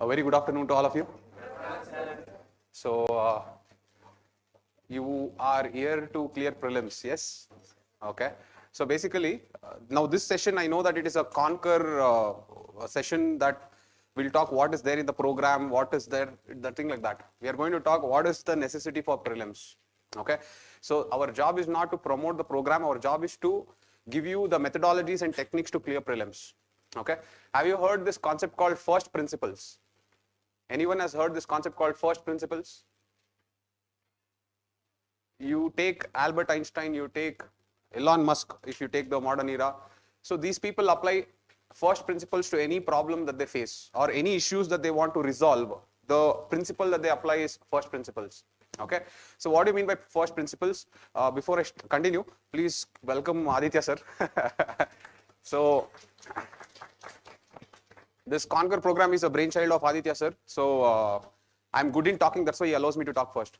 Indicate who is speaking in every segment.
Speaker 1: A very good afternoon to all of you. So, you are here to clear prelims, yes? Okay. So basically, now this session, I know that it is a conquer session that will talk what is there in the program, what is there, the thing like that. We are going to talk what is the necessity for prelims. Okay. So our job is not to promote the program, our job is to give you the methodologies and techniques to clear prelims. Okay. Have you heard this concept called first principles? Anyone has heard this concept called first principles? You take Albert Einstein, you take Elon Musk, if you take the modern era. So these people apply first principles to any problem that they face or any issues that they want to resolve. The principle that they apply is first principles. Okay. So what do you mean by first principles? Before I continue, please welcome Adithya sir. So this Conquer program is a brainchild of Adithya sir. So I'm good in talking, that's why he allows me to talk first.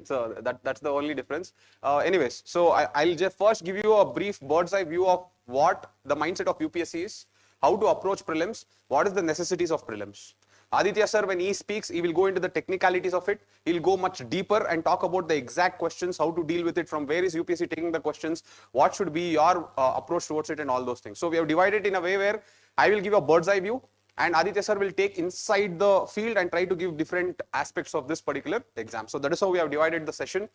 Speaker 1: So that's the only difference. Anyways, so I'll just first give you a brief bird's eye view of what the mindset of UPSC is, how to approach prelims, what is the necessities of prelims. Adithya sir, when he speaks, he will go into the technicalities of it. He'll go much deeper and talk about the exact questions, how to deal with it, from where is UPSC taking the questions, what should be your approach towards it and all those things. So we have divided in a way where I will give a bird's eye view and Adithya sir will take inside the field and try to give different aspects of this particular exam. So that is how we have divided the session.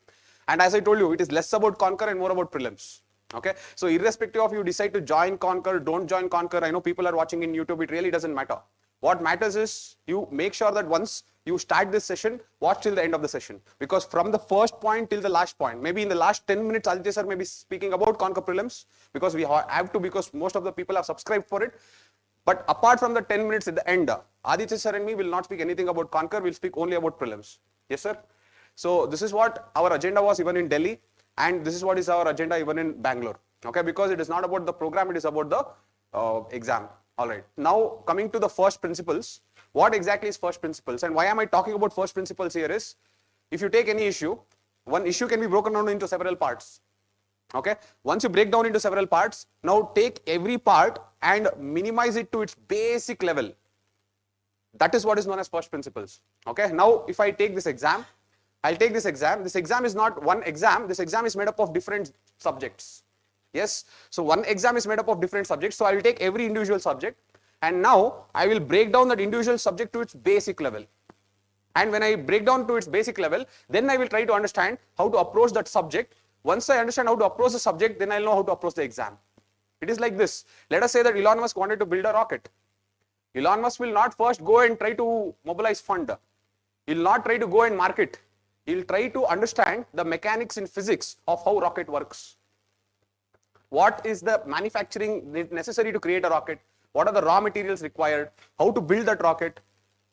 Speaker 1: And as I told you, it is less about Conquer and more about prelims. Okay. So irrespective of you decide to join Conquer, don't join Conquer, I know people are watching in YouTube, it really doesn't matter. What matters is you make sure that once you start this session, watch till the end of the session. Because from the first point till the last point, maybe in the last 10 minutes, Adithya sir may be speaking about Conquer prelims because we have to, because most of the people have subscribed for it. But apart from the 10 minutes at the end, Adithya sir and me will not speak anything about Conquer, we'll speak only about prelims. Yes, sir? So this is what our agenda was even in Delhi, and this is what is our agenda even in Bangalore. Okay, because it is not about the program, it is about the exam. All right. Now coming to the first principles, what exactly is first principles and why am I talking about first principles here is, if you take any issue, one issue can be broken down into several parts. Okay. Once you break down into several parts, now take every part and minimize it to its basic level. That is what is known as first principles. Okay. Now if I take this exam, I'll take this exam. This exam is not one exam. This exam is made up of different subjects. Yes. So one exam is made up of different subjects. So I will take every individual subject and now I will break down that individual subject to its basic level. And when I break down to its basic level, then I will try to understand how to approach that subject. Once I understand how to approach the subject, then I'll know how to approach the exam. It is like this. Let us say that Elon Musk wanted to build a rocket. Elon Musk will not first go and try to mobilize fund. He will not try to go and market. He will try to understand the mechanics in physics of how rocket works. What is the manufacturing necessary to create a rocket? What are the raw materials required? How to build that rocket?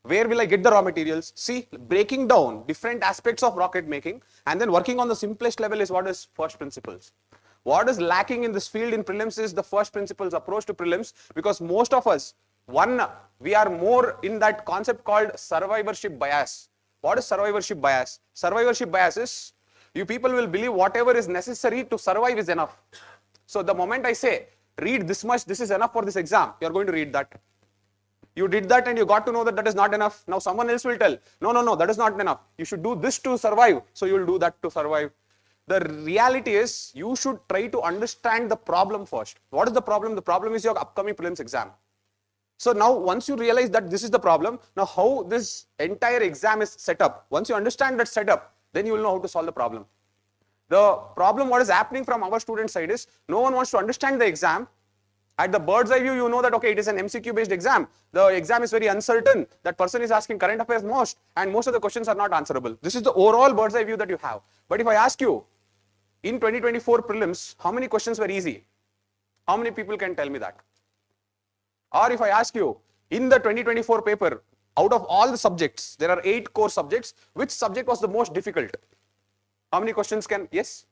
Speaker 1: Where will I get the raw materials? See, breaking down different aspects of rocket making and then working on the simplest level is what is first principles. What is lacking in this field in prelims is the first principles approach to prelims, because most of us, we are more in that concept called survivorship bias. What is survivorship bias? Survivorship bias is you people will believe whatever is necessary to survive is enough. So the moment I say, read this much, this is enough for this exam, you are going to read that. You did that and you got to know that that is not enough. Now someone else will tell, no, that is not enough. You should do this to survive. So you will do that to survive. The reality is you should try to understand the problem first. What is the problem? The problem is your upcoming prelims exam. So now once you realize that this is the problem, now how this entire exam is set up, once you understand that setup, then you will know how to solve the problem. The problem what is happening from our student side is no one wants to understand the exam. At the bird's eye view, you know that okay, it is an MCQ based exam. The exam is very uncertain. That person is asking current affairs most and most of the questions are not answerable. This is the overall bird's eye view that you have. But if I ask you, in 2024 prelims, how many questions were easy? How many people can tell me that? Or if I ask you, in the 2024 paper, out of all the subjects, there are 8 core subjects, which subject was the most difficult? How many questions can, yes?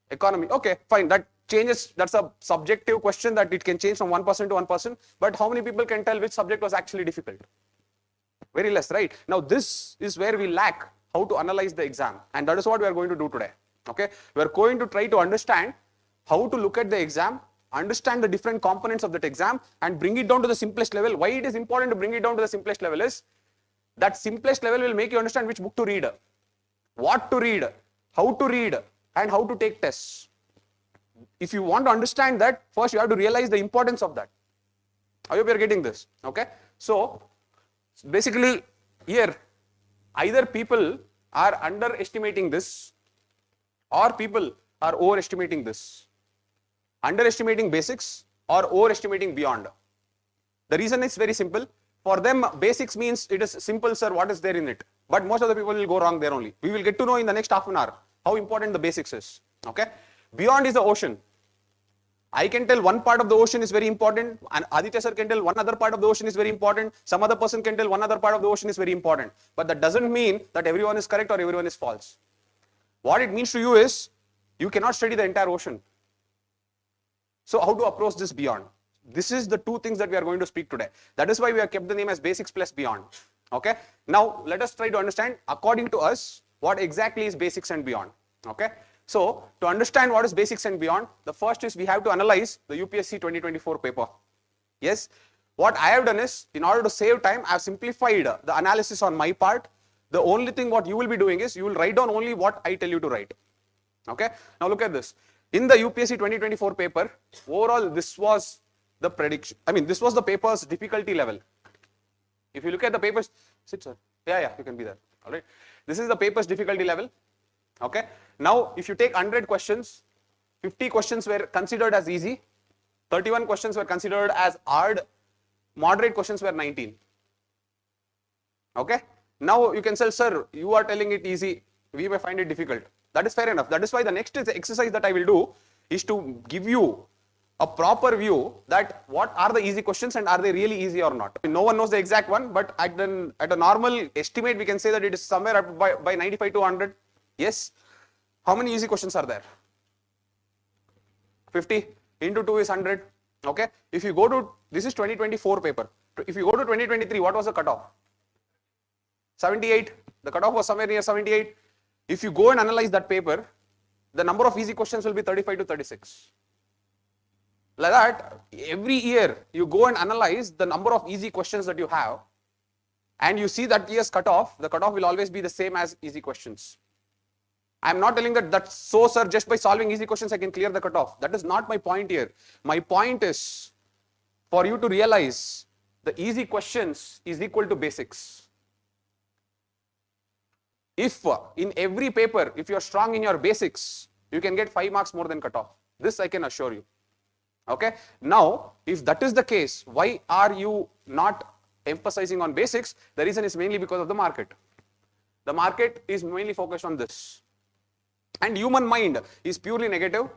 Speaker 1: Economy, okay, fine, that changes, that's a subjective question that it can change from one person to one person, but how many people can tell which subject was actually difficult? Very less, right? Now this is where we lack how to analyze the exam, and that is what we are going to do today, okay? We are going to try to understand how to look at the exam, understand the different components of that exam and bring it down to the simplest level. Why it is important to bring it down to the simplest level is that simplest level will make you understand which book to read, what to read, how to read, and how to take tests. If you want to understand that, first you have to realize the importance of that. I hope you are getting this. Okay. So basically here either people are underestimating this or people are overestimating this. Underestimating basics or overestimating beyond. The reason is very simple. For them, basics means it is simple, sir, what is there in it? But most of the people will go wrong there only. We will get to know in the next half an hour how important the basics is. Okay. Beyond is the ocean. I can tell one part of the ocean is very important, and Adithya sir can tell one other part of the ocean is very important, some other person can tell one other part of the ocean is very important. But that doesn't mean that everyone is correct or everyone is false. What it means to you is, you cannot study the entire ocean. So how to approach this beyond? This is the two things that we are going to speak today. That is why we have kept the name as basics plus beyond. Okay. Now let us try to understand, according to us, what exactly is basics and beyond. Okay. So to understand what is basics and beyond, the first is we have to analyze the UPSC 2024 paper. Yes. What I have done is, in order to save time, I have simplified the analysis on my part. The only thing what you will be doing is, you will write down only what I tell you to write. Okay. Now look at this. In the UPSC 2024 paper, overall this was the prediction. I mean, this was the paper's difficulty level. If you look at the papers, sit sir. Yeah, you can be there. All right. This is the paper's difficulty level. Okay. Now, if you take 100 questions, 50 questions were considered as easy, 31 questions were considered as hard, moderate questions were 19. Okay. Now you can say, sir, you are telling it easy, we may find it difficult. That is fair enough. That is why the next exercise that I will do is to give you a proper view that what are the easy questions and are they really easy or not. No one knows the exact one, but at a normal estimate, we can say that it is somewhere by 95 to 100. Yes. How many easy questions are there? 50 into 2 is 100. Okay. If you go to, this is 2024 paper. If you go to 2023, what was the cutoff? 78. The cutoff was somewhere near 78. If you go and analyze that paper, the number of easy questions will be 35 to 36. Like that, every year you go and analyze the number of easy questions that you have, and you see that year's cutoff, the cutoff will always be the same as easy questions. I am not telling that that's so, sir, just by solving easy questions I can clear the cutoff. That is not my point here. My point is for you to realize the easy questions is equal to basics. If in every paper, if you are strong in your basics, you can get 5 marks more than cutoff. This I can assure you. Okay. Now, if that is the case, why are you not emphasizing on basics? The reason is mainly because of the market. The market is mainly focused on this. And human mind is purely negative.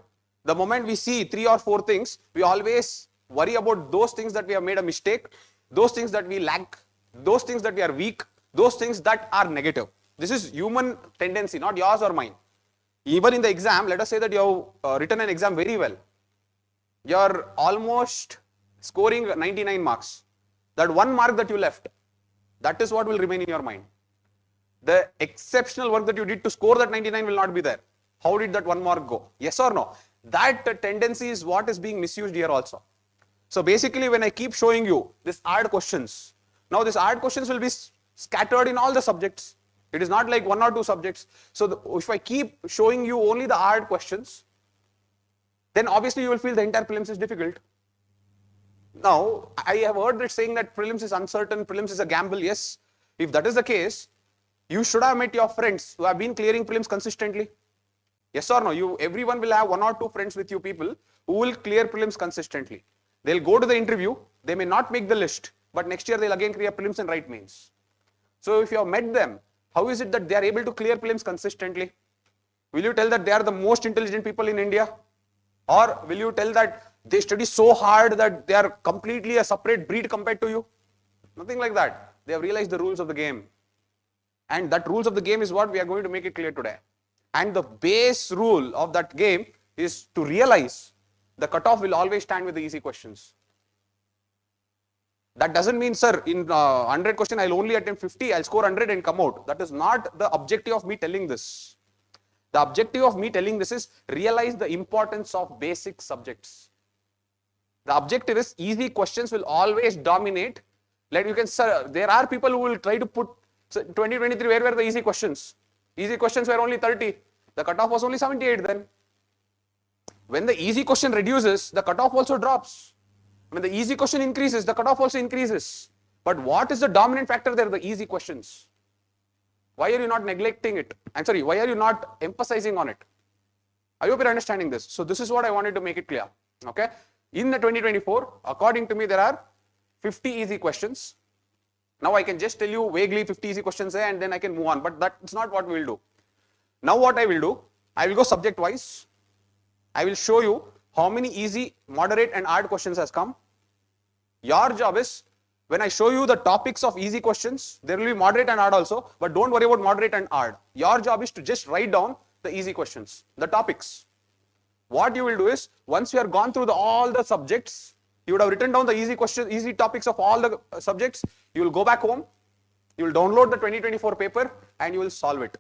Speaker 1: The moment we see 3 or 4 things, we always worry about those things that we have made a mistake, those things that we lack, those things that we are weak, those things that are negative. This is human tendency, not yours or mine. Even in the exam, let us say that you have written an exam very well. You are almost scoring 99 marks. That 1 mark that you left, that is what will remain in your mind. The exceptional work that you did to score that 99 will not be there. How did that 1 mark go? Yes or no? That tendency is what is being misused here also. So basically, when I keep showing you these hard questions, now these hard questions will be scattered in all the subjects. It is not like 1 or 2 subjects. So if I keep showing you only the hard questions, then obviously you will feel the entire prelims is difficult. Now, I have heard that saying that prelims is uncertain, prelims is a gamble. Yes, if that is the case, you should have met your friends who have been clearing prelims consistently. Yes or no? Everyone will have 1 or 2 friends with you people who will clear prelims consistently. They'll go to the interview, they may not make the list, but next year they'll again clear prelims and write mains. So if you have met them, how is it that they are able to clear prelims consistently? Will you tell that they are the most intelligent people in India? Or will you tell that they study so hard that they are completely a separate breed compared to you? Nothing like that. They have realized the rules of the game. And that rules of the game is what we are going to make it clear today. And the base rule of that game is to realize the cutoff will always stand with the easy questions. That doesn't mean, sir, in 100 question, I'll only attempt 50, I'll score 100 and come out. That is not the objective of me telling this. The objective of me telling this is realize the importance of basic subjects. The objective is easy questions will always dominate. Like you can, there are people who will try to put 2023, where were the easy questions? Easy questions were only 30. The cutoff was only 78 then. When the easy question reduces, the cutoff also drops. When the easy question increases, the cutoff also increases. But what is the dominant factor there? The easy questions. Why are you not neglecting it? I'm sorry, why are you not emphasizing on it? I hope you're understanding this. So this is what I wanted to make it clear. Okay. In the 2024, according to me, there are 50 easy questions. Now I can just tell you vaguely 50 easy questions and then I can move on. But that's not what we will do. Now what I will do, I will go subject wise. I will show you how many easy, moderate and hard questions has come. Your job is, when I show you the topics of easy questions, there will be moderate and hard also, but don't worry about moderate and hard. Your job is to just write down the easy questions, the topics. What you will do is, once you have gone through all the subjects, you would have written down the easy questions, easy topics of all the subjects. You will go back home, you will download the 2024 paper and you will solve it.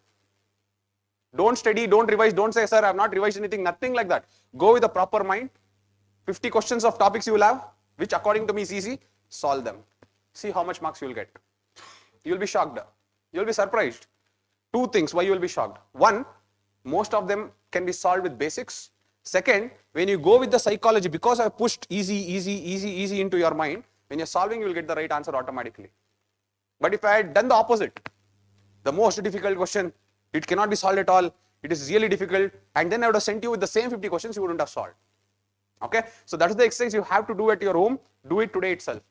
Speaker 1: Don't study, don't revise, don't say, sir, I have not revised anything, nothing like that. Go with a proper mind. 50 questions of topics you will have, which according to me is easy, solve them. See how much marks you will get. You will be shocked. You will be surprised. Two things why you will be shocked. One, most of them can be solved with basics. Second, when you go with the psychology, because I have pushed easy into your mind, when you're solving, you will get the right answer automatically. But if I had done the opposite, the most difficult question, it cannot be solved at all, it is really difficult, and then I would have sent you with the same 50 questions, you wouldn't have solved. Okay, so that is the exercise you have to do at your home. Do it today itself.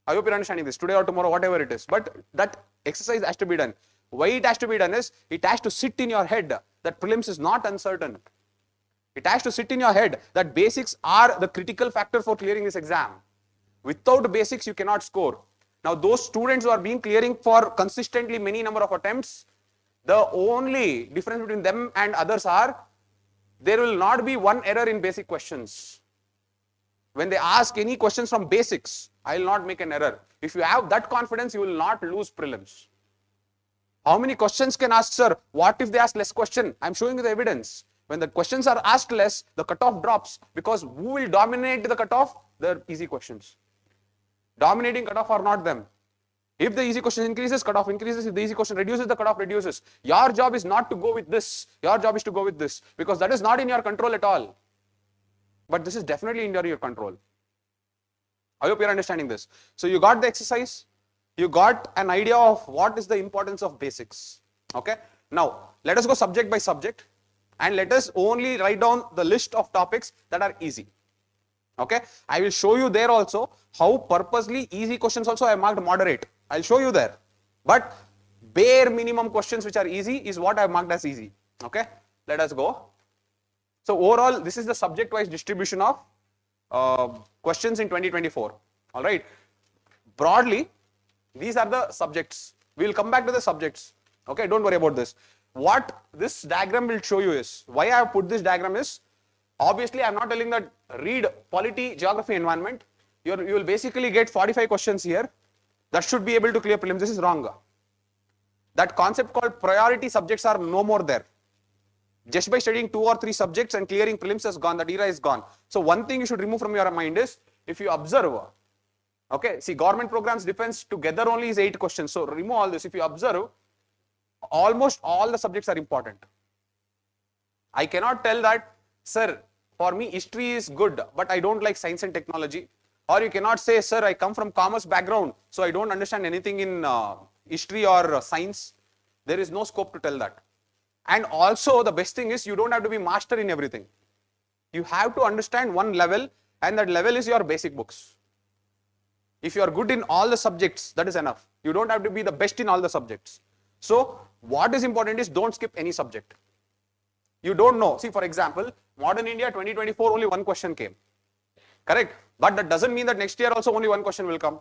Speaker 1: I hope you're understanding this, today or tomorrow, whatever it is. But that exercise has to be done. Why it has to be done is, it has to sit in your head that prelims is not uncertain. It has to sit in your head that basics are the critical factor for clearing this exam. Without basics, you cannot score. Now, those students who are being clearing for consistently many number of attempts, the only difference between them and others are, there will not be one error in basic questions. When they ask any questions from basics, I will not make an error. If you have that confidence, you will not lose prelims. How many questions can ask, sir? What if they ask less question? I am showing you the evidence. When the questions are asked less, the cutoff drops, because who will dominate the cutoff? The easy questions. Dominating cutoff are not them. If the easy question increases, cutoff increases. If the easy question reduces, the cutoff reduces. Your job is not to go with this. Your job is to go with this, because that is not in your control at all. But this is definitely under your control. I hope you're understanding this. So you got the exercise. You got an idea of what is the importance of basics. Okay. Now, let us go subject by subject. And let us only write down the list of topics that are easy. Okay. I will show you there also how purposely easy questions also I marked moderate. I'll show you there. But bare minimum questions which are easy is what I marked as easy. Okay. Let us go. So overall, this is the subject-wise distribution of questions in 2024. All right. Broadly, these are the subjects. We will come back to the subjects. Okay. Don't worry about this. What this diagram will show you is, why I have put this diagram is, obviously I am not telling that read polity, geography, environment. You will basically get 45 questions here. That should be able to clear prelims. This is wrong. That concept called priority subjects are no more there. Just by studying 2 or 3 subjects and clearing prelims has gone, that era is gone. So one thing you should remove from your mind is, if you observe, okay, see, government programs defense together only is 8 questions. So remove all this. If you observe, almost all the subjects are important. I cannot tell that, sir, for me history is good, but I don't like science and technology. Or you cannot say, sir, I come from commerce background, so I don't understand anything in history or science. There is no scope to tell that. And also the best thing is, you don't have to be master in everything. You have to understand one level, and that level is your basic books. If you are good in all the subjects, that is enough. You don't have to be the best in all the subjects. So what is important is, don't skip any subject. You don't know. See, for example, Modern India 2024, only 1 question came. Correct? But that doesn't mean that next year also only 1 question will come.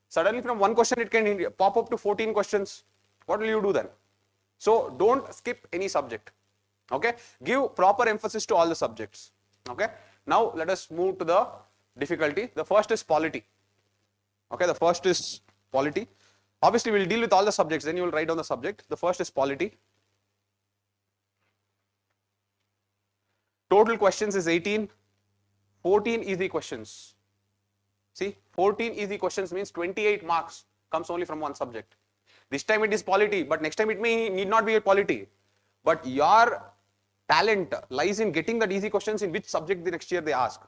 Speaker 1: Suddenly from 1 question it can pop up to 14 questions. What will you do then? So don't skip any subject. Okay? Give proper emphasis to all the subjects. Okay? Now let us move to the difficulty. The first is polity. Okay? The first is polity. Obviously we will deal with all the subjects, then you will write down the subject. The first is polity. Total questions is 18. 14 easy questions. See, 14 easy questions means 28 marks comes only from one subject. This time it is polity, but next time it need not be a polity. But your talent lies in getting that easy questions in which subject the next year they ask.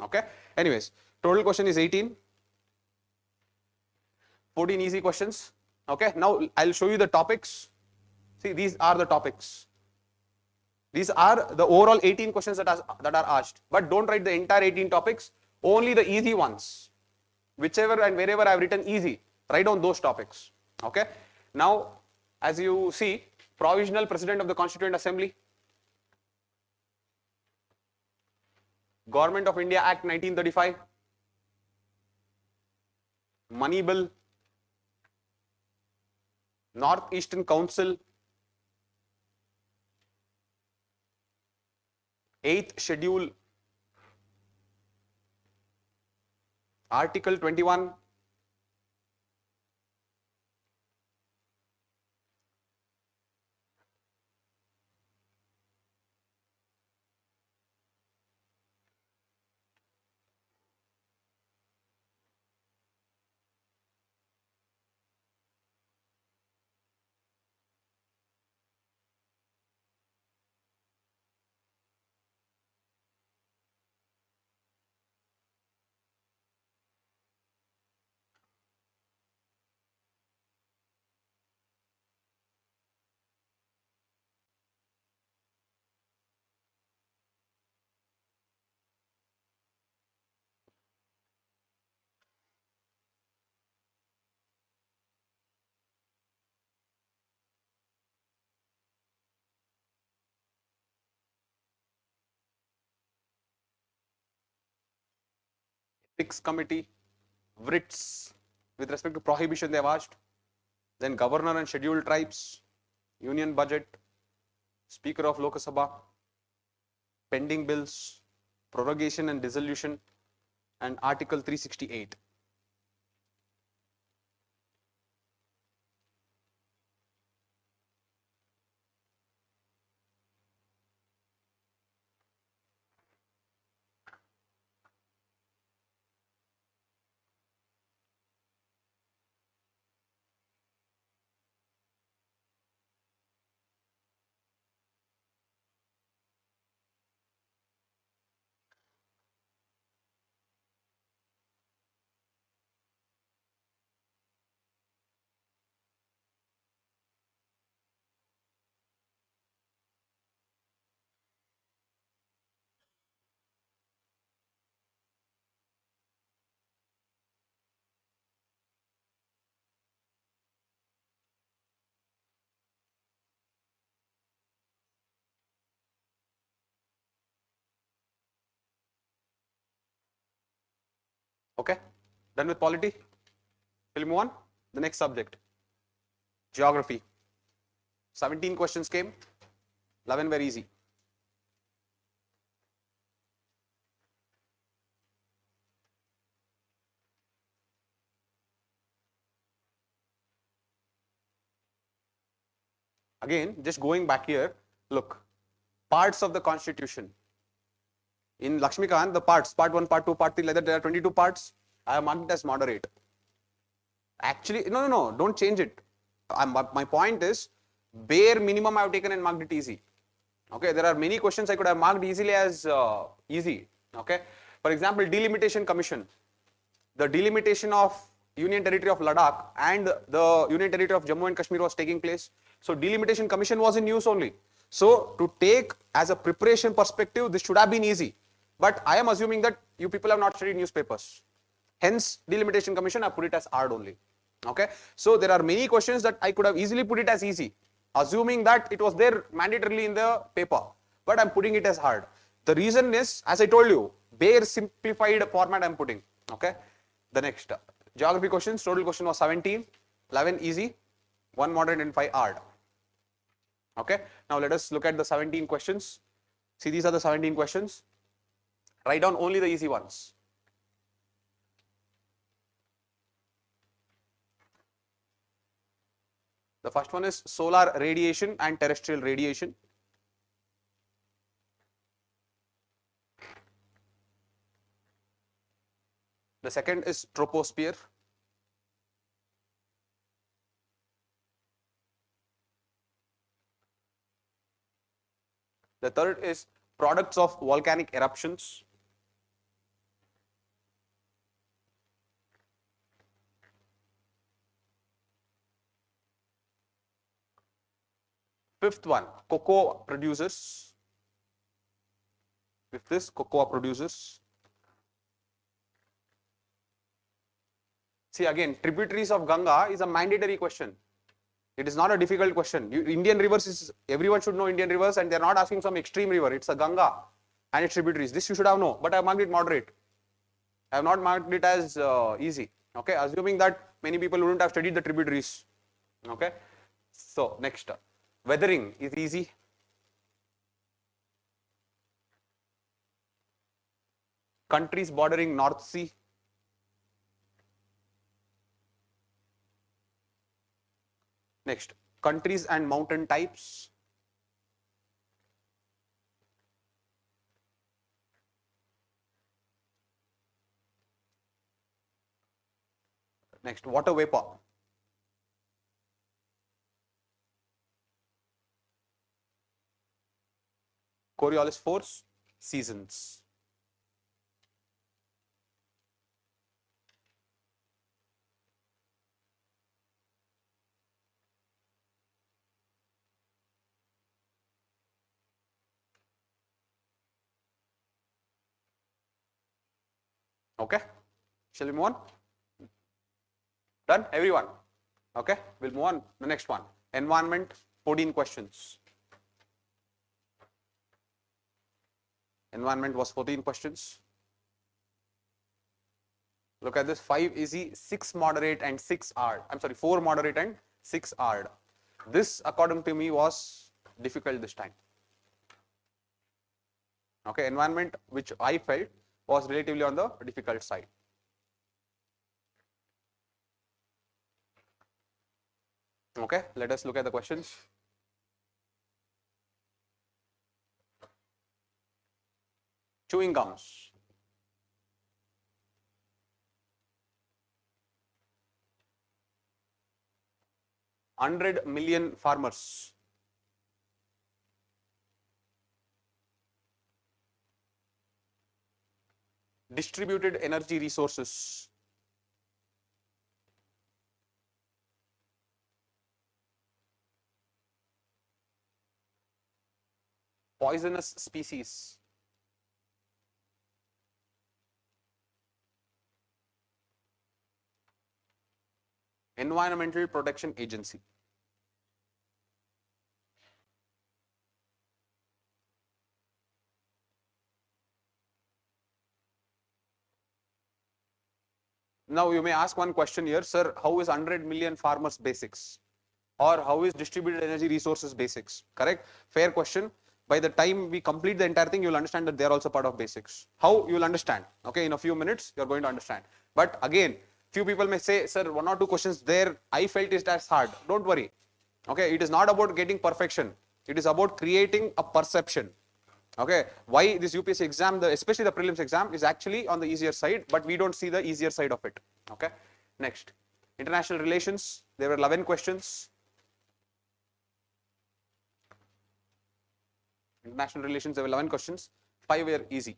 Speaker 1: Okay. Anyways, total question is 18. 14 easy questions. Okay. Now I'll show you the topics. See, these are the topics. These are the overall 18 questions that are asked. But don't write the entire 18 topics. Only the easy ones. Whichever and wherever I've written easy, write down those topics. Okay. Now, as you see, Provisional President of the Constituent Assembly, Government of India Act 1935, Money Bill, North Eastern Council, 8th Schedule, Article 21, Ethics Committee, WRITS, with respect to prohibition they have asked, then Governor and Scheduled Tribes, Union Budget, Speaker of Lok Sabha, pending bills, prorogation and dissolution, and Article 368. Okay, done with polity. We'll move on. The next subject, geography. 17 questions came, 11 were easy. Again, just going back here, look, parts of the constitution. In Lakshmikant, the parts, part 1, part 2, part 3, like that, there are 22 parts. I have marked it as moderate. Actually, no, don't change it. My point is, bare minimum I have taken and marked it easy. Okay, there are many questions I could have marked easily as easy. Okay, for example, delimitation commission. The delimitation of Union Territory of Ladakh and the Union Territory of Jammu and Kashmir was taking place. So delimitation commission was in use only. So to take as a preparation perspective, this should have been easy. But I am assuming that you people have not studied newspapers. Hence, delimitation commission, I put it as hard only. Okay. So there are many questions that I could have easily put it as easy, assuming that it was there mandatorily in the paper. But I'm putting it as hard. The reason is, as I told you, bare simplified format I'm putting. Okay. The next geography questions, total question was 17, 11 easy, 1 moderate and 5 hard. Okay. Now let us look at the 17 questions. See, these are the 17 questions. Write down only the easy ones. The first one is solar radiation and terrestrial radiation. The second is troposphere. The third is products of volcanic eruptions. Fifth one, cocoa producers. Fifth is cocoa producers. See again, tributaries of Ganga is a mandatory question. It is not a difficult question. Indian rivers is, everyone should know Indian rivers, and they are not asking some extreme river. It's a Ganga and its tributaries. This you should have known, but I have marked it moderate. I have not marked it as easy. Okay, assuming that many people wouldn't have studied the tributaries. Okay, so next, weathering is easy. Countries bordering North Sea. Next, countries and mountain types. Next, water vapor. Coriolis force, seasons. Okay, shall we move on? Done, everyone? Okay, we'll move on. The next one, environment, 14 questions. Environment was 14 questions. Look at this, 5 easy, 6 moderate and 6 hard. I'm sorry, 4 moderate and 6 hard. This, according to me, was difficult this time. Okay, environment, which I felt was relatively on the difficult side. Okay, let us look at the questions. Chewing gums. $100 million farmers. Distributed energy resources. Poisonous species. Environmental Protection Agency. Now you may ask one question here, sir, how is 100 million farmers basics? Or how is distributed energy resources basics? Correct? Fair question. By the time we complete the entire thing, you'll understand that they are also part of basics. How? You'll understand. Okay, in a few minutes, you're going to understand. But again, few people may say, sir, 1 or 2 questions there, I felt it as hard. Don't worry. Okay, it is not about getting perfection. It is about creating a perception. Okay, why this UPSC exam, especially the prelims exam, is actually on the easier side, but we don't see the easier side of it. Okay, next, international relations, there were 11 questions. International relations, there were 11 questions, 5 were easy.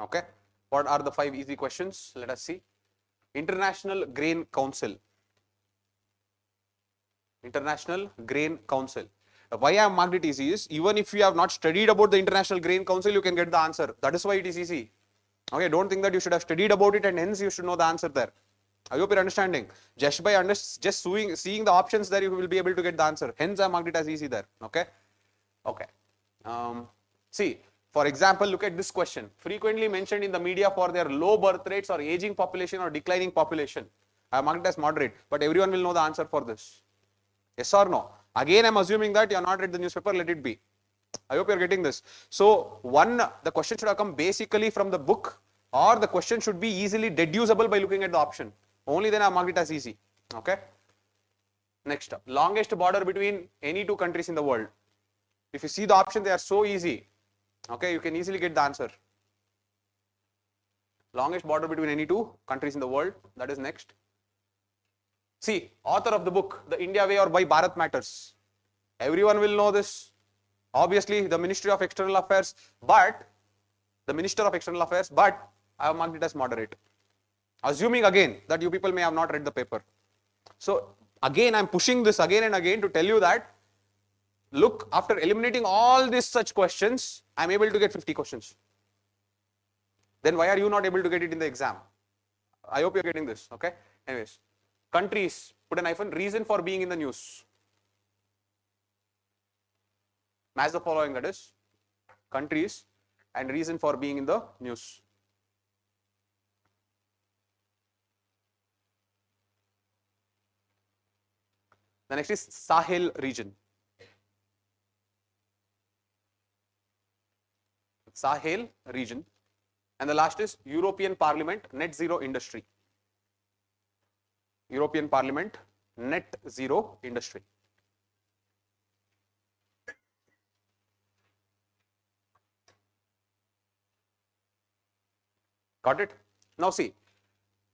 Speaker 1: Okay, what are the 5 easy questions? Let us see. International Grain Council. International Grain Council. Why I have marked it easy is, even if you have not studied about the International Grain Council, you can get the answer. That is why it is easy. Okay, don't think that you should have studied about it and hence you should know the answer there. I hope you're understanding. Just by seeing the options there, you will be able to get the answer. Hence I marked it as easy there. Okay. Okay. See, for example, look at this question. Frequently mentioned in the media for their low birth rates or aging population or declining population. I have marked it as moderate, but everyone will know the answer for this. Yes or no? Again, I'm assuming that you have not read the newspaper, let it be. I hope you're getting this. So, the question should have come basically from the book or the question should be easily deducible by looking at the option. Only then I marked it as easy. Okay. Next, longest border between any two countries in the world. If you see the option, they are so easy. Okay, you can easily get the answer. Longest border between any two countries in the world. That is next. See, author of the book, The India Way or Why Bharat Matters. Everyone will know this. Obviously, the Ministry of External Affairs, but the Minister of External Affairs, but I have marked it as moderate. Assuming again that you people may have not read the paper. So again, I am pushing this again and again to tell you that, look, after eliminating all these such questions, I am able to get 50 questions. Then why are you not able to get it in the exam? I hope you are getting this. Okay. Anyways, countries, put an hyphen, reason for being in the news. Match the following, that is, countries and reason for being in the news. The next is Sahel region. Sahel region. And the last is European Parliament, net zero industry. European Parliament, net zero industry. Got it? Now see,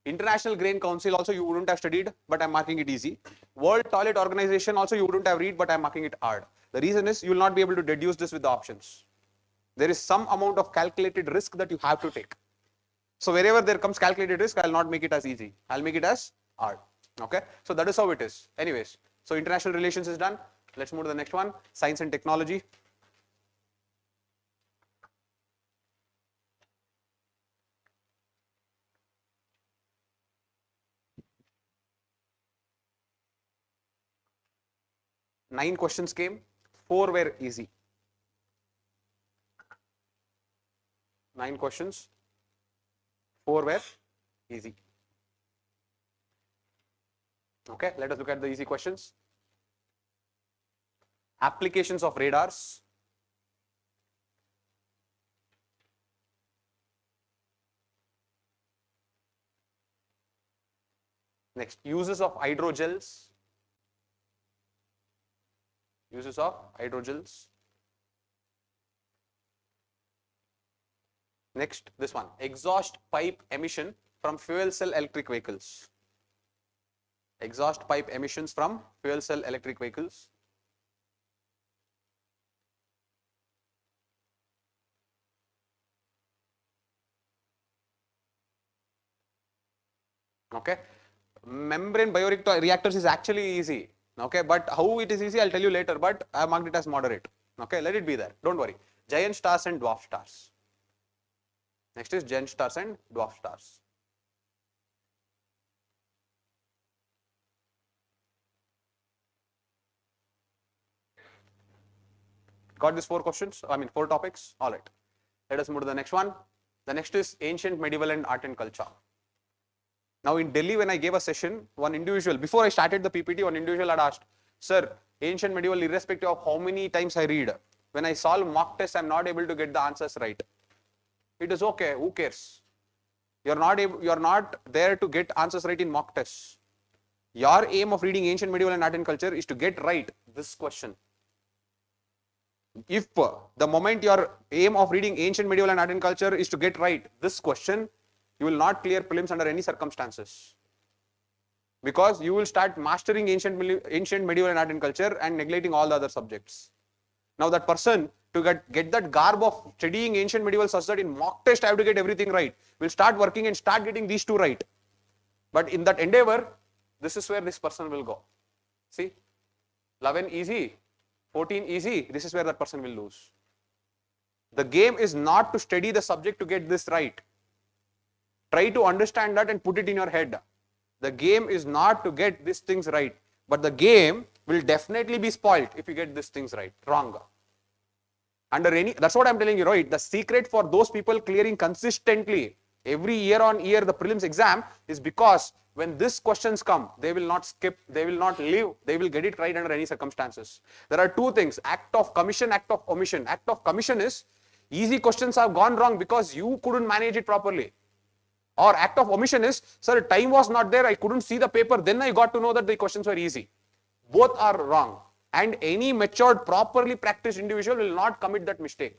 Speaker 1: International Grain Council also you wouldn't have studied, but I'm marking it easy. World Toilet Organization also you wouldn't have read, but I'm marking it hard. The reason is you will not be able to deduce this with the options. There is some amount of calculated risk that you have to take. So wherever there comes calculated risk, I'll not make it as easy. I'll make it as hard. Okay? So that is how it is. Anyways, so international relations is done. Let's move to the next one. Science and technology. Nine questions came, 4 were easy. 9 questions, 4 were easy. Okay, let us look at the easy questions. Applications of radars. Next, uses of hydrogels. Uses of hydrogels. Next, this one, exhaust pipe emission from fuel cell electric vehicles. Exhaust pipe emissions from fuel cell electric vehicles. Okay, membrane bioreactors is actually easy. Okay, but how it is easy, I'll tell you later, but I marked it as moderate. Okay, let it be there. Don't worry. Giant stars and dwarf stars. Next is giant stars and dwarf stars. Got these 4 questions? I mean 4 topics? All right. Let us move to the next one. The next is ancient, medieval and art and culture. Now in Delhi, when I gave a session, one individual, before I started the PPT, one individual had asked, sir, ancient, medieval, irrespective of how many times I read, when I solve mock tests, I'm not able to get the answers right. It is okay, who cares? You're not there to get answers right in mock tests. Your aim of reading ancient, medieval and art and culture is to get right this question. If the moment your aim of reading ancient, medieval and art and culture is to get right this question, you will not clear prelims under any circumstances. Because you will start mastering ancient, medieval and art and culture and neglecting all the other subjects. Now that person, to get that garb of studying ancient, medieval such that in mock test I have to get everything right, will start working and start getting these 2 right. But in that endeavor, this is where this person will go. See, 11 easy, 14 easy, this is where that person will lose. The game is not to study the subject to get this right. Try to understand that and put it in your head. The game is not to get these things right, but the game will definitely be spoiled if you get these things right, wrong. That's what I'm telling you, right? The secret for those people clearing consistently every year on year the prelims exam is because when these questions come, they will not skip, they will not leave, they will get it right under any circumstances. There are 2 things, act of commission, act of omission. Act of commission is easy questions have gone wrong because you couldn't manage it properly. Or act of omission is, sir, time was not there, I couldn't see the paper, then I got to know that the questions were easy. Both are wrong. And any matured, properly practiced individual will not commit that mistake.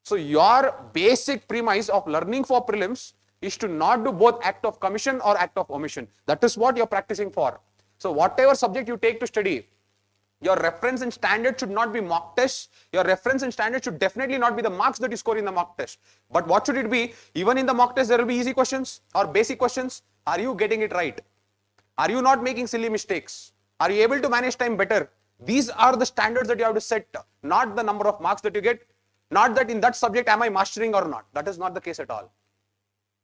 Speaker 1: So your basic premise of learning for prelims is to not do both act of commission or act of omission. That is what you're practicing for. So whatever subject you take to study, your reference and standard should not be mock tests. Your reference and standard should definitely not be the marks that you score in the mock test. But what should it be? Even in the mock test, there will be easy questions or basic questions. Are you getting it right? Are you not making silly mistakes? Are you able to manage time better? These are the standards that you have to set, not the number of marks that you get. Not that in that subject am I mastering or not. That is not the case at all.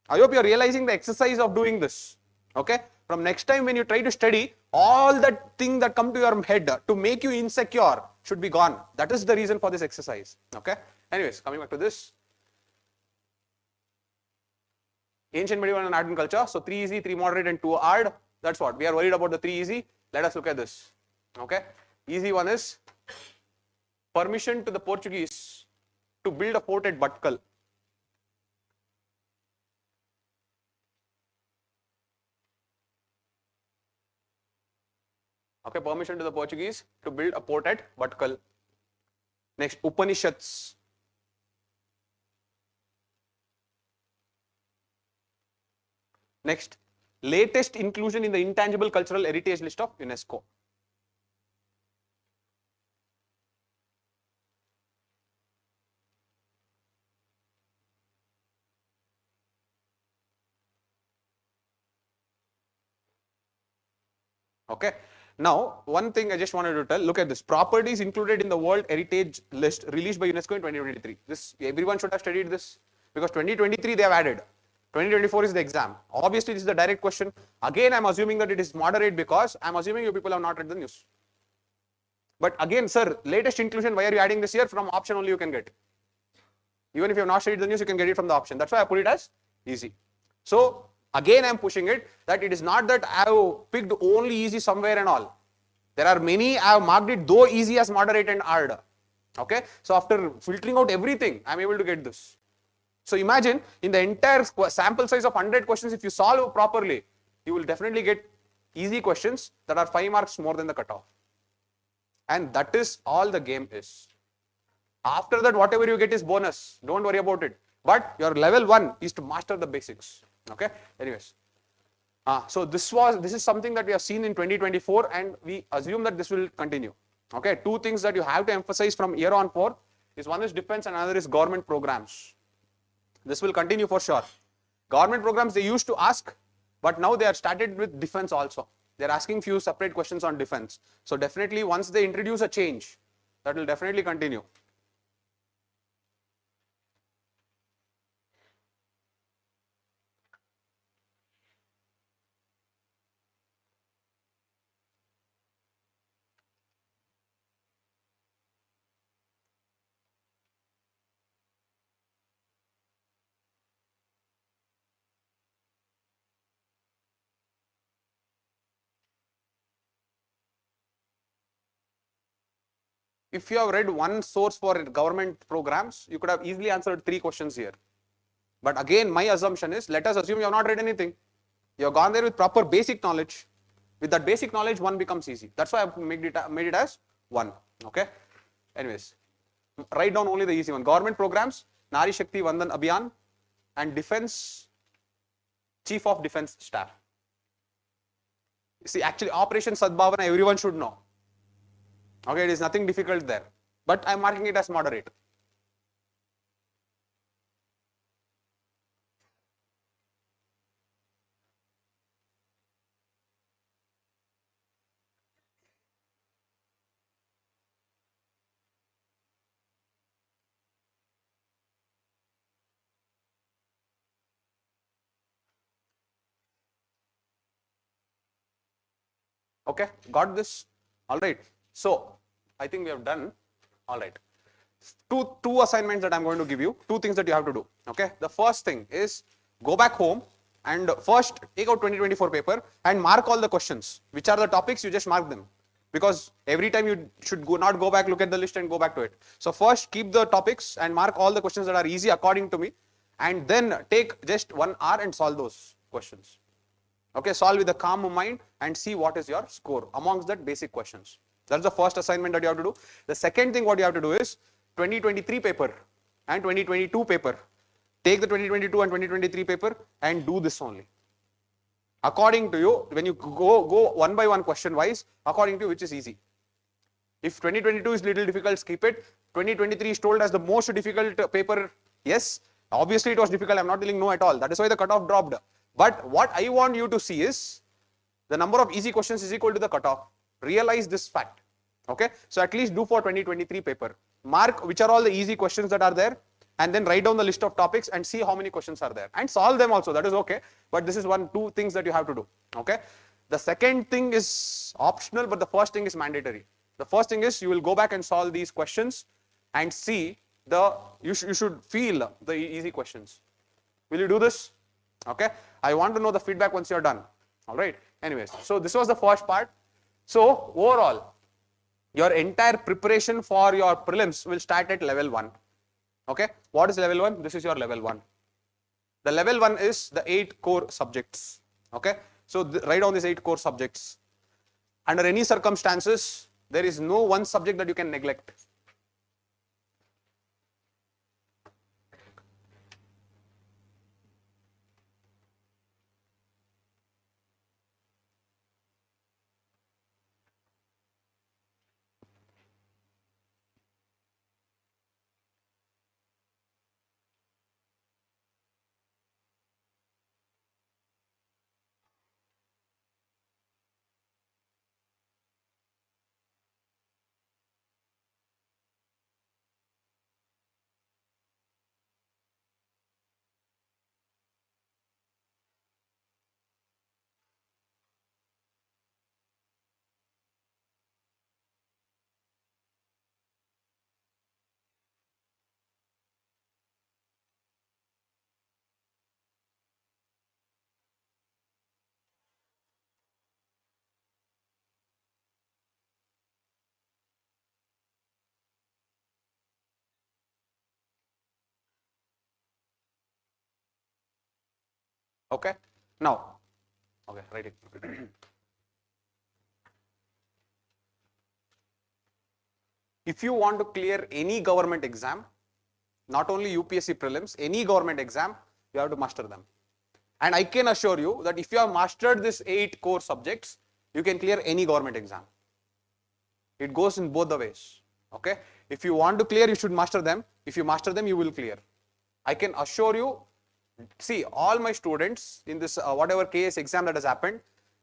Speaker 1: I hope you are realizing the exercise of doing this. Okay? From next time when you try to study, all that thing that come to your head to make you insecure should be gone. That is the reason for this exercise. Okay? Anyways, coming back to this. Ancient, medieval and art and culture. So 3 easy, 3 moderate and 2 hard. That's what. We are worried about the 3 easy. Let us look at this. Okay? Easy one is permission to the Portuguese to build a fort at Batkal. Okay, permission to the Portuguese to build a port at Batkal. Next, Upanishads. Next, latest inclusion in the intangible cultural heritage list of UNESCO. Okay. Now, one thing I just wanted to tell, look at this. Properties included in the World Heritage List released by UNESCO in 2023. This, everyone should have studied this because 2023 they have added. 2024 is the exam. Obviously, this is the direct question. Again, I'm assuming that it is moderate because I'm assuming you people have not read the news. But again, sir, latest inclusion, why are you adding this here? From option only you can get. Even if you have not studied the news, you can get it from the option. That's why I put it as easy. So, again, I'm pushing it that it is not that I have picked only easy somewhere and all. There are many, I have marked it though easy as moderate and hard. Okay. So after filtering out everything, I'm able to get this. So imagine in the entire sample size of 100 questions, if you solve properly, you will definitely get easy questions that are 5 marks more than the cutoff. And that is all the game is. After that, whatever you get is bonus. Don't worry about it. But your level 1 is to master the basics. Okay. Anyways. So this is something that we have seen in 2024 and we assume that this will continue. Okay. 2 things that you have to emphasize from year on forth is one is defense and another is government programs. This will continue for sure. Government programs they used to ask, but now they are started with defense also. They are asking few separate questions on defense. So definitely once they introduce a change, that will definitely continue. If you have read one source for government programs, you could have easily answered 3 questions here. But again, my assumption is, let us assume you have not read anything. You have gone there with proper basic knowledge. With that basic knowledge, 1 becomes easy. That's why I made it as 1. Okay. Anyways, write down only the easy one. Government programs, Nari Shakti Vandan Abhiyan, and defense, Chief of Defense Staff. See, actually, Operation Sadbhavana, everyone should know. Okay, it is nothing difficult there, but I am marking it as moderate. Okay, got this? All right. So, I think we have done. All right. Two assignments that I'm going to give you. 2 things that you have to do. Okay. The first thing is go back home and first take out 2024 paper and mark all the questions. Which are the topics, you just mark them. Because every time you should not go back, look at the list and go back to it. So first keep the topics and mark all the questions that are easy according to me. and then take just 1 hour and solve those questions. Okay, solve with a calm mind and see what is your score amongst that basic questions. That's the first assignment that you have to do. The second thing what you have to do is 2023 paper and 2022 paper. Take the 2022 and 2023 paper and do this only. According to you, when you go one by one question wise, according to you, which is easy. If 2022 is little difficult, skip it. 2023 is told as the most difficult paper. Yes, obviously it was difficult. I'm not telling no at all. That is why the cutoff dropped. But what I want you to see is the number of easy questions is equal to the cutoff. Realize this fact. Okay, so at least do for 2023 paper. Mark which are all the easy questions that are there, and then write down the list of topics and see how many questions are there and solve them also. That is okay. But this is two things that you have to do. Okay. The second thing is optional, but the first thing is mandatory. The first thing is you will go back and solve these questions and see you should feel the easy questions. Will you do this? Okay. I want to know the feedback once you're done. All right. Anyways, so this was the first part. So overall, your entire preparation for your prelims will start at level 1. Okay. What is level 1? This is your level 1. The level 1 is the 8 core subjects. Okay. So write down these 8 core subjects. Under any circumstances, there is no one subject that you can neglect. Okay. Now, okay, write it. If you want to clear any government exam, not only UPSC prelims, any government exam, you have to master them. And I can assure you that if you have mastered these 8 core subjects, you can clear any government exam. It goes in both the ways. Okay. If you want to clear, you should master them. If you master them, you will clear. I can assure you. See, all my students in this whatever KS exam that has happened,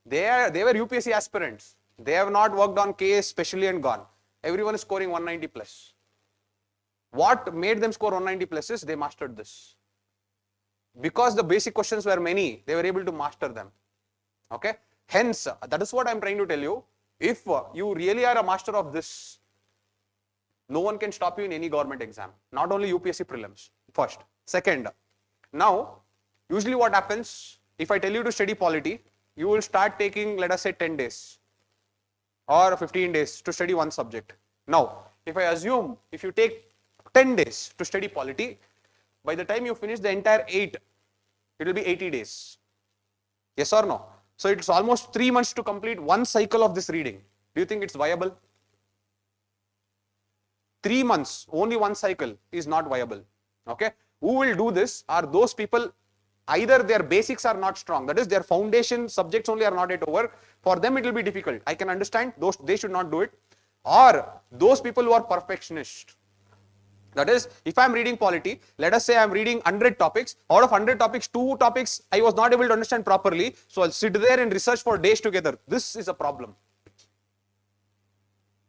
Speaker 1: they were UPSC aspirants. They have not worked on KS specially and gone. Everyone is scoring 190 plus. What made them score 190 plus is they mastered this. Because the basic questions were many, they were able to master them. Okay. Hence, that is what I am trying to tell you. If you really are a master of this, no one can stop you in any government exam. Not only UPSC prelims. First. Second. Now, usually what happens, if I tell you to study polity, you will start taking, let us say, 10 days or 15 days to study one subject. Now, if I assume, if you take 10 days to study polity, by the time you finish the entire 8, it will be 80 days. Yes or no? So, it's almost 3 months to complete one cycle of this reading. Do you think it's viable? 3 months, only one cycle is not viable. Okay. Who will do this are those people, either their basics are not strong, that is their foundation subjects only are not yet over. For them it will be difficult. I can understand, those they should not do it. Or those people who are perfectionists. That is, if I am reading polity, let us say I am reading 100 topics, out of 100 topics, 2 topics I was not able to understand properly, so I'll sit there and research for days together. This is a problem.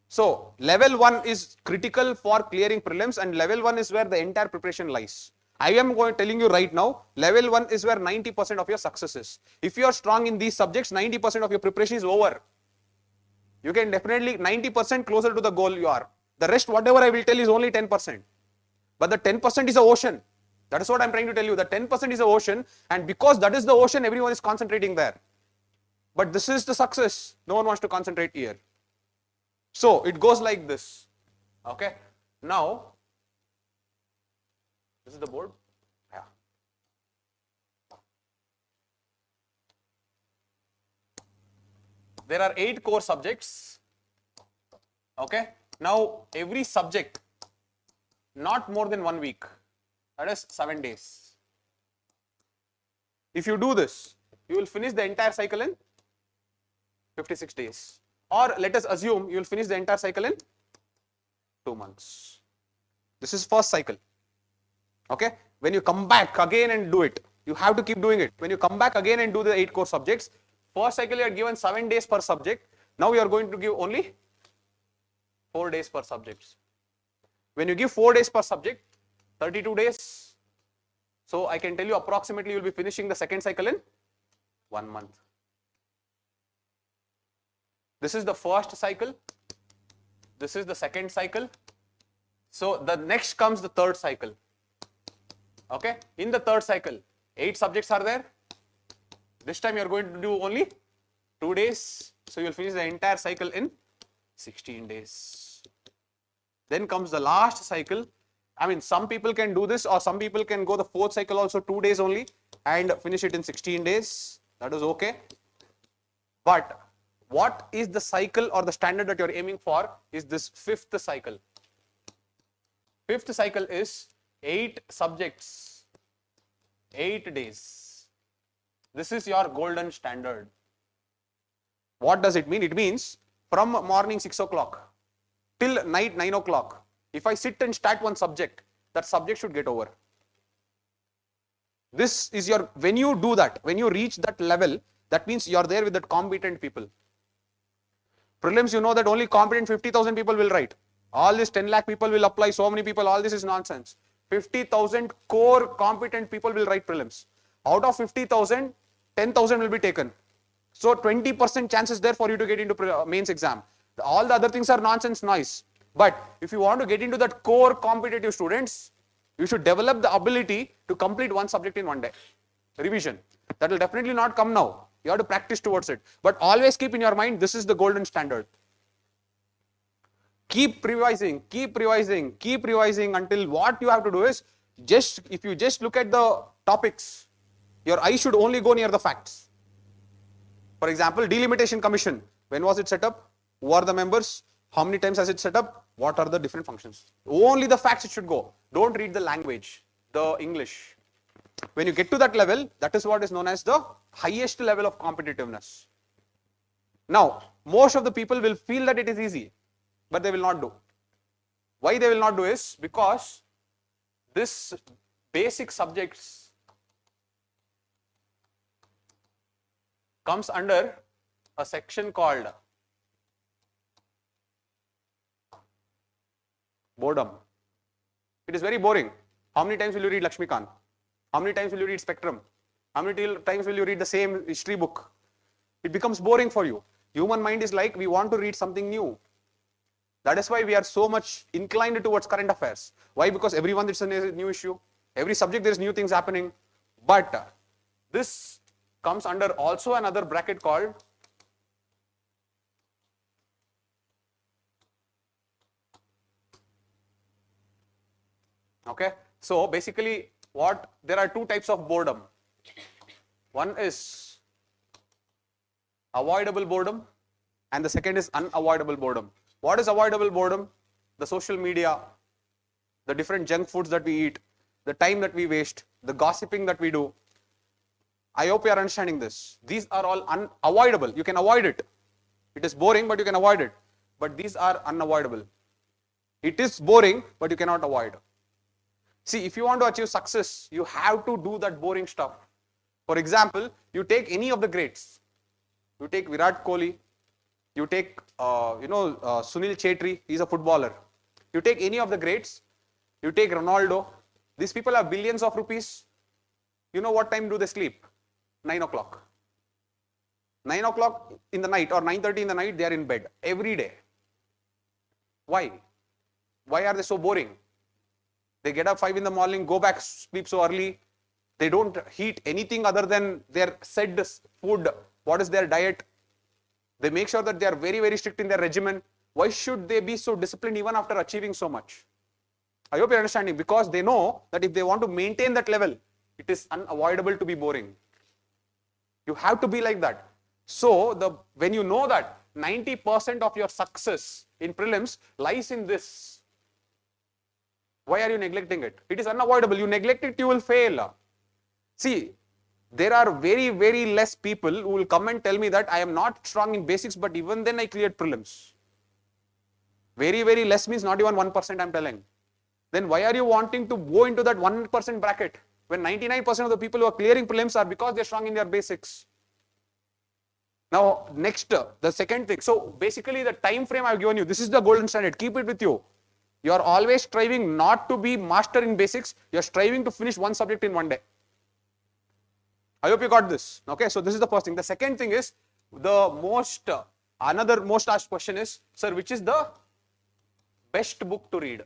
Speaker 1: So, level 1 is critical for clearing prelims, and level 1 is where the entire preparation lies. I am telling you right now, level 1 is where 90% of your success is. If you are strong in these subjects, 90% of your preparation is over. You can definitely 90% closer to the goal you are. The rest, whatever I will tell, is only 10%. But the 10% is the ocean. That is what I am trying to tell you. The 10% is the ocean, and because that is the ocean, everyone is concentrating there. But this is the success. No one wants to concentrate here. So, it goes like this. Okay. Now, this is the board. Yeah. there are 8 core subjects. Okay. Now, every subject, not more than 1 week. That is 7 days. If you do this, you will finish the entire cycle in 56 days. Or let us assume you will finish the entire cycle in 2 months. This is first cycle. Okay. When you come back again and do it, you have to keep doing it. When you come back again and do the 8 core subjects, first cycle you are given 7 days per subject. Now you are going to give only 4 days per subject. When you give 4 days per subject, 32 days. So I can tell you approximately you will be finishing the second cycle in 1 month. This is the first cycle. This is the second cycle. So the next comes the third cycle. Okay. In the third cycle, 8 subjects are there. This time you are going to do only 2 days. So you will finish the entire cycle in 16 days. Then comes the last cycle. I mean, some people can do this, or some people can go the fourth cycle also 2 days only and finish it in 16 days. That is okay. But what is the cycle or the standard that you are aiming for is this fifth cycle. Fifth cycle is 8 subjects, 8 days. This is your golden standard. What does it mean? It means from morning 6 o'clock till night 9 o'clock, if I sit and start one subject, that subject should get over. This is your, when you do that, when you reach that level, that means you are there with that competent people. Prelims, you know that only competent 50,000 people will write. All this 10 lakh people will apply, so many people, all this is nonsense. 50,000 core competent people will write prelims. Out of 50,000, 10,000 will be taken. So 20% chances there for you to get into mains exam. All the other things are nonsense noise. But if you want to get into that core competitive students, you should develop the ability to complete one subject in 1 day. Revision. That will definitely not come now. You have to practice towards it. But always keep in your mind, this is the golden standard. Keep revising, keep revising, keep revising until what you have to do is, just if you just look at the topics, your eye should only go near the facts. For example, Delimitation Commission. When was it set up? Who are the members? How many times has it set up? What are the different functions? Only the facts it should go. Don't read the language, the English. When you get to that level, that is what is known as the highest level of competitiveness. Now, most of the people will feel that it is easy, but they will not do. Why they will not do is because this basic subjects comes under a section called boredom. It is very boring. How many times will you read Lakshmikant? How many times will you read Spectrum? How many times will you read the same history book? It becomes boring for you. Human mind is like, we want to read something new. That is why we are so much inclined towards current affairs. Why? Because everyone it's a new issue. Every subject there is new things happening. But this comes under also another bracket called okay. So basically there are 2 types of boredom. One is avoidable boredom and the second is unavoidable boredom. What is avoidable boredom? The social media, the different junk foods that we eat, the time that we waste, the gossiping that we do. I hope you are understanding this. These are all unavoidable. You can avoid it. It is boring, but you can avoid it. But these are unavoidable. It is boring, but you cannot avoid. See, if you want to achieve success, you have to do that boring stuff. For example, you take any of the greats. You take Virat Kohli. You take, Sunil Chetri. He's a footballer. You take any of the greats. You take Ronaldo. These people have billions of rupees. You know what time do they sleep? 9 o'clock. 9 o'clock in the night or 9:30 in the night, they are in bed every day. Why? Why are they so boring? They get up 5 in the morning, go back, sleep so early. They don't eat anything other than their said food. What is their diet? They make sure that they are very, very strict in their regimen. Why should they be so disciplined even after achieving so much? I hope you're understanding, because they know that if they want to maintain that level, it is unavoidable to be boring. You have to be like that. So when you know that 90% of your success in prelims lies in this, why are you neglecting it? It is unavoidable. You neglect it, you will fail. See, there are very, very less people who will come and tell me that I am not strong in basics, but even then I cleared prelims. Very, very less means not even 1%, I'm telling. Then why are you wanting to go into that 1% bracket when 99% of the people who are clearing prelims are because they're strong in their basics? Now, next, the second thing. So basically the time frame I've given you, this is the golden standard. Keep it with you. You are always striving not to be master in basics. You're striving to finish one subject in one day. I hope you got this. Okay, so this is the first thing. The second thing is another most asked question is, sir, which is the best book to read?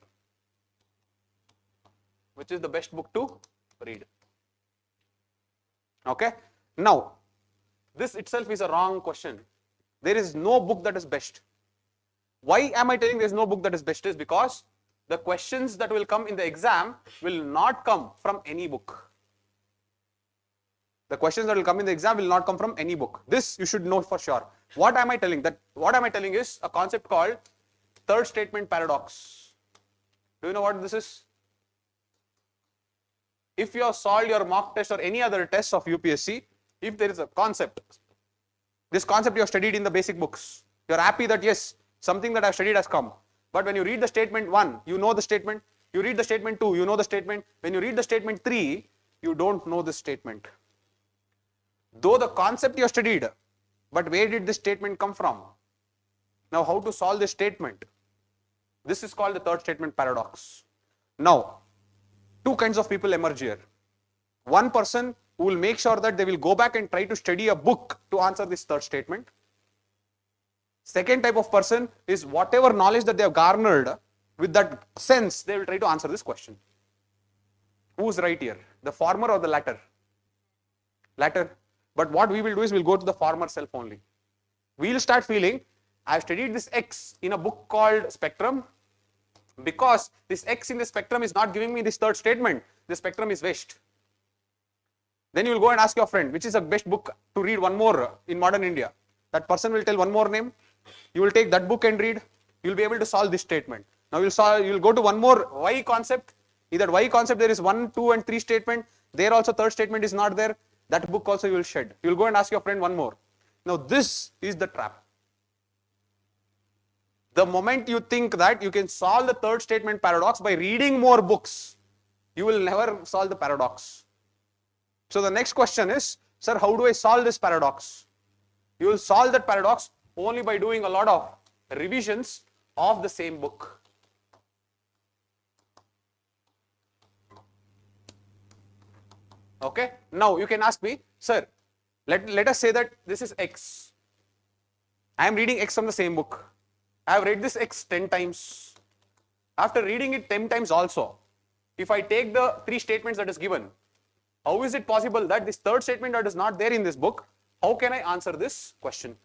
Speaker 1: Which is the best book to read? Okay, now this itself is a wrong question. There is no book that is best. Why am I telling there is no book that is best? Is because the questions that will come in the exam will not come from any book. The questions that will come in the exam will not come from any book. This you should know for sure. What am I telling? What am I telling is a concept called third statement paradox. Do you know what this is? If you have solved your mock test or any other test of UPSC, if there is a concept, this concept you have studied in the basic books, you are happy that yes, something that I have studied has come. But when you read the statement 1, you know the statement. You read the statement 2, you know the statement. When you read the statement 3, you don't know the statement. Though the concept you have studied, but where did this statement come from? Now, how to solve this statement? This is called the third statement paradox. Now, two kinds of people emerge here. One person who will make sure that they will go back and try to study a book to answer this third statement. Second type of person is whatever knowledge that they have garnered, with that sense, they will try to answer this question. Who's right here? The former or the latter? Latter. But what we will do is we'll go to the former self only. We'll start feeling, I've studied this X in a book called Spectrum. Because this X in the spectrum is not giving me this third statement, the spectrum is waste. Then you will go and ask your friend, which is the best book to read one more in modern India. That person will tell one more name. You will take that book and read. You will be able to solve this statement. Now you will go to one more Y concept. In that Y concept there is 1, 2 and 3 statement. There also third statement is not there. That book also you will shed. You will go and ask your friend one more. Now this is the trap. The moment you think that you can solve the third statement paradox by reading more books, you will never solve the paradox. So the next question is, sir, how do I solve this paradox? You will solve that paradox only by doing a lot of revisions of the same book. Okay, now you can ask me, sir, let us say that this is X. I am reading X from the same book. I have read this X 10 times. After reading it 10 times also, if I take the 3 statements that is given, how is it possible that this third statement that is not there in this book, how can I answer this question?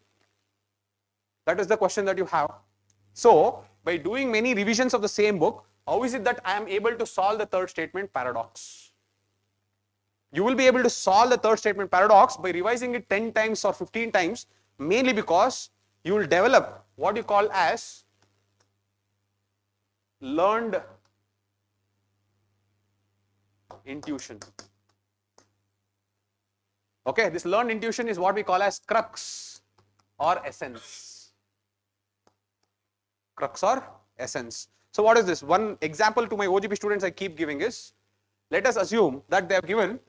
Speaker 1: That is the question that you have. So, by doing many revisions of the same book, how is it that I am able to solve the third statement paradox? You will be able to solve the third statement paradox by revising it 10 times or 15 times, mainly because you will develop what you call as learned intuition. Okay, this learned intuition is what we call as crux or essence. Crux or essence. So what is this? One example to my OGP students I keep giving is, let us assume that they have given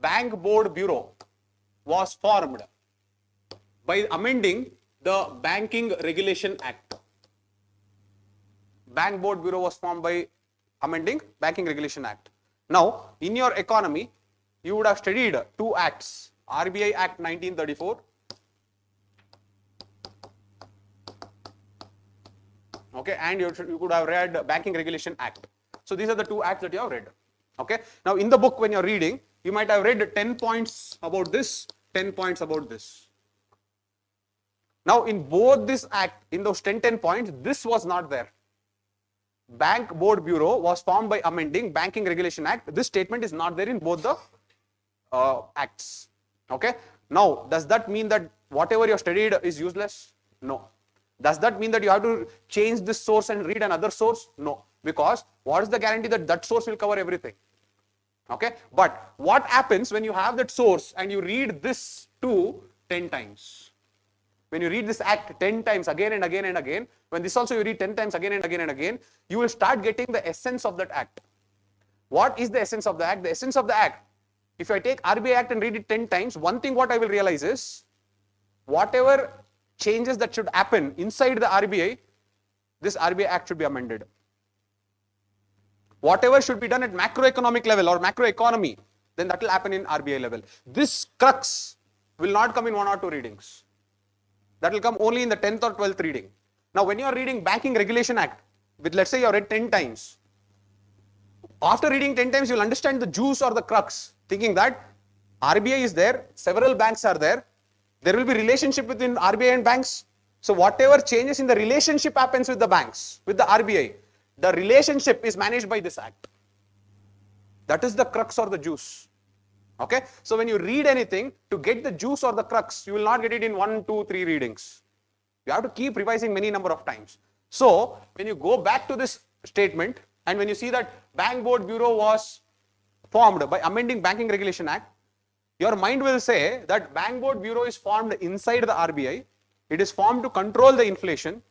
Speaker 1: Bank Board Bureau was formed by amending the Banking Regulation Act. Bank Board Bureau was formed by amending Banking Regulation Act. Now, in your economy, you would have studied 2 acts, RBI Act 1934 okay, and you could have read Banking Regulation Act. So these are the 2 acts that you have read. Okay. Now in the book when you are reading, you might have read 10 points about this, 10 points about this. Now in both this act, in those 10 points, this was not there. Bank Board Bureau was formed by amending Banking Regulation Act. This statement is not there in both the acts. Okay. Now does that mean that whatever you have studied is useless? No. Does that mean that you have to change this source and read another source? No. Because what is the guarantee that that source will cover everything? Okay. But what happens when you have that source and you read this too 10 times? When you read this act 10 times again and again and again, when this also you read 10 times again and again and again, you will start getting the essence of that act. What is the essence of the act? The essence of the act, if I take RBI Act and read it 10 times, one thing what I will realize is, whatever changes that should happen inside the RBI, this RBI Act should be amended. Whatever should be done at macroeconomic level or macroeconomy, then that will happen in RBI level. This crux will not come in 1 or 2 readings. That will come only in the 10th or 12th reading. Now, when you are reading Banking Regulation Act, with let's say you have read 10 times, after reading 10 times, you will understand the juice or the crux, thinking that RBI is there, several banks are there, there will be relationship between RBI and banks. So, whatever changes in the relationship happens with the banks, with the RBI, the relationship is managed by this act. That is the crux or the juice. Okay. So, when you read anything, to get the juice or the crux, you will not get it in 1, 2, 3 readings. You have to keep revising many number of times. So, when you go back to this statement, and when you see that Bank Board Bureau was formed by amending Banking Regulation Act, your mind will say that Bank Board Bureau is formed inside the RBI. It is formed to control the inflation,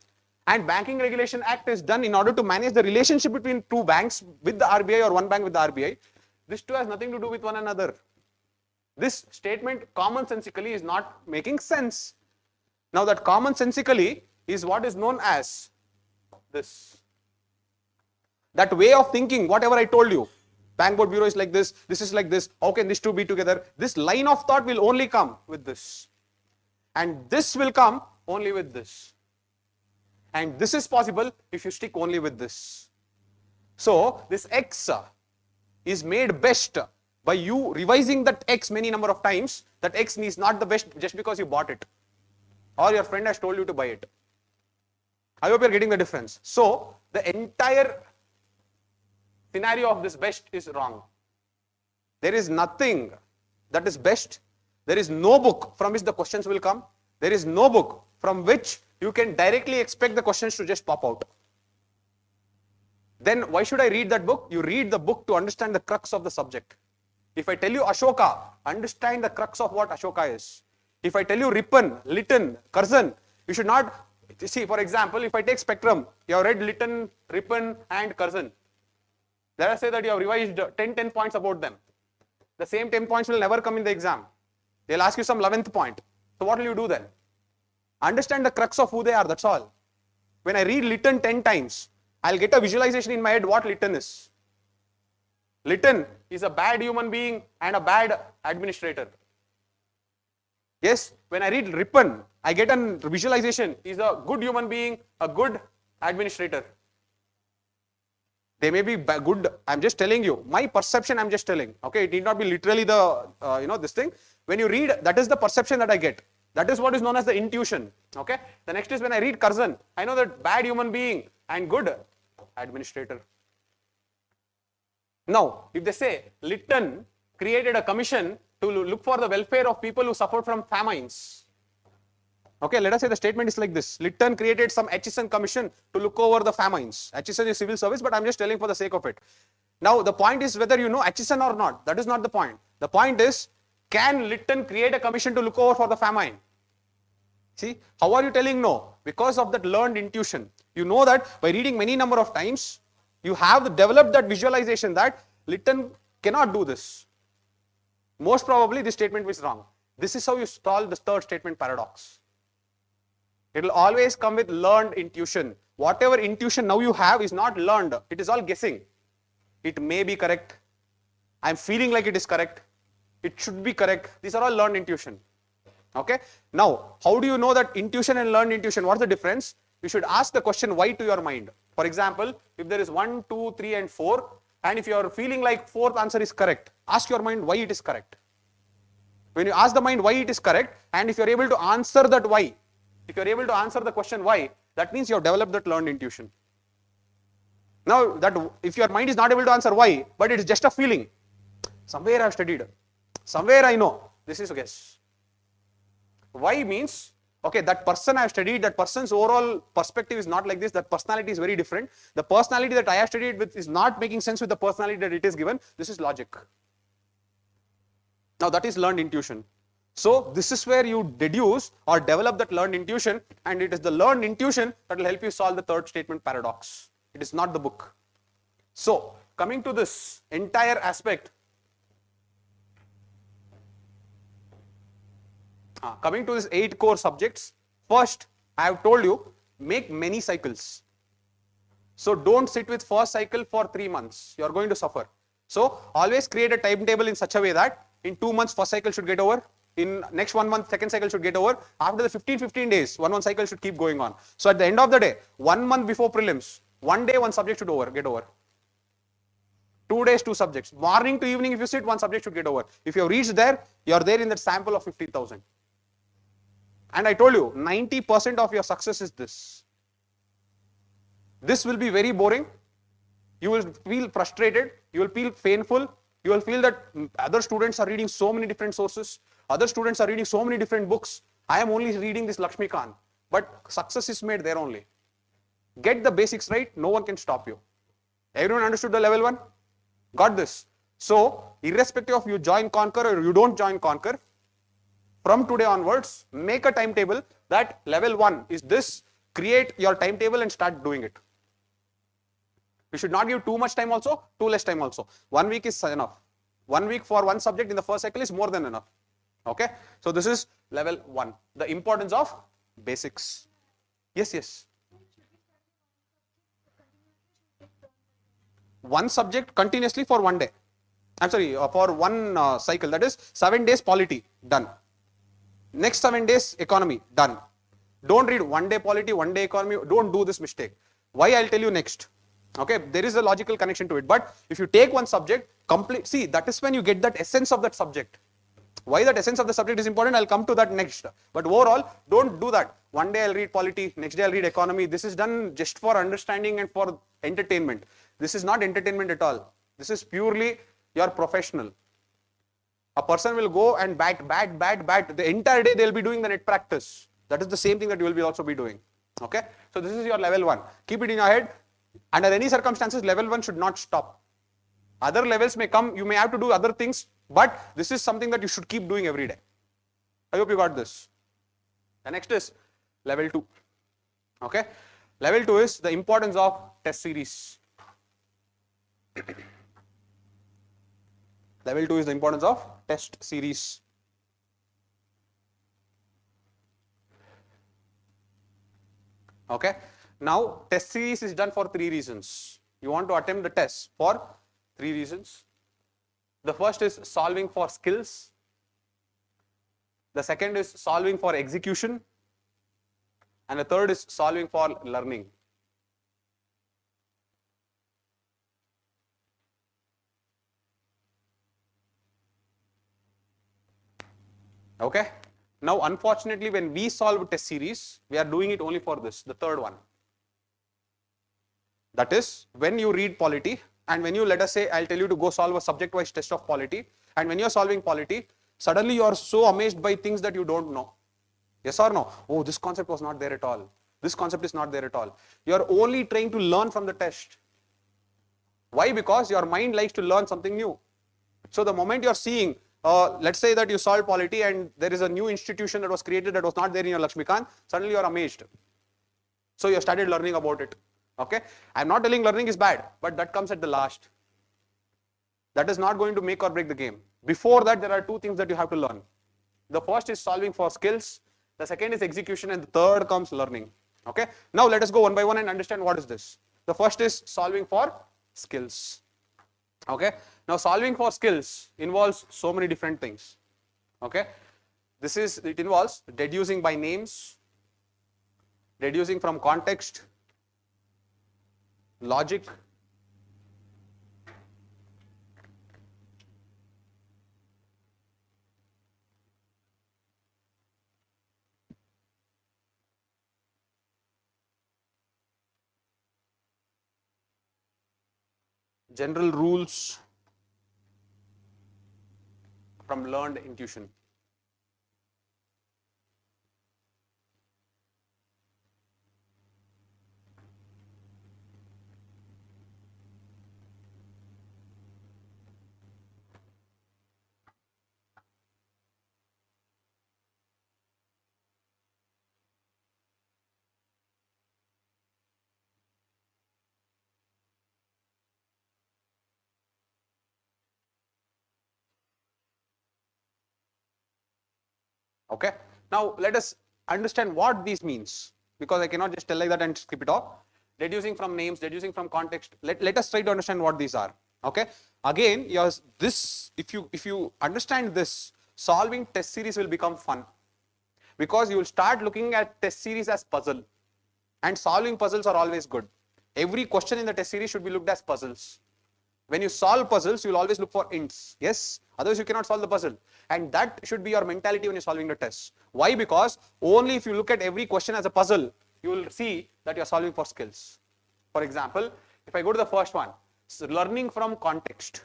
Speaker 1: and Banking Regulation Act is done in order to manage the relationship between 2 banks with the RBI or 1 bank with the RBI. This too has nothing to do with one another. This statement commonsensically is not making sense. Now that commonsensically is what is known as this. That way of thinking, whatever I told you, Bank Board Bureau is like this is like this, how can these two be together? This line of thought will only come with this. And this will come only with this. And this is possible if you stick only with this. So, this X is made best by you revising that X many number of times. That X is not the best just because you bought it or your friend has told you to buy it. I hope you are getting the difference. So, the entire scenario of this best is wrong. There is nothing that is best. There is no book from which the questions will come. There is no book from which you can directly expect the questions to just pop out. Then why should I read that book? You read the book to understand the crux of the subject. If I tell you Ashoka, understand the crux of what Ashoka is. If I tell you Ripon, Lytton, Curzon, you should not, see, for example, if I take spectrum, you have read Lytton, Ripon and Curzon. Let us say that you have revised 10 points about them. The same 10 points will never come in the exam. They'll ask you some 11th point. So what will you do then? Understand the crux of who they are, that's all. When I read Lytton 10 times, I'll get a visualization in my head what Lytton is. Lytton is a bad human being and a bad administrator. Yes, when I read Ripon, I get a visualization. He's a good human being, a good administrator. They may be good, I'm just telling you. My perception I'm just telling. Okay, it need not be literally the, this thing. When you read, that is the perception that I get. That is what is known as the intuition. Okay. The next is when I read Curzon, I know that bad human being and good administrator. Now, if they say Lytton created a commission to look for the welfare of people who suffered from famines. Okay, let us say the statement is like this. Lytton created some Hutchison commission to look over the famines. Hutchison is civil service, but I'm just telling for the sake of it. Now, the point is whether you know Hutchison or not. That is not the point. The point is, can Lytton create a commission to look over for the famine? See, how are you telling no? Because of that learned intuition. You know that by reading many number of times, you have developed that visualization that Lytton cannot do this. Most probably this statement is wrong. This is how you solve the third statement paradox. It will always come with learned intuition. Whatever intuition now you have is not learned. It is all guessing. It may be correct. I'm feeling like it is correct. It should be correct. These are all learned intuition. Okay. Now, how do you know that intuition and learned intuition? What's the difference? You should ask the question why to your mind. For example, if there is 1, 2, 3 and 4, and if you are feeling like fourth answer is correct, ask your mind why it is correct. When you ask the mind why it is correct, and if you are able to answer that why, if you are able to answer the question why, that means you have developed that learned intuition. Now, that if your mind is not able to answer why, but it is just a feeling, somewhere I have studied, somewhere I know, this is a guess. Why means, okay, that person I have studied, that person's overall perspective is not like this, that personality is very different. The personality that I have studied with is not making sense with the personality that it is given. This is logic. Now that is learned intuition. So this is where you deduce or develop that learned intuition, and it is the learned intuition that will help you solve the third statement paradox. It is not the book. So coming to this entire aspect, coming to these 8 core subjects, first I have told you, make many cycles. So don't sit with first cycle for 3 months. You are going to suffer. So always create a timetable in such a way that in 2 months first cycle should get over. In next 1 month second cycle should get over. After the 15 days, one cycle should keep going on. So at the end of the day, 1 month before prelims, 1 day one subject should get over. 2 days 2 subjects. Morning to evening if you sit, one subject should get over. If you have reached there, you are there in that sample of 50,000. And I told you, 90% of your success is this. This will be very boring. You will feel frustrated. You will feel painful. You will feel that other students are reading so many different sources. Other students are reading so many different books. I am only reading this Lakshmikant. But success is made there only. Get the basics right. No one can stop you. Everyone understood the level 1? Got this? So, irrespective of you join Conquer or you don't join Conquer, from today onwards, make a timetable that level 1 is this. Create your timetable and start doing it. You should not give too much time also, too less time also. 1 week is enough. 1 week for one subject in the first cycle is more than enough. Okay. So this is level 1. The importance of basics. Yes. One subject continuously for 1 day. I'm sorry, for one cycle. That is 7 days polity, done. Next 7 days economy, done. Don't read 1 day polity, 1 day economy. Don't do this mistake. Why? I'll tell you next. Okay, there is a logical connection to it. But if you take one subject, see, that is when you get that essence of that subject. Why that essence of the subject is important, I'll come to that next. But overall, don't do that. 1 day I'll read polity, next day I'll read economy. This is done just for understanding and for entertainment. This is not entertainment at all. This is purely your professional. A person will go and bat. The entire day they'll be doing the net practice. That is the same thing that you will also be doing. Okay. So this is your level 1. Keep it in your head. Under any circumstances, level 1 should not stop. Other levels may come. You may have to do other things. But this is something that you should keep doing every day. I hope you got this. The next is level 2. Okay. Level 2 is the importance of test series. Level 2 is the importance of test series. Okay. Now, test series is done for 3 reasons. You want to attempt the test for 3 reasons. The first is solving for skills. The second is solving for execution. And the third is solving for learning. Okay. Now, unfortunately, when we solve test series, we are doing it only for this, the third one. That is, when you read polity, and when you, let us say, I'll tell you to go solve a subject-wise test of polity, and when you're solving polity, suddenly you are so amazed by things that you don't know. Yes or no? Oh, this concept was not there at all. This concept is not there at all. You are only trying to learn from the test. Why? Because your mind likes to learn something new. So the moment you're seeing, let's say that you solve polity and there is a new institution that was created that was not there in your Lakshmikant, suddenly you're amazed. So you started learning about it. Okay. I'm not telling learning is bad, but that comes at the last. That is not going to make or break the game. Before that, there are 2 things that you have to learn. The first is solving for skills. The second is execution, and the third comes learning. Okay. Now let us go one by one and understand what is this. The first is solving for skills. Okay. Now solving for skills involves so many different things. Okay. It involves deducing by names, deducing from context, logic, general rules from learned intuition. Okay. Now let us understand what this means, because I cannot just tell like that and skip it off. Deducing from names, deducing from context. Let us try to understand what these are. Okay. Again, yes, this if you understand this, solving test series will become fun, because you will start looking at test series as puzzle, and solving puzzles are always good. Every question in the test series should be looked as puzzles. When you solve puzzles, you will always look for hints. Yes, otherwise you cannot solve the puzzle. And that should be your mentality when you're solving the test. Why? Because only if you look at every question as a puzzle, you will see that you're solving for skills. For example, if I go to the first one, so learning from context.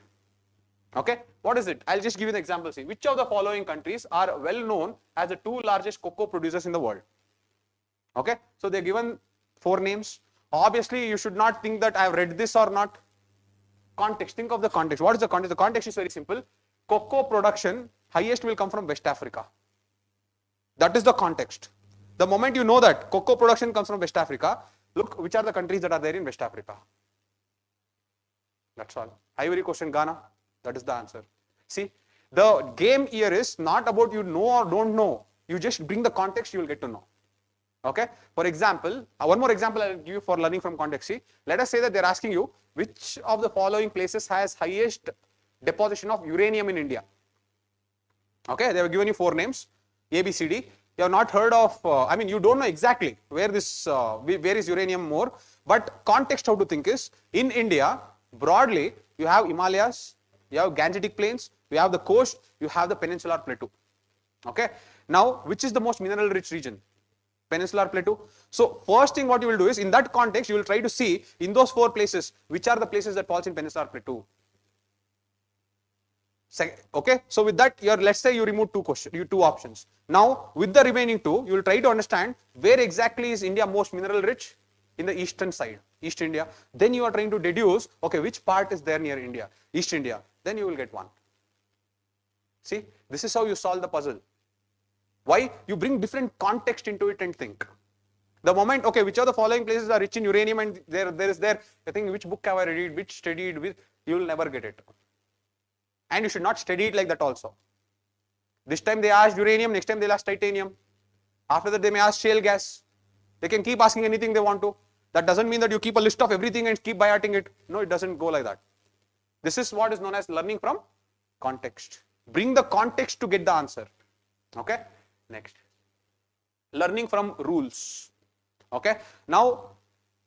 Speaker 1: Okay, what is it? I'll just give you an example. See, which of the following countries are well known as the 2 largest cocoa producers in the world? Okay, so they're given 4 names. Obviously, you should not think that I've read this or not. Context, think of the context. What is the context? The context is very simple. Cocoa production highest will come from West Africa. That is the context. The moment you know that cocoa production comes from West Africa, look which are the countries that are there in West Africa. That's all. Ivory Coast and Ghana. That is the answer. See, the game here is not about you know or don't know. You just bring the context, you will get to know. Okay. For example, one more example I'll give you for learning from context. See, let us say that they're asking you which of the following places has highest deposition of uranium in India. Okay, they have given you 4 names, A, B, C, D. You have not heard of, I mean, you don't know exactly where this, where is uranium more, but context how to think is, in India, broadly, you have Himalayas, you have Gangetic Plains, you have the coast, you have the peninsular plateau. Okay, now, which is the most mineral rich region? Peninsular plateau. So first thing what you will do is, in that context, you will try to see in those 4 places, which are the places that falls in peninsular plateau. Okay, so with that, let's say you remove 2 options. Now with the remaining 2, you will try to understand where exactly is India most mineral rich? In the eastern side, East India. Then you are trying to deduce, okay, which part is there near India? East India. Then you will get 1. See, this is how you solve the puzzle. Why? You bring different context into it and think. The moment, okay, which of the following places are rich in uranium, and there is there, I think which book have I read, which studied with, you will never get it. And you should not study it like that also. This time they asked uranium, next time they'll ask titanium. After that they may ask shale gas. They can keep asking anything they want to. That doesn't mean that you keep a list of everything and keep by-hearting it. No, it doesn't go like that. This is what is known as learning from context. Bring the context to get the answer. Okay, next. Learning from rules. Okay, now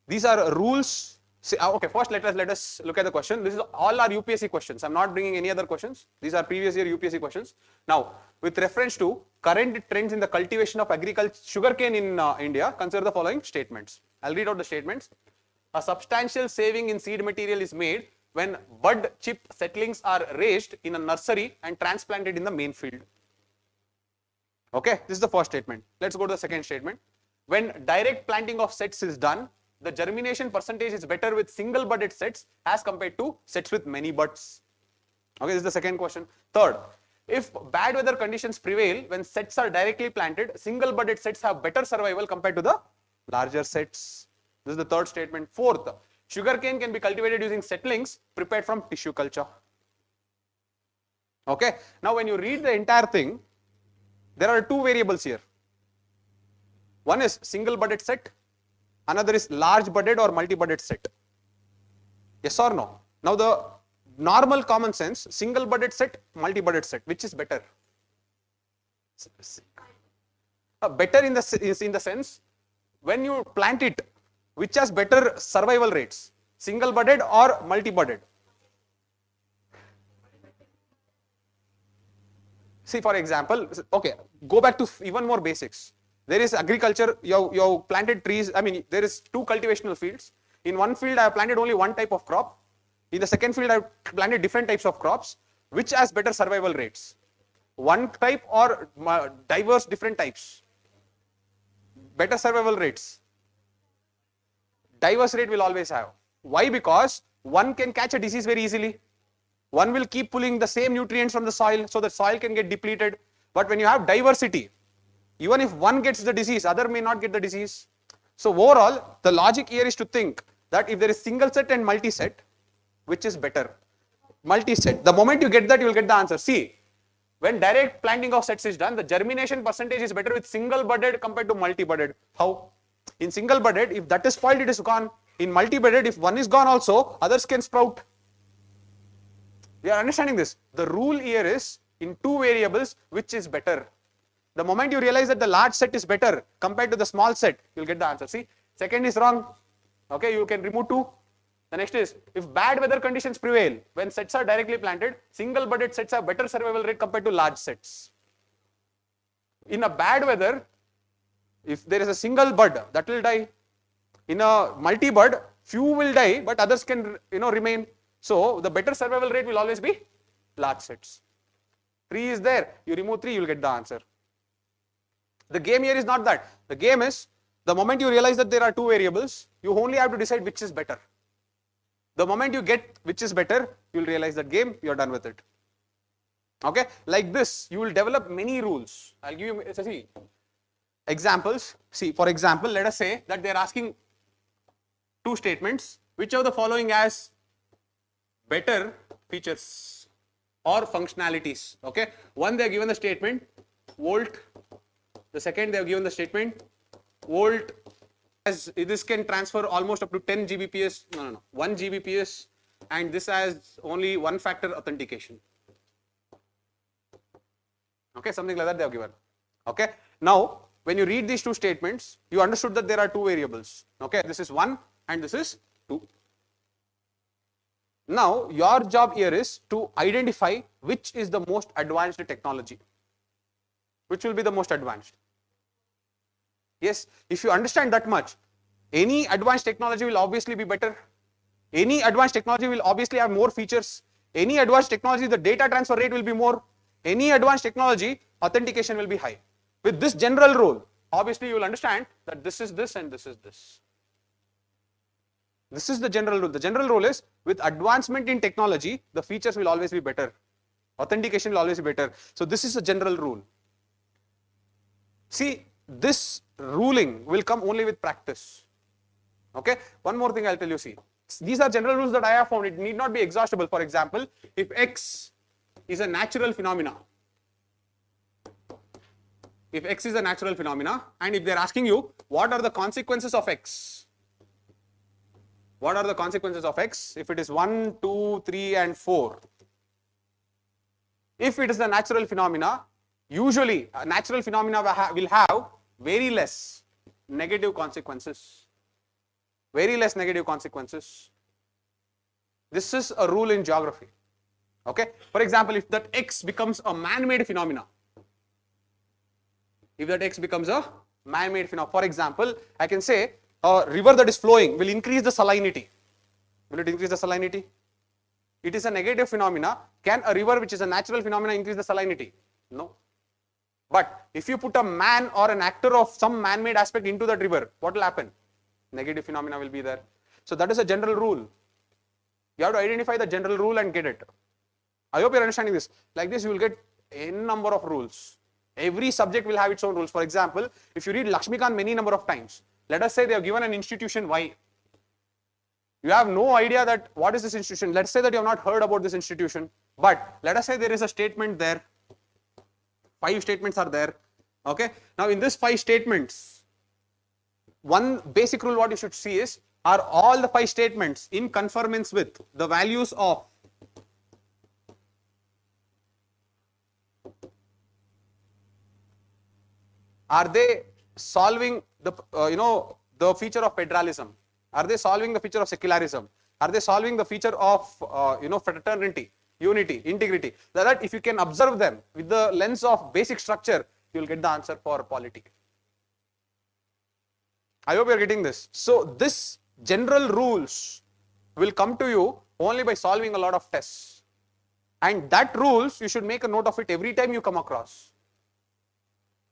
Speaker 1: these are rules. See, okay, first let us look at the question. This is all are UPSC questions. I'm not bringing any other questions. These are previous year UPSC questions. Now, with reference to current trends in the cultivation of agriculture, sugarcane in India, consider the following statements. I'll read out the statements. A substantial saving in seed material is made when bud chip seedlings are raised in a nursery and transplanted in the main field. Okay, this is the first statement. Let's go to the second statement. When direct planting of sets is done, the germination percentage is better with single budded sets as compared to sets with many buds. Okay, this is the second question. Third, if bad weather conditions prevail when sets are directly planted, single budded sets have better survival compared to the larger sets. This is the third statement. Fourth, sugarcane can be cultivated using seedlings prepared from tissue culture. Okay, now when you read the entire thing, there are 2 variables here. One is single budded set. Another is large budded or multi-budded set. Yes or no? Now the normal common sense, single budded set, multi-budded set, which is better? Better in the sense, when you plant it, which has better survival rates? Single budded or multi-budded? See, for example, okay, go back to even more basics. There is agriculture, you have planted trees, I mean, there is 2 cultivational fields. In one field, I have planted only one type of crop. In the second field, I have planted different types of crops. Which has better survival rates? One type or diverse different types? Better survival rates. Diverse rate will always have. Why? Because one can catch a disease very easily. One will keep pulling the same nutrients from the soil, so the soil can get depleted. But when you have diversity, even if one gets the disease, other may not get the disease. So overall, the logic here is to think that if there is single set and multi-set, which is better? Multi-set. The moment you get that, you will get the answer. See, When direct planting of sets is done, the germination percentage is better with single budded compared to multi-budded. How? In single budded, if that is spoiled, it is gone. In multi-budded, if one is gone also, others can sprout. We are understanding this. The rule here is in two variables, which is better. The moment you realize that the large set is better compared to the small set, you'll get the answer. See, second is wrong. Okay, you can remove 2. The next is, if bad weather conditions prevail, when sets are directly planted, single budded sets have better survival rate compared to large sets. In a bad weather, if there is a single bud, that will die. In a multi-bud, few will die, but others can remain. So the better survival rate will always be large sets. 3 is there. You remove 3, you will get the answer. The game here is not that. The game is, the moment you realize that there are two variables, you only have to decide which is better. The moment you get which is better, you will realize that game, you are done with it. Okay, like this, you will develop many rules. I'll give you examples. See, for example, let us say that they are asking two statements. Which of the following has better features or functionalities? Okay, one they are given the statement volt. The second they have given the statement volt. As this can transfer almost up to 10 Gbps. No, 1 Gbps, and this has only one factor authentication. Okay, something like that they have given. Okay, now when you read these two statements, you understood that there are two variables. Okay, this is 1 and this is 2. Now your job here is to identify which is the most advanced technology. Which will be the most advanced? Yes, if you understand that much, any advanced technology will obviously be better. Any advanced technology will obviously have more features. Any advanced technology, the data transfer rate will be more. Any advanced technology, authentication will be high. With this general rule, obviously you will understand that this is this and this is this. This is the general rule. The general rule is, with advancement in technology, the features will always be better. Authentication will always be better. So this is the general rule. See, this ruling will come only with practice. Okay, one more thing I'll tell you. See, these are general rules that I have found. It need not be exhaustible. For example, if X is a natural phenomena, if X is a natural phenomena, and if they're asking you what are the consequences of X, what are the consequences of X if it is 1, 2, 3 and 4. If it is a natural phenomena, usually a natural phenomena will have very less negative consequences. Very less negative consequences. This is a rule in geography. Okay. For example, if that X becomes a man-made phenomena, if that X becomes a man-made phenomena, for example, I can say a river that is flowing will increase the salinity. Will it increase the salinity? It is a negative phenomena. Can a river which is a natural phenomena increase the salinity? No. But if you put a man or an actor of some man-made aspect into that river, what will happen? Negative phenomena will be there. So that is a general rule. You have to identify the general rule and get it. I hope you are understanding this. Like this, you will get n number of rules. Every subject will have its own rules. For example, if you read Lakshmikant many number of times, let us say they have given an institution Y. You have no idea that what is this institution. Let's say that you have not heard about this institution. But let us say there is a statement there. 5 statements are there. Okay. Now in this 5 statements, one basic rule what you should see is, are all the 5 statements in conformance with the values of are they solving the the feature of federalism? Are they solving the feature of secularism? Are they solving the feature of fraternity, unity, integrity? So that if you can observe them with the lens of basic structure, you will get the answer for polity. I hope you are getting this. So this general rules will come to you only by solving a lot of tests. And that rules, you should make a note of it every time you come across.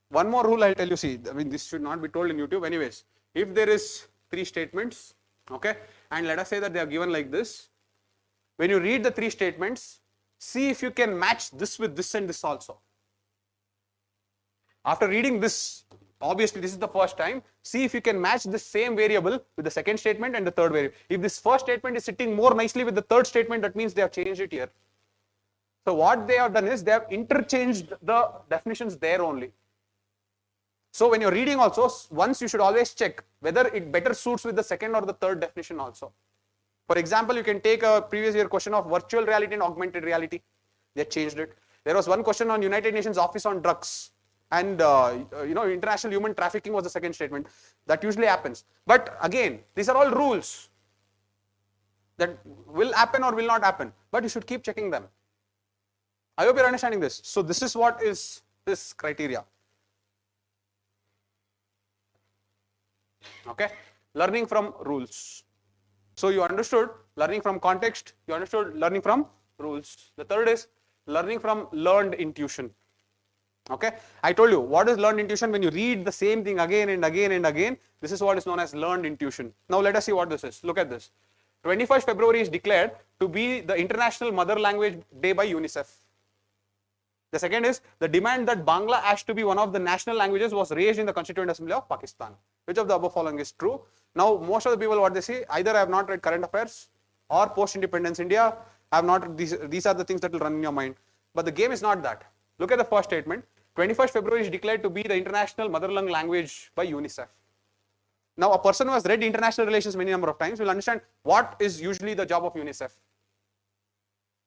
Speaker 1: One more rule I'll tell you. See, I mean, this should not be told in YouTube anyways. If there is 3 statements, okay, and let us say that they are given like this. When you read the 3 statements, see if you can match this with this and this also. After reading this, obviously this is the first time, see if you can match this same variable with the second statement and the third variable. If this first statement is sitting more nicely with the third statement, that means they have changed it here. So what they have done is they have interchanged the definitions there only. So when you're reading also, once you should always check whether it better suits with the second or the third definition also. For example, you can take a previous year question of virtual reality and augmented reality. They changed it. There was one question on United Nations Office on Drugs, and international human trafficking was the second statement. That usually happens. But again, these are all rules that will happen or will not happen, but you should keep checking them. I hope you're understanding this. So this is what is this criteria. Okay, learning from rules. So you understood learning from context, you understood learning from rules. The third is learning from learned intuition. Okay, I told you what is learned intuition. When you read the same thing again and again and again, this is what is known as learned intuition. Now let us see what this is. Look at this. 21st February is declared to be the International Mother Language Day by UNICEF. The second is the demand that Bangla has to be one of the national languages was raised in the Constituent Assembly of Pakistan. Which of the above following is true? Now most of the people what they say, either I have not read current affairs or post-independence India. I have not, these are the things that will run in your mind. But the game is not that. Look at the first statement. 21st February is declared to be the International Mother Tongue Language by UNICEF. Now a person who has read international relations many number of times will understand what is usually the job of UNICEF.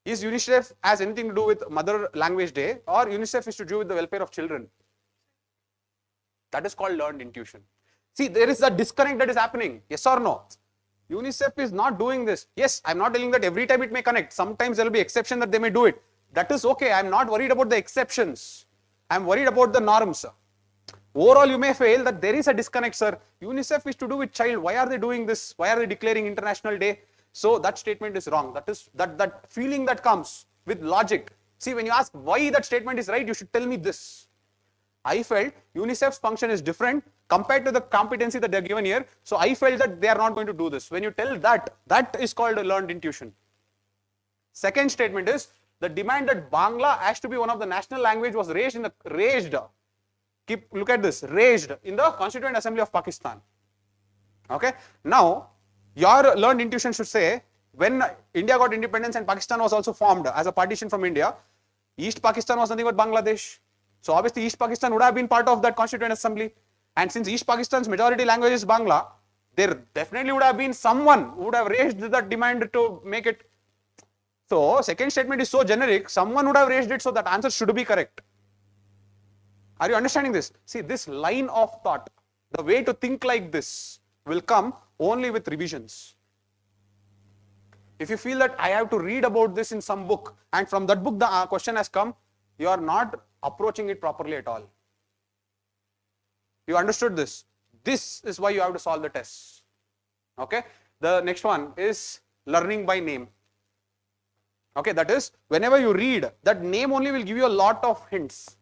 Speaker 1: Is UNICEF has anything to do with Mother Language Day, or UNICEF is to do with the welfare of children? That is called learned intuition. See, there is a disconnect that is happening. Yes or no? UNICEF is not doing this. Yes, I'm not telling that every time it may connect. Sometimes there will be exception that they may do it. That is okay. I'm not worried about the exceptions. I'm worried about the norms. Overall, you may feel that there is a disconnect, sir. UNICEF is to do with child. Why are they doing this? Why are they declaring International Day? So that statement is wrong. That is that feeling that comes with logic. See, when you ask why that statement is right, you should tell me this. I felt UNICEF's function is different compared to the competency that they are given here. So I felt that they are not going to do this. When you tell that, that is called a learned intuition. Second statement is the demand that Bangla has to be one of the national language was raised in the look at this, raised in the Constituent Assembly of Pakistan. Okay. Now, your learned intuition should say when India got independence and Pakistan was also formed as a partition from India, East Pakistan was nothing but Bangladesh. So obviously East Pakistan would have been part of that Constituent Assembly. And since East Pakistan's majority language is Bangla, there definitely would have been someone who would have raised that demand to make it. So second statement is so generic, someone would have raised it, so that answer should be correct. Are you understanding this? See, this line of thought, the way to think like this will come only with revisions. If you feel that I have to read about this in some book and from that book the question has come, you are not approaching it properly at all. You understood this? This is why you have to solve the tests. Okay. The next one is learning by name. Okay, that is whenever you read, that name only will give you a lot of hints.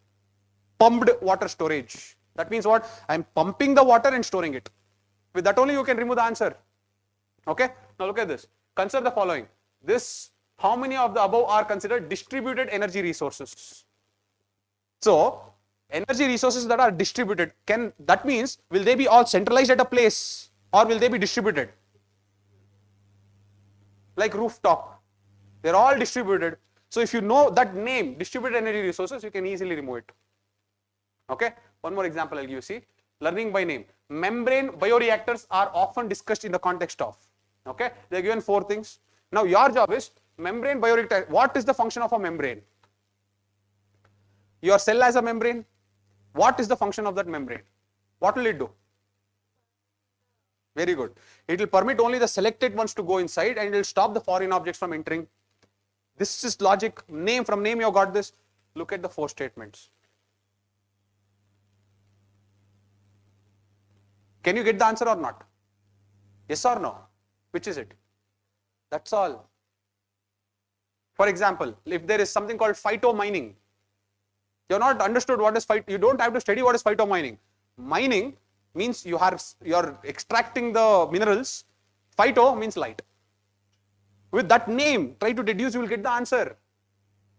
Speaker 1: Pumped water storage. That means what? I am pumping the water and storing it. With that only you can remove the answer. Okay. Now look at this. Consider the following. This, how many of the above are considered distributed energy resources? So, energy resources that are distributed, that means, will they be all centralized at a place or will they be distributed? Like rooftop. They're all distributed. So if you know that name, distributed energy resources, you can easily remove it. Okay. One more example I'll give you. See, learning by name. Membrane bioreactors are often discussed in the context of. Okay. They're given 4 things. Now your job is membrane bioreactor. What is the function of a membrane? Your cell has a membrane. What is the function of that membrane? What will it do? Very good. It will permit only the selected ones to go inside and it will stop the foreign objects from entering. This is logic. Name, from name you have got this. Look at the 4 statements. Can you get the answer or not? Yes or no? Which is it? That's all. For example, if there is something called phytomining, you have not understood what is you don't have to study what is phytomining. Mining means you are extracting the minerals. Phyto means light. With that name, try to deduce, you will get the answer.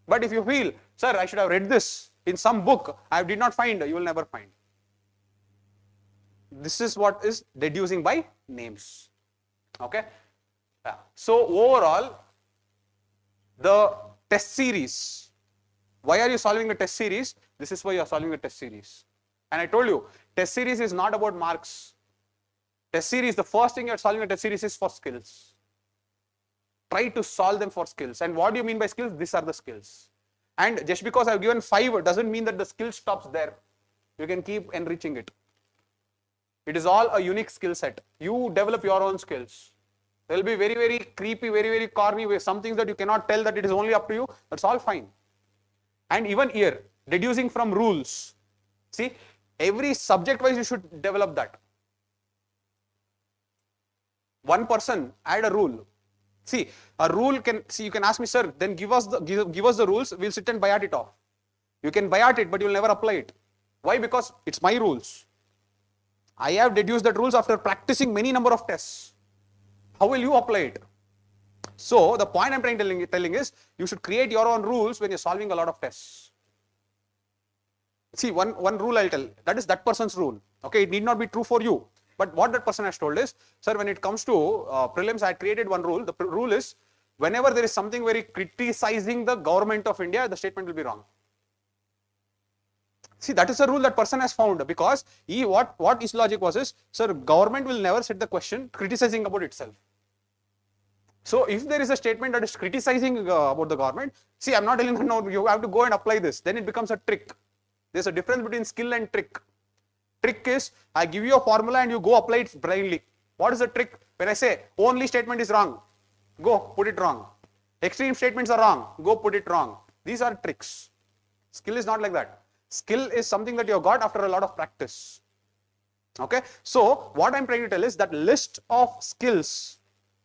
Speaker 1: But if you feel, sir, I should have read this in some book, I did not find, you will never find. This is what is deducing by names. Okay. So overall, the test series Why are you solving a test series? This is why you are solving a test series. And I told you, test series is not about marks. Test series, the first thing you are solving a test series is for skills. Try to solve them for skills. And what do you mean by skills? These are the skills. And just because I have given 5 doesn't mean that the skill stops there. You can keep enriching it. It is all a unique skill set. You develop your own skills. There will be very, very creepy, very, very corny way. Some things that you cannot tell that it is only up to you. That's all fine. And even here, deducing from rules. See, every subject wise you should develop that. One person, add a rule. See, a rule can, see, you can ask me, sir, then give us the rules, we'll sit and bayat it off. You can bayat it, but you'll never apply it. Why? Because it's my rules. I have deduced that rules after practicing many number of tests. How will you apply it? So, the point I'm trying to telling is, you should create your own rules when you're solving a lot of tests. See, one rule I'll tell, that is that person's rule. Okay, it need not be true for you. But what that person has told is, sir, when it comes to prelims, I had created one rule. The rule is, whenever there is something very criticizing the government of India, the statement will be wrong. See, that is a rule that person has found, because what his logic was is, sir, government will never set the question criticizing about itself. So, if there is a statement that is criticizing about the government, see, I'm not telling you, no, you have to go and apply this. Then it becomes a trick. There's a difference between skill and trick. Trick is, I give you a formula and you go apply it blindly. What is the trick? When I say, only statement is wrong, go put it wrong. Extreme statements are wrong, go put it wrong. These are tricks. Skill is not like that. Skill is something that you have got after a lot of practice. Okay. So, what I'm trying to tell is that list of skills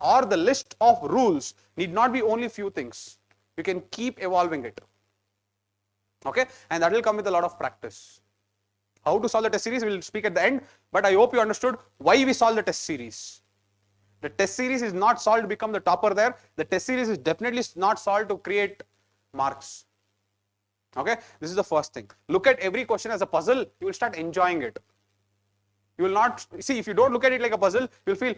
Speaker 1: or the list of rules need not be only few things. You can keep evolving it. Okay. And that will come with a lot of practice. How to solve the test series, we'll speak at the end, but I hope you understood why we solve the test series. The test series is not solved to become the topper there. The test series is definitely not solved to create marks. Okay, this is the first thing. Look at every question as a puzzle, you will start enjoying it. You will not, see, if you don't look at it like a puzzle, you will feel,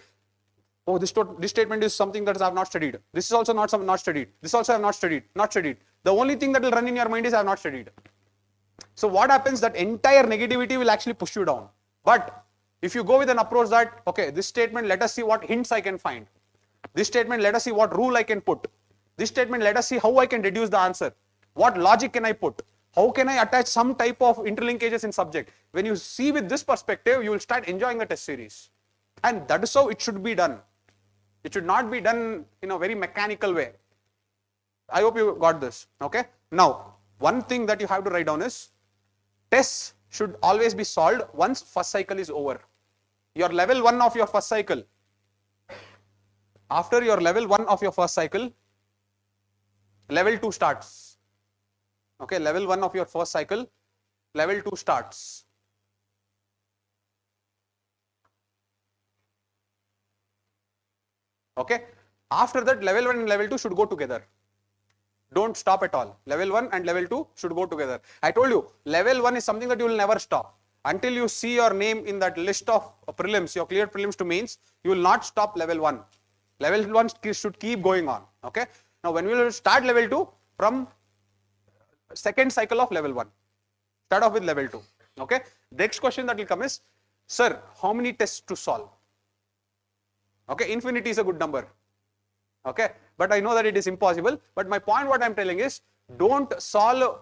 Speaker 1: oh, this statement is something that I have not studied. This is also not studied. This also I have not studied. The only thing that will run in your mind is I have not studied. So what happens, that entire negativity will actually push you down. But if you go with an approach that, okay, this statement, let us see what hints I can find. This statement, let us see what rule I can put. This statement, let us see how I can deduce the answer. What logic can I put? How can I attach some type of interlinkages in subject? When you see with this perspective, you will start enjoying the test series. And that is how it should be done. It should not be done in a very mechanical way. I hope you got this. Okay. Now, one thing that you have to write down is, tests should always be solved once first cycle is over. Your level 1 of your first cycle. After your level 1 of your first cycle, level 2 starts. Okay, level 1 of your first cycle, level 2 starts. Okay, after that, level 1 and level 2 should go together. Don't stop at all. Level 1 and level 2 should go together. I told you, level 1 is something that you will never stop. Until you see your name in that list of prelims, your cleared prelims to mains, you will not stop level 1. Level 1 should keep going on. Okay. Now, when we will start level 2 from second cycle of level 1, start off with level 2. Okay. The next question that will come is, sir, how many tests to solve? Okay. Infinity is a good number. Okay. But I know that it is impossible. But my point, what I'm telling is, don't solve,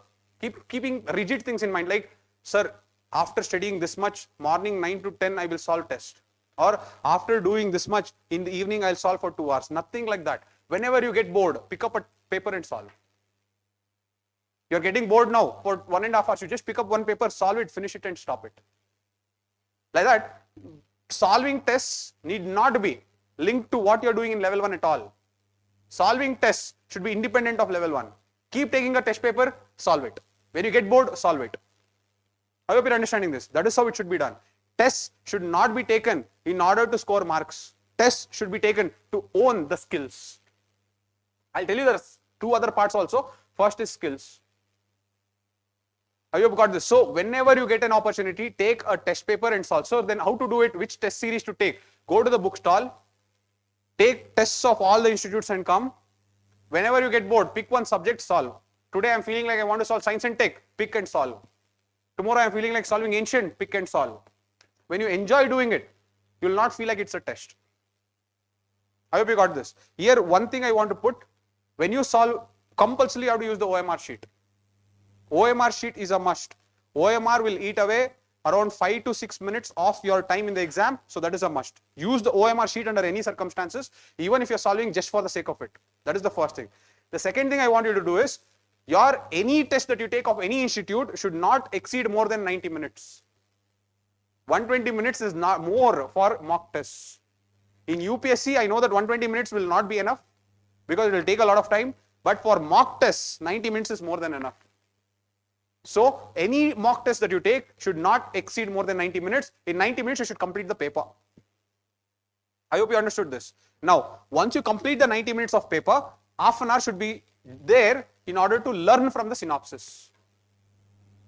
Speaker 1: keeping rigid things in mind. Like, sir, after studying this much, morning 9 to 10, I will solve test. Or after doing this much, in the evening, I'll solve for 2 hours. Nothing like that. Whenever you get bored, pick up a paper and solve. You're getting bored now for 1.5 hours. You just pick up one paper, solve it, finish it and stop it. Like that, solving tests need not be linked to what you're doing in level 1 at all. Solving tests should be independent of level 1. Keep taking a test paper, solve it. When you get bored, solve it. I hope you're understanding this. That is how it should be done. Tests should not be taken in order to score marks. Tests should be taken to own the skills. I'll tell you there's 2 other parts also. First is skills. I hope you got this. So whenever you get an opportunity, take a test paper and solve. So then how to do it, which test series to take? Go to the bookstall, take tests of all the institutes and come. Whenever you get bored, pick one subject, solve. Today I'm feeling like I want to solve science and tech, pick and solve. Tomorrow I'm feeling like solving ancient, pick and solve. When you enjoy doing it, you will not feel like it's a test. I hope you got this. Here, one thing I want to put, when you solve, compulsorily you have to use the OMR sheet. OMR sheet is a must. OMR will eat away around 5 to 6 minutes of your time in the exam, so that is a must. Use the OMR sheet under any circumstances, even if you're solving just for the sake of it. That is the first thing. The second thing I want you to do is, any test that you take of any institute should not exceed more than 90 minutes. 120 minutes is not more for mock tests. In UPSC, I know that 120 minutes will not be enough because it will take a lot of time, but for mock tests, 90 minutes is more than enough. So any mock test that you take should not exceed more than 90 minutes. In 90 minutes, you should complete the paper. I hope you understood this. Now, once you complete the 90 minutes of paper, half an hour should be there in order to learn from the synopsis.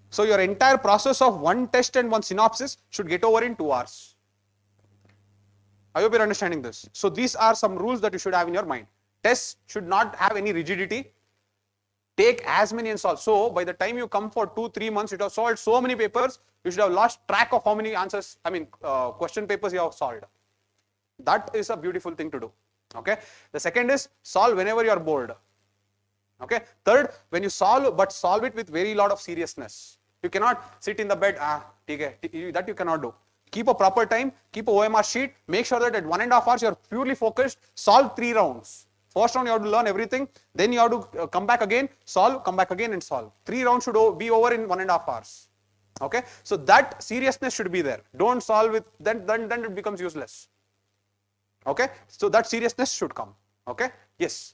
Speaker 1: So your entire process of one test and one synopsis should get over in 2 hours. I hope you're understanding this. So these are some rules that you should have in your mind. Tests should not have any rigidity. Take as many and solve. So by the time you come for 2-3 months, you have solved so many papers, you should have lost track of how many answers, question papers you have solved. That is a beautiful thing to do. Okay. The second is solve whenever you are bored. Okay. Third, when you solve, but solve it with very lot of seriousness. You cannot sit in the bed, that you cannot do. Keep a proper time, keep a OMR sheet, make sure that at 1.5 hours you are purely focused, solve 3 rounds. First round you have to learn everything, then you have to come back again, solve, come back again and solve. 3 rounds should be over in 1.5 hours. Okay. So that seriousness should be there. Don't solve it, then it becomes useless. Okay. So that seriousness should come. Okay. Yes.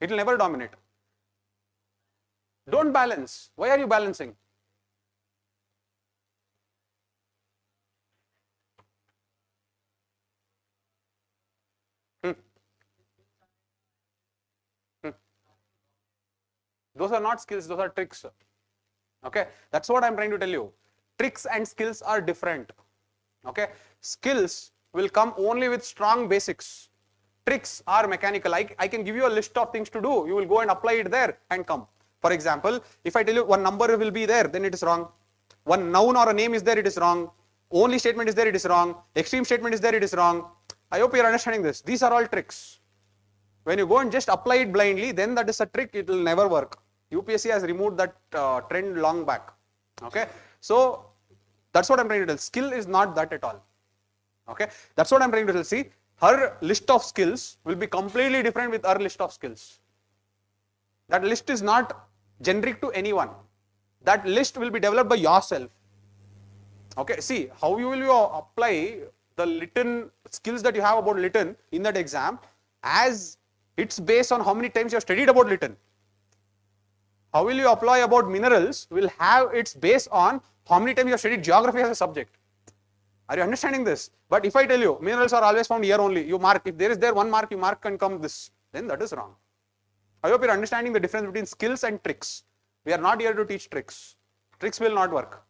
Speaker 1: It will never dominate. Don't balance. Why are you balancing? Those are not skills, those are tricks. Okay, that's what I'm trying to tell you. Tricks and skills are different. Okay, skills will come only with strong basics. Tricks are mechanical. I can give you a list of things to do. You will go and apply it there and come. For example, if I tell you one number will be there, then it is wrong. One noun or a name is there, it is wrong. Only statement is there, it is wrong. Extreme statement is there, it is wrong. I hope you are understanding this. These are all tricks. When you go and just apply it blindly, then that is a trick, it will never work. UPSC has removed that trend long back. Okay, so that's what I'm trying to tell. Skill is not that at all. Okay, that's what I'm trying to tell. See, her list of skills will be completely different with her list of skills. That list is not generic to anyone. That list will be developed by yourself. Okay, see, how will you apply the Lytton skills that you have about Lytton in that exam, as it's based on how many times you have studied about Lytton. How will you apply about minerals will have its base on how many times you have studied geography as a subject. Are you understanding this? But if I tell you minerals are always found here only, you mark, if there is 1 mark, you mark and come this, then that is wrong. I hope you are understanding the difference between skills and tricks. We are not here to teach tricks. Tricks will not work.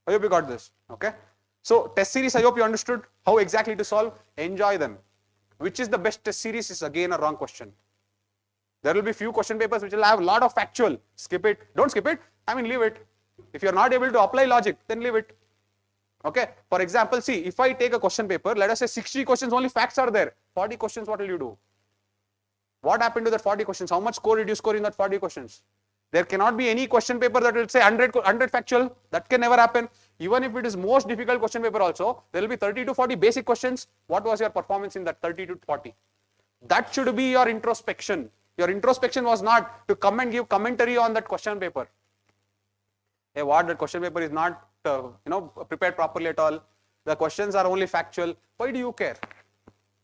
Speaker 1: I hope you got this. Okay. So test series, I hope you understood how exactly to solve. Enjoy them. Which is the best test series is again a wrong question. There will be few question papers which will have a lot of factual. Skip it. Don't skip it. Leave it. If you are not able to apply logic, then leave it. Okay. For example, see, if I take a question paper, let us say 60 questions, only facts are there. 40 questions, what will you do? What happened to that 40 questions? How much score did you score in that 40 questions? There cannot be any question paper that will say 100 factual. That can never happen. Even if it is most difficult question paper also, there will be 30 to 40 basic questions. What was your performance in that 30 to 40? That should be your introspection. Your introspection was not to come and give commentary on that question paper. Hey, what, that question paper is not prepared properly at all. The questions are only factual. Why do you care?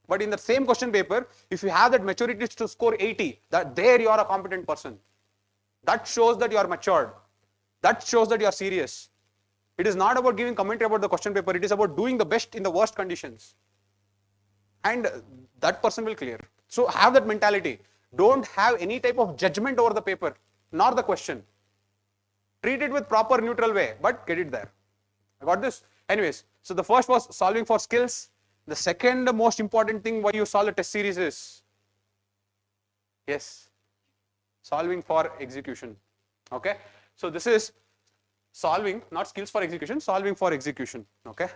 Speaker 1: But in the same question paper, if you have that maturity to score 80, that there you are a competent person. That shows that you are matured. That shows that you are serious. It is not about giving commentary about the question paper. It is about doing the best in the worst conditions. And that person will clear. So have that mentality. Don't have any type of judgment over the paper, nor the question. Treat it with proper neutral way, but get it there. I got this? Anyways, so the first was solving for skills. The second most important thing why you solve a test series is Yes. Solving for execution. Okay. So this is solving, not skills for execution, solving for execution. Okay.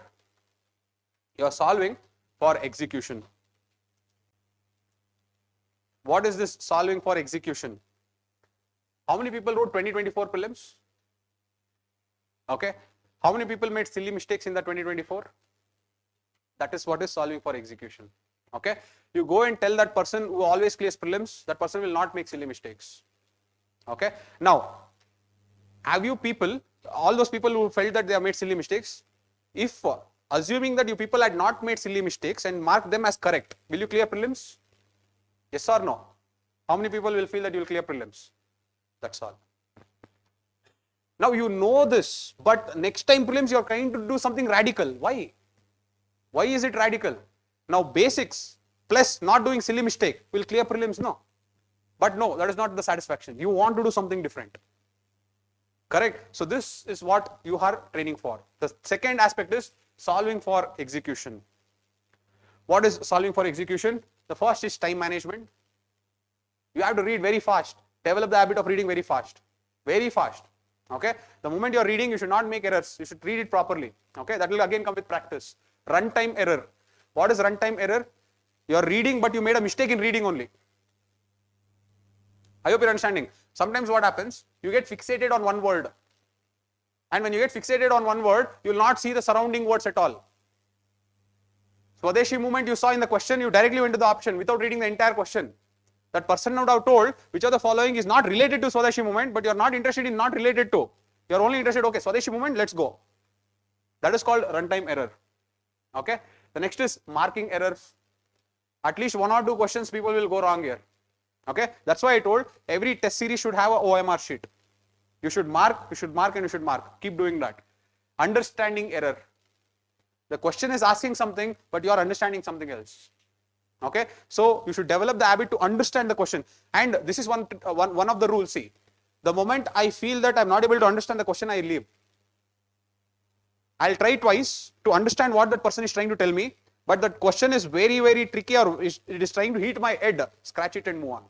Speaker 1: You are solving for execution. What is this solving for execution? How many people wrote 2024 prelims? Okay. How many people made silly mistakes in the 2024? That is what is solving for execution. Okay. You go and tell that person who always clears prelims, that person will not make silly mistakes. Okay. Now, have you people, all those people who felt that they have made silly mistakes, if assuming that you people had not made silly mistakes and mark them as correct, will you clear prelims? Yes or no? How many people will feel that you will clear prelims? That's all. Now you know this, but next time prelims you are trying to do something radical. Why? Why is it radical? Now basics plus not doing silly mistake will clear prelims, no. But no, that is not the satisfaction. You want to do something different. Correct? So this is what you are training for. The second aspect is solving for execution. What is solving for execution? The first is time management. You have to read very fast. Develop the habit of reading very fast. Very fast. Okay? The moment you are reading, you should not make errors. You should read it properly. Okay? That will again come with practice. Runtime error. What is runtime error? You are reading, but you made a mistake in reading only. I hope you are understanding. Sometimes what happens, you get fixated on one word. And when you get fixated on one word, you will not see the surrounding words at all. Swadeshi movement you saw in the question, you directly went to the option without reading the entire question. That person would have told which of the following is not related to Swadeshi movement, but you are not interested in not related to. You are only interested, okay, Swadeshi movement, let's go. That is called runtime error. Okay. The next is marking errors. At least 1 or 2 questions people will go wrong here. Okay. That's why I told every test series should have a OMR sheet. You should mark, and you should mark. Keep doing that. Understanding error. The question is asking something, but you are understanding something else. Okay. So you should develop the habit to understand the question. And this is one of the rules. See, the moment I feel that I'm not able to understand the question, I leave. I'll try twice to understand what that person is trying to tell me, but that question is very, very tricky or it is trying to hit my head, scratch it and move on.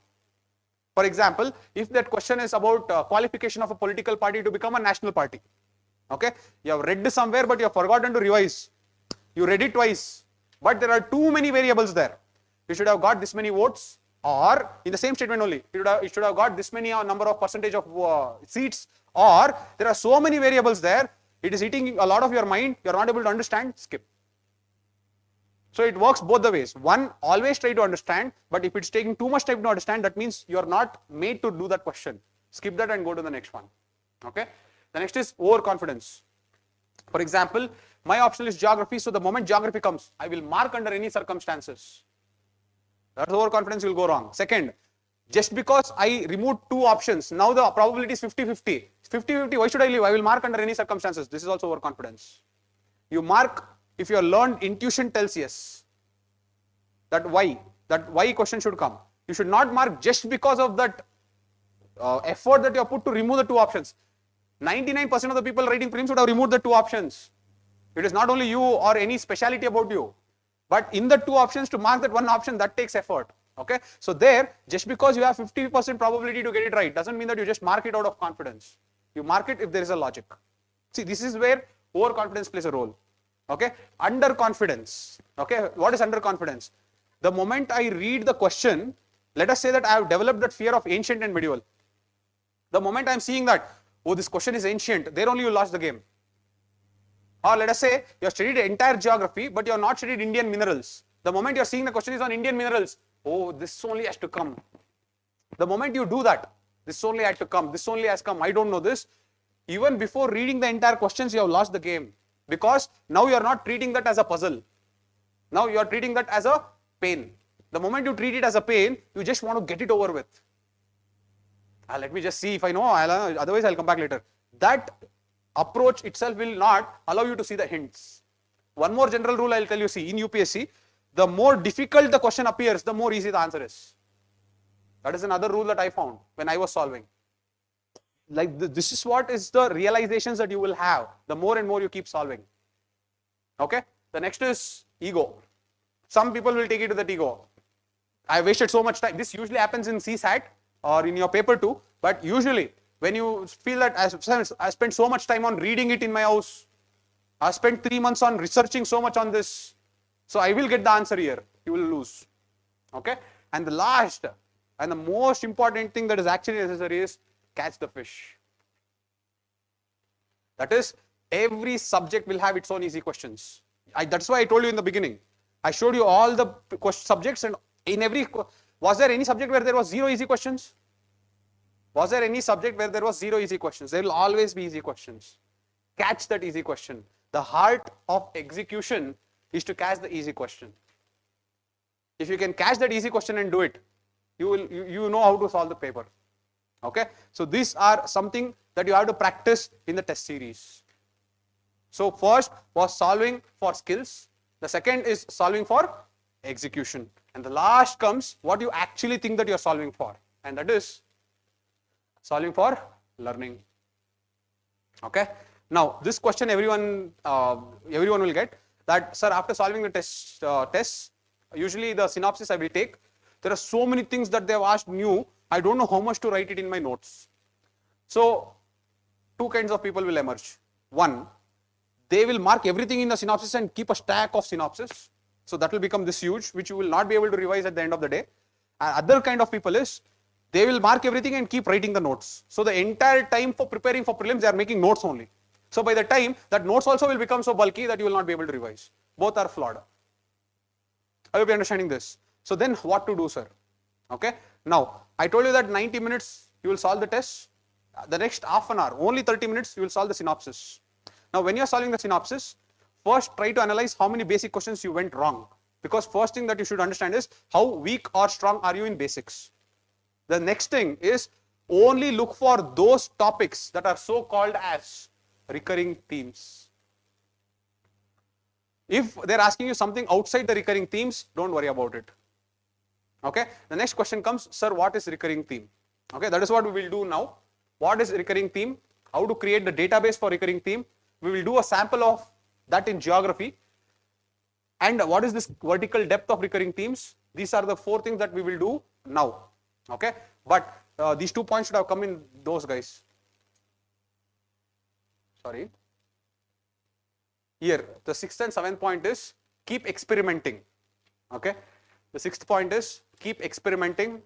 Speaker 1: For example, if that question is about qualification of a political party to become a national party, okay, you have read somewhere but you have forgotten to revise. You read it twice, but there are too many variables there. You should have got this many votes, or in the same statement only, you should have got this many number of percentage of seats, or there are so many variables there, it is eating a lot of your mind, you are not able to understand, skip. So it works both the ways. One, always try to understand, but if it's taking too much time to understand, that means you are not made to do that question. Skip that and go to the next one. Okay. The next is overconfidence. For example, my optional is geography, so the moment geography comes, I will mark under any circumstances. That's overconfidence, will go wrong. Second, just because I removed 2 options, now the probability is 50-50. 50-50, why should I leave? I will mark under any circumstances. This is also overconfidence. You mark if your learned intuition tells yes. That why question should come. You should not mark just because of that effort that you have put to remove the 2 options. 99% of the people writing prelims would have removed the 2 options. It is not only you or any speciality about you, but in the 2 options to mark that 1 option, that takes effort. Okay. So there, just because you have 50% probability to get it right, doesn't mean that you just mark it out of confidence. You mark it if there is a logic. See, this is where overconfidence plays a role. Okay. Underconfidence. Okay. What is underconfidence? The moment I read the question, let us say that I have developed that fear of ancient and medieval. The moment I am seeing that, oh, this question is ancient, there only you lost the game. Or let us say you have studied entire geography, but you have not studied Indian minerals. The moment you are seeing the question is on Indian minerals, oh, this only has to come. The moment you do that, this only had to come, this only has come, I don't know this. Even before reading the entire questions, you have lost the game. Because now you are not treating that as a puzzle. Now you are treating that as a pain. The moment you treat it as a pain, you just want to get it over with. Let me just see if I know, otherwise I'll come back later. That approach itself will not allow you to see the hints. One more general rule I'll tell you, see, in UPSC, the more difficult the question appears, the more easy the answer is. That is another rule that I found when I was solving. Like this is what is the realizations that you will have the more and more you keep solving. Okay. The next is ego. Some people will take it to that ego. I wasted so much time. This usually happens in CSAT or in your paper too, but usually when you feel that I spent so much time on reading it in my house, I spent 3 months on researching so much on this, so I will get the answer here, you will lose. Okay? And the last and the most important thing that is actually necessary is catch the fish. That is, every subject will have its own easy questions. That's why I told you in the beginning. I showed you all the subjects, and in every, was there any subject where there was 0 easy questions? Was there any subject where there was 0 easy questions? There will always be easy questions. Catch that easy question. The heart of execution is to catch the easy question. If you can catch that easy question and do it, you know how to solve the paper. Okay? So these are something that you have to practice in the test series. So first was solving for skills. The second is solving for execution. And the last comes what you actually think that you are solving for. And that is solving for learning. Okay? Now, this question everyone will get that, sir, after solving the tests, usually the synopsis I will take, there are so many things that they have asked new, I don't know how much to write it in my notes. So, 2 kinds of people will emerge. One, they will mark everything in the synopsis and keep a stack of synopsis. So that will become this huge, which you will not be able to revise at the end of the day. And other kind of people is, they will mark everything and keep writing the notes. So the entire time for preparing for prelims, they are making notes only. So by the time, that notes also will become so bulky that you will not be able to revise. Both are flawed. I hope you are understanding this. So then what to do, sir? Okay. Now, I told you that 90 minutes you will solve the test. The next half an hour, only 30 minutes, you will solve the synopsis. Now, when you are solving the synopsis, first try to analyze how many basic questions you went wrong. Because first thing that you should understand is how weak or strong are you in basics. The next thing is only look for those topics that are so called as recurring themes. If they're asking you something outside the recurring themes, don't worry about it. Okay. The next question comes, sir, what is recurring theme? Okay, that is what we will do now. What is recurring theme? How to create the database for recurring theme? We will do a sample of that in geography. And what is this vertical depth of recurring themes? These are the 4 things that we will do now. Okay, but these 2 points should have come in those guys. Sorry. Here, the 6th and 7th point is keep experimenting. Okay, the 6th point is keep experimenting.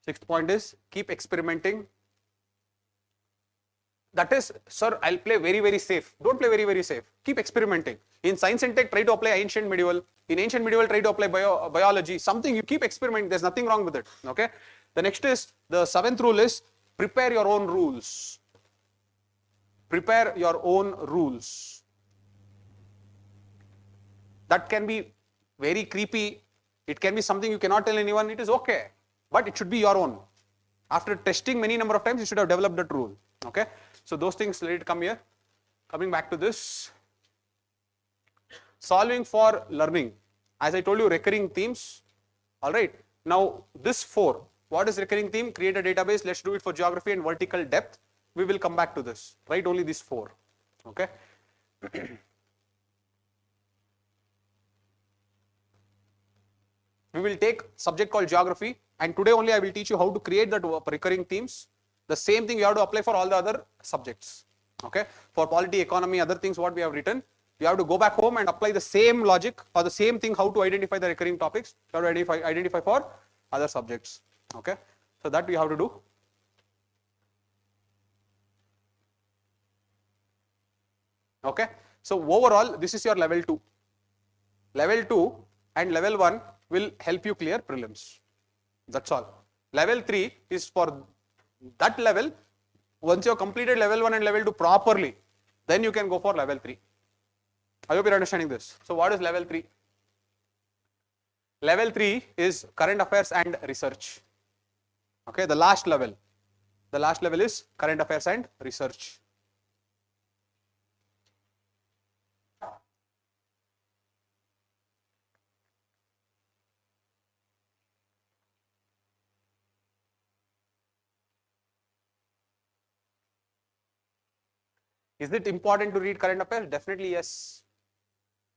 Speaker 1: 6th point is keep experimenting. That is, sir, I'll play very, very safe. Don't play very, very safe. Keep experimenting. In science and tech, try to apply ancient medieval. In ancient medieval, try to apply biology. Something you keep experimenting. There's nothing wrong with it. Okay. The next is, the 7th rule is prepare your own rules. Prepare your own rules. That can be very creepy. It can be something you cannot tell anyone. It is okay. But it should be your own. After testing many number of times, you should have developed that rule. Okay. So those things, let it come here. Coming back to this, solving for learning. As I told you, recurring themes. All right. Now this 4. What is recurring theme? Create a database. Let's do it for geography and vertical depth. We will come back to this. Right? Only these 4. Okay. We will take subject called geography, and today only I will teach you how to create that recurring themes. The same thing you have to apply for all the other subjects. Okay. For polity, economy, other things what we have written, you have to go back home and apply the same logic or the same thing how to identify the recurring topics. You have to identify for other subjects. Okay. So that we have to do. Okay. So overall, this is your level 2. Level 2 and level 1 will help you clear prelims. That's all. Level 3 is for that level. Once you have completed level 1 and level 2 properly, then you can go for level 3. I hope you're understanding this. So what is level 3? Level 3 is current affairs and research. Okay, the last level. The last level is current affairs and research. Is it important to read current affairs? Definitely yes.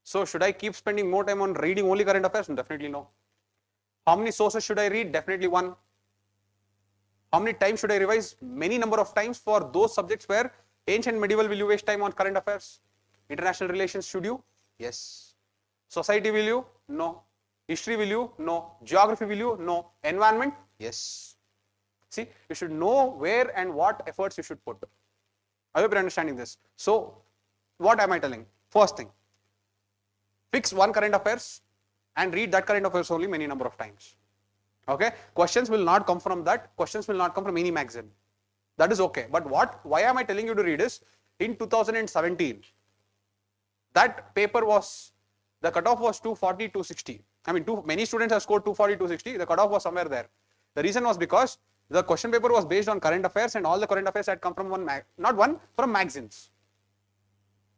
Speaker 1: So should I keep spending more time on reading only current affairs? Definitely no. How many sources should I read? Definitely one. How many times should I revise? Many number of times for those subjects where ancient medieval will you waste time on current affairs? International relations should you? Yes. Society will you? No. History will you? No. Geography will you? No. Environment? Yes. See, you should know where and what efforts you should put. I hope you're understanding this. So, what am I telling? First thing, fix one current affairs and read that current affairs only many number of times. Okay, questions will not come from that. Questions will not come from any magazine. That is okay. But why am I telling you to read is, in 2017, that paper was, the cutoff was 240, 260. I mean, many students have scored 240, 260. The cutoff was somewhere there. The reason was because the question paper was based on current affairs and all the current affairs had come from from magazines.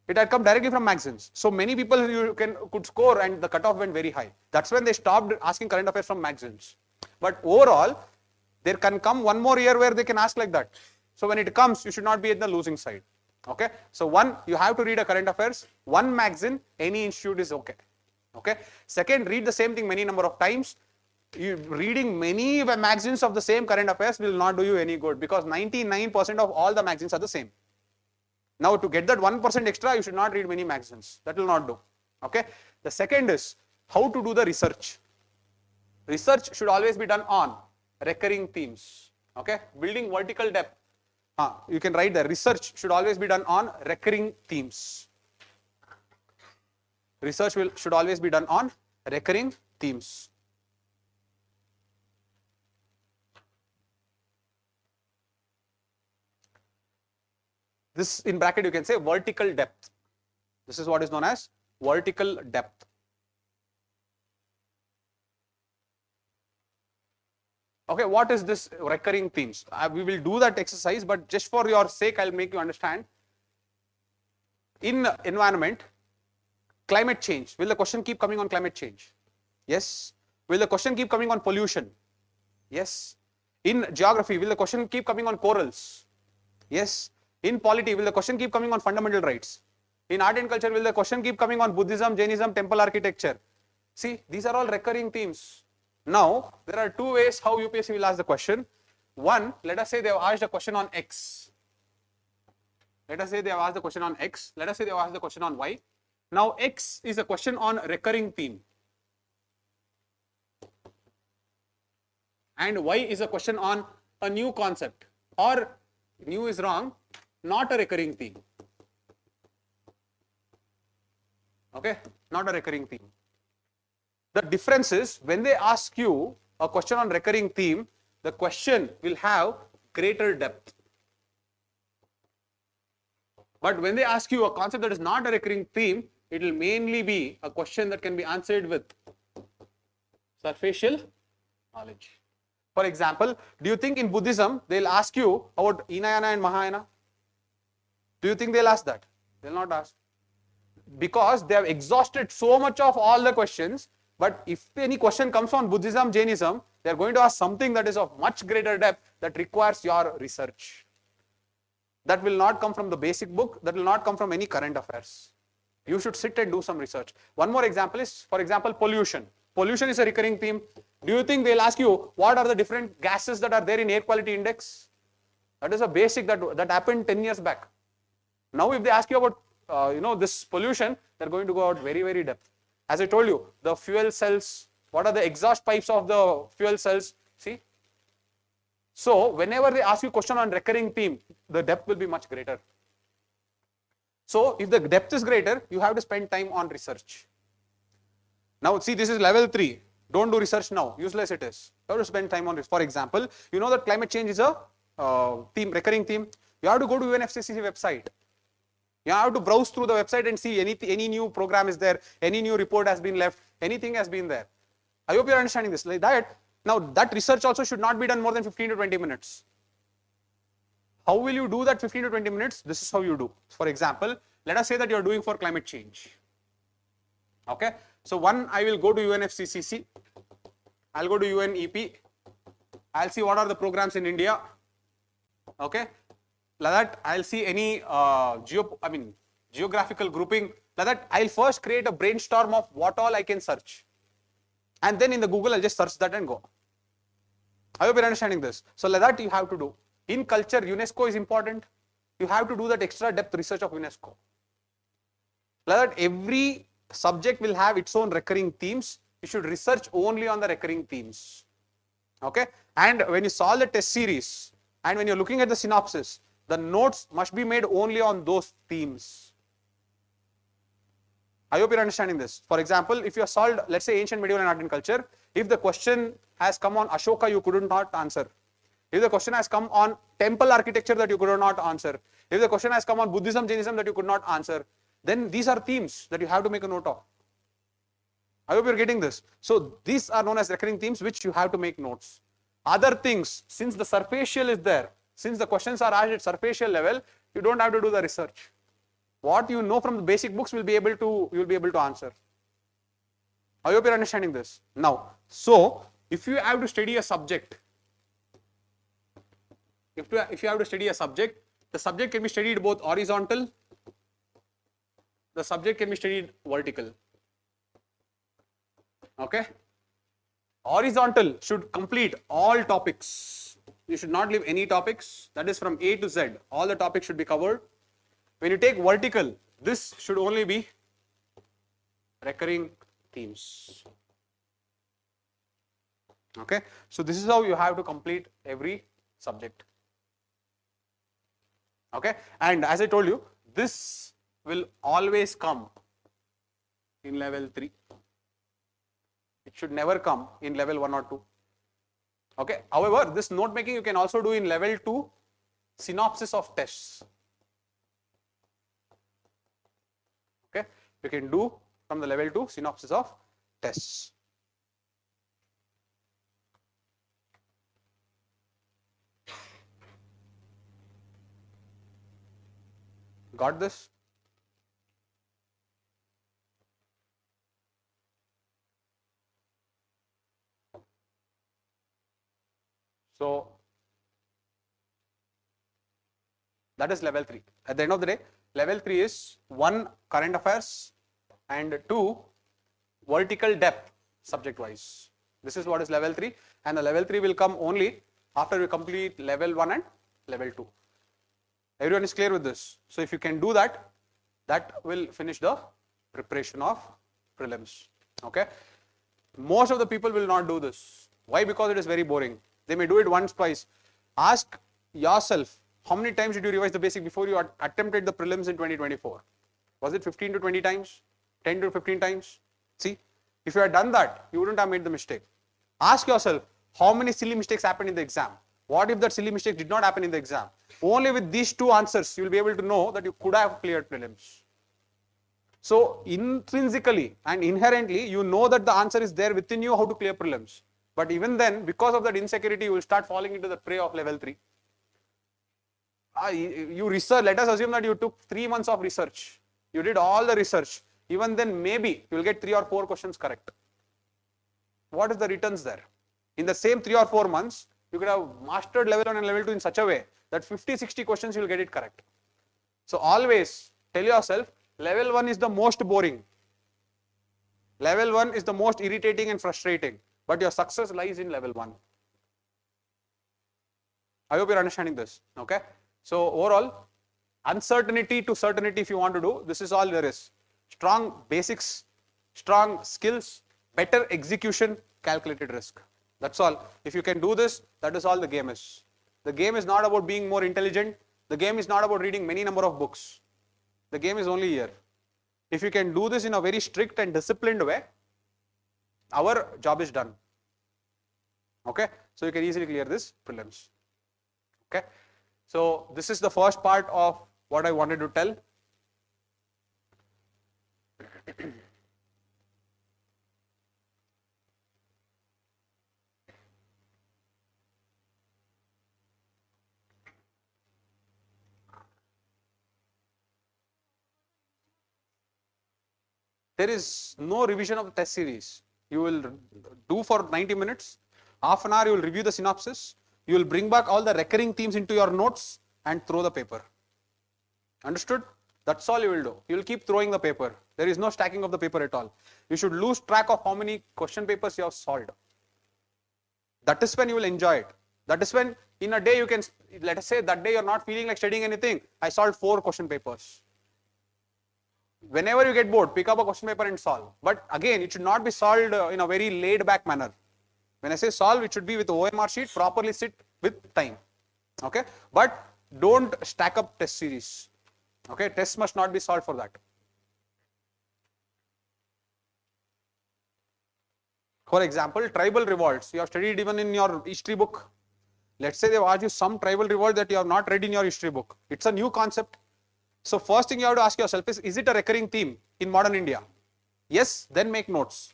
Speaker 1: It had come directly from magazines. So many people could score and the cutoff went very high. That's when they stopped asking current affairs from magazines. But overall, there can come one more year where they can ask like that. So when it comes, you should not be at the losing side. Okay. So one, you have to read a current affairs. One magazine, any institute is okay. Okay. Second, read the same thing many number of times. Reading many magazines of the same current affairs will not do you any good because 99% of all the magazines are the same. Now to get that 1% extra, you should not read many magazines. That will not do. Okay. The second is how to do the research. Research should always be done on recurring themes. Okay. Building vertical depth. You can write there. Research should always be done on recurring themes. Research should always be done on recurring themes. This in bracket you can say vertical depth. This is what is known as vertical depth. Okay, what is this recurring themes? We will do that exercise, but just for your sake, I'll make you understand. In environment, climate change. Will the question keep coming on climate change? Yes. Will the question keep coming on pollution? Yes. In geography, will the question keep coming on corals? Yes. In polity, will the question keep coming on fundamental rights? In art and culture, will the question keep coming on Buddhism, Jainism, temple architecture? See, these are all recurring themes. Now, there are two ways how UPSC will ask the question. One, let us say they have asked a question on X. Let us say they have asked the question on X. Let us say they have asked the question on Y. Now, X is a question on recurring theme. And Y is a question on a new concept. Or, new is wrong, not a recurring theme. Okay, not a recurring theme. The difference is when they ask you a question on recurring theme, the question will have greater depth. But when they ask you a concept that is not a recurring theme, it will mainly be a question that can be answered with superficial knowledge. For example, do you think in Buddhism they'll ask you about Hinayana and Mahayana? Do you think they'll ask that? They'll not ask. Because they have exhausted so much of all the questions. But if any question comes on Buddhism, Jainism, they are going to ask something that is of much greater depth that requires your research. That will not come from the basic book. That will not come from any current affairs. You should sit and do some research. One more example is, for example, pollution. Pollution is a recurring theme. Do you think they'll ask you what are the different gases that are there in air quality index? That is a basic that happened 10 years back. Now, if they ask you about this pollution, they're going to go out very, very depth. As I told you, the fuel cells, what are the exhaust pipes of the fuel cells? See? So, whenever they ask you a question on recurring theme, the depth will be much greater. So, if the depth is greater, you have to spend time on research. Now, see, this is level 3. Don't do research now. Useless it is. You have to spend time on this. For example, you know that climate change is a recurring theme. You have to go to UNFCCC website. You have to browse through the website and see any new program is there, any new report has been left, anything has been there. I hope you are understanding this. Like that. Now, that research also should not be done more than 15 to 20 minutes. How will you do that 15 to 20 minutes? This is how you do. For example, let us say that you are doing for climate change. Okay. So, one, I will go to UNFCCC. I'll go to UNEP. I'll see what are the programs in India. Okay. Like that, I'll see any geographical grouping Like that, I'll first create a brainstorm of what all I can search. And then in the Google, I'll just search that and go. I hope you're understanding this. So like that you have to do. In culture, UNESCO is important. You have to do that extra depth research of UNESCO. Like that, every subject will have its own recurring themes. You should research only on the recurring themes. Okay? And when you solve the test series, and when you're looking at the synopsis, the notes must be made only on those themes. I hope you're understanding this. For example, if you have solved, let's say, ancient, medieval and art and culture, if the question has come on Ashoka, you couldn't not answer. If the question has come on temple architecture that you could not answer, if the question has come on Buddhism, Jainism that you could not answer, then these are themes that you have to make a note of. I hope you're getting this. So these are known as recurring themes which you have to make notes. Other things, since the surfacial is there, since the questions are asked at surfacial level, you don't have to do the research. What you know from the basic books you will be able to answer. I hope you're understanding this. Now, so if you have to study a subject, if you have to study a subject, the subject can be studied both horizontal, the subject can be studied vertical. Okay? Horizontal should complete all topics. You should not leave any topics. That is from A to Z. All the topics should be covered. When you take vertical, this should only be recurring themes. Okay? So this is how you have to complete every subject. Okay? And as I told you, this will always come in level 3. It should never come in level 1 or 2. Okay. However, this note making you can also do in level 2 synopsis of tests. Okay. You can do from the level 2 synopsis of tests. Got this? So that is level 3. At the end of the day, level 3 is 1 current affairs and 2 vertical depth subject wise. This is what is level 3, and the level 3 will come only after we complete level 1 and level 2. Everyone is clear with this? So if you can do that, that will finish the preparation of prelims. Okay. Most of the people will not do this. Why? Because it is very boring. They may do it once, twice. Ask yourself, how many times did you revise the basic before you attempted the prelims in 2024? Was it 15 to 20 times? 10 to 15 times? See, if you had done that, you wouldn't have made the mistake. Ask yourself, how many silly mistakes happened in the exam? What if that silly mistake did not happen in the exam? Only with these 2 answers, you will be able to know that you could have cleared prelims. So intrinsically and inherently, you know that the answer is there within you how to clear prelims. But even then, because of that insecurity, you will start falling into the prey of level 3. You research, let us assume that you took 3 months of research. You did all the research. Even then, maybe you will get 3 or 4 questions correct. What is the returns there? In the same 3 or 4 months, you could have mastered level 1 and level 2 in such a way that 50-60 questions you will get it correct. So always tell yourself, level 1 is the most boring. Level 1 is the most irritating and frustrating. But your success lies in level 1. I hope you're understanding this. Okay. So overall, uncertainty to certainty, if you want to do, this is all there is. Strong basics, strong skills, better execution, calculated risk. That's all. If you can do this, that is all the game is. The game is not about being more intelligent. The game is not about reading many number of books. The game is only here. If you can do this in a very strict and disciplined way, our job is done. Okay. So you can easily clear this prelims. Okay. So this is the first part of what I wanted to tell. There is no revision of the test series. You will do for 90 minutes. Half an hour you will review the synopsis. You will bring back all the recurring themes into your notes and throw the paper. Understood? That's all you will do. You will keep throwing the paper. There is no stacking of the paper at all. You should lose track of how many question papers you have solved. That is when you will enjoy it. That is when in a day you can, let us say that day you are not feeling like studying anything. I solved 4 question papers. Whenever you get bored, pick up a question paper and solve. But again, it should not be solved in a very laid back manner. When I say solve, it should be with OMR sheet, properly sit with time. Okay? But don't stack up test series. Okay? Tests must not be solved for that. For example, tribal revolts. You have studied even in your history book. Let's say they've asked you some tribal revolt that you have not read in your history book. It's a new concept. So first thing you have to ask yourself is it a recurring theme in modern India? Yes, then make notes.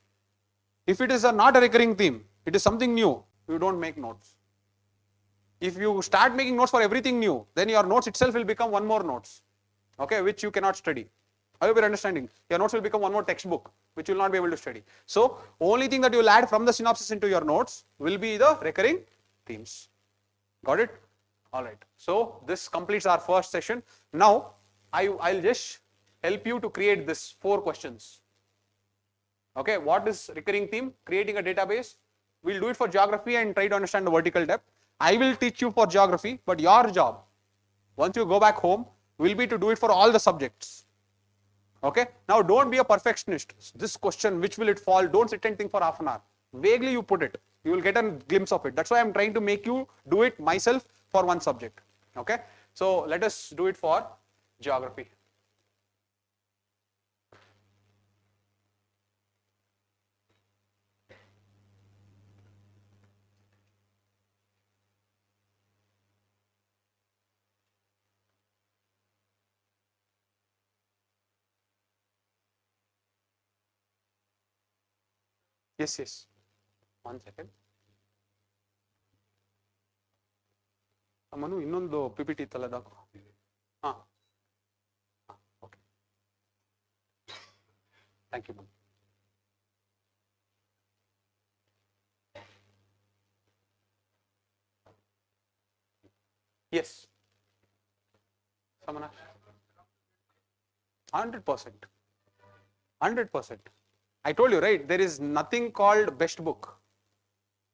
Speaker 1: If it is not a recurring theme, it is something new, you don't make notes. If you start making notes for everything new, then your notes itself will become one more notes, okay, which you cannot study. I hope you're understanding. Your notes will become one more textbook, which you will not be able to study. So only thing that you will add from the synopsis into your notes will be the recurring themes. Got it? All right. So this completes our first session. Now I'll just help you to create this 4 questions. Okay, what is recurring theme? Creating a database. We'll do it for geography and try to understand the vertical depth. I will teach you for geography, but your job, once you go back home, will be to do it for all the subjects. Okay, now don't be a perfectionist. This question, which will it fall? Don't sit and think for half an hour. Vaguely you put it. You will get a glimpse of it. That's why I'm trying to make you do it myself for one subject. Okay, so let us do it for geography. Yes, yes. 1 second. Manu, ಇನ್ನೊಂದು PPT ಇತ್ತಲ್ಲ ದಾಕು. Okay. Thank you, Manu. Yes. Samana. 100%. 100%. I told you, right? There is nothing called best book.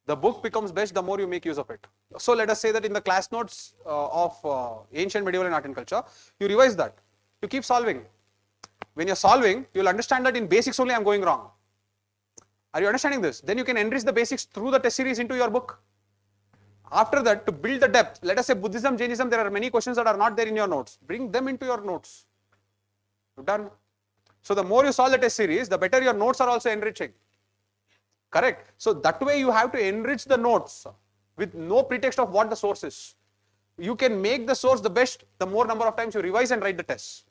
Speaker 1: The book becomes best the more you make use of it. So let us say that in the class notes of ancient, medieval and art and culture, you revise that. You keep solving. When you're solving, you'll understand that in basics only I'm going wrong. Are you understanding this? Then you can enrich the basics through the test series into your book. After that, to build the depth, let us say Buddhism, Jainism, there are many questions that are not there in your notes. Bring them into your notes. Done. So the more you solve the test series, the better your notes are also enriching. Correct? So that way you have to enrich the notes with no pretext of what the source is. You can make the source the best the more number of times you revise and write the test.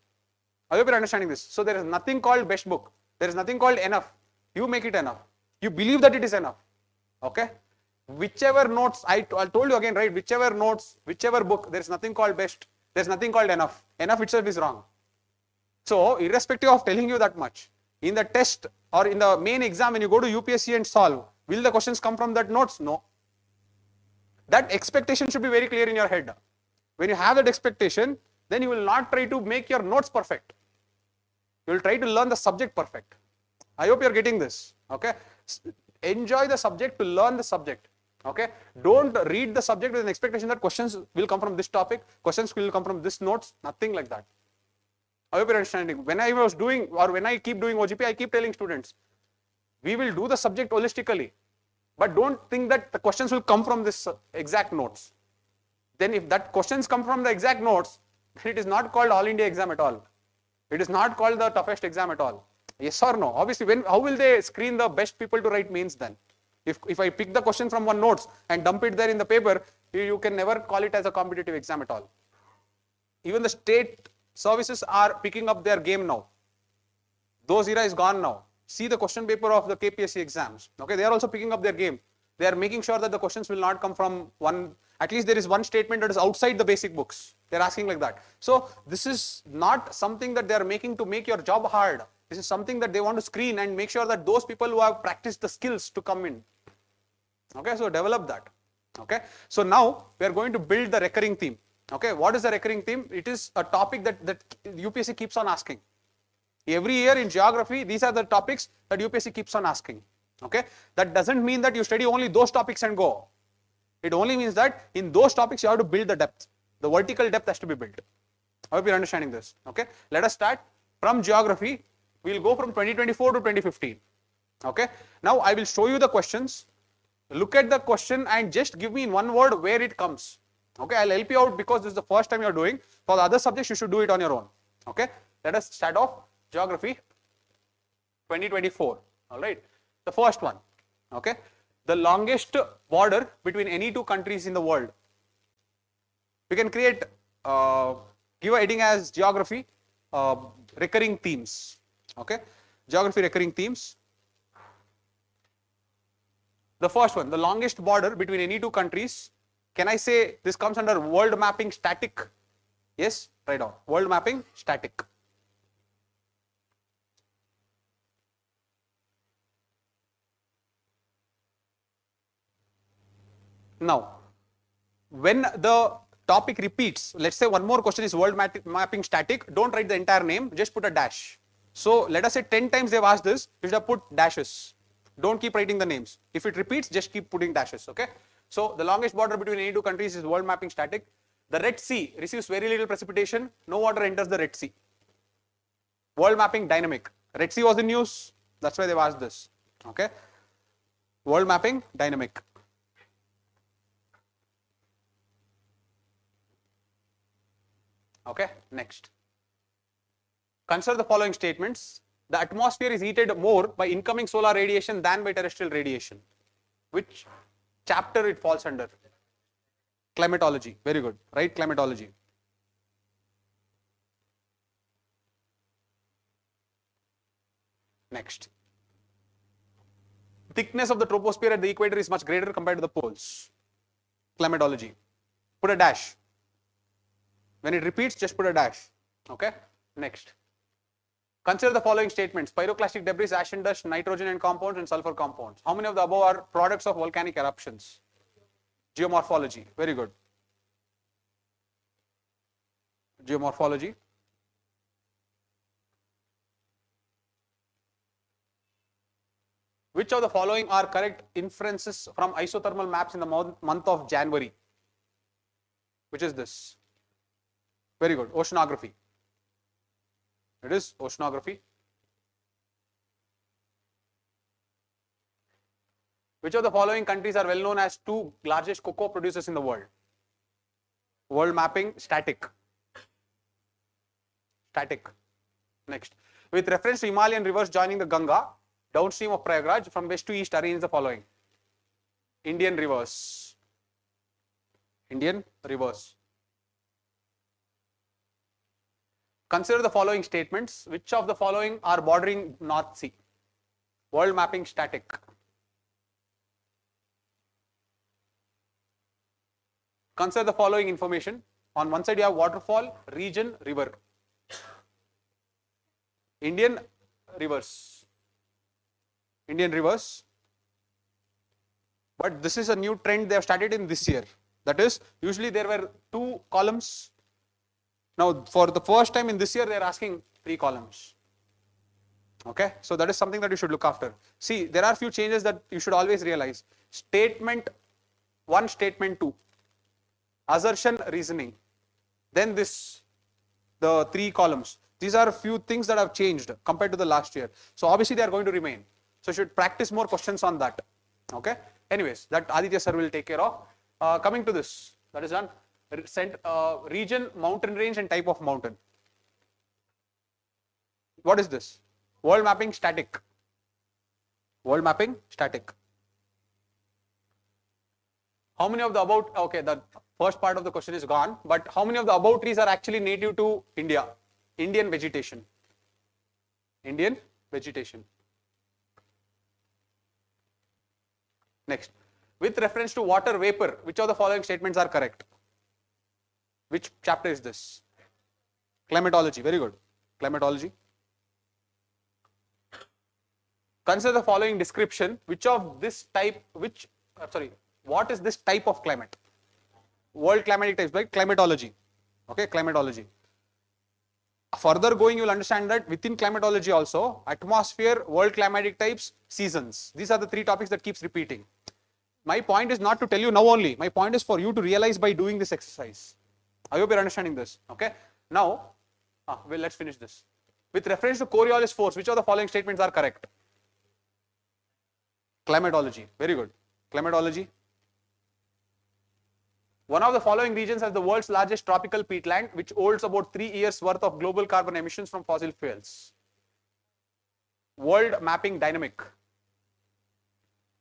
Speaker 1: I hope you're understanding this. So there is nothing called best book. There is nothing called enough. You make it enough. You believe that it is enough. Okay? Whichever notes, I told you again, right? Whichever notes, whichever book, there is nothing called best. There is nothing called enough. Enough itself is wrong. So irrespective of telling you that much, in the test or in the main exam when you go to UPSC and solve, will the questions come from that notes? No. That expectation should be very clear in your head. When you have that expectation, then you will not try to make your notes perfect. You will try to learn the subject perfect. I hope you are getting this. Okay. Enjoy the subject to learn the subject. Okay. Don't read the subject with an expectation that questions will come from this topic, questions will come from this notes, nothing like that. I hope you're understanding. When I was doing, or when I keep doing OGP, I keep telling students, we will do the subject holistically, but don't think that the questions will come from this exact notes. Then if that questions come from the exact notes, then it is not called All India exam at all. It is not called the toughest exam at all. Yes or no? Obviously, how will they screen the best people to write mains then? If I pick the question from one notes and dump it there in the paper, you can never call it as a competitive exam at all. Even the state services are picking up their game now. Those era is gone now. See the question paper of the KPSC exams. Okay, they are also picking up their game. They are making sure that the questions will not come from one, at least there is one statement that is outside the basic books. They're asking like that. So this is not something that they are making to make your job hard. This is something that they want to screen and make sure that those people who have practiced the skills to come in. Okay, so develop that. Okay, so now we are going to build the recurring theme. Okay, what is the recurring theme? It is a topic that UPSC keeps on asking. Every year in geography, these are the topics that UPSC keeps on asking. Okay, that doesn't mean that you study only those topics and go. It only means that in those topics you have to build the depth. The vertical depth has to be built. I hope you're understanding this. Okay, let us start from geography. We'll go from 2024 to 2015. Okay, now I will show you the questions. Look at the question and just give me in one word where it comes. Okay, I'll help you out because this is the first time you're doing. For the other subjects, you should do it on your own. Okay, let us start off geography 2024. All right, the first one. Okay, the longest border between any two countries in the world. We can create, give a heading as geography recurring themes. Okay, geography recurring themes. The first one, the longest border between any two countries. Can I say this comes under world mapping static? Yes, right on. World mapping static. Now, when the topic repeats, let's say one more question is world mapping static, don't write the entire name, just put a dash. So let us say 10 times they've asked this, you should have put dashes. Don't keep writing the names. If it repeats, just keep putting dashes, okay? So the longest border between any two countries is world mapping static. The Red Sea receives very little precipitation, no water enters the Red Sea. World mapping dynamic. Red Sea was in news, that's why they've asked this, okay? World mapping dynamic. Okay, next. Consider the following statements. The atmosphere is heated more by incoming solar radiation than by terrestrial radiation. Which chapter it falls under? Climatology. Very good. Right, climatology. Next. Thickness of the troposphere at the equator is much greater compared to the poles. Climatology. Put a dash. When it repeats, just put a dash. Okay, next. Consider the following statements. Pyroclastic debris, ash and dust, nitrogen and compounds, and sulfur compounds. How many of the above are products of volcanic eruptions? Geomorphology. Very good. Geomorphology. Which of the following are correct inferences from isothermal maps in the month of January? Which is this? Very good. Oceanography. It is oceanography. Which of the following countries are well known as two largest cocoa producers in the world? World mapping static. Static. Next. With reference to Himalayan rivers joining the Ganga, downstream of Prayagraj, from west to east arrange the following. Indian rivers. Indian rivers. Consider the following statements. Which of the following are bordering North Sea? World mapping static. Consider the following information. On one side you have waterfall, region, river. Indian rivers. Indian rivers. But this is a new trend they have started in this year. That is, usually there were 2 columns. Now, for the first time in this year, they are asking 3 columns. Okay, so that is something that you should look after. See, there are few changes that you should always realize. Statement 1, statement 2. Assertion, reasoning. Then this, the 3 columns. These are a few things that have changed compared to the last year. So obviously they are going to remain. So you should practice more questions on that. Okay. Anyways, that Adithya sir will take care of. Coming to this, that is done. Region, mountain range, and type of mountain. What is this? World mapping static. World mapping static. How many of the above? Okay, the first part of the question is gone. But how many of the above trees are actually native to India? Indian vegetation. Indian vegetation. Next. With reference to water vapor, which of the following statements are correct? Which chapter is this? Climatology. Very good. Climatology. Consider the following description. Which of this type, what is this type of climate? world climatic types by climatology. Okay, climatology. Further going, you will understand that within climatology also, atmosphere, world climatic types, seasons. These are the three topics that keeps repeating. My point is not to tell you now only. My point is for you to realize by doing this exercise. I hope you're understanding this. Okay. Now, well, let's finish this. With reference to Coriolis force, which of the following statements are correct? Climatology. Very good. Climatology. One of the following regions has the world's largest tropical peatland, which holds about 3 years worth of global carbon emissions from fossil fuels. World mapping dynamic.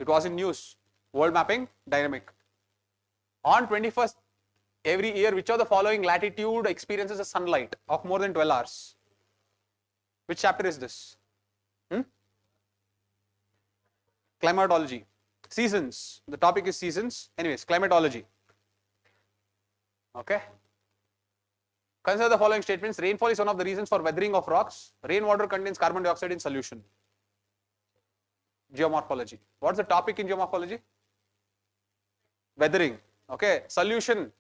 Speaker 1: It was in news. World mapping dynamic. On 21st every year, which of the following latitude experiences the sunlight of more than 12 hours? Which chapter is this? Climatology. Seasons. The topic is seasons. Anyways, climatology. Okay. Consider the following statements. Rainfall is one of the reasons for weathering of rocks. Rainwater contains carbon dioxide in solution. Geomorphology. What's the topic in geomorphology? Weathering. Okay. Solution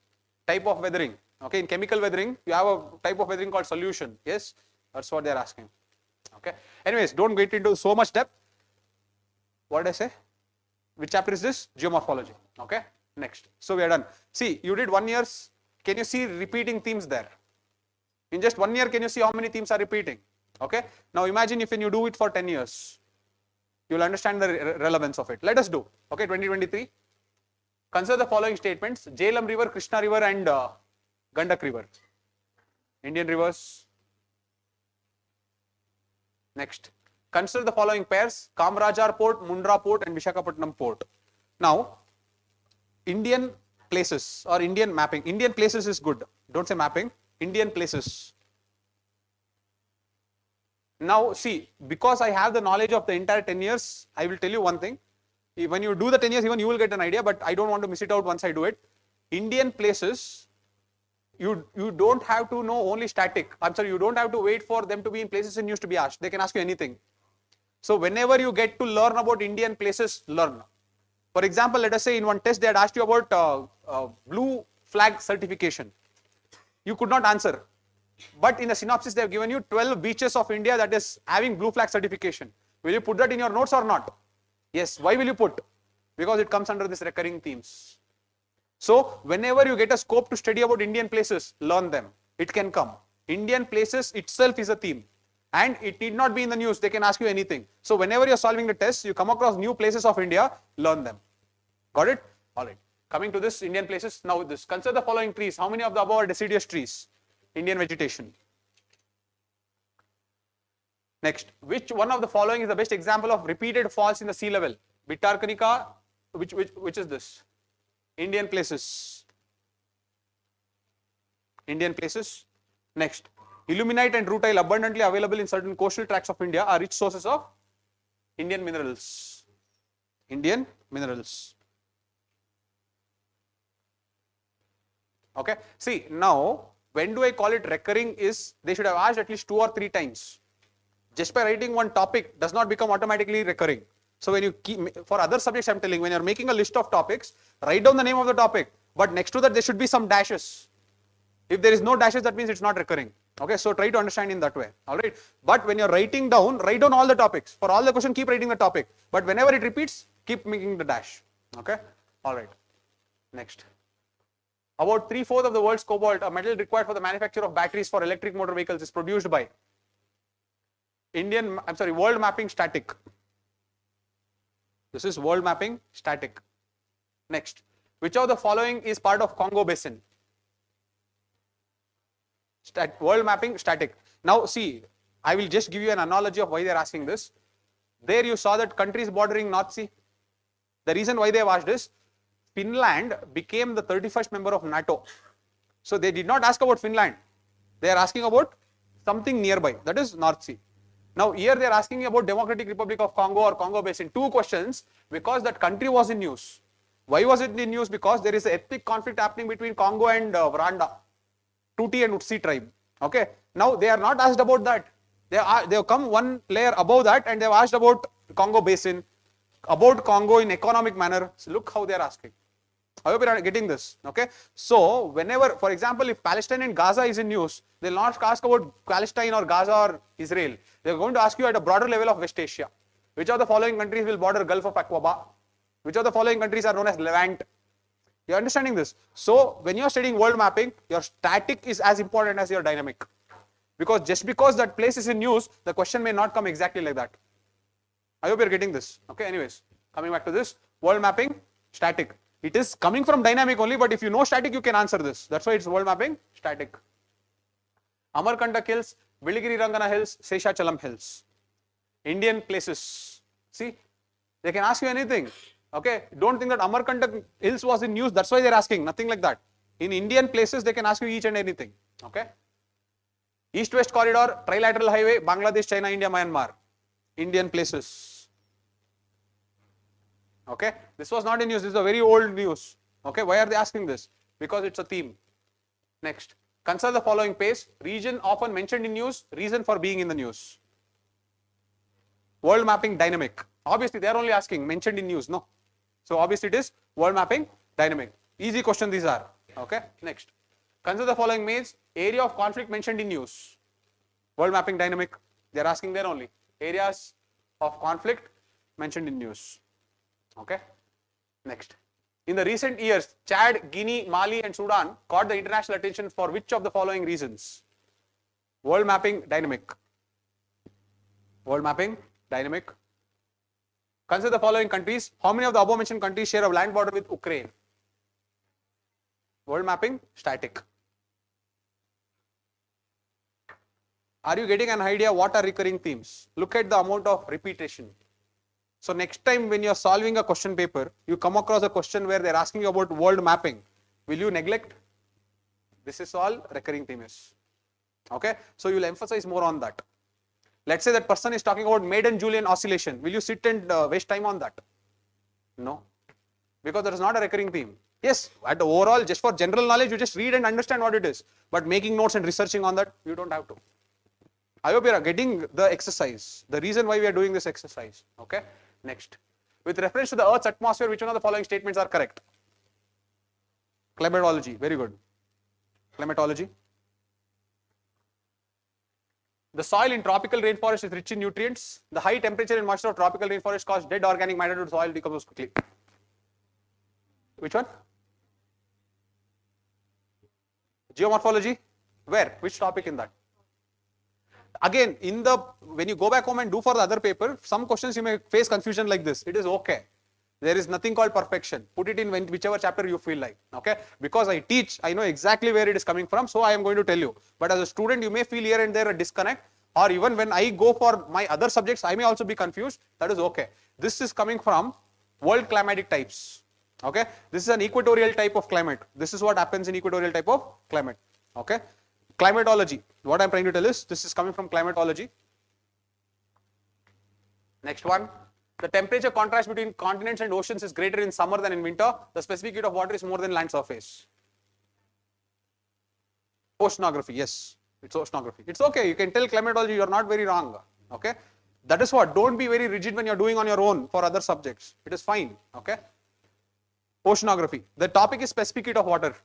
Speaker 1: type of weathering. Okay. In chemical weathering, you have a type of weathering called solution. Yes. That's what they're asking. Okay. Anyways, don't get into so much depth. What did I say? Which chapter is this? Geomorphology. Okay. Next. So we are done. See, you did 1 year's. Can you see repeating themes there? In just 1 year, can you see how many themes are repeating? Okay. Now imagine if you do it for 10 years. You will understand the relevance of it. Let us do. Okay. 2023. Consider the following statements. Jhelum River, Krishna River and Gandak River. Indian rivers. Next. Consider the following pairs. Kamarajar Port, Mundra Port and Visakhapatnam Port. Now, Indian places or Indian mapping. Indian places is good. Don't say mapping. Indian places. Now, see, because I have the knowledge of the entire 10 years, I will tell you one thing. When you do the 10 years, even you will get an idea, but I don't want to miss it out once I do it. Indian places, you don't have to know only static. I'm sorry, you don't have to wait for them to be in places and used to be asked. They can ask you anything. So whenever you get to learn about Indian places, learn. For example, let us say in one test they had asked you about blue flag certification. You could not answer. But in the synopsis they have given you 12 beaches of India that is having blue flag certification. Will you put that in your notes or not? Yes. Why will you put? Because it comes under this recurring themes. So whenever you get a scope to study about Indian places, learn them. It can come. Indian places itself is a theme. And it need not be in the news. They can ask you anything. So whenever you are solving the test, you come across new places of India, learn them. Got it? Alright. Coming to this Indian places. Now this. Consider the following trees. How many of the above are deciduous trees? Indian vegetation. Next. Which one of the following is the best example of repeated falls in the sea level? Bhitarkanika. Which is this? Indian places. Indian places. Next. Illuminite and rutile abundantly available in certain coastal tracts of India are rich sources of Indian minerals. Indian minerals. Okay. See, now, when do I call it recurring is, they should have asked at least 2 or 3 times. Just by writing one topic does not become automatically recurring. So when you keep, for other subjects I'm telling, when you're making a list of topics, write down the name of the topic. But next to that there should be some dashes. If there is no dashes, that means it's not recurring. Okay, so try to understand in that way. Alright. But when you're writing down, write down all the topics. For all the question, keep writing the topic. But whenever it repeats, keep making the dash. Okay. Alright. Next. About 3/4 of the world's cobalt, a metal required for the manufacture of batteries for electric motor vehicles, is produced by World Mapping Static. This is World Mapping Static. Next. Which of the following is part of Congo Basin? World Mapping Static. Now see, I will just give you an analogy of why they are asking this. There you saw that countries bordering North Sea. The reason why they have asked is, Finland became the 31st member of NATO. So they did not ask about Finland. They are asking about something nearby, that is North Sea. Now here they are asking about Democratic Republic of Congo or Congo Basin. 2 questions, because that country was in news. Why was it in news? Because there is an ethnic conflict happening between Congo and Rwanda. Tuti and Utsi tribe. Okay. Now they are not asked about that. They have come one layer above that and they have asked about Congo Basin, about Congo in economic manner. So look how they are asking. I hope you are getting this. Okay. So whenever, for example, if Palestine and Gaza is in news, they'll not ask about Palestine or Gaza or Israel. They're going to ask you at a broader level of West Asia. Which of the following countries will border Gulf of Aqaba? Which of the following countries are known as Levant? You're understanding this? So when you're studying world mapping, your static is as important as your dynamic. Because just because that place is in news, the question may not come exactly like that. I hope you're getting this. Okay, anyways, coming back to this, world mapping, static. It is coming from dynamic only, but if you know static, you can answer this. That's why it's world mapping, static. Amarkantak Hills, Biligiri Rangana Hills, Seshachalam Hills. Indian places. See, they can ask you anything. Okay, don't think that Amarkantak Hills was in news, that's why they're asking, nothing like that. In Indian places, they can ask you each and anything. Okay. East-West corridor, trilateral highway, Bangladesh, China, India, Myanmar. Indian places. Okay, this was not in news, this is a very old news. Okay, why are they asking this? Because it's a theme. Next, consider the following pace. Region often mentioned in news, reason for being in the news. World mapping, dynamic. Obviously, they are only asking, mentioned in news, no? So, obviously, it is world mapping, dynamic. Easy question these are. Okay, next. Consider the following maze. Area of conflict mentioned in news. World mapping, dynamic. They are asking there only. Areas of conflict mentioned in news. Okay, next. In the recent years, Chad, Guinea, Mali and Sudan caught the international attention for which of the following reasons? World mapping, dynamic. World mapping, dynamic. Consider the following countries. How many of the above mentioned countries share a land border with Ukraine? World mapping, static. Are you getting an idea what are recurring themes? Look at the amount of repetition. So next time when you are solving a question paper, you come across a question where they are asking you about world mapping. Will you neglect? This is all recurring themes. Okay, so you will emphasize more on that. Let's say that person is talking about Maiden-Julian oscillation. Will you sit and waste time on that? No, because that is not a recurring theme. Yes, at the overall, just for general knowledge, you just read and understand what it is. But making notes and researching on that, you don't have to. I hope you are getting the exercise, the reason why we are doing this exercise. Okay, next. With reference to the Earth's atmosphere, which one of the following statements are correct? Climatology, very good. Climatology. The soil in tropical rainforest is rich in nutrients. The high temperature and moisture of tropical rainforest cause dead organic matter to soil decompose quickly. Which one? Geomorphology. Where? Which topic in that? Again, when you go back home and do for the other paper, some questions you may face confusion like this. It is okay. There is nothing called perfection. Put it in whichever chapter you feel like. Okay? Because I teach, I know exactly where it is coming from, so I am going to tell you. But as a student, you may feel here and there a disconnect, or even when I go for my other subjects, I may also be confused. That is okay. This is coming from world climatic types. Okay? This is an equatorial type of climate. This is what happens in equatorial type of climate. Okay? Climatology. What I am trying to tell is, this is coming from climatology. Next one. The temperature contrast between continents and oceans is greater in summer than in winter. The specific heat of water is more than land surface. Oceanography, yes, it's oceanography. It's okay, you can tell climatology, you are not very wrong. Okay, that is what, don't be very rigid when you are doing on your own for other subjects. It is fine. Okay, oceanography. The topic is specific heat of water.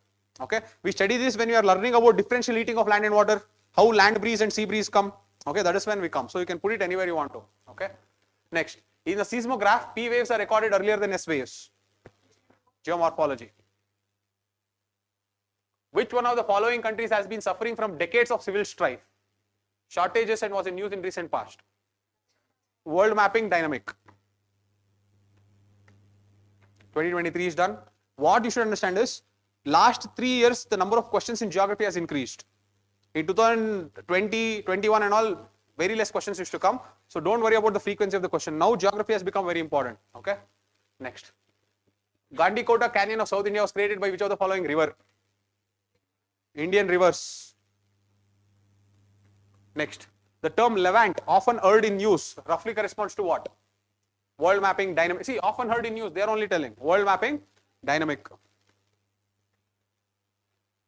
Speaker 1: Okay, we study this when we are learning about differential heating of land and water, how land breeze and sea breeze come. Okay, that is when we come. So you can put it anywhere you want to. Okay, next. In the seismograph, P waves are recorded earlier than S waves. Geomorphology. Which one of the following countries has been suffering from decades of civil strife, shortages and was in news in recent past? World mapping, dynamic. 2023 is done. What you should understand is, last 3 years, the number of questions in geography has increased. In 2020, 21 and all, very less questions used to come. So don't worry about the frequency of the question. Now geography has become very important. Okay. Next. Gandikota Canyon of South India was created by which of the following river? Indian rivers. Next. The term Levant, often heard in news, roughly corresponds to what? World mapping, dynamic. See, often heard in news, they are only telling. World mapping, dynamic.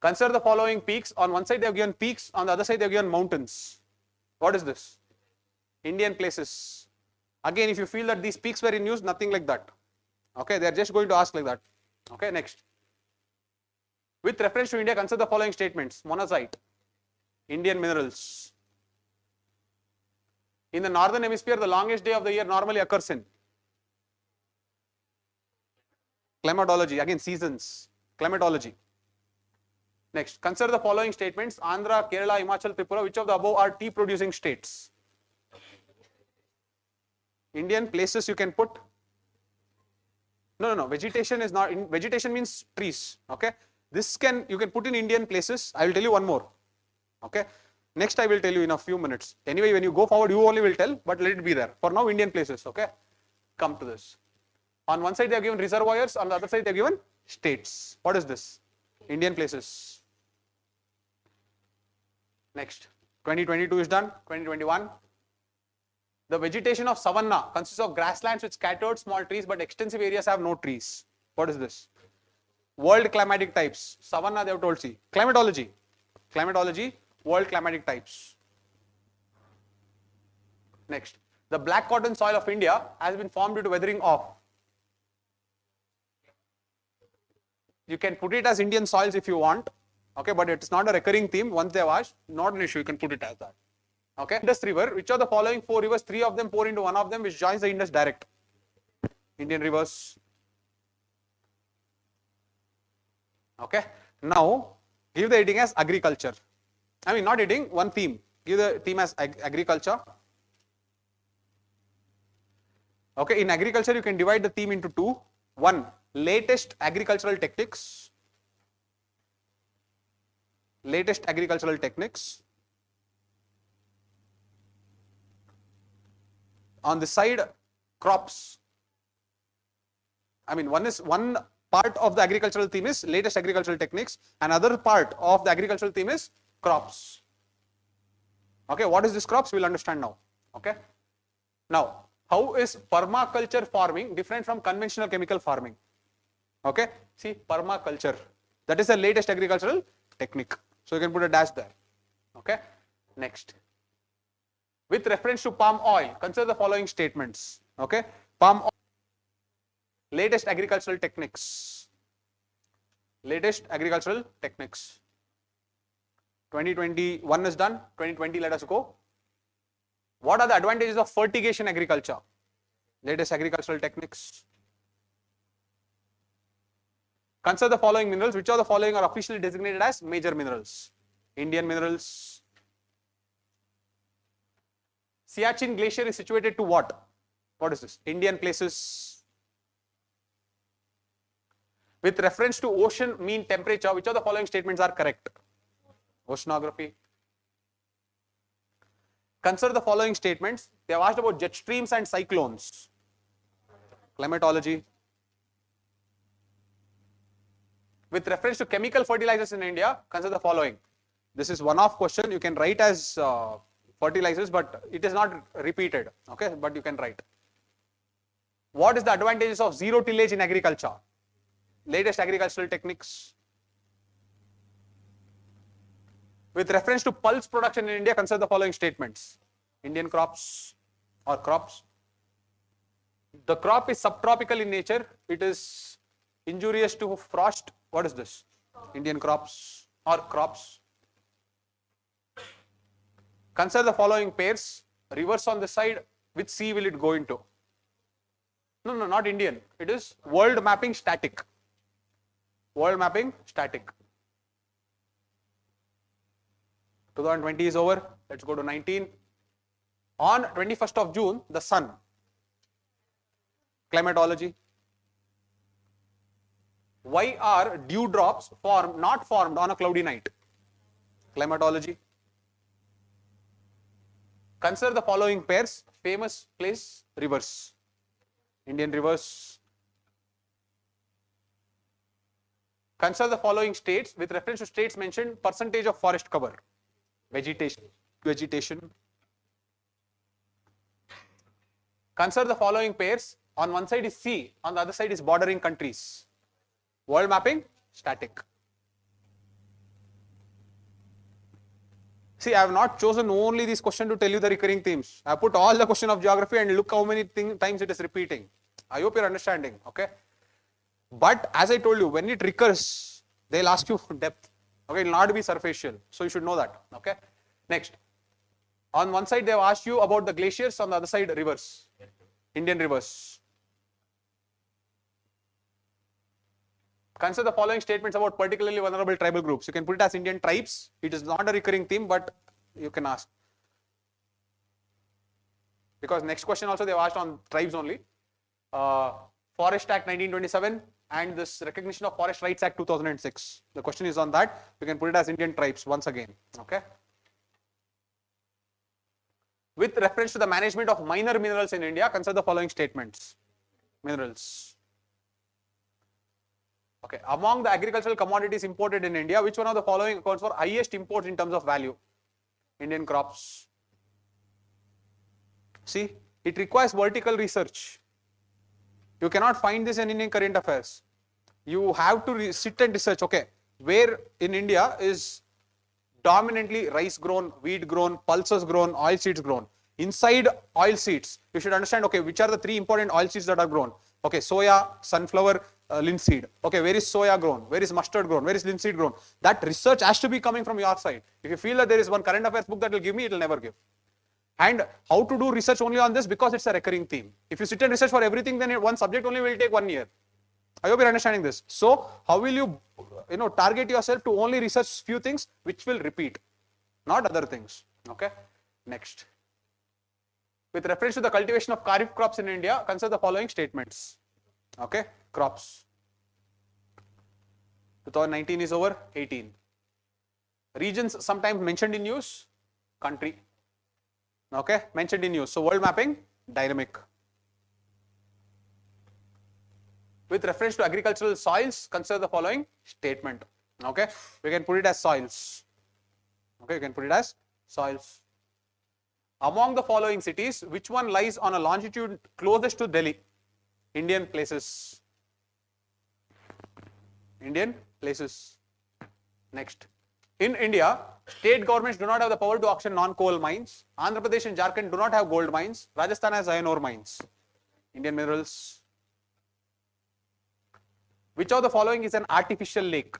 Speaker 1: Consider the following peaks. On one side they have given peaks, on the other side they have given mountains. What is this? Indian places. Again, if you feel that these peaks were in news, nothing like that. Okay, they are just going to ask like that. Okay, next. With reference to India, consider the following statements. Monazite, Indian minerals. In the northern hemisphere, the longest day of the year normally occurs in climatology, again seasons, climatology. Next, consider the following statements. Andhra, Kerala, Himachal, Tripura, which of the above are tea producing states? Indian places you can put. No, vegetation is not, vegetation means trees, okay? You can put in Indian places. I will tell you one more, okay? Next I will tell you in a few minutes. Anyway, when you go forward, you only will tell, but let it be there. For now, Indian places, okay? Come to this. On one side they have given reservoirs, on the other side they have given states. What is this? Indian places. Next, 2022 is done, 2021. The vegetation of savanna consists of grasslands with scattered small trees, but extensive areas have no trees. What is this? World climatic types. Savanna they have told, see. Climatology. Climatology, world climatic types. Next, the black cotton soil of India has been formed due to weathering off. You can put it as Indian soils if you want, okay, but it's not a recurring theme. Once they have asked, not an issue, you can put it as that. Okay, Indus River, which of the following 4 rivers, 3 of them pour into one of them, which joins the Indus direct? Indian rivers. Okay, now give the heading as agriculture. I mean, not heading, one theme. Give the theme as agriculture. Okay, in agriculture, you can divide the theme into two. One, latest agricultural techniques. Latest agricultural techniques. On the side, crops. I mean, one part of the agricultural theme is latest agricultural techniques. Another part of the agricultural theme is crops. Okay, what is this crops? We'll understand now. Okay. Now, how is permaculture farming different from conventional chemical farming? Okay, see, permaculture. That is the latest agricultural technique. So you can put a dash there. Okay. Next. With reference to palm oil, consider the following statements. Okay, palm oil, latest agricultural techniques. Latest agricultural techniques. 2021 is done. 2020, let us go. What are the advantages of fertigation agriculture? Latest agricultural techniques. Consider the following minerals. Which of the following are officially designated as major minerals? Indian minerals. Siachen Glacier is situated to what? What is this? Indian places. With reference to ocean mean temperature, which of the following statements are correct? Oceanography. Consider the following statements. They have asked about jet streams and cyclones. Climatology. With reference to chemical fertilizers in India, consider the following. This is one-off question. You can write as fertilizers, but it is not repeated. Okay, but you can write. What is the advantages of zero tillage in agriculture? Latest agricultural techniques. With reference to pulse production in India, consider the following statements. Indian crops or crops. The crop is subtropical in nature. It is injurious to frost. What is this? Indian crops or crops. Consider the following pairs. Rivers on the side, which sea will it go into? No, not Indian. It is world mapping static. World mapping static. 2020 is over. Let's go to 19. On 21st of June, the sun. Climatology. Why are dewdrops not formed on a cloudy night? Climatology. Consider the following pairs. Famous place, rivers. Indian rivers. Consider the following states. With reference to states mentioned, percentage of forest cover. Vegetation. Consider the following pairs. On one side is sea, on the other side is bordering countries. World mapping, static. See, I have not chosen only this question to tell you the recurring themes. I have put all the question of geography and look how many times it is repeating. I hope you are understanding, okay? But as I told you, when it recurs, They'll ask you depth. Okay, it will not be superficial. So you should know that. Okay. Next. On one side, they have asked you about the glaciers, on the other side, rivers. Indian rivers. Consider the following statements about particularly vulnerable tribal groups. You can put it as Indian tribes. It is not a recurring theme, but you can ask. Because next question also they have asked on tribes only. Forest Act 1927 and this Recognition of Forest Rights Act 2006. The question is on that. You can put it as Indian tribes once again. Okay. With reference to the management of minor minerals in India, consider the following statements. Minerals. Okay. Among the agricultural commodities imported in India, which one of the following accounts for highest imports in terms of value? Indian crops. See, it requires vertical research. You cannot find this in Indian current affairs. You have to sit and research, okay, where in India is dominantly rice grown, wheat grown, pulses grown, oil seeds grown. Inside oil seeds, you should understand, okay, which are the three important oil seeds that are grown. Okay, soya, sunflower, linseed. Okay, where is soya grown? Where is mustard grown? Where is linseed grown? That research has to be coming from your side. If you feel that there is one current affairs book that will give me, it will never give. And how to do research only on this? Because it's a recurring theme. If you sit and research for everything, then one subject only will take 1 year. I hope you're understanding this. So, how will you, target yourself to only research few things which will repeat, not other things. Okay. Next. With reference to the cultivation of kharif crops in India, consider the following statements. Okay. Crops. 2019 is over. 18. Regions sometimes mentioned in news. Country. Okay. Mentioned in news. So, world mapping. Dynamic. With reference to agricultural soils, consider the following statement. Okay, we can put it as soils. Okay, you can put it as soils. Among the following cities, which one lies on a longitude closest to Delhi? Indian places. Indian places. Next. In India, state governments do not have the power to auction non-coal mines. Andhra Pradesh and Jharkhand do not have gold mines. Rajasthan has iron ore mines. Indian minerals. Which of the following is an artificial lake?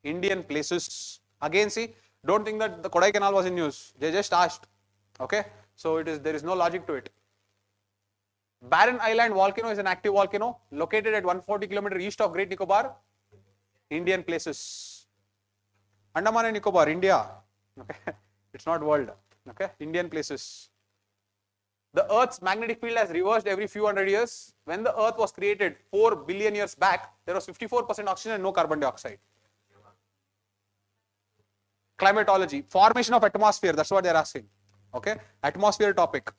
Speaker 1: Indian places. Again, see, don't think that the Kodai Canal was in news. They just asked. Okay, so there is no logic to it. Barren Island volcano is an active volcano located at 140 km east of Great Nicobar. Indian places. Andaman and Nicobar, India. Okay, it's not world. Okay, Indian places. The Earth's magnetic field has reversed every few hundred years. When the Earth was created 4 billion years back, there was 54% oxygen and no carbon dioxide. Climatology, formation of atmosphere, that's what they're asking. Okay, atmosphere topic.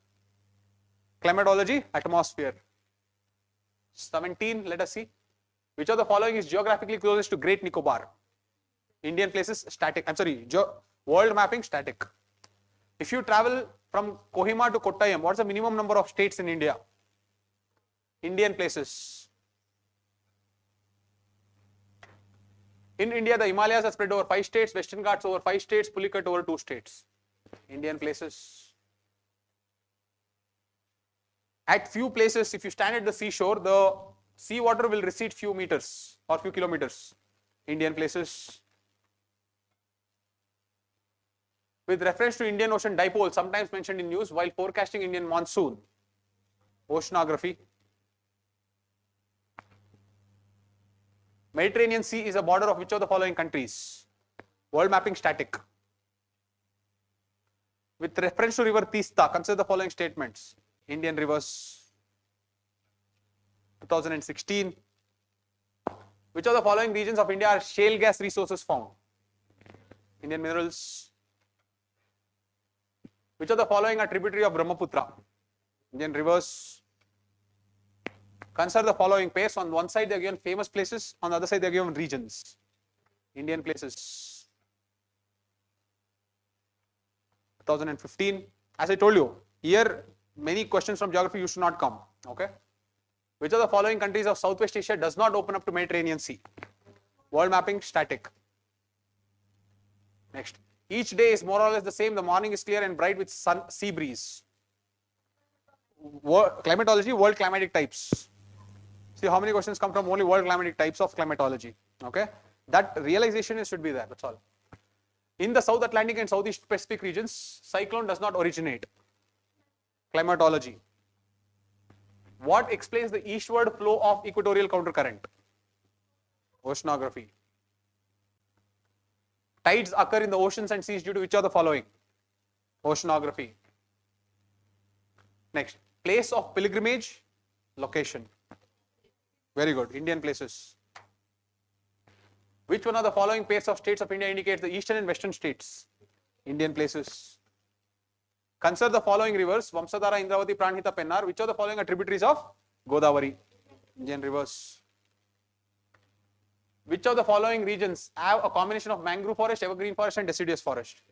Speaker 1: Climatology, atmosphere. 17, let us see. Which of the following is geographically closest to Great Nicobar? Indian places, static. World mapping, static. If you travel from Kohima to Kottayam, what's the minimum number of states in India? Indian places. In India, the Himalayas are spread over 5 states, Western Ghats over 5 states, Pulicat over 2 states. Indian places. At few places, if you stand at the seashore, the sea water will recede few meters or few kilometers. Indian places. With reference to Indian Ocean dipole, sometimes mentioned in news while forecasting Indian monsoon. Oceanography. Mediterranean Sea is a border of which of the following countries? World mapping, static. With reference to river Teesta, consider the following statements. Indian rivers. 2016. Which of the following regions of India are shale gas resources found? Indian minerals. Which of the following are tributary of Brahmaputra? Indian rivers. Consider the following pairs. On one side they are given famous places, on the other side they are given regions. Indian places. 2015. As I told you, here many questions from geography used to not come. Okay. Which of the following countries of Southwest Asia does not open up to Mediterranean Sea? World mapping, static. Next. Each day is more or less the same. The morning is clear and bright with sea breeze. Climatology, world climatic types. See how many questions come from only world climatic types of climatology. Okay. That realization should be there, that's all. In the South Atlantic and Southeast Pacific regions, cyclone does not originate. Climatology. What explains the eastward flow of equatorial countercurrent? Oceanography. Tides occur in the oceans and seas due to which of the following? Oceanography. Next, place of pilgrimage, location. Very good, Indian places. Which one of the following pairs of states of India indicates the eastern and western states? Indian places. Consider the following rivers: Vamsadhara, Indravati, Pranhita, Pennar. Which of the following are tributaries of Godavari? Indian rivers. Which of the following regions have a combination of mangrove forest, evergreen forest and deciduous forest?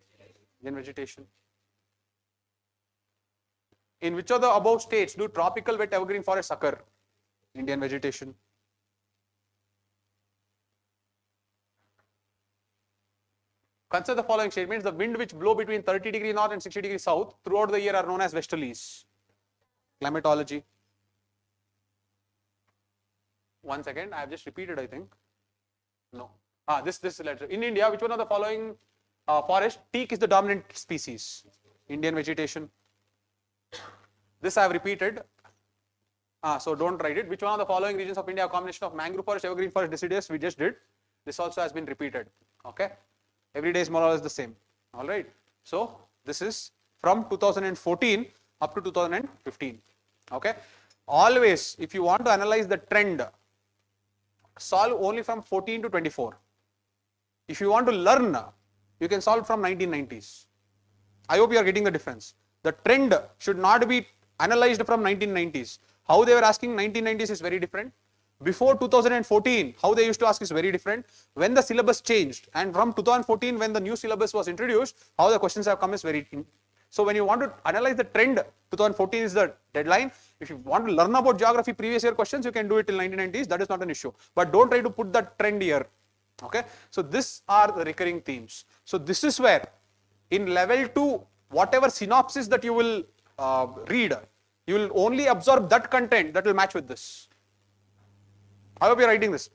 Speaker 1: Indian vegetation. In which of the above states do tropical wet evergreen forests occur? Indian vegetation. Consider the following statements: the wind which blow between 30 degrees north and 60 degrees south throughout the year are known as westerlies. Climatology. One second, I have just repeated, I think. No. This letter. In India, which one of the following forest? Teak is the dominant species. Indian vegetation. This I have repeated. So don't write it. Which one of the following regions of India have a combination of mangrove forest, evergreen forest, deciduous? We just did. This also has been repeated. Okay. Every day is more or less the same. All right. So this is from 2014 up to 2015. Okay. Always, if you want to analyze the trend, solve only from 14 to 24. If you want to learn, you can solve from 1990s. I hope you are getting the difference. The trend should not be analyzed from 1990s. How they were asking 1990s is very different. Before 2014, how they used to ask is very different. When the syllabus changed, and from 2014 when the new syllabus was introduced, how the questions have come is very. So when you want to analyze the trend, 2014 is the deadline. If you want to learn about geography previous year questions, you can do it till 1990s. That is not an issue. But don't try to put that trend here. Okay. So these are the recurring themes. So this is where in level 2, whatever synopsis that you will read, you will only absorb that content that will match with this. I hope you are writing this.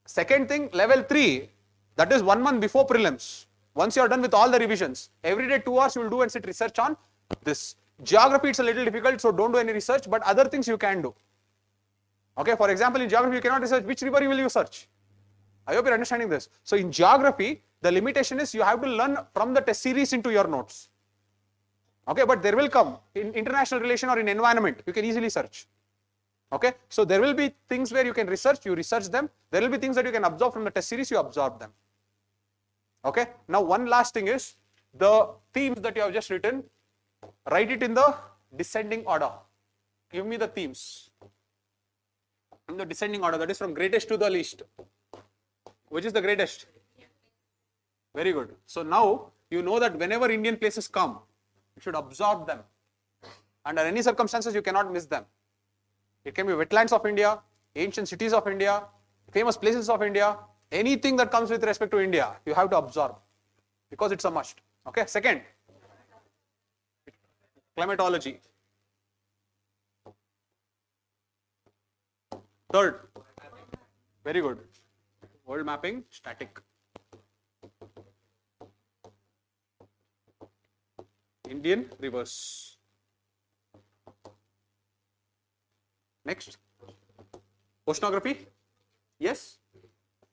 Speaker 1: Second thing, level 3, that is 1 month before prelims. Once you are done with all the revisions, every day 2 hours you will do and sit research on this. Geography, it's a little difficult, so don't do any research, but other things you can do. Okay, for example, in geography, you cannot research which river will you search. I hope you are understanding this. So in geography, the limitation is you have to learn from the test series into your notes. Okay, but there will come in international relation or in environment, you can easily search. Okay, so there will be things where you can research, you research them. There will be things that you can absorb from the test series, you absorb them. Okay, now one last thing is the themes that you have just written, write it in the descending order. Give me the themes in the descending order, that is from greatest to the least. Which is the greatest? Very good. So now you know that whenever Indian places come, you should absorb them. Under any circumstances, you cannot miss them. It can be wetlands of India, ancient cities of India, famous places of India, anything that comes with respect to India, you have to absorb because it's a must. Okay, second, climatology. Third, very good, world mapping, static. Indian rivers. Next, oceanography. Yes?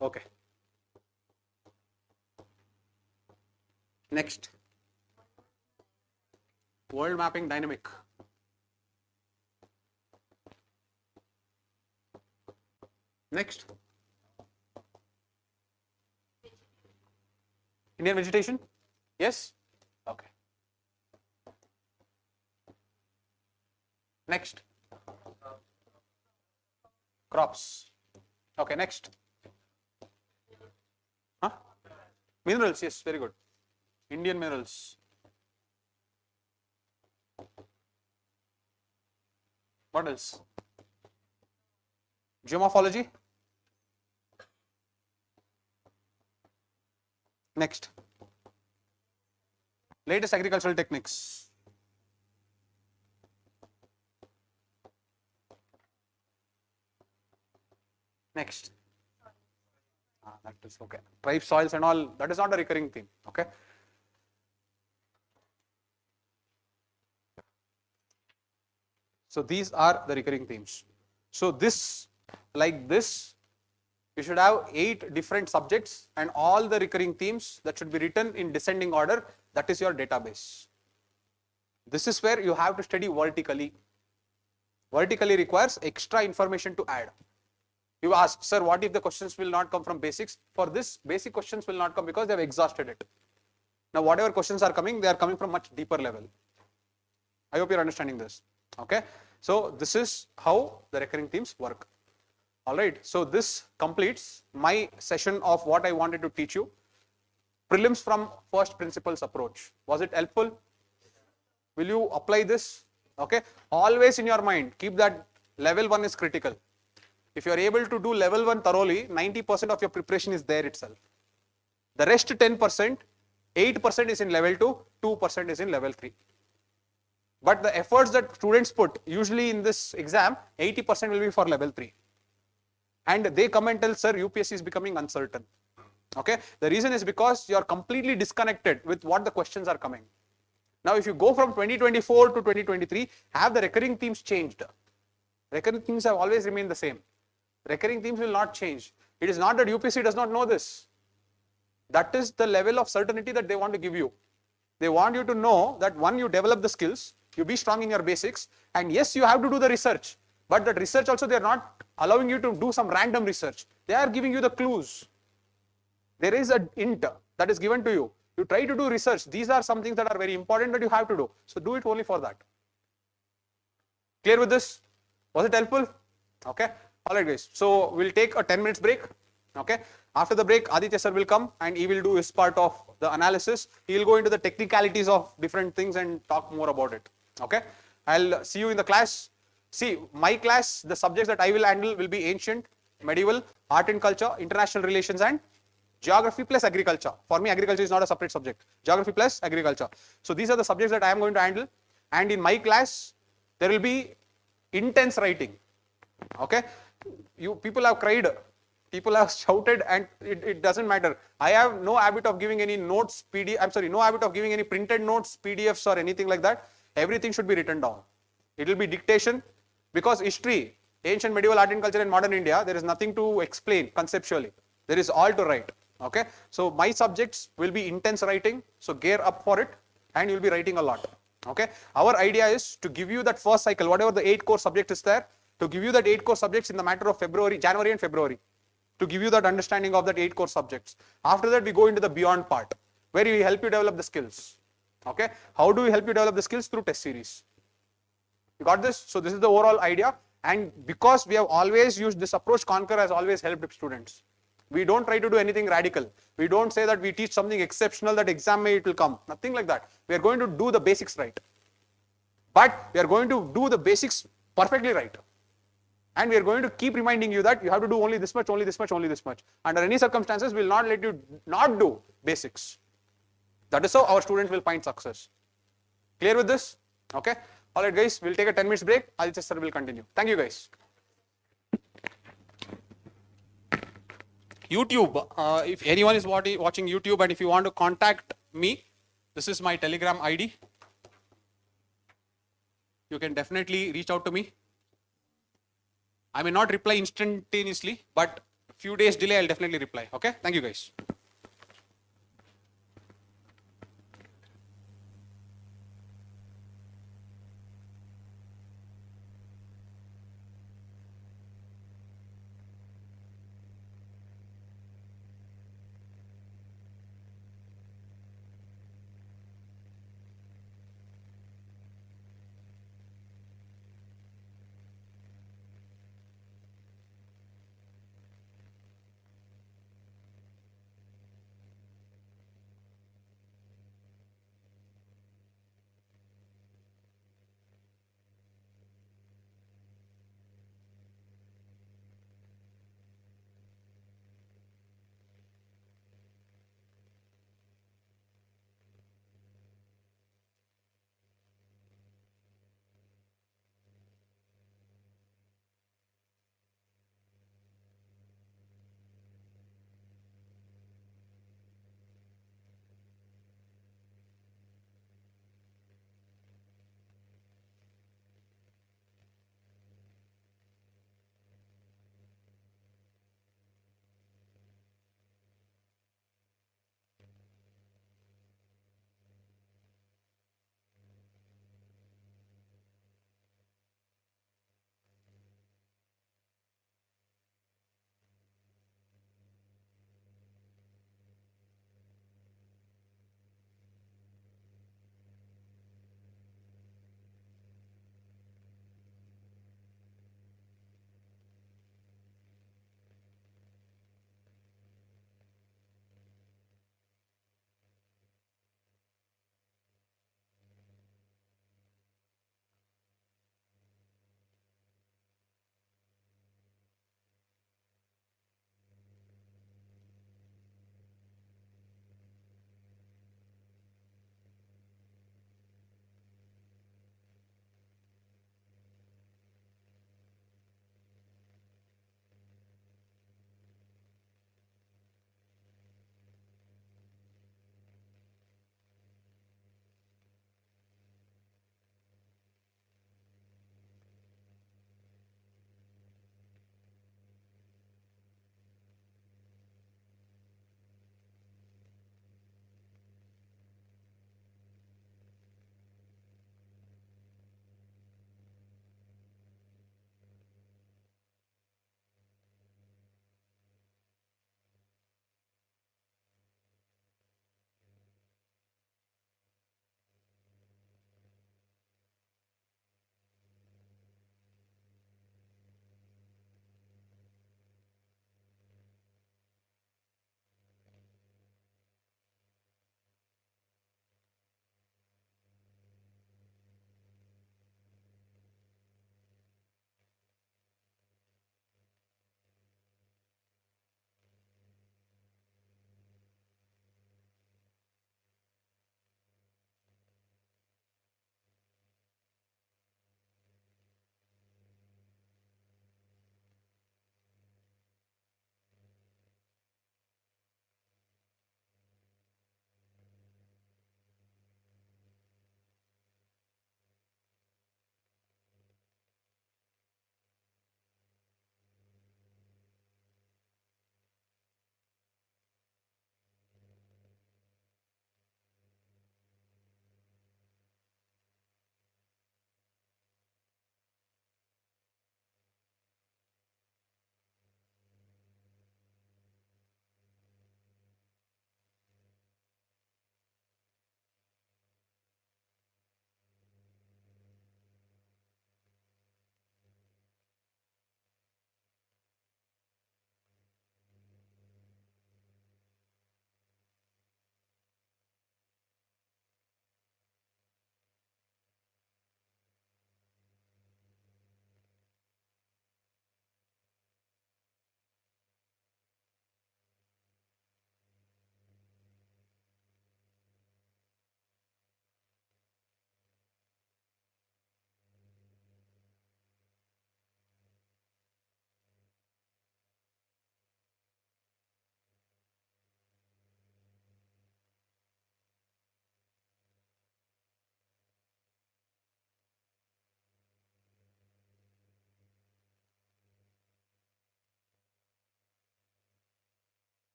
Speaker 1: Okay. Next, world mapping, dynamic. Next, Indian vegetation. Yes? Okay. Next, crops. Okay, next. Huh? Minerals, yes, very good. Indian minerals. What else? Geomorphology. Next, latest agricultural techniques. Next, that is okay. Tribe soils and all, that is not a recurring theme. Okay. So these are the recurring themes. So this, like this, you should have 8 different subjects and all the recurring themes that should be written in descending order. That is your database. This is where you have to study vertically. Vertically requires extra information to add. You ask, sir, what if the questions will not come from basics? For this, basic questions will not come because they have exhausted it. Now, whatever questions are coming, they are coming from much deeper level. I hope you're understanding this. Okay. So this is how the recurring themes work. All right. So this completes my session of what I wanted to teach you. Prelims from first principles approach. Was it helpful? Will you apply this? Okay. Always in your mind, keep that level 1 is critical. If you are able to do level 1 thoroughly, 90% of your preparation is there itself. The rest 10%, 8% is in level 2, 2% is in level 3. But the efforts that students put, usually in this exam, 80% will be for level 3. And they come and tell, sir, UPSC is becoming uncertain. Okay. The reason is because you are completely disconnected with what the questions are coming. Now, if you go from 2024 to 2023, have the recurring themes changed? Recurring themes have always remained the same. Recurring themes will not change. It is not that UPSC does not know this. That is the level of certainty that they want to give you. They want you to know that one, you develop the skills, you be strong in your basics, and yes, you have to do the research. But that research also, they are not allowing you to do some random research. They are giving you the clues. There is a hint that is given to you. You try to do research. These are some things that are very important that you have to do. So do it only for that. Clear with this? Was it helpful? Okay. All right, guys. So we'll take a 10 minutes break. Okay. After the break, Adithya sir will come and he will do his part of the analysis. He will go into the technicalities of different things and talk more about it. Okay. I'll see you in the class. See, my class, the subjects that I will handle will be ancient, medieval, art and culture, international relations, and geography plus agriculture. For me, agriculture is not a separate subject. Geography plus agriculture. So these are the subjects that I am going to handle. And in my class, there will be intense writing. Okay. People have cried, people have shouted, and it doesn't matter. I have no habit of giving any notes, no habit of giving any printed notes, PDFs or anything like that. Everything should be written down. It will be dictation, because history, ancient, medieval, art and culture, and modern India, there is nothing to explain conceptually. There is all to write. Okay. So my subjects will be intense writing. So gear up for it and you will be writing a lot. Okay. Our idea is to give you that first cycle, whatever the 8 core subject is there, to give you that 8 core subjects in the matter of January and February, to give you that understanding of that 8 core subjects. After that, we go into the beyond part, where we help you develop the skills. Okay. How do we help you develop the skills? Through test series. You got this? So this is the overall idea. And because we have always used this approach, Conquer has always helped students. We don't try to do anything radical. We don't say that we teach something exceptional that exam it will come. Nothing like that. We are going to do the basics right. But we are going to do the basics perfectly right. And we are going to keep reminding you that you have to do only this much, only this much, only this much. Under any circumstances, we will not let you not do basics. That is how our students will find success. Clear with this? Okay. All right, guys. We'll take a 10 minutes break. Adithya sir will continue. Thank you, guys. YouTube, if anyone is watching YouTube and if you want to contact me, this is my Telegram ID. You can definitely reach out to me. I may not reply instantaneously, but a few days delay, I'll definitely reply. Okay. Thank you, guys.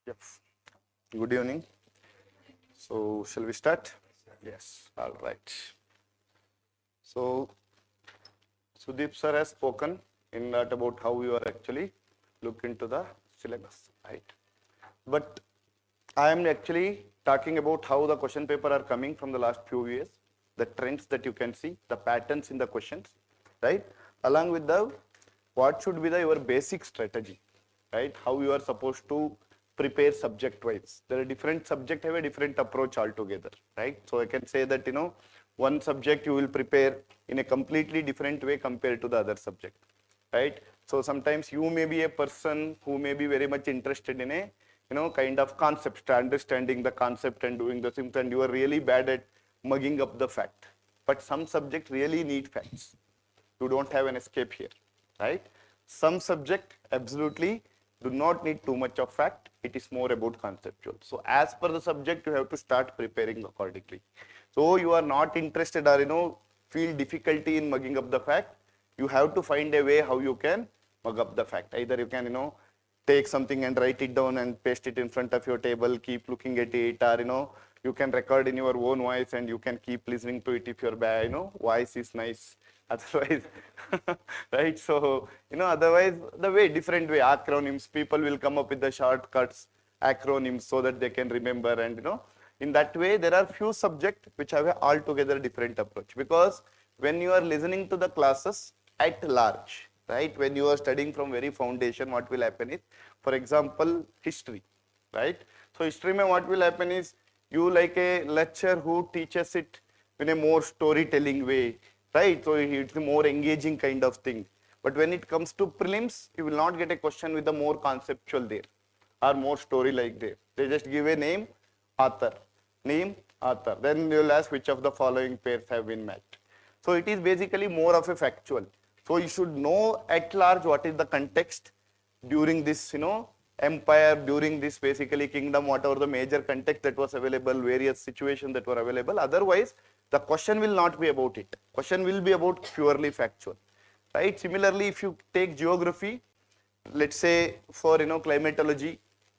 Speaker 2: Yes. Good evening. So, shall we start? Yes. All right. So, Sudeep sir has spoken in that about how you are actually look into the syllabus, right? But I am actually talking about how the question paper are coming from the last few years, the trends that you can see, the patterns in the questions, right? Along with the what should be the your basic strategy, right? How you are supposed to prepare subject wise. There are different subject have a different approach altogether, right? So I can say that one subject you will prepare in a completely different way compared to the other subject, right? So sometimes you may be a person who may be very much interested in a kind of concept, understanding the concept and doing the things, and you are really bad at mugging up the fact. But some subject really need facts. You don't have an escape here, right? Some subject absolutely do not need too much of fact. It is more about conceptual. So as per the subject, you have to start preparing accordingly. So you are not interested or feel difficulty in mugging up the fact, you have to find a way how you can mug up the fact. Either you can take something and write it down and paste it in front of your table, keep looking at it, or you can record in your own voice and you can keep listening to it if your voice is nice. Otherwise, right? So otherwise the way different way acronyms, people will come up with the shortcuts acronyms so that they can remember, and in that way there are few subjects which have a altogether different approach, because when you are listening to the classes at large, right, when you are studying from very foundation, what will happen is, for example, history, right? So history mein what will happen is, you like a lecturer who teaches it in a more storytelling way, right? So it's a more engaging kind of thing. But when it comes to prelims, you will not get a question with a more conceptual there or more story like there. They just give a name, author, name, author. Then you will ask which of the following pairs have been matched. So it is basically more of a factual. So you should know at large what is the context during this, empire, during this basically kingdom, whatever the major context that was available, various situations that were available. Otherwise, the question will not be about it. Question will be about purely factual, right? Similarly, if you take geography, let's say for climatology,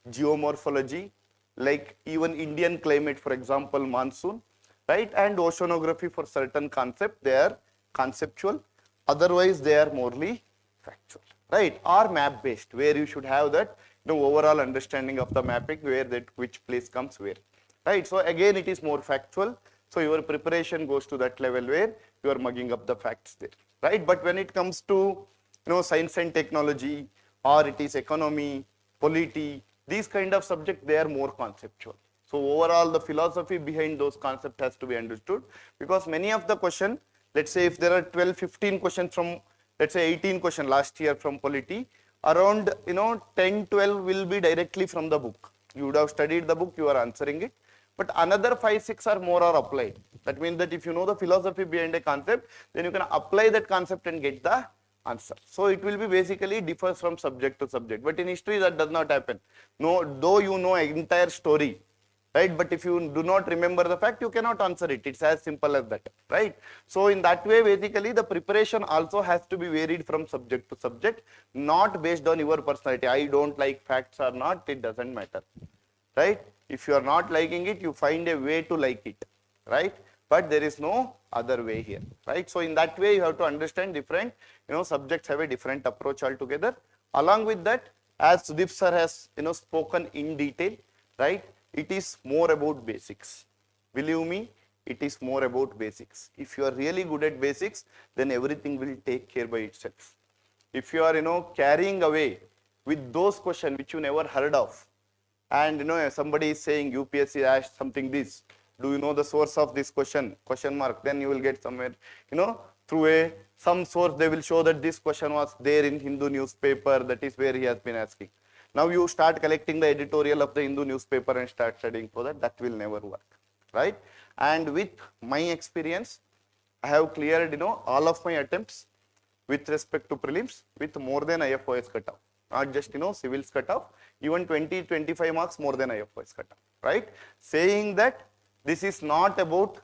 Speaker 2: geomorphology, like even Indian climate, for example, monsoon, right? And oceanography for certain concept, they are conceptual. Otherwise, they are morely factual, right? Or map based, where you should have that overall understanding of the mapping, where that which place comes where, right? So again, it is more factual. So your preparation goes to that level where you are mugging up the facts there, right? But when it comes to science and technology, or it is economy, polity, these kind of subject, they are more conceptual. So overall, the philosophy behind those concepts has to be understood, because many of the question, let's say if there are 12, 15 questions from, let's say 18 question last year from polity, around 10, 12 will be directly from the book. You would have studied the book, you are answering it. but another 5, 6 are more are applied. That means that if you know the philosophy behind a concept, then you can apply that concept and get the answer. So it will be basically differs from subject to subject. But in history that does not happen. No, though you know entire story, right? But if you do not remember the fact, you cannot answer it. It's as simple as that, right? So in that way, basically the preparation also has to be varied from subject to subject, not based on your personality. I don't like facts or not, it doesn't matter, right? If you are not liking it, you find a way to like it, right? But there is no other way here, right? So in that way, you have to understand different, subjects have a different approach altogether. Along with that, as Sudeep sir has, spoken in detail, right? It is more about basics. Believe me, it is more about basics. If you are really good at basics, then everything will take care by itself. If you are, carrying away with those questions which you never heard of, and somebody is saying UPSC asked something this, do you know the source of this question mark, then you will get somewhere, through some source they will show that this question was there in Hindu newspaper, that is where he has been asking. Now you start collecting the editorial of the Hindu newspaper and start studying for that, that will never work, right? And with my experience, I have cleared, all of my attempts with respect to prelims with more than IFOS cutoff. Not just, civils cutoff, even 20, 25 marks more than IFOS cutoff, right? Saying that this is not about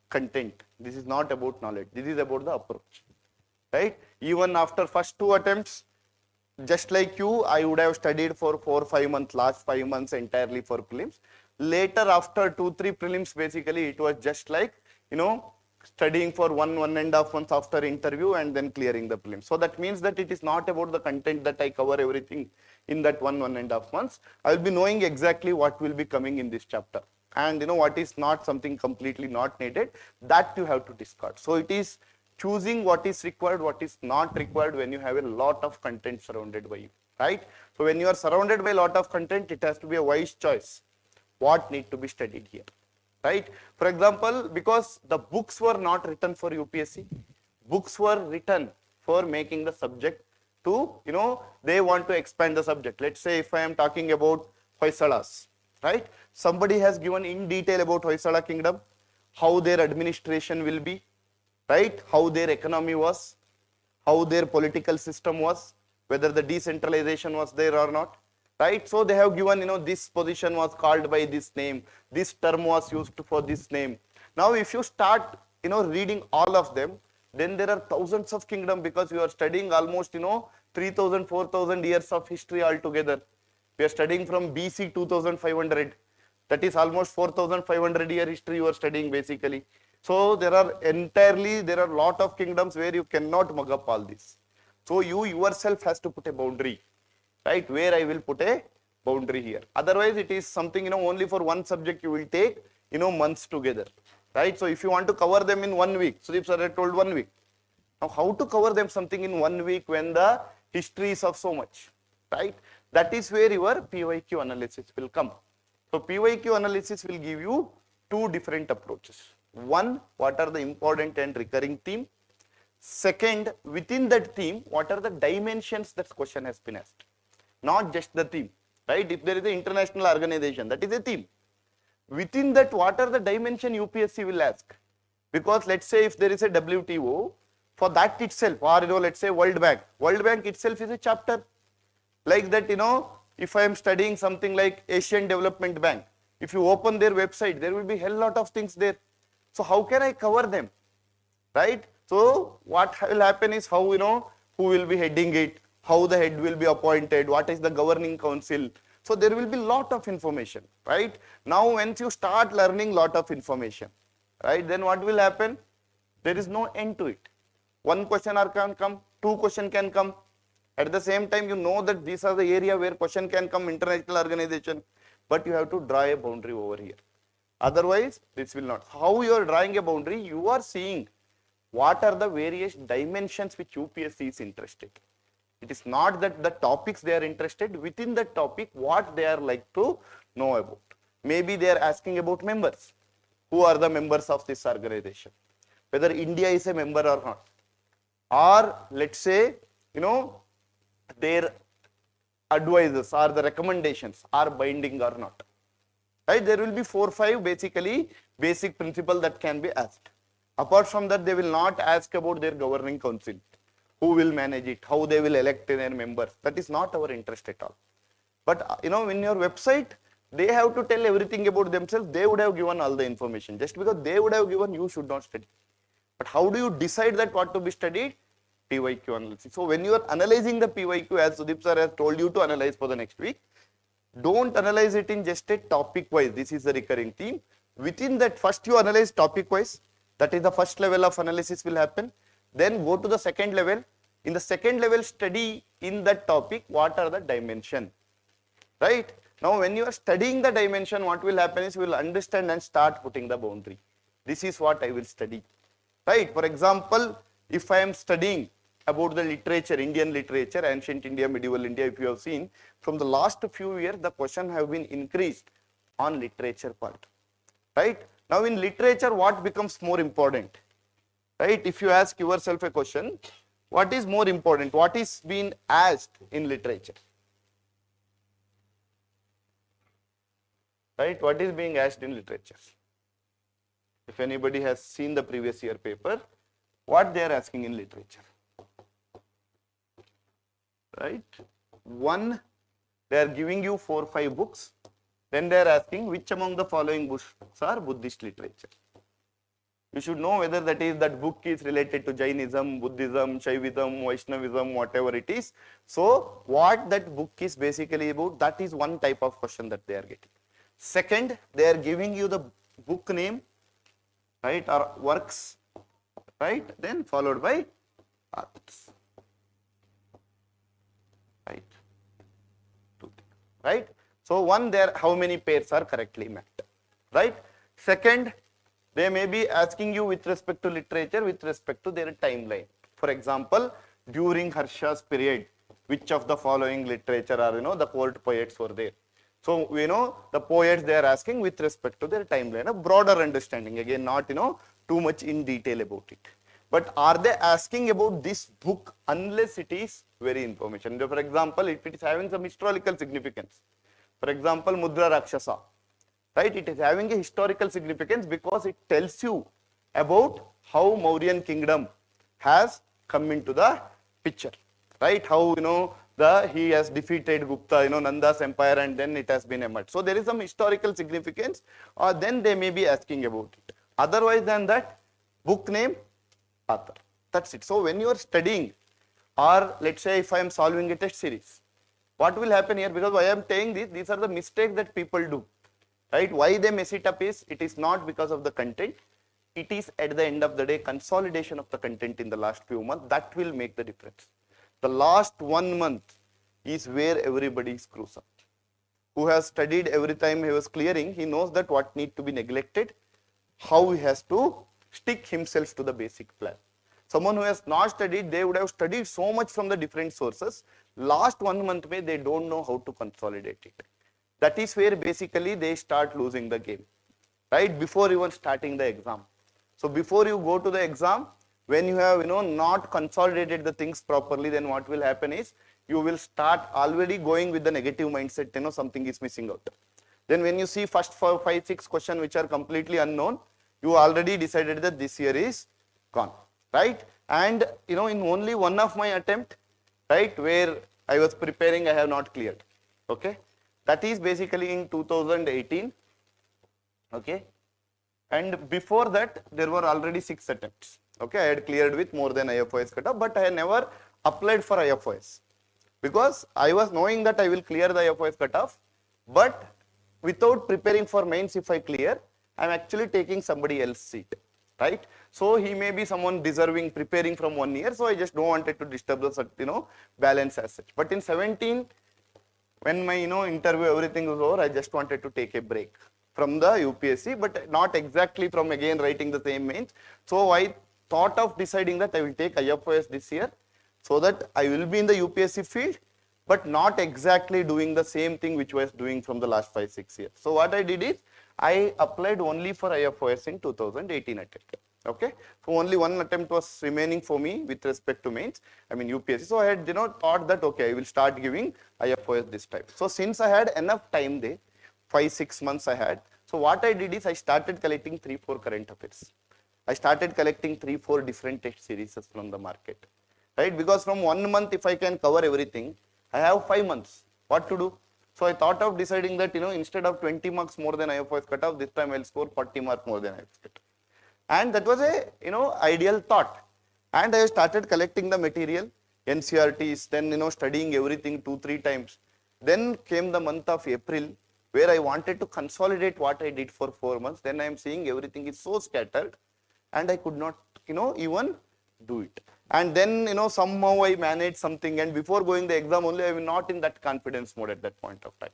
Speaker 2: content, this is not about knowledge, this is about the approach, right? Even after first 2 attempts, just like you, I would have studied for 4, 5 months, last 5 months entirely for prelims. Later, after 2, 3 prelims, basically it was just like, studying for 1, 1.5 months after interview and then clearing the prelims. So that means that it is not about the content that I cover everything in that 1, 1.5 months. I will be knowing exactly what will be coming in this chapter. And what is not something completely not needed, that you have to discard. So it is choosing what is required, what is not required when you have a lot of content surrounded by you, right? So when you are surrounded by a lot of content, it has to be a wise choice. What need to be studied here, right? For example, because the books were not written for UPSC, books were written for making the subject to, they want to expand the subject. Let's say if I am talking about Hoysalas, right? Somebody has given in detail about Hoysala kingdom, how their administration will be, right? How their economy was, how their political system was, whether the decentralization was there or not, right? So they have given, this position was called by this name, this term was used for this name. Now, if you start, reading all of them, then there are thousands of kingdom because you are studying almost, 3,000, 4,000 years of history altogether. We are studying from BC 2500. That is almost 4,500 year history you are studying basically. So there are a lot of kingdoms where you cannot mug up all this. So you yourself has to put a boundary, right? Where I will put a boundary here. Otherwise it is something, only for one subject you will take, months together, right? So if you want to cover them in 1 week, Sudeep sir had told 1 week. Now how to cover them something in 1 week when the history is of so much, right? That is where your PYQ analysis will come. So PYQ analysis will give you 2 different approaches. One, what are the important and recurring theme? Second, within that theme, what are the dimensions that question has been asked? Not just the theme, right? If there is an international organization, that is a theme. Within that, what are the dimension UPSC will ask? Because let's say if there is a WTO, for that itself, or let's say World Bank itself is a chapter. Like that, if I am studying something like Asian Development Bank, if you open their website, there will be hell lot of things there. So how can I cover them, right? So what will happen is how, who will be heading it, how the head will be appointed, what is the governing council. So there will be lot of information, right? Now, once you start learning lot of information, right, then what will happen? There is no end to it. One question can come, 2 questions can come. At the same time, you know that these are the area where question can come, international organization, but you have to draw a boundary over here. Otherwise, this will not. How you are drawing a boundary? You are seeing what are the various dimensions which UPSC is interested. It is not that the topics they are interested, within the topic, what they are like to know about. Maybe they are asking about members. Who are the members of this organization? Whether India is a member or not. Or let's say, their advisors or the recommendations are binding or not. right? There will be 4-5 basically basic principle that can be asked. Apart from that, they will not ask about their governing council, who will manage it, how they will elect their members. That is not our interest at all. But in your website, they have to tell everything about themselves. They would have given all the information. Just because they would have given, you should not study. But how do you decide that what to be studied? PYQ analysis. So when you are analyzing the PYQ, as Sudeep sir has told you to analyze for the next week, don't analyze it in just a topic wise. This is the recurring theme. Within that, first you analyze topic wise. That is the first level of analysis will happen. Then go to the second level. In the second level, study in that topic, what are the dimension, right? Now, when you are studying the dimension, what will happen is you will understand and start putting the boundary. This is what I will study, right? For example, if I am studying about the literature, Indian literature, ancient India, medieval India, if you have seen, from the last few years, the question have been increased on literature part, right? Now, in literature, what becomes more important, right? If you ask yourself a question, what is more important? What is being asked in literature? Right? What is being asked in literature? If anybody has seen the previous year paper, what they are asking in literature? Right? One, they are giving you 4-5 books. Then they are asking which among the following books are Buddhist literature. You should know whether that book is related to Jainism, Buddhism, Shaivism, Vaishnavism, whatever it is. So what that book is basically about, that is one type of question that they are getting. Second, they are giving you the book name, right, or works, right, then followed by authors, right. So one, there how many pairs are correctly mapped, right. Second, they may be asking you with respect to literature, with respect to their timeline. For example, during Harsha's period, which of the following literature are, the court poets were there. So, the poets they are asking with respect to their timeline, a broader understanding, again, not, too much in detail about it. But are they asking about this book unless it is very information? For example, if it is having some historical significance, for example, Mudra Rakshasa, right? It is having a historical significance because it tells you about how Mauryan kingdom has come into the picture, right? How, he has defeated Gupta, Nanda's empire, and then it has been emerged. So there is some historical significance, or then they may be asking about it. Otherwise than that, book name, author. That's it. So when you are studying, or let's say if I am solving a test series, what will happen here? Because why I am saying this, these are the mistakes that people do. Right? Why they mess it up is, it is not because of the content. It is at the end of the day, consolidation of the content in the last few months that will make the difference. The last 1 month is where everybody screws up. Who has studied every time he was clearing, he knows that what need to be neglected, how he has to stick himself to the basic plan. Someone who has not studied, they would have studied so much from the different sources. Last 1 month, they don't know how to consolidate it. That is where basically they start losing the game, right? Before even starting the exam. So before you go to the exam, when you have, not consolidated the things properly, then what will happen is you will start already going with the negative mindset, something is missing out. Then when you see first 4, 5, 6 questions which are completely unknown, you already decided that this year is gone, right? And, in only one of my attempt, right, where I was preparing, I have not cleared, okay? That is basically in 2018, okay? And before that, there were already 6 attempts, okay? I had cleared with more than IFOS cutoff, but I had never applied for IFOS because I was knowing that I will clear the IFOS cutoff, but without preparing for mains, if I clear, I'm actually taking somebody else's seat, right? So he may be someone deserving, preparing from 1 year, so I just don't wanted to disturb the, balance as such. But in 17, when my, interview, everything was over, I just wanted to take a break from the UPSC, but not exactly from again writing the same mains. So I thought of deciding that I will take IFOS this year so that I will be in the UPSC field, but not exactly doing the same thing which I was doing from the last 5, 6 years. So what I did is, I applied only for IFOS in 2018 attempt. Okay, so only 1 attempt was remaining for me with respect to mains, UPSC. So I had, thought that, okay, I will start giving IFOS this time. So since I had enough time there, 5-6 months I had. So what I did is I started collecting 3-4 current affairs. I started collecting 3-4 different test series from the market, right? Because from 1 month, if I can cover everything, I have 5 months. What to do? So I thought of deciding that, instead of 20 marks more than IFOS cutoff, this time I'll score 40 marks more than IFOS cutoff. And that was a, ideal thought. And I started collecting the material, NCRTs, then, studying everything 2-3 times. Then came the month of April, where I wanted to consolidate what I did for 4 months. Then I am seeing everything is so scattered and I could not, even do it. And then, somehow I managed something, and before going the exam only, I was not in that confidence mode at that point of time,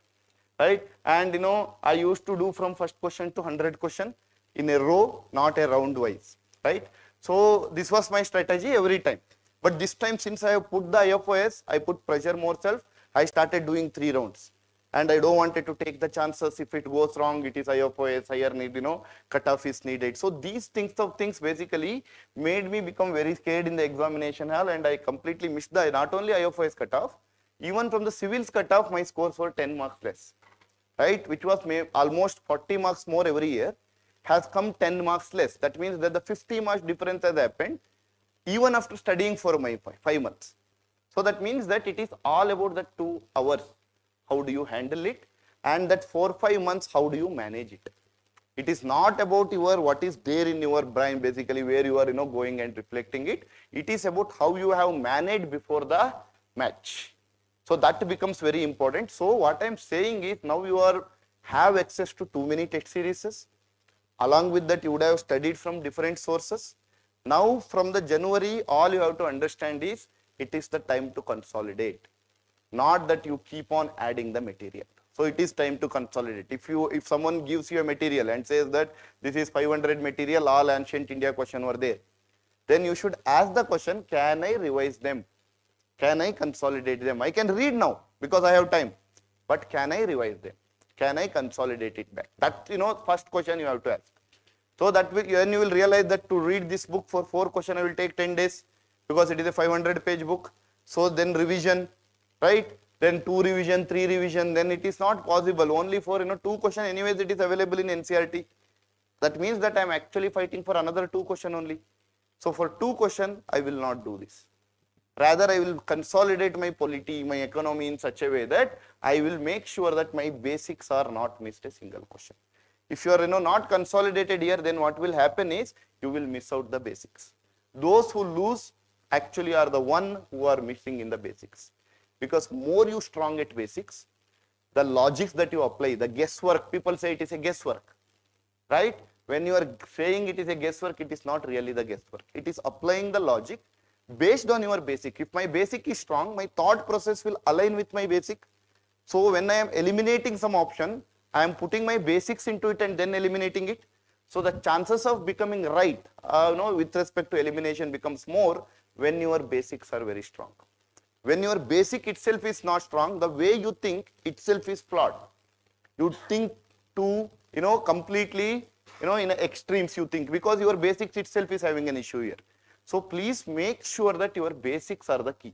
Speaker 2: right? And, I used to do from first question to 100 question in a row, not a round wise, right? So this was my strategy every time. But this time, since I have put the IFOS, I put pressure more self, I started doing 3 rounds. And I don't want to take the chances. If it goes wrong, it is IFOS, higher need, cutoff is needed. So these things basically made me become very scared in the examination hall, and I completely missed the, not only IFOS cutoff, even from the civils cutoff, my scores were 10 marks less, right? Which was almost 40 marks more every year, has come 10 marks less. That means that the 50 marks difference has happened, even after studying for my 5 months. So that means that it is all about the 2 hours. How do you handle it? And that 4-5 months, how do you manage it? It is not about what is there in your brain, basically where you are, going and reflecting it. It is about how you have managed before the match. So that becomes very important. So what I am saying is, now you have access to too many test series. Along with that, you would have studied from different sources. Now from the January, all you have to understand is, it is the time to consolidate. Not that you keep on adding the material. So it is time to consolidate. If someone gives you a material and says that this is 500 material, all ancient India question were there, then you should ask the question, can I revise them? Can I consolidate them? I can read now because I have time, but can I revise them? Can I consolidate it back? That, first question you have to ask. So that when you will realize that to read this book for 4 questions, I will take 10 days because it is a 500-page book. So then revision, right? Then 2 revision, 3 revision, then it is not possible. Only for 2 questions, anyways it is available in NCRT. That means that I am actually fighting for another 2 questions only. So for 2 questions, I will not do this. Rather, I will consolidate my polity, my economy in such a way that I will make sure that my basics are not missed a single question. If you are not consolidated here, then what will happen is you will miss out the basics. Those who lose actually are the one who are missing in the basics. Because more you strong at basics, the logics that you apply, the guesswork, people say it is a guesswork, right? When you are saying it is a guesswork, it is not really the guesswork. It is applying the logic based on your basic. If my basic is strong, my thought process will align with my basic. So when I am eliminating some option, I am putting my basics into it and then eliminating it. So the chances of becoming right, with respect to elimination becomes more when your basics are very strong. When your basic itself is not strong, the way you think itself is flawed. You think to, completely, in extremes you think, because your basics itself is having an issue here. So please make sure that your basics are the key.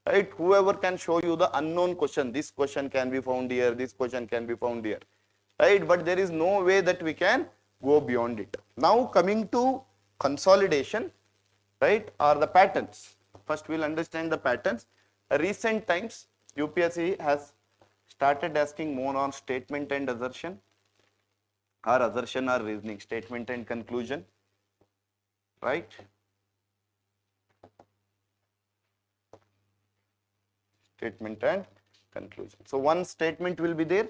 Speaker 2: Right? Whoever can show you the unknown question, this question can be found here, this question can be found here. Right? But there is no way that we can go beyond it. Now coming to consolidation, right, are the patterns. First we'll understand the patterns. Recent times, UPSC has started asking more on statement and assertion, or assertion or reasoning, statement and conclusion, right? Statement and conclusion. So one statement will be there,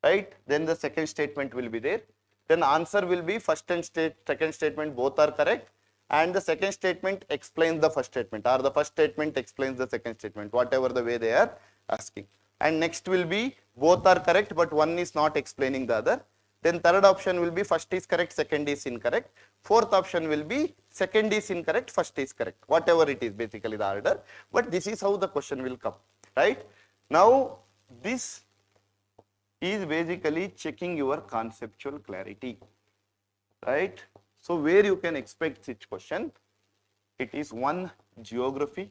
Speaker 2: right? Then the second statement will be there. Then answer will be first and second statement both are correct, and the second statement explains the first statement, or the first statement explains the second statement, whatever the way they are asking. And next will be both are correct, but one is not explaining the other. Then third option will be first is correct, second is incorrect. Fourth option will be second is incorrect, first is correct. Whatever it is, basically the order. But this is how the question will come, right? Now, this is basically checking your conceptual clarity, right? So, where you can expect such question, it is one geography,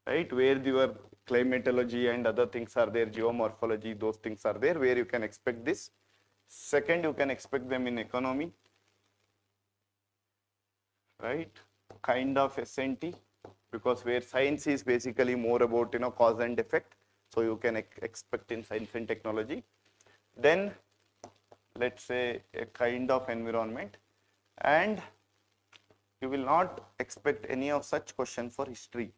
Speaker 2: right? Where your climatology and other things are there, geomorphology, those things are there where you can expect this. Second, you can expect them in economy, right? Kind of SNT, because where science is basically more about, cause and effect. So you can expect in science and technology. Then let's say a kind of environment, and you will not expect any of such question for history,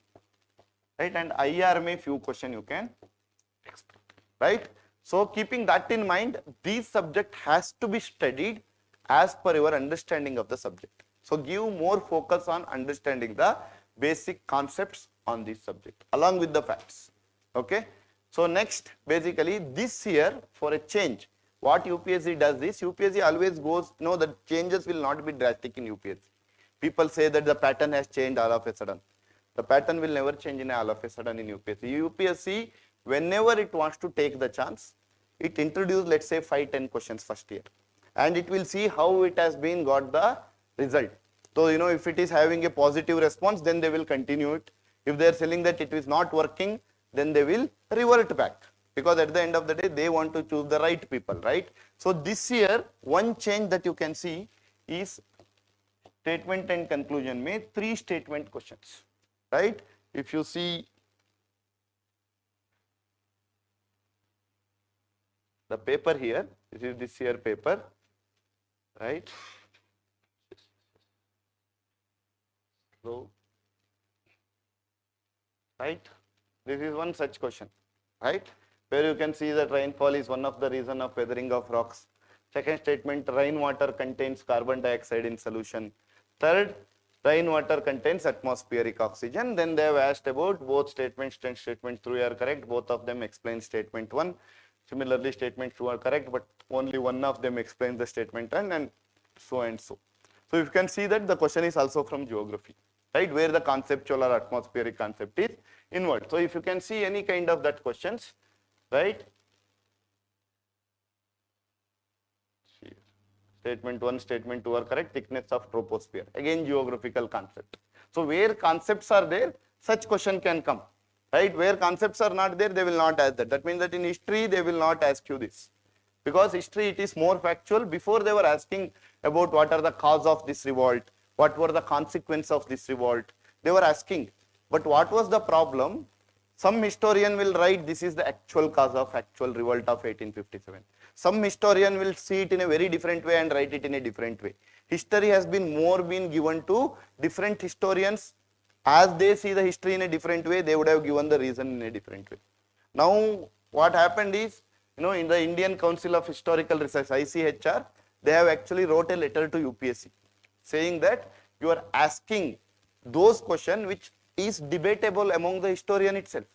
Speaker 2: right? And IR may few question you can expect, right? So keeping that in mind, this subject has to be studied as per your understanding of the subject. So give more focus on understanding the basic concepts on this subject along with the facts. Okay. So next, basically this year for a change, what UPSC does is, UPSC always goes, the changes will not be drastic in UPSC. People say that the pattern has changed all of a sudden. The pattern will never change in all of a sudden in UPSC. UPSC, whenever it wants to take the chance, it introduces, let's say 5-10 questions first year, and it will see how it has been got the result. So, if it is having a positive response, then they will continue it. If they are telling that it is not working, then they will revert back, because at the end of the day, they want to choose the right people, right? So this year, one change that you can see is statement and conclusion made 3 statement questions, right? If you see the paper here, this is this year paper, right? So, right, this is one such question, right? Where you can see that rainfall is one of the reason of weathering of rocks. Second statement, rainwater contains carbon dioxide in solution. Third, rainwater contains atmospheric oxygen. Then they have asked about both statements, 10 statements 3 are correct. Both of them explain statement 1. Similarly, statement 2 are correct, but only one of them explains the statement and so and so. So you can see that the question is also from geography, right? Where the conceptual or atmospheric concept is inward. So if you can see any kind of that questions, right? Statement 1, statement 2 are correct. Thickness of troposphere, again geographical concept. So where concepts are there, such question can come, right? Where concepts are not there, they will not ask that. That means that in history, they will not ask you this, because history, it is more factual. Before they were asking about what are the cause of this revolt, what were the consequences of this revolt, they were asking. But what was the problem? Some historian will write this is the actual cause of actual revolt of 1857. Some historian will see it in a very different way and write it in a different way. History has been given to different historians. As they see the history in a different way, they would have given the reason in a different way. Now, what happened is, in the Indian Council of Historical Research, ICHR, they have actually wrote a letter to UPSC saying that you are asking those questions which is debatable among the historian itself.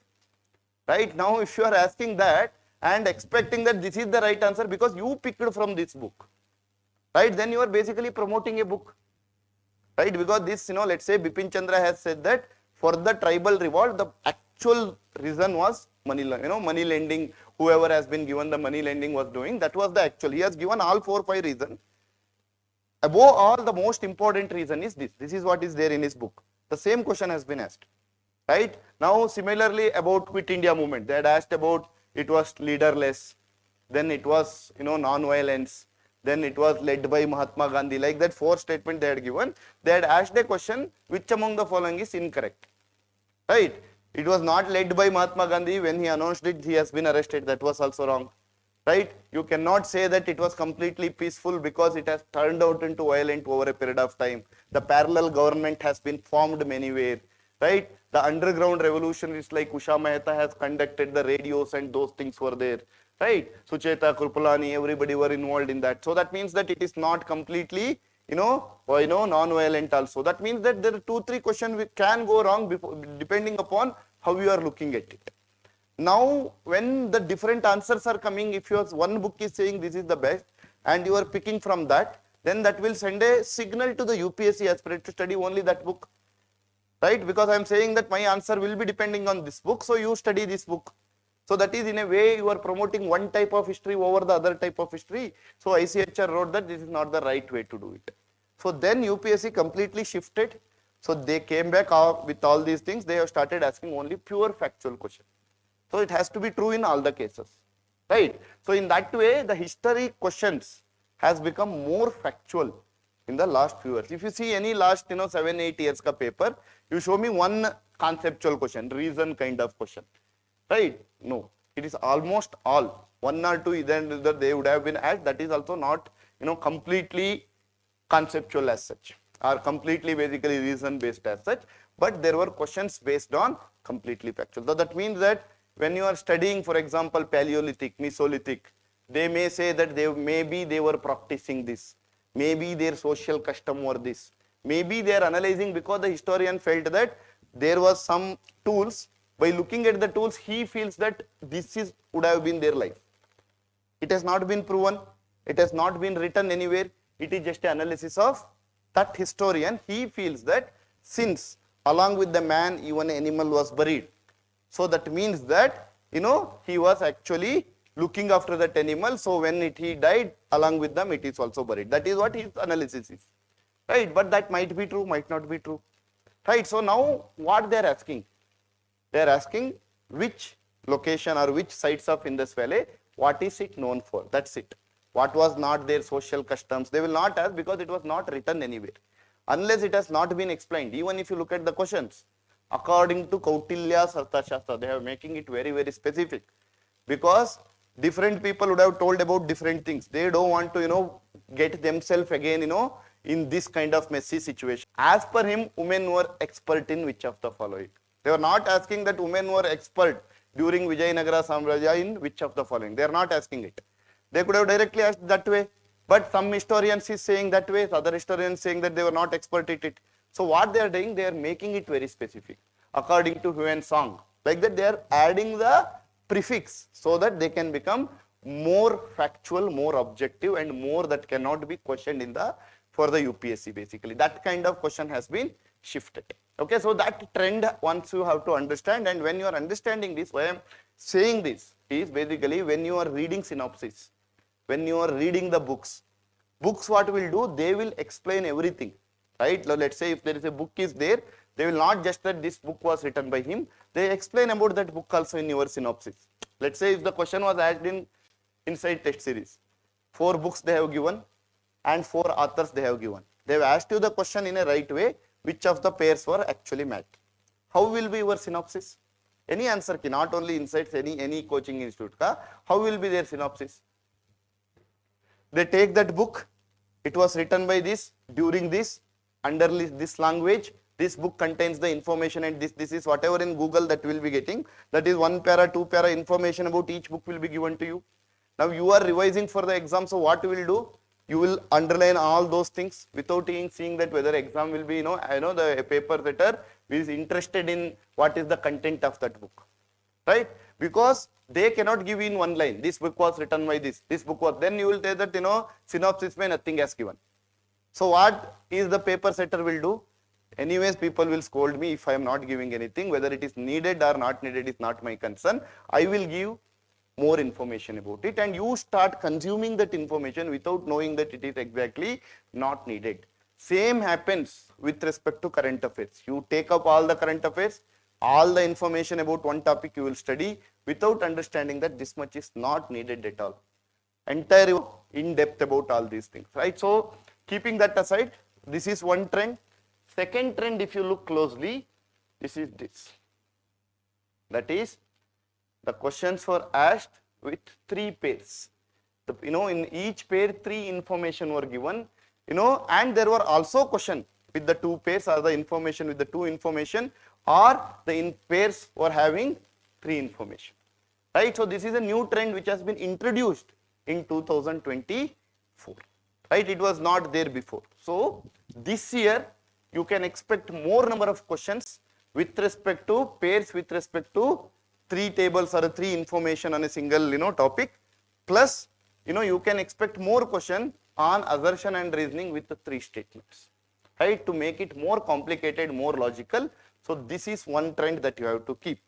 Speaker 2: Right? Now, if you are asking that and expecting that this is the right answer because you picked from this book, right? Then you are basically promoting a book, right? Because this, let's say Bipin Chandra has said that for the tribal revolt, the actual reason was money lending. Whoever has been given the money lending was doing, that was the actual. He has given all 4 or 5 reasons. Above all, the most important reason is this. This is what is there in his book. The same question has been asked, right? Now, similarly about Quit India movement, they had asked about it was leaderless, then it was, non-violence, then it was led by Mahatma Gandhi. Like that 4 statement they had given. They had asked a question, which among the following is incorrect, right? It was not led by Mahatma Gandhi. When he announced it, he has been arrested. That was also wrong, right? You cannot say that it was completely peaceful because it has turned out into violent over a period of time. The parallel government has been formed many ways, right? The underground revolutionaries like Usha Mehta has conducted the radios and those things were there, right? Sucheta, Kripalani, everybody were involved in that. So that means that it is not completely, non-violent also. That means that there are 2-3 questions which can go wrong depending upon how you are looking at it. Now, when the different answers are coming, if your one book is saying this is the best and you are picking from that, then that will send a signal to the UPSC aspirant to study only that book, right? Because I am saying that my answer will be depending on this book, so you study this book. So that is, in a way, you are promoting one type of history over the other type of history. So ICHR wrote that this is not the right way to do it. So then UPSC completely shifted. So they came back with all these things. They have started asking only pure factual questions. So it has to be true in all the cases, right? So in that way, the history questions has become more factual in the last few years. If you see any last 7-8 years ka paper, you show me one conceptual question, reason kind of question, right? No, it is almost all one or two. Then they would have been asked. That is also not completely conceptual as such, or completely basically reason based as such, but there were questions based on completely factual. So that means that when you are studying, for example, Paleolithic, Mesolithic, they may say that maybe they were practicing this, maybe their social custom were this, maybe they are analyzing because the historian felt that there was some tools. By looking at the tools, he feels that this would have been their life. It has not been proven, it has not been written anywhere. It is just an analysis of that historian. He feels that since along with the man even animal was buried, so that means that he was actually looking after that animal. So when he died, along with them it is also buried. That is what his analysis is, right? But that might be true, might not be true, right? So now what they are asking? They are asking which location or which sites of Indus Valley, what is it known for? That's it. What was not their social customs? They will not ask because it was not written anywhere. Unless it has not been explained. Even if you look at the questions, according to Kautilya's Arthashastra, they are making it very, very specific. Because different people would have told about different things. They don't want to, get themselves again, in this kind of messy situation. As per him, women were expert in which of the following? They were not asking that women were expert during Vijayanagara Samraja in which of the following. They are not asking it. They could have directly asked that way. But some historians is saying that way, other historians saying that they were not expert at it. So what they are doing, they are making it very specific. According to Huan Song. Like that they are adding the prefix so that they can become more factual, more objective, and more that cannot be questioned for the UPSC basically. That kind of question has been shifted. Okay, so that trend once you have to understand, and when you are understanding this, why I am saying this is basically when you are reading synopsis, when you are reading the books what will do, they will explain everything, right? Let's say if there is a book is there, they will not just that this book was written by him, they explain about that book also in your synopsis. Let's say if the question was asked inside test series, 4 books they have given and 4 authors they have given. They have asked you the question in a right way, which of the pairs were actually met. How will be your synopsis? Any answer ki, not only insights, any coaching institute ka, how will be their synopsis? They take that book, it was written by this, during this, under this language, this book contains the information, and this is whatever in Google that will be getting, that is 1 para, 2 para information about each book will be given to you. Now you are revising for the exam, so what you will do? You will underline all those things without seeing that whether exam will be, the paper setter is interested in what is the content of that book, right? Because they cannot give in one line, this book was written by this book was, then you will say that, synopsis may nothing has given. So what is the paper setter will do? Anyways, people will scold me if I am not giving anything, whether it is needed or not needed is not my concern. I will give more information about it, and you start consuming that information without knowing that it is exactly not needed. Same happens with respect to current affairs. You take up all the current affairs, all the information about one topic you will study without understanding that this much is not needed at all. Entire in depth about all these things, right? So keeping that aside, this is one trend. Second trend, if you look closely, this is this. That is, the questions were asked with 3 pairs. In each pair 3 information were given, and there were also questions with the 2 pairs, or the information with the 2 information, or the pairs were having 3 information, right? So this is a new trend which has been introduced in 2024, right? It was not there before. So this year you can expect more number of questions with respect to pairs, with respect to 3 tables or 3 information on a single topic, plus you can expect more question on assertion and reasoning with the 3 statements, right, to make it more complicated, more logical. So this is one trend that you have to keep.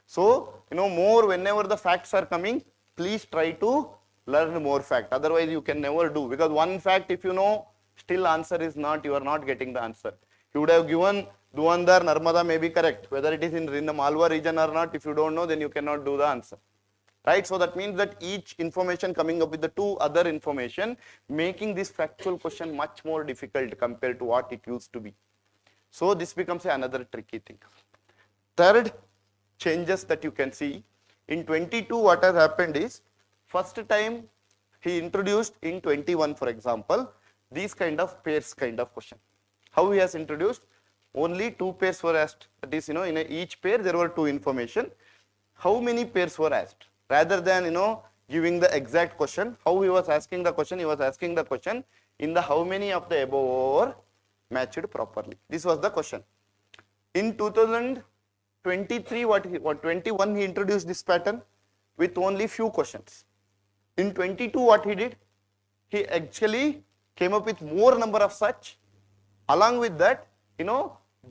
Speaker 2: So more whenever the facts are coming, please try to learn more fact, otherwise you can never do, because one fact if you know, still answer is not, you are not getting the answer. You would have given Duandar, Narmada may be correct. Whether it is in the Malwa region or not, if you don't know, then you cannot do the answer. Right? So that means that each information coming up with the two other information, making this factual question much more difficult compared to what it used to be. So this becomes another tricky thing. Third changes that you can see, in 22 what has happened is, first time he introduced in 21 for example, these kind of pairs kind of question. How he has introduced? Only two pairs were asked. That is, in each pair there were two information. How many pairs were asked? Rather than, giving the exact question, how he was asking the question? He was asking the question in the how many of the above were matched properly. This was the question. In 2023, 21 he introduced this pattern with only few questions. In 22 what he did? He actually came up with more number of such. Along with that,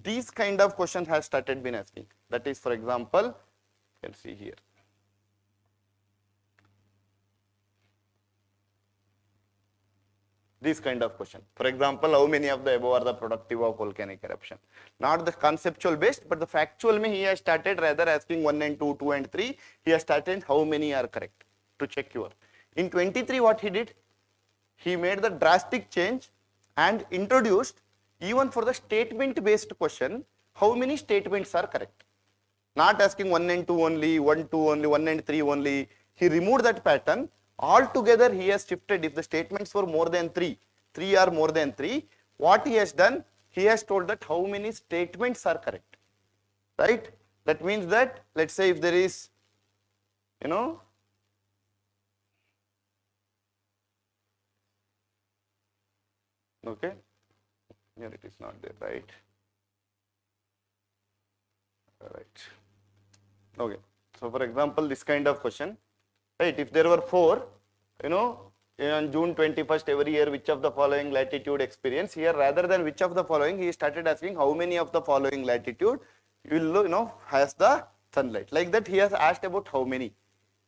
Speaker 2: these kind of questions have started been asking. That is, for example, you can see here. This kind of question. For example, how many of the above are the productive of volcanic eruption? Not the conceptual based, but the factual he has started rather asking 1 and 2, 2 and 3. He has started how many are correct to check your. In 23, what he did? He made the drastic change and introduced even for the statement based question, how many statements are correct? Not asking 1 and 2 only, 1, 2 only, 1 and 3 only. He removed that pattern. Altogether, he has shifted. If the statements were more than 3, 3 are more than 3, what he has done? He has told that how many statements are correct. Right? That means that, let's say if there is, okay, here it is not there, right? Right. Okay. So for example, this kind of question, right? If there were 4, on June 21st every year, which of the following latitude experience? Here, rather than which of the following, he started asking how many of the following latitude will, has the sunlight. Like that, he has asked about how many.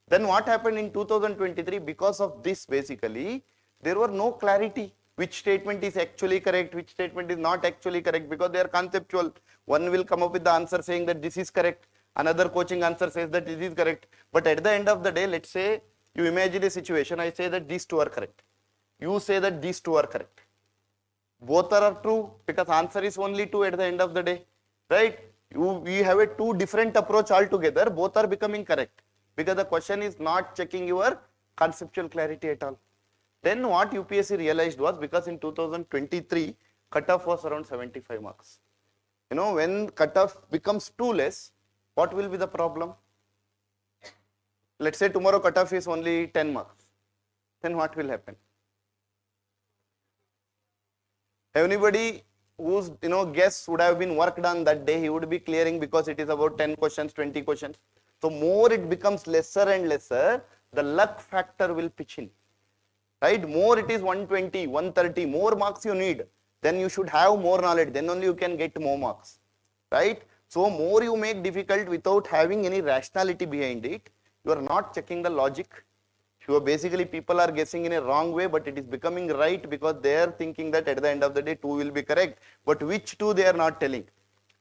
Speaker 2: Then what happened in 2023? Because of this, basically, there were no clarity. Which statement is actually correct, which statement is not actually correct, because they are conceptual. One will come up with the answer saying that this is correct. Another coaching answer says that this is correct. But at the end of the day, let's say you imagine a situation, I say that these two are correct. You say that these two are correct. Both are true because answer is only 2 at the end of the day, right? We have a 2 different approach altogether. Both are becoming correct because the question is not checking your conceptual clarity at all. Then what UPSC realized was, because in 2023, cutoff was around 75 marks. When cutoff becomes too less, what will be the problem? Let's say tomorrow cutoff is only 10 marks. Then what will happen? Anybody whose guess would have been worked on that day, he would be clearing because it is about 10 questions, 20 questions. So more it becomes lesser and lesser, the luck factor will pitch in. Right? More it is 120, 130, more marks you need. Then you should have more knowledge. Then only you can get more marks. Right? So more you make difficult without having any rationality behind it. You are not checking the logic. You are basically, people are guessing in a wrong way, but it is becoming right because they are thinking that at the end of the day 2 will be correct. But which 2 they are not telling.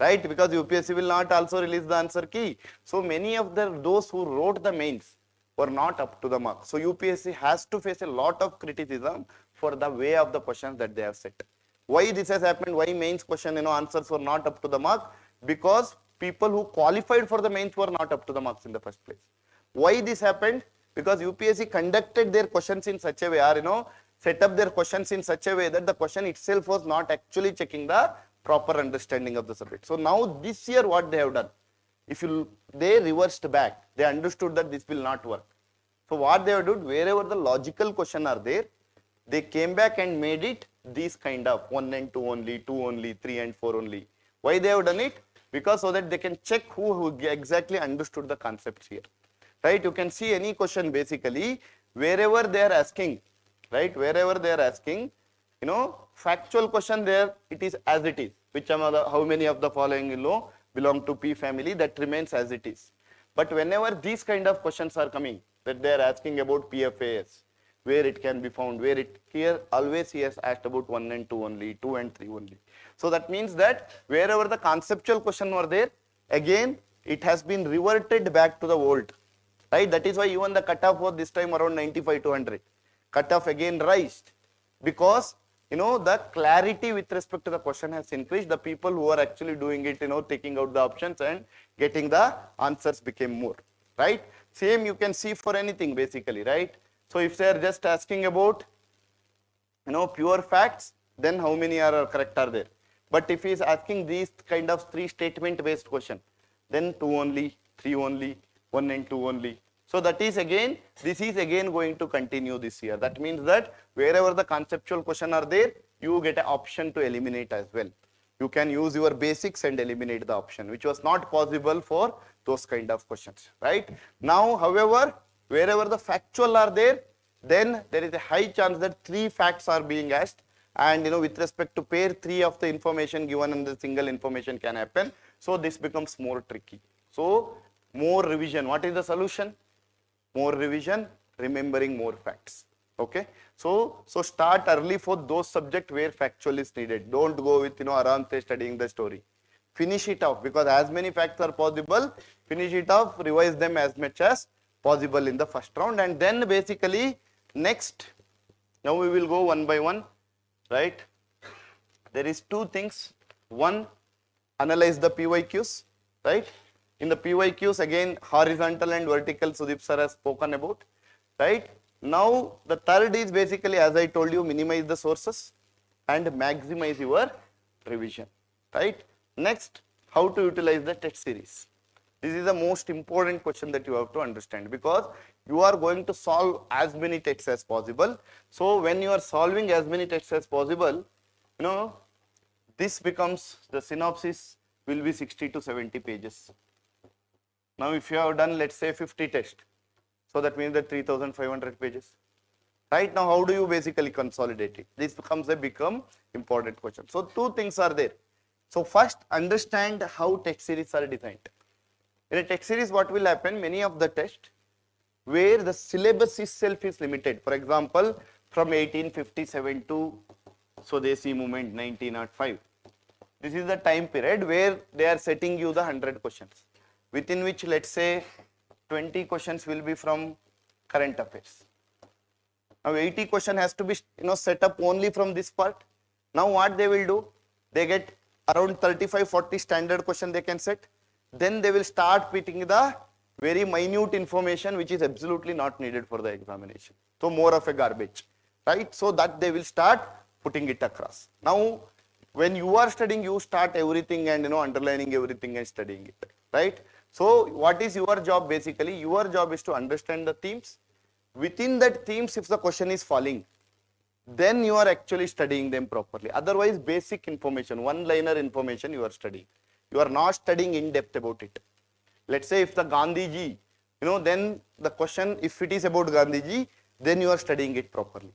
Speaker 2: Right? Because UPSC will not also release the answer key. So many of those who wrote the mains were not up to the mark. So UPSC has to face a lot of criticism for the way of the questions that they have set. Why this has happened? Why mains question answers were not up to the mark? Because people who qualified for the mains were not up to the marks in the first place. Why this happened? Because UPSC conducted their questions in such a way, or set up their questions in such a way that the question itself was not actually checking the proper understanding of the subject. So now this year what they have done? They reversed back. They understood that this will not work. So what they have done, wherever the logical question are there, they came back and made it these kind of 1 and 2 only, 2 only, 3 and 4 only. Why they have done it? Because so that they can check who exactly understood the concepts here. Right? You can see any question basically, wherever they are asking, right? Wherever they are asking, factual question there, it is as it is. How many of the following belong to P family, that remains as it is. But whenever these kind of questions are coming, that they are asking about PFAS, where it can be found, where it here always he has asked about 1 and 2 only, 2 and 3 only. So that means that wherever the conceptual question were there, again it has been reverted back to the old, right? That is why even the cutoff was this time around 95 to 100. Cutoff again raised because the clarity with respect to the question has increased. The people who are actually doing it, taking out the options and getting the answers became more, right? Same you can see for anything basically, right? So if they are just asking about, pure facts, then how many are correct are there? But if he is asking these kind of 3 statement based question, then 2 only, 3 only, 1 and 2 only. So that is again, this is again going to continue this year. That means that wherever the conceptual question are there, you get an option to eliminate as well. You can use your basics and eliminate the option, which was not possible for those kind of questions, right? Now, however, wherever the factual are there, then there is a high chance that 3 facts are being asked, and with respect to pair 3 of the information given and the single information can happen. So this becomes more tricky. So more revision. What is the solution? More revision, remembering more facts. Okay. So start early for those subjects where factual is needed. Don't go with around studying the story. Finish it off, because as many facts are possible, finish it off, revise them as much as possible in the first round, and then basically next, now we will go one by one, right? There is 2 things. One, analyze the PYQs, right? In the PYQs, again, horizontal and vertical, Sudeep sir has spoken about, right? Now, the third is basically, as I told you, minimize the sources and maximize your revision, right? Next, how to utilize the test series. This is the most important question that you have to understand, because you are going to solve as many tests as possible. So when you are solving as many tests as possible, this becomes, the synopsis will be 60 to 70 pages. Now, if you have done, let's say 50 tests, so that means that 3,500 pages. Right now, how do you basically consolidate it? This becomes a important question. So 2 things are there. So first, understand how test series are designed. In a test series, what will happen? Many of the tests where the syllabus itself is limited. For example, from 1857 to Swadeshi movement 1905. This is the time period where they are setting you the 100 questions, within which, let's say, 20 questions will be from current affairs. Now 80 question has to be set up only from this part. Now what they will do? They get around 35-40 standard question they can set. Then they will start putting the very minute information which is absolutely not needed for the examination. So more of a garbage, right? So that they will start putting it across. Now when you are studying, you start everything and underlining everything and studying it, right? So what is your job basically? Your job is to understand the themes. Within that themes, if the question is falling, then you are actually studying them properly. Otherwise, basic information, one-liner information you are studying. You are not studying in depth about it. Let's say if the Gandhiji, then the question, if it is about Gandhiji, then you are studying it properly.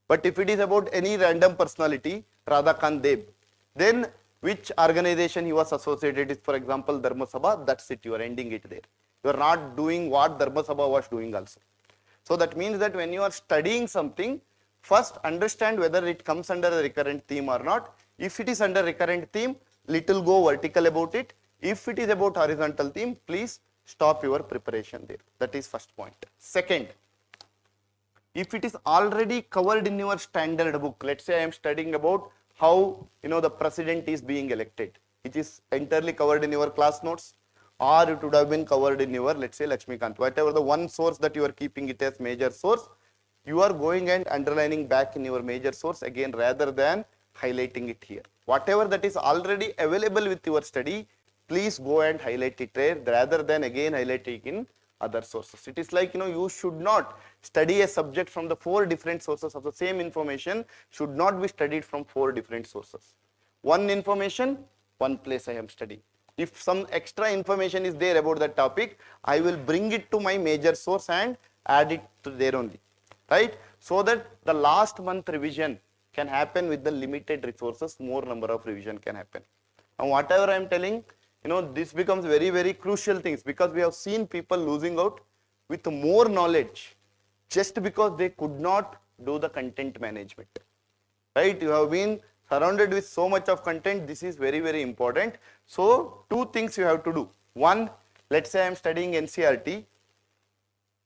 Speaker 2: But if it is about any random personality, Radhakant Deb, then which organization he was associated with, for example, Dharma Sabha, that's it, you are ending it there. You are not doing what Dharma Sabha was doing also. So that means that when you are studying something, first understand whether it comes under a recurrent theme or not. If it is under recurrent theme, little go vertical about it. If it is about horizontal theme, please stop your preparation there. That is first point. Second, if it is already covered in your standard book, let's say I am studying about how the president is being elected, it is entirely covered in your class notes, or it would have been covered in your, let's say, Lakshmikant, whatever the one source that you are keeping it as major source, you are going and underlining back in your major source again rather than highlighting it here. Whatever that is already available with your study, please go and highlight it there rather than again highlighting in other sources. It is like, you should not study a subject from the 4 different sources of the same information, should not be studied from 4 different sources. One information, one place I am studying. If some extra information is there about that topic, I will bring it to my major source and add it to there only, right? So that the last month revision can happen with the limited resources, more number of revision can happen. And whatever I am telling, this becomes very, very crucial things, because we have seen people losing out with more knowledge, just because they could not do the content management. Right? You have been surrounded with so much of content. This is very, very important. So two things you have to do. One, let's say I'm studying NCRT.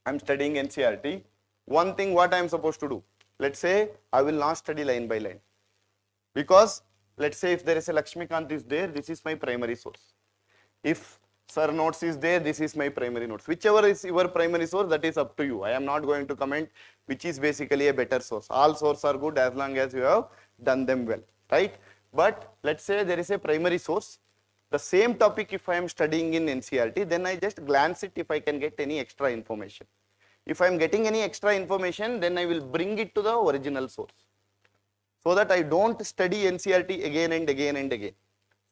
Speaker 2: I'm studying NCRT. One thing what I'm supposed to do. Let's say I will not study line by line. Because let's say if there is a Lakshmikant is there, this is my primary source. If Sir notes is there, this is my primary notes. Whichever is your primary source, that is up to you. I am not going to comment which is basically a better source. All sources are good as long as you have done them well, right? But let's say there is a primary source. The same topic if I am studying in NCRT, then I just glance it if I can get any extra information. If I am getting any extra information, then I will bring it to the original source, so that I don't study NCRT again and again and again.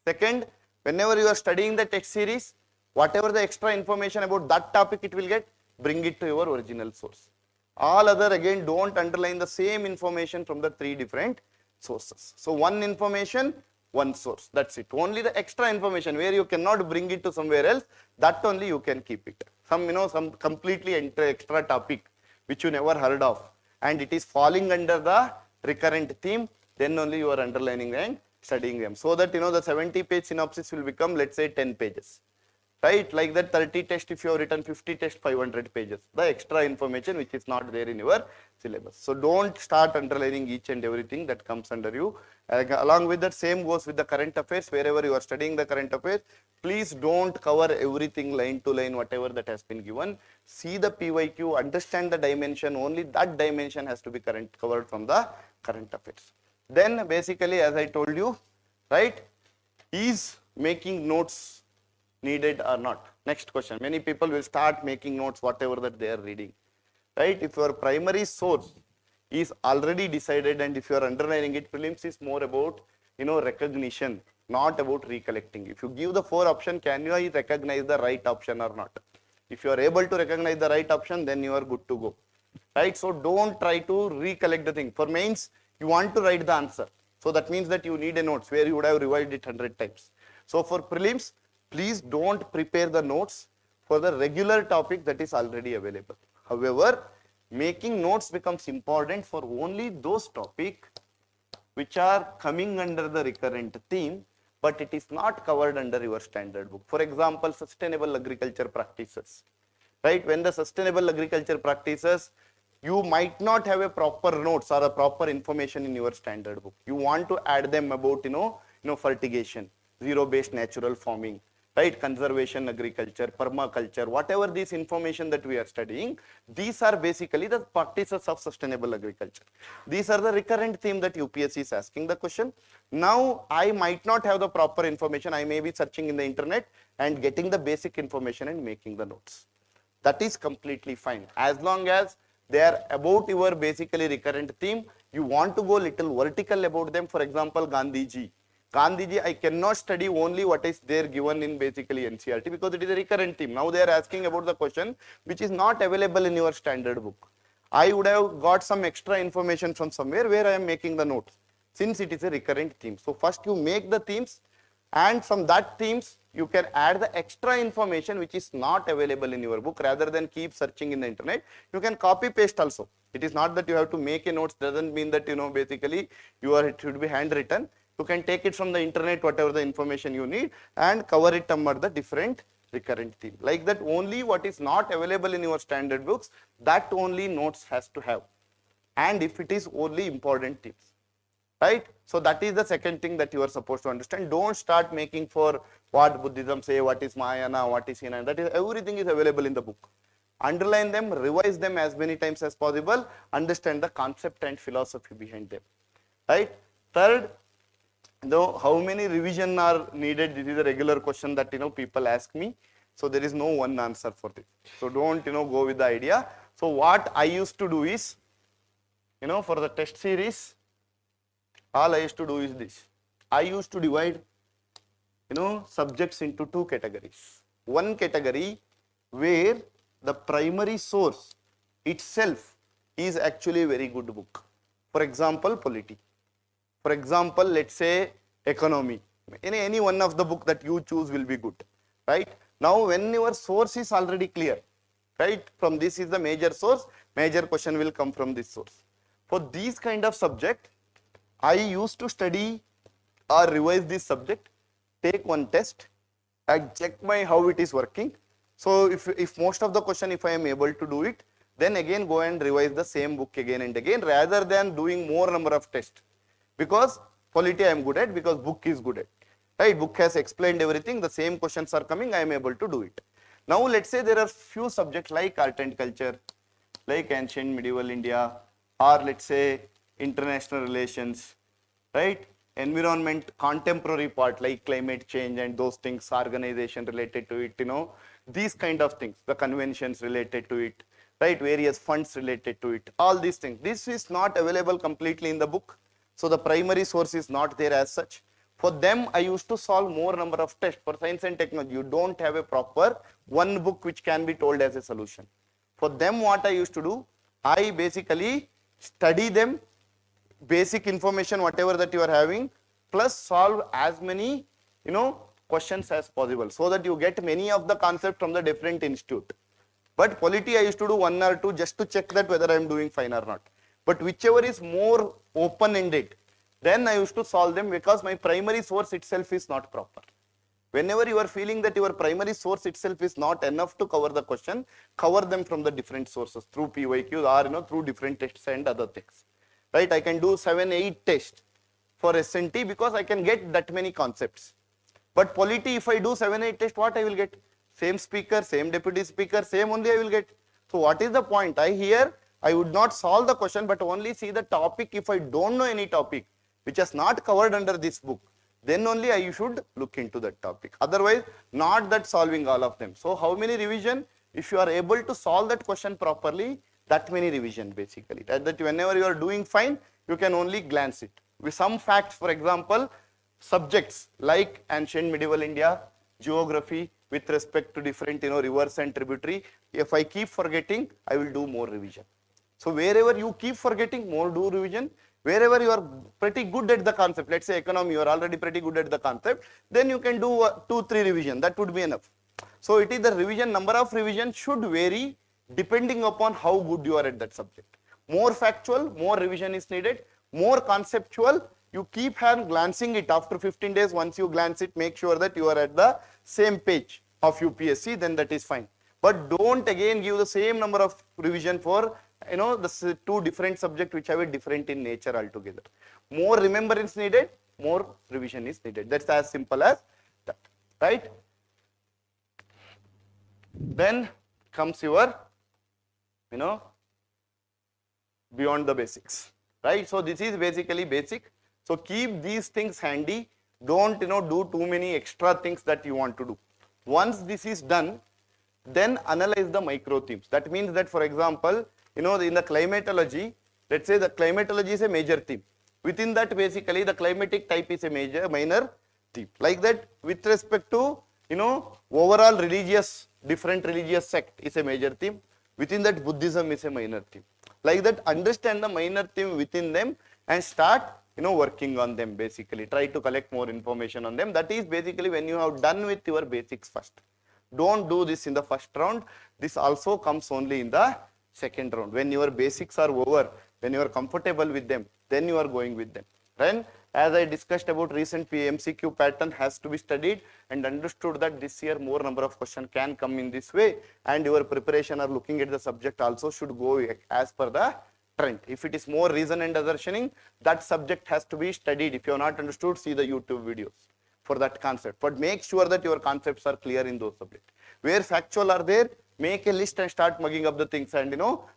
Speaker 2: Second, whenever you are studying the text series, whatever the extra information about that topic it will get, bring it to your original source. All other again don't underline the same information from the three different sources. So one information, one source, that's it. Only the extra information where you cannot bring it to somewhere else, that only you can keep it. Some completely extra topic which you never heard of and it is falling under the recurrent theme, then only you are underlining and studying them, so that the 70-page synopsis will become, let's say, 10 pages, right? Like that 30 test, if you have written 50 test, 500 pages, the extra information which is not there in your syllabus. So don't start underlining each and everything that comes under you. Along with that, same goes with the current affairs. Wherever you are studying the current affairs, please don't cover everything line to line, whatever that has been given. See the PYQ, understand the dimension, only that dimension has to be covered from the current affairs. Then basically, as I told you, right, is making notes needed or not? Next question. Many people will start making notes whatever that they are reading, right? If your primary source is already decided and if you are underlining it, prelims is more about recognition, not about recollecting. If you give the 4 options, can you recognize the right option or not? If you are able to recognize the right option, then you are good to go, right? So don't try to recollect the thing. For mains, you want to write the answer. So that means that you need a notes where you would have revised it 100 times. So for prelims, please don't prepare the notes for the regular topic that is already available. However, making notes becomes important for only those topics which are coming under the recurrent theme, but it is not covered under your standard book. For example, sustainable agriculture practices, right? When the sustainable agriculture practices, you might not have a proper notes or a proper information in your standard book. You want to add them about, fertigation, zero-based natural farming, right? Conservation agriculture, permaculture, whatever this information that we are studying, these are basically the practices of sustainable agriculture. These are the recurrent theme that UPSC is asking the question. Now, I might not have the proper information. I may be searching in the internet and getting the basic information and making the notes. That is completely fine. As long as they are about your basically recurrent theme, you want to go little vertical about them. For example, Gandhiji, I cannot study only what is there given in basically NCRT because it is a recurrent theme. Now they are asking about the question which is not available in your standard book. I would have got some extra information from somewhere where I am making the notes, since it is a recurrent theme. So first you make the themes, and from that themes you can add the extra information which is not available in your book. Rather than keep searching in the internet, you can copy paste also. It is not that you have to make a notes, doesn't mean that basically it should be handwritten. You can take it from the internet, whatever the information you need, and cover it under the different recurrent theme. Like that, only what is not available in your standard books, that only notes has to have. And if it is only important themes, right? So that is the second thing that you are supposed to understand. Don't start making for what Buddhism say, what is Mahayana, what is Hinayana. That is, everything is available in the book. Underline them, revise them as many times as possible, understand the concept and philosophy behind them, right? Third, how many revision are needed? This is a regular question that people ask me. So there is no one answer for this. So don't go with the idea. So what I used to do is, for the test series, all I used to do is this. I used to divide subjects into 2 categories. One category where the primary source itself is actually a very good book. For example, polity. For example, let's say economy. Any one of the book that you choose will be good, right? Now, when your source is already clear, right? From this is the major source, major question will come from this source. For these kind of subject, I used to study or revise this subject, take one test, and check my how it is working. So if most of the question, if I am able to do it, then again go and revise the same book again and again, rather than doing more number of tests. Because polity I am good at, because book is good at, right? Book has explained everything, the same questions are coming, I am able to do it. Now let's say there are few subjects like art and culture, like ancient medieval India, or let's say international relations, right? Environment, contemporary part like climate change and those things, organization related to it, these kind of things, the conventions related to it, right? Various funds related to it, all these things. This is not available completely in the book. So the primary source is not there as such. For them, I used to solve more number of tests. For science and technology, you don't have a proper one book which can be told as a solution. For them, what I used to do, I basically study them, basic information, whatever that you are having, plus solve as many, questions as possible, so that you get many of the concepts from the different institute. But polity, I used to do one or two just to check that whether I am doing fine or not. But whichever is more open-ended, then I used to solve them, because my primary source itself is not proper. Whenever you are feeling that your primary source itself is not enough to cover the question, cover them from the different sources through PYQs or through different tests and other things. Right? I can do 7-8 tests for SNT because I can get that many concepts. But polity, if I do 7-8 tests, what I will get? Same speaker, same deputy speaker, same only I will get. So what is the point? I would not solve the question, but only see the topic. If I don't know any topic which is not covered under this book, then only I should look into that topic. Otherwise, not that solving all of them. So how many revision? If you are able to solve that question properly, that many revision basically. That whenever you are doing fine, you can only glance it. With some facts, for example, subjects like ancient medieval India, geography with respect to different rivers and tributary, if I keep forgetting, I will do more revision. So wherever you keep forgetting, more do revision. Wherever you are pretty good at the concept, let's say economy, you are already pretty good at the concept, then you can do 2-3 revision, that would be enough. So it is the revision, number of revision should vary depending upon how good you are at that subject. More factual, more revision is needed. More conceptual, you keep on glancing it after 15 days. Once you glance it, make sure that you are at the same page of UPSC, then that is fine. But don't again give the same number of revision for the two different subjects which have a different in nature altogether. More remembrance needed, more revision is needed. That's as simple as that, right? Then comes your, beyond the basics, right? So this is basically basic. So keep these things handy. Don't, do too many extra things that you want to do. Once this is done, then analyze the micro themes. That means that, for example, in the climatology, let's say the climatology is a major theme. Within that, basically, the climatic type is a minor theme. Like that, with respect to, overall different religious sect is a major theme. Within that, Buddhism is a minor theme. Like that, understand the minor theme within them and start, working on them basically. Try to collect more information on them. That is basically when you have done with your basics first. Don't do this in the first round. This also comes only in the second round. When your basics are over, when you are comfortable with them, then you are going with them. Then, as I discussed about recent MCQ pattern has to be studied and understood that this year more number of questions can come in this way, and your preparation or looking at the subject also should go as per the trend. If it is more reason and assertioning, that subject has to be studied. If you have not understood, see the YouTube videos for that concept. But make sure that your concepts are clear in those subjects. Where factual are there, make a list and start mugging up the things and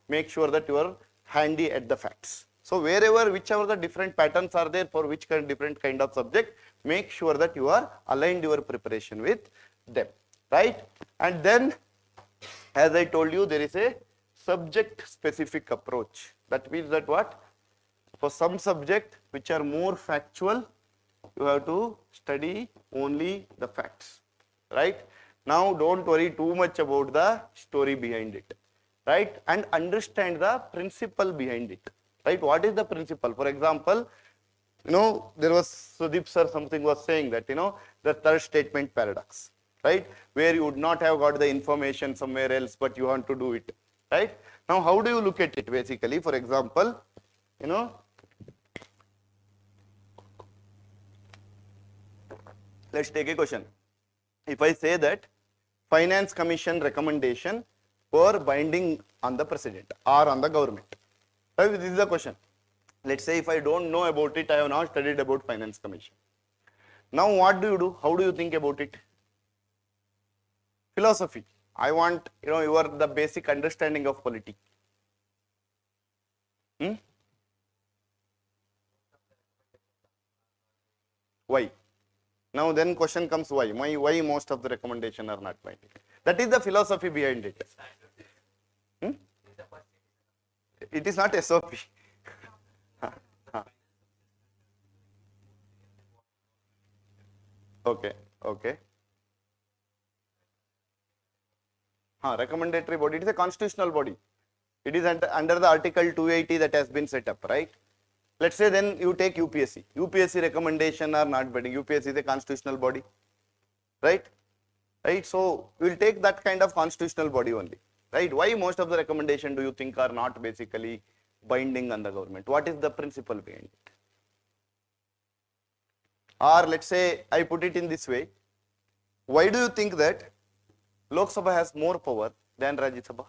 Speaker 2: make sure that you are handy at the facts. So whichever the different patterns are there for which different kind of subject, make sure that you are aligned your preparation with them, right? And then, as I told you, there is a subject specific approach. That means that what? For some subject which are more factual, you have to study only the facts, right? Now don't worry too much about the story behind it, right? And understand the principle behind it, right? What is the principle? For example, there was Sudeep sir something was saying that, the third statement paradox. right? Where you would not have got the information somewhere else, but you want to do it, right? Now, how do you look at it basically? For example, let's take a question. If I say that Finance Commission recommendation for binding on the president or on the government, right? This is the question. Let's say if I don't know about it, I have not studied about Finance Commission. Now what do you do? How do you think about it? Philosophy. I want, your the basic understanding of politics. Why? Now then question comes why? Why most of the recommendation are not binding? That is the philosophy behind it. It is not SOP. Okay. Recommendatory body. It is a constitutional body. It is under the Article 280 that has been set up, right? Let's say then you take UPSC. UPSC recommendation are not binding. UPSC is a constitutional body, right? Right. So we will take that kind of constitutional body only, right? Why most of the recommendation do you think are not basically binding on the government? What is the principle behind it? Or let's say I put it in this way. Why do you think that Lok Sabha has more power than Rajya Sabha?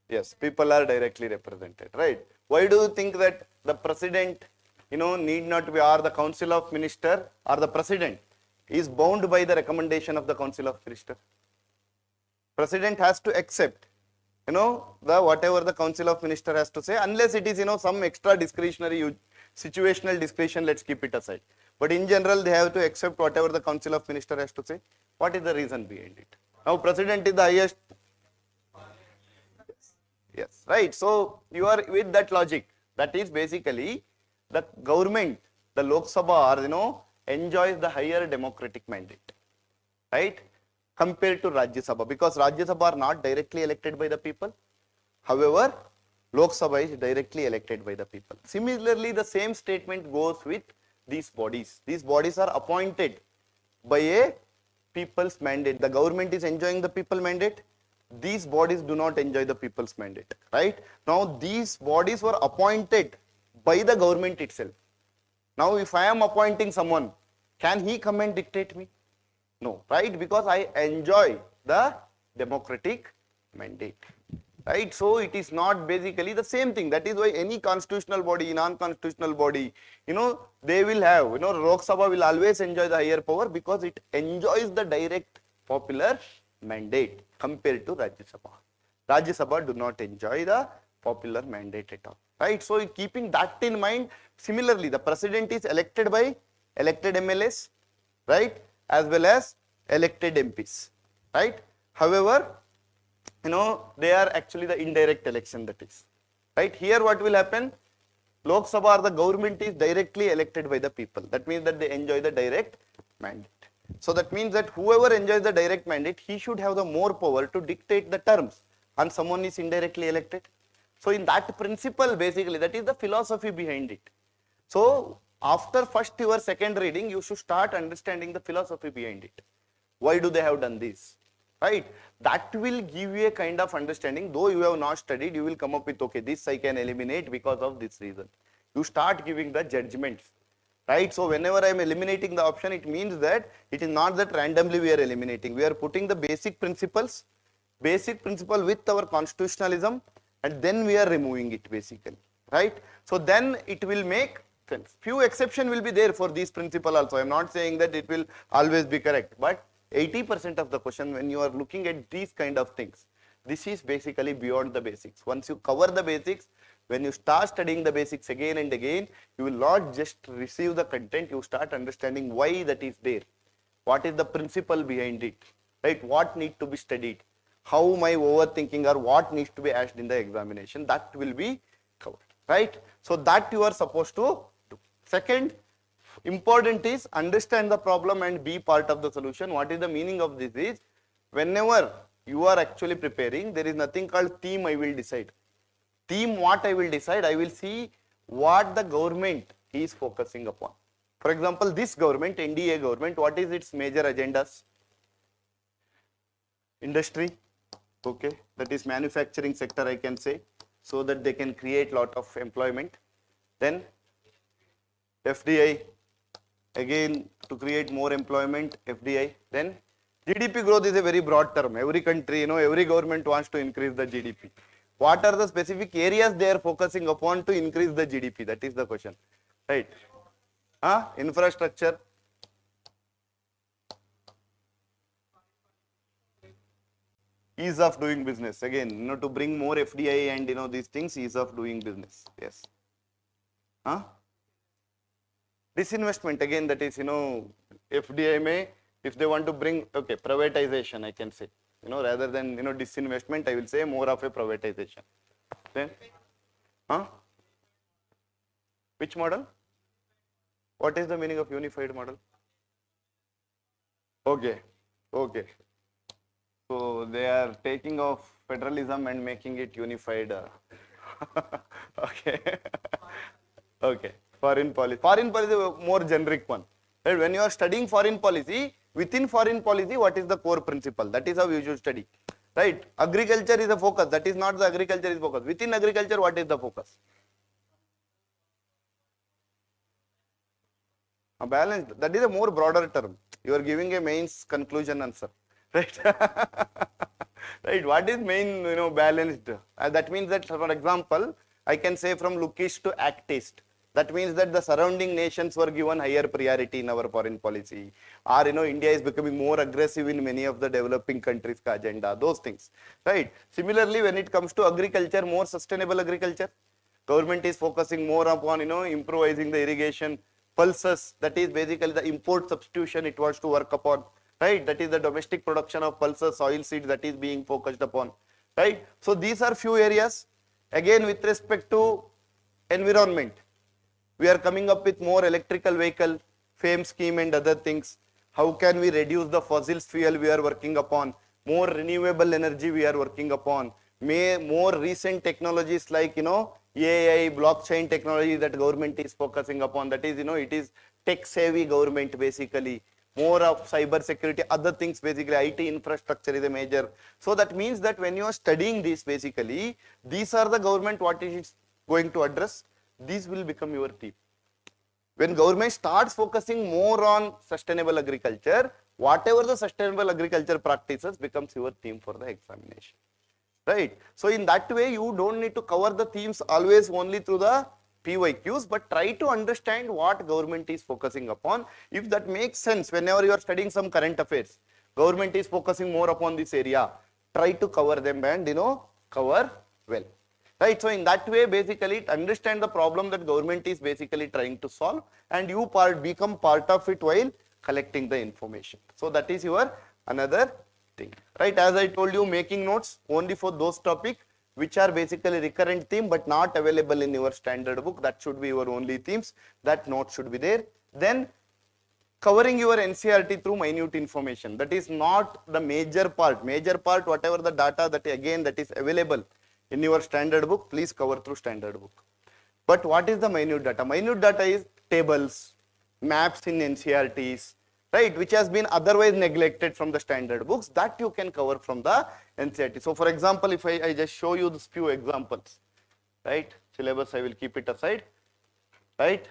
Speaker 2: Yes, people are directly represented, right? Why do you think that the president, need not be, or the council of minister or the president is bound by the recommendation of the council of minister? President has to accept, the whatever the council of minister has to say, unless it is, some extra discretionary, situational discretion, let's keep it aside. But in general, they have to accept whatever the council of minister has to say. What is the reason behind it? Now, president is the highest. Yes, right. So you are with that logic. That is basically the government, the Lok Sabha, enjoys the higher democratic mandate, right? Compared to Rajya Sabha, because Rajya Sabha are not directly elected by the people. However, Lok Sabha is directly elected by the people. Similarly, the same statement goes with these bodies. These bodies are appointed by a people's mandate. The government is enjoying the people mandate. These bodies do not enjoy the people's mandate, right? Now, these bodies were appointed by the government itself. Now, if I am appointing someone, can he come and dictate me? No, right? Because I enjoy the democratic mandate, right? So, it is not basically the same thing. That is why any constitutional body, non-constitutional body, they will have, Lok Sabha will always enjoy the higher power because it enjoys the direct popular mandate compared to Rajya Sabha. Rajya Sabha do not enjoy the popular mandate at all, right? So keeping that in mind, similarly, the president is elected by elected MLAs, right? As well as elected MPs, right? However, they are actually the indirect election, that is, right? Here what will happen? Lok Sabha or the government is directly elected by the people. That means that they enjoy the direct mandate. So that means that whoever enjoys the direct mandate, he should have the more power to dictate the terms, and someone is indirectly elected. So in that principle, basically, that is the philosophy behind it. So after first your second reading, you should start understanding the philosophy behind it. Why do they have done this, right? That will give you a kind of understanding. Though you have not studied, you will come up with, okay, this I can eliminate because of this reason. You start giving the judgments. Right? So whenever I am eliminating the option, it means that it is not that randomly we are eliminating. We are putting the basic principle with our constitutionalism, and then we are removing it basically. Right? So then it will make sense. Few exception will be there for these principle also. I am not saying that it will always be correct, but 80% of the question when you are looking at these kind of things, this is basically beyond the basics. Once you cover the basics, when you start studying the basics again and again, you will not just receive the content, you start understanding why that is there. What is the principle behind it, right? What needs to be studied? How my overthinking or what needs to be asked in the examination, that will be covered, right? So that you are supposed to do. Second, important is understand the problem and be part of the solution. What is the meaning of this is, whenever you are actually preparing, there is nothing called theme I will decide. Theme what I will decide, I will see what the government he is focusing upon. For example, this government, NDA government, what is its major agendas? Industry, okay, that is manufacturing sector, I can say, so that they can create lot of employment. Then FDI, again to create more employment, FDI. Then GDP growth is a very broad term. Every country, every government wants to increase the GDP. What are the specific areas they are focusing upon to increase the GDP? That is the question, right? Infrastructure, ease of doing business. Again, to bring more FDI and these things, ease of doing business. Yes. Disinvestment, again, that is, FDI may, if they want to bring, okay, privatization, I can say, rather than, disinvestment, I will say more of a privatization. Then, which model? What is the meaning of unified model? Okay, okay. So they are taking off federalism and making it unified. Okay. Okay. Foreign policy. Foreign policy is a more generic one. Right? When you are studying foreign policy, within foreign policy, what is the core principle? That is how you should study. Right? Agriculture is a focus. That is not the agriculture is focus. Within agriculture, what is the focus? A balance. That is a more broader term. You are giving a mains conclusion answer. Right? Right? What is main, balanced? That means that, for example, I can say from lookish to actist. That means that the surrounding nations were given higher priority in our foreign policy. Or, India is becoming more aggressive in many of the developing countries' agenda, those things. Right? Similarly, when it comes to agriculture, more sustainable agriculture, government is focusing more upon, improvising the irrigation pulses. That is basically the import substitution it was to work upon. Right? That is the domestic production of pulses, oil seeds that is being focused upon. Right? So these are few areas. Again, with respect to environment, we are coming up with more electrical vehicle, FAME scheme and other things. How can we reduce the fossil fuel we are working upon? More renewable energy we are working upon. More recent technologies like, AI, blockchain technology that government is focusing upon. That is, it is tech savvy government basically. More of cyber security, other things basically, IT infrastructure is a major. So that means that when you are studying this basically, these are the government what it is going to address. These will become your team. When government starts focusing more on sustainable agriculture, whatever the sustainable agriculture practices becomes your theme for the examination. Right? So in that way, you don't need to cover the themes always only through the PYQs, but try to understand what government is focusing upon. If that makes sense, whenever you are studying some current affairs, government is focusing more upon this area, try to cover them and, cover well. Right? So in that way, basically, understand the problem that government is basically trying to solve, and you become part of it while collecting the information. So that is your another thing. Right? As I told you, making notes only for those topics which are basically recurrent theme but not available in your standard book. That should be your only themes. That note should be there. Then covering your NCERT through minute information. That is not the major part. Major part, whatever the data that again that is available in your standard book, please cover through standard book. But what is the minute data? Minute data is tables, maps in NCERTs, right, which has been otherwise neglected from the standard books, that you can cover from the NCERT. So for example, if I just show you these few examples, right, syllabus I will keep it aside, right.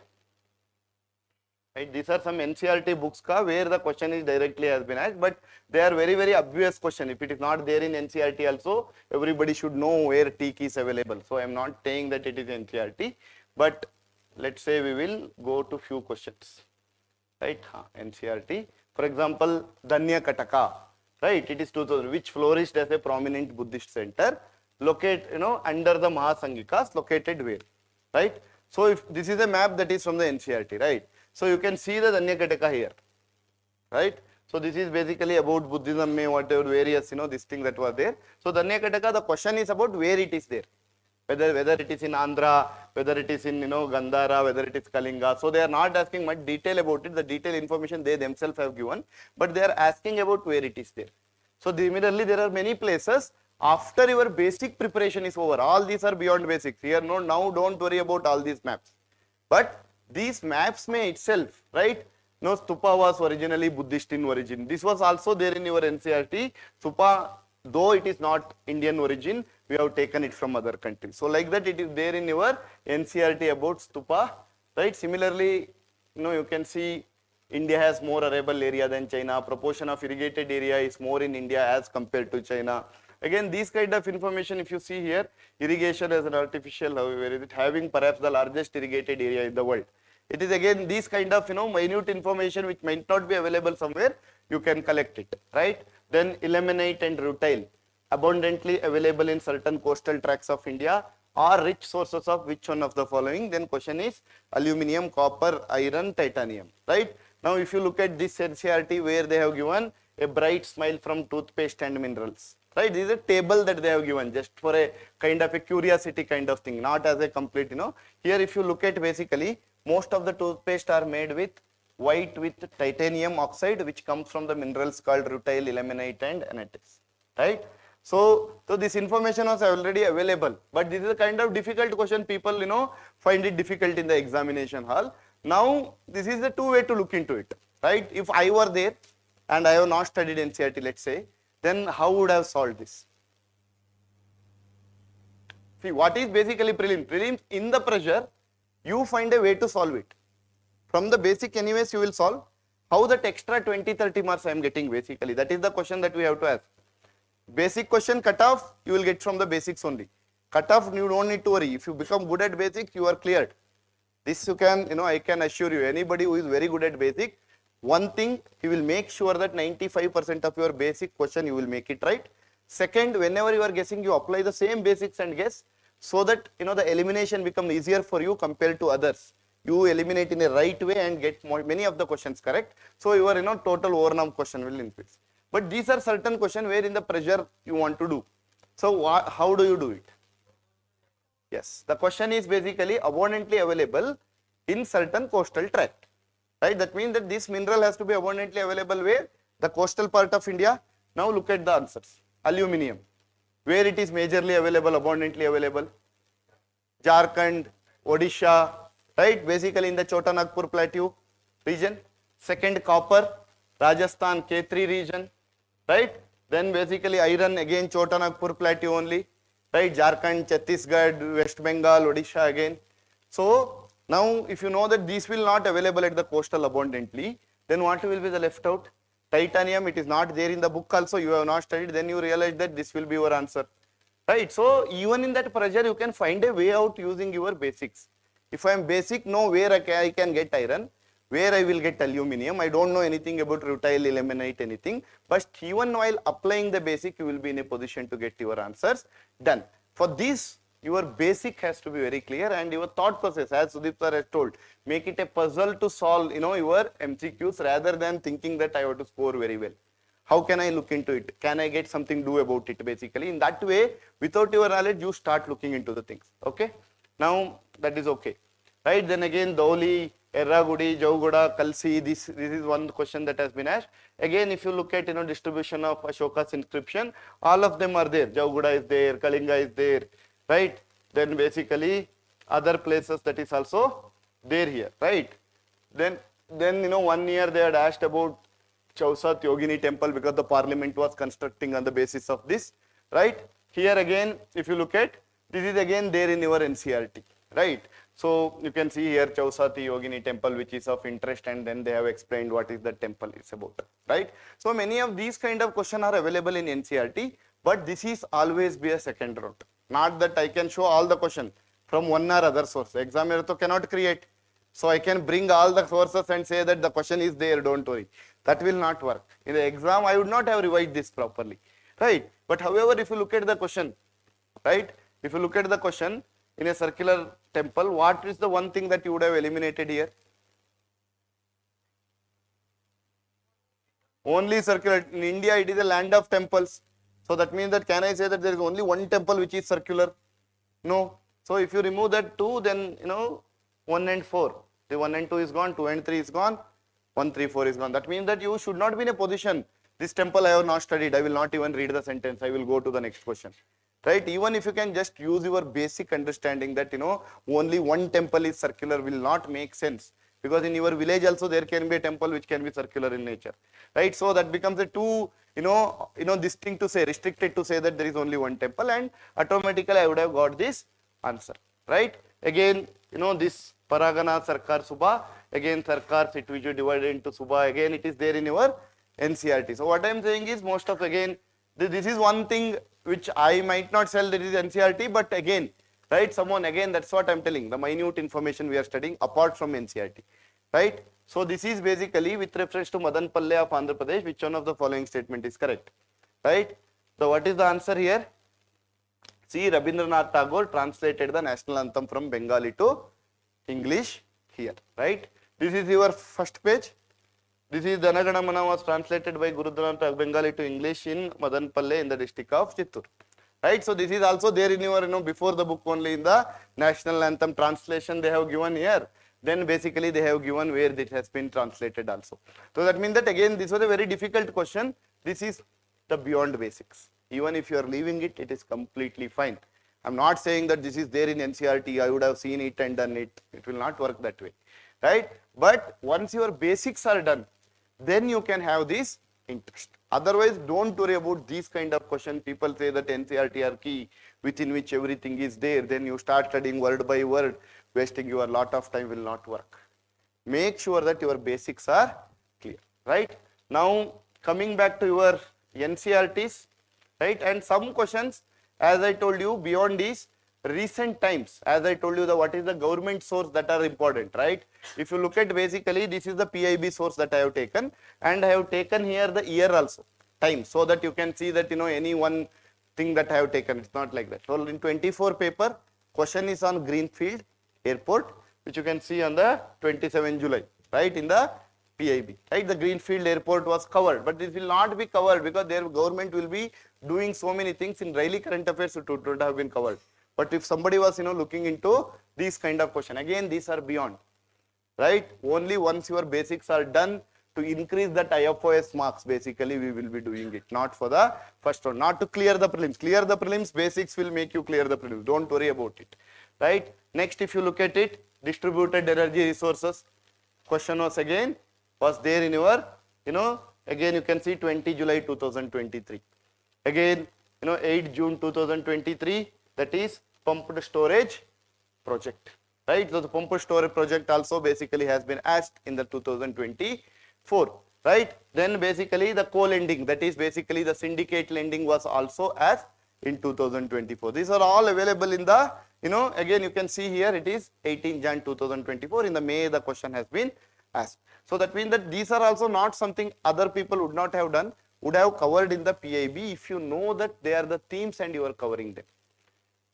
Speaker 2: Right, these are some NCERT books where the question is directly has been asked, but they are very, very obvious question. If it is not there in NCERT also, everybody should know where TEEK is available. So I am not saying that it is NCERT, but let's say we will go to few questions, right? NCERT. For example, Danya Kataka, right? It is 2000, which flourished as a prominent Buddhist center, located, under the Mahasangikas, located where, right? So if this is a map that is from the NCERT, right? So you can see the Danyakataka here, right? So this is basically about Buddhism, whatever various, this thing that was there. So Danyakataka, the question is about where it is there, whether it is in Andhra, whether it is in Gandhara, whether it is Kalinga. So they are not asking much detail about it. The detailed information they themselves have given, but they are asking about where it is there. So similarly, there are many places. After your basic preparation is over, all these are beyond basics. Here, now don't worry about all these maps. But these maps may itself, right? No, stupa was originally Buddhist in origin. This was also there in your NCRT. Stupa, though it is not Indian origin, we have taken it from other countries. So like that, it is there in your NCRT about stupa, right? Similarly, you can see India has more arable area than China. Proportion of irrigated area is more in India as compared to China. Again, these kind of information, if you see here, irrigation as an artificial, however, is it having perhaps the largest irrigated area in the world. It is again these kind of minute information which might not be available somewhere, you can collect it, right? Then ilmenite and rutile, abundantly available in certain coastal tracts of India, are rich sources of which one of the following? Then question is aluminium, copper, iron, titanium, right? Now if you look at this NCRT where they have given a bright smile from toothpaste and minerals, right? This is a table that they have given just for a kind of a curiosity kind of thing, not as a complete, Here if you look at basically, most of the toothpaste are made with white with titanium oxide, which comes from the minerals called rutile, ilmenite and anatics, right? So this information was already available, but this is a kind of difficult question. People, find it difficult in the examination hall. Now, this is the two way to look into it, right? If I were there and I have not studied NCRT, let's say, then how would I have solved this? See, what is basically prelims? Prelims, in the pressure, you find a way to solve it. From the basic anyways, you will solve. How that extra 20-30 marks I am getting basically? That is the question that we have to ask. Basic question cutoff, you will get from the basics only. Cutoff, you don't need to worry. If you become good at basics, you are cleared. This you can, I can assure you, anybody who is very good at basic, one thing, he will make sure that 95% of your basic question, you will make it right. Second, whenever you are guessing, you apply the same basics and guess, so that, the elimination becomes easier for you compared to others. You eliminate in a right way and get many of the questions correct. So your, total overall question will increase. But these are certain questions where in the pressure you want to do. So how do you do it? Yes, the question is basically abundantly available in certain coastal tract, right? That means that this mineral has to be abundantly available where? The coastal part of India. Now look at the answers. Aluminium, where it is majorly available, abundantly available? Jharkhand, Odisha, right? Basically in the Chota Nagpur plateau region. Second, copper, Rajasthan, K3 region, right? Then basically iron, again Chota Nagpur plateau only, right? Jharkhand, Chhattisgarh, West Bengal, Odisha again. So now if you know that these will not available at the coastal abundantly, then what will be the left out? Titanium, it is not there in the book also, you have not studied, then you realize that this will be your answer, right? So even in that pressure, you can find a way out using your basics. If I am basic, know where I can get iron, where I will get aluminium. I don't know anything about rutile, ilmenite, anything. But even while applying the basic, you will be in a position to get your answers done. For this, your basic has to be very clear, and your thought process, as Sudeep sir has told, make it a puzzle to solve, your MCQs rather than thinking that I have to score very well. How can I look into it? Can I get something do about it basically? In that way, without your knowledge, you start looking into the things. Okay? Now, that is okay. Right? Then again, Dholi, Erragudi, Jaugoda, Kalsi, this is one question that has been asked. Again, if you look at, distribution of Ashoka's inscription, all of them are there. Jaugoda is there, Kalinga is there, right? Then basically, other places that is also there here, right? Then 1 year they had asked about Chausat Yogini temple because the parliament was constructing on the basis of this, right? Here again, if you look at, this is again there in your NCRT, right? So you can see here Chausati Yogini temple, which is of interest, and then they have explained what is the temple is about, right? So many of these kind of questions are available in NCRT, but this is always be a second route. Not that I can show all the question from one or other source. Examiner cannot create. So I can bring all the sources and say that the question is there, don't worry. That will not work. In the exam, I would not have revised this properly, right? But however, if you look at the question, right? If you look at the question in a circular temple, what is the one thing that you would have eliminated here? Only circular. In India, it is a land of temples. So that means that can I say that there is only one temple which is circular? No. So if you remove that 2, then 1 and 4. The 1 and 2 is gone, 2 and 3 is gone, 1, 3, 4 is gone. That means that you should not be in a position, this temple I have not studied, I will not even read the sentence, I will go to the next question. right? Even if you can just use your basic understanding that, only one temple is circular will not make sense, because in your village also there can be a temple which can be circular in nature, right? So that becomes a too, this thing to say, restricted to say that there is only one temple, and automatically I would have got this answer, right? Again, this Paragana Sarkar Subha, again Sarkar sit which you divided into Subha, again it is there in your NCRT. So what I am saying is, most of, again, this is one thing which I might not sell, that is NCRT, but again, right, someone, again, that's what I'm telling, the minute information we are studying apart from NCRT, right? So this is basically with reference to Madanpalle of Andhra Pradesh, which one of the following statement is correct, right? So what is the answer here? See, Rabindranath Tagore translated the national anthem from Bengali to English here, right? This is your first page. This is Janagana Mana was translated by Gurudranatha Bengali to English in Madanpalle in the district of Chittur. Right, so this is also there in your, before the book only, in the national anthem translation they have given here. Then basically they have given where it has been translated also. So that means that, again, this was a very difficult question. This is the beyond basics. Even if you are leaving it, it is completely fine. I'm not saying that this is there in NCRT, I would have seen it and done it. It will not work that way, right? But once your basics are done, then you can have this interest. Otherwise, don't worry about these kind of questions. People say that NCRT are key, within which everything is there. Then you start studying word by word, wasting your lot of time, will not work. Make sure that your basics are clear, right? Now, coming back to your NCRTs, right? And some questions, as I told you, beyond these recent times, as I told you, what is the government source that are important, right? If you look at, basically, this is the PIB source that I have taken, and I have taken here the year also, time, so that you can see that, any one thing that I have taken. It's not like that. So in 24 paper, question is on Greenfield Airport, which you can see on the 27 July, right, in the PIB, right? The Greenfield Airport was covered, but this will not be covered because their government will be doing so many things in daily current affairs, it would have been covered. But if somebody was, looking into these kind of question, again, these are beyond, right? Only once your basics are done, to increase that IFOS marks, basically, we will be doing it, not for the first round, not to clear the prelims. Clear the prelims, basics will make you clear the prelims. Don't worry about it, right? Next, if you look at it, distributed energy resources, question was again, was there in your, again, you can see 20 July 2023. Again, 8 June 2023, that is pumped storage project, right? So the pumped storage project also basically has been asked in the 2024, right? Then basically the co-lending, that is basically the syndicate lending, was also asked in 2024. These are all available in the, again, you can see here it is 18 Jan 2024. In the May, the question has been asked. So that means that these are also not something other people would not have done, would have covered in the PIB, if you know that they are the themes and you are covering them,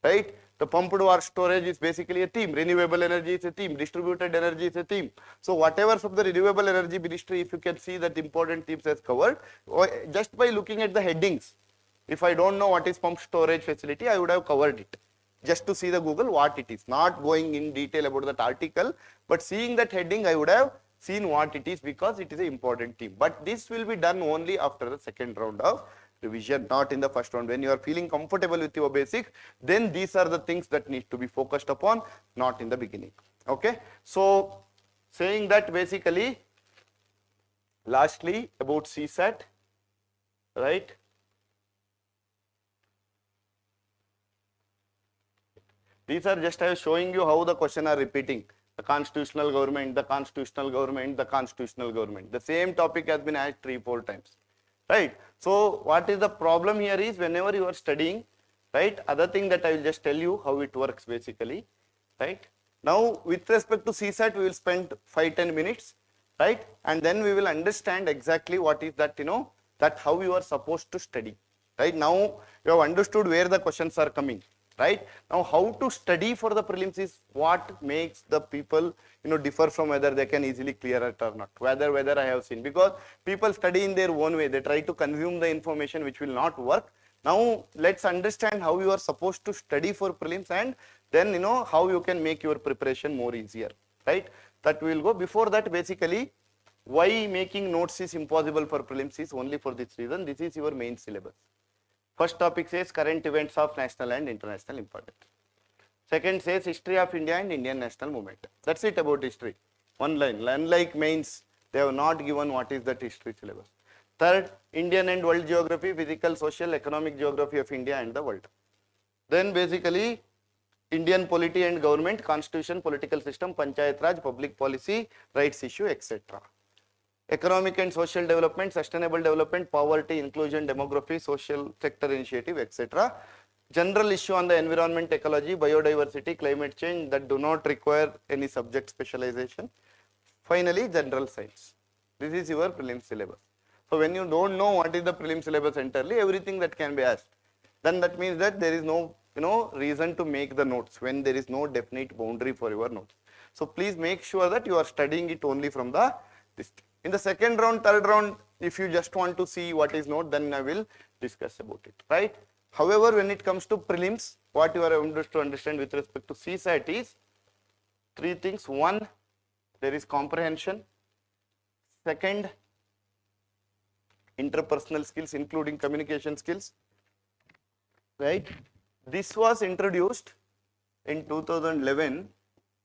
Speaker 2: right? The pumped war storage is basically a theme, renewable energy is a theme, distributed energy is a theme. So whatever from the renewable energy ministry, if you can see that important themes as covered, or just by looking at the headings, if I don't know what is pumped storage facility, I would have covered it. Just to see the Google what it is, not going in detail about that article, but seeing that heading, I would have seen what it is, because it is an important theme. But this will be done only after the second round of revision, not in the first round. When you are feeling comfortable with your basic, then these are the things that need to be focused upon, not in the beginning. Okay. So saying that, basically, lastly about CSAT, right? These are just I was showing you how the question are repeating. The constitutional government, the constitutional government, the constitutional government. The same topic has been asked 3-4 times, right? So what is the problem here is, whenever you are studying, right? Other thing that I will just tell you how it works basically, right? Now with respect to CSAT, we will spend 5-10 minutes, right? And then we will understand exactly what is that, that how you are supposed to study, right? Now you have understood where the questions are coming. Right? Now, how to study for the prelims is what makes the people, differ from whether they can easily clear it or not. Whether I have seen, because people study in their own way. They try to consume the information which will not work. Now, let's understand how you are supposed to study for prelims, and then, how you can make your preparation more easier, right? That we will go. Before that, basically, why making notes is impossible for prelims is only for this reason. This is your main syllabus. First topic says current events of national and international importance. Second says history of India and Indian national movement. That's it about history. One line. Unlike mains, they have not given what is that history syllabus. Third, Indian and world geography, physical, social, economic geography of India and the world. Then basically Indian polity and government, constitution, political system, panchayat raj, public policy, rights issue, etc. Economic and social development, sustainable development, poverty, inclusion, demography, social sector initiative, etc. General issue on the environment, ecology, biodiversity, climate change that do not require any subject specialization. Finally, general science. This is your prelim syllabus. So when you don't know what is the prelim syllabus entirely, everything that can be asked, then that means that there is no reason to make the notes when there is no definite boundary for your notes. So please make sure that you are studying it only from the this. In the second round, third round, if you just want to see what is note, then I will discuss about it, right? However, when it comes to prelims, what you are able to understand with respect to CSAT is three things. One, there is comprehension. Second, interpersonal skills, including communication skills, right? This was introduced in 2011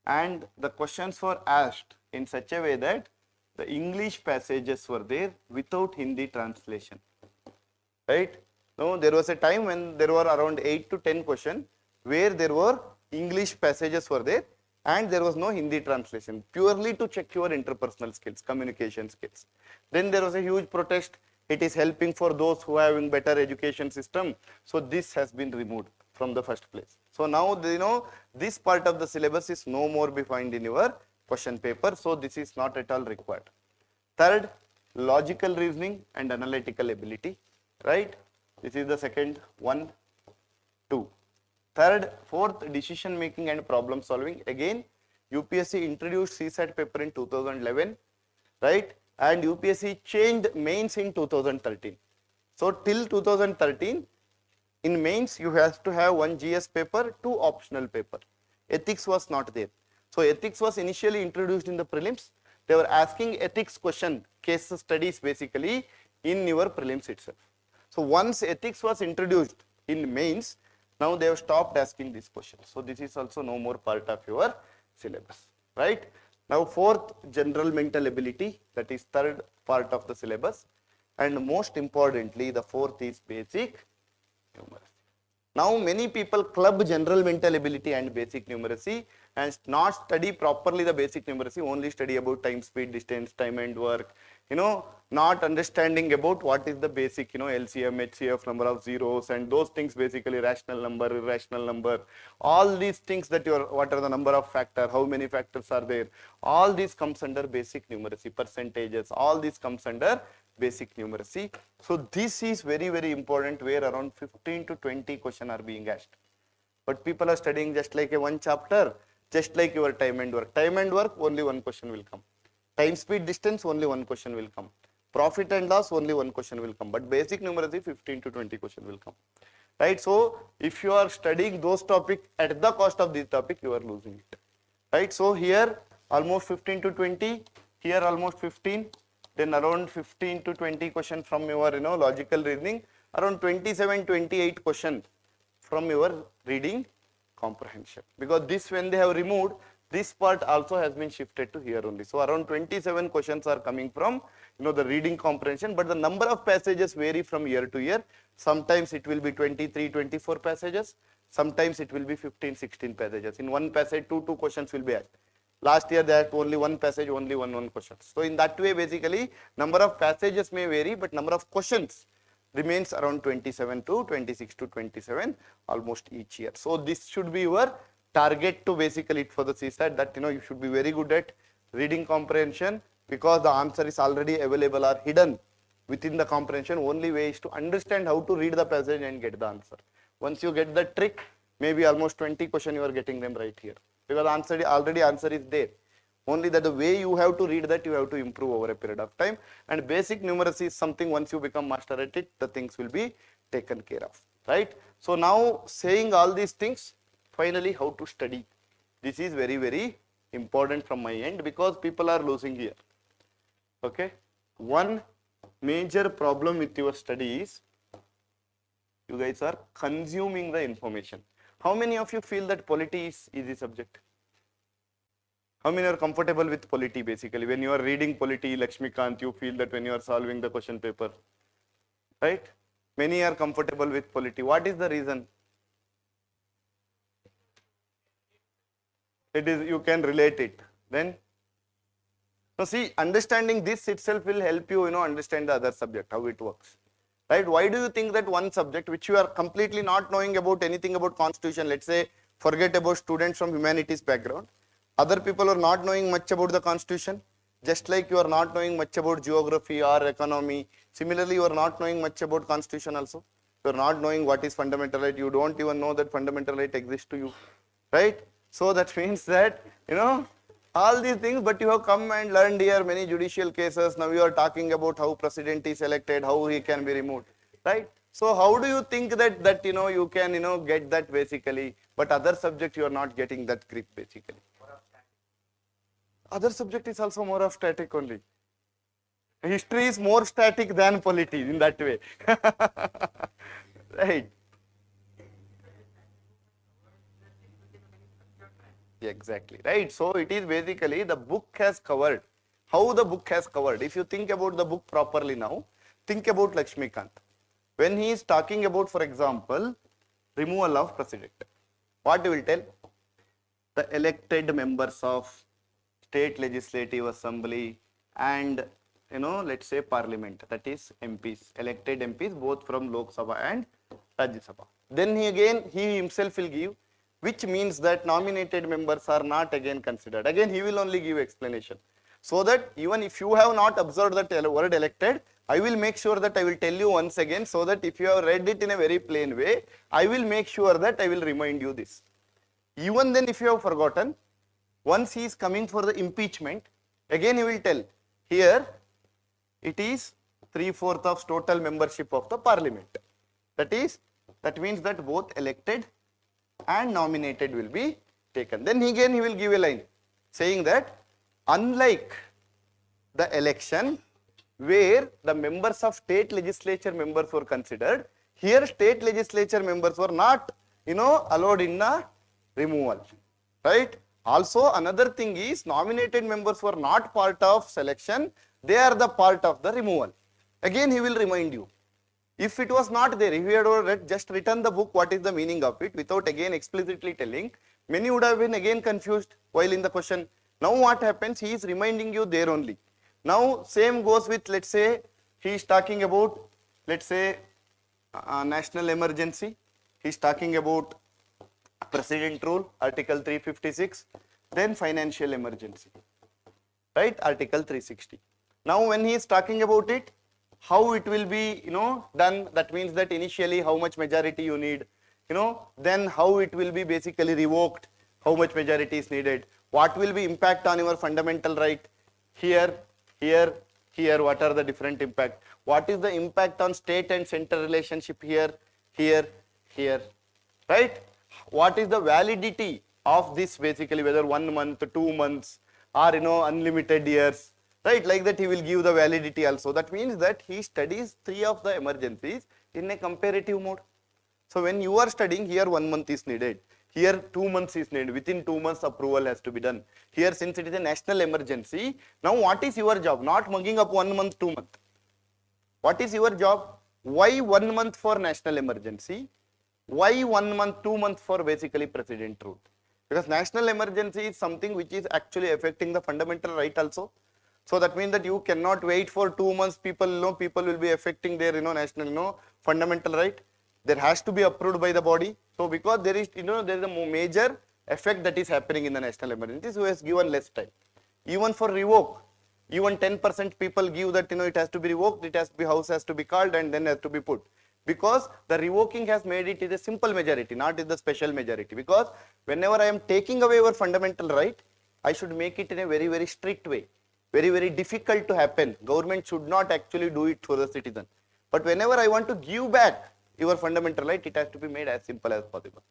Speaker 2: and the questions were asked in such a way that the English passages were there without Hindi translation, right? No, there was a time when there were around 8 to 10 questions where there were English passages were there and there was no Hindi translation, purely to check your interpersonal skills, communication skills. Then there was a huge protest. It is helping for those who are having better education system. So this has been removed from the first place. So now, this part of the syllabus is no more be found in your question paper. So this is not at all required. Third, logical reasoning and analytical ability, right? This is the second one, two. Third, fourth, decision making and problem solving. Again, UPSC introduced CSAT paper in 2011, right? And UPSC changed mains in 2013. So till 2013, in mains, you have to have one GS paper, two optional paper. Ethics was not there. So ethics was initially introduced in the prelims. They were asking ethics question, case studies basically in your prelims itself. So once ethics was introduced in mains, now they have stopped asking this question. So this is also no more part of your syllabus, right? Now fourth, general mental ability, that is third part of the syllabus. And most importantly, the fourth is basic numeracy. Now many people club general mental ability and basic numeracy and not study properly the basic numeracy, only study about time, speed, distance, time and work, not understanding about what is the basic, LCM, HCF, number of zeros and those things, basically rational number, irrational number, all these things that what are the number of factor, how many factors are there, all these comes under basic numeracy, percentages, all these comes under basic numeracy. So this is very, very important, where around 15 to 20 questions are being asked. But people are studying just like a one chapter, just like your time and work. Time and work, only one question will come. Time, speed, distance, only one question will come. Profit and loss, only one question will come. But basic numeracy, 15 to 20 question will come. Right? So if you are studying those topics at the cost of this topic, you are losing it. Right? So here almost 15 to 20, here almost 15. Then around 15 to 20 questions from your logical reasoning, around 27, 28 questions from your reading comprehension. Because this, when they have removed, this part also has been shifted to here only. So around 27 questions are coming from the reading comprehension, but the number of passages vary from year to year. Sometimes it will be 23, 24 passages. Sometimes it will be 15, 16 passages. In one passage, two questions will be asked. Last year they had only one passage, only one question. So in that way, basically, number of passages may vary, but number of questions remains around 27 to 26 to 27 almost each year. So this should be your target to basically for the CSAT, that you should be very good at reading comprehension, because the answer is already available or hidden within the comprehension. Only way is to understand how to read the passage and get the answer. Once you get the trick, maybe almost 20 questions you are getting them right here. Because answer is there. Only that the way you have to read that, you have to improve over a period of time. And basic numeracy is something, once you become master at it, the things will be taken care of, right? So now, saying all these things, finally how to study. This is very, very important from my end, because people are losing here. Okay. One major problem with your study is You guys are consuming the information. How many of you feel that polity is easy subject? How many are comfortable with polity basically? When you are reading polity, Lakshmikant, you feel that when you are solving the question paper, right? Many are comfortable with polity. What is the reason? It is, you can relate it. Then, so see, understanding this itself will help you, understand the other subject, how it works. Right? Why do you think that one subject which you are completely not knowing about anything about constitution, let's say, forget about students from humanities background, other people are not knowing much about the constitution, just like you are not knowing much about geography or economy. Similarly, you are not knowing much about constitution also. You are not knowing what is fundamental right. You don't even know that fundamental right exists to you, right? So that means that, all these things, but you have come and learned here many judicial cases. Now you are talking about how president is elected, how he can be removed, right? So how do you think that you can get that basically, but other subject you are not getting that grip basically. Other subject is also more of static only. History is more static than polity in that way. Right. Exactly, right. So it is basically the book has covered. How the book has covered. If you think about the book properly now, think about Lakshmikant. When he is talking about, for example, removal of president, what he will tell? The elected members of state legislative assembly and let's say parliament, that is MPs, elected MPs both from Lok Sabha and Rajya Sabha. Then he himself will give, which means that nominated members are not again considered. Again, he will only give explanation. So that even if you have not observed that word elected, I will make sure that I will tell you once again, so that if you have read it in a very plain way, I will make sure that I will remind you this. Even then, if you have forgotten, once he is coming for the impeachment, again he will tell, here it is 3/4 of total membership of the parliament. That means that both elected and nominated will be taken. Then again he will give a line saying that unlike the election where the members of state legislature members were considered, here state legislature members were not allowed in the removal, right? Also another thing is nominated members were not part of selection, they are the part of the removal. Again he will remind you. If it was not there, if you had just written the book, what is the meaning of it, without again explicitly telling, many would have been again confused while in the question. Now what happens, he is reminding you there only. Now same goes with, let's say, he is talking about, let's say, national emergency. He is talking about president rule, article 356, then financial emergency, right, article 360. Now when he is talking about it, how it will be done, that means that initially how much majority you need, then how it will be basically revoked, how much majority is needed, what will be impact on your fundamental right, here, what are the different impact, what is the impact on state and center relationship here, right? What is the validity of this basically, whether 1 month, 2 months, or unlimited years, right? Like that he will give the validity also. That means that he studies 3 of the emergencies in a comparative mode. So when you are studying, here 1 month is needed, here 2 months is needed, within 2 months approval has to be done. Here since it is a national emergency, now what is your job? Not mugging up 1 month, 2 month. What is your job? Why 1 month for national emergency? Why 1 month, 2 months for basically president rule? Because national emergency is something which is actually affecting the fundamental right also. So that means that you cannot wait for 2 months, people will be affecting their national fundamental right. There has to be approved by the body. So because there is there is a major effect that is happening in the national emergency, so has given less time. Even for revoke, even 10% people give that it has to be revoked, it has to be, house has to be called and then has to be put. Because the revoking has made it is a simple majority, not is the special majority. Because whenever I am taking away your fundamental right, I should make it in a very, very strict way. Very, very difficult to happen. Government should not actually do it for the citizen. But whenever I want to give back your fundamental right, it has to be made as simple as possible.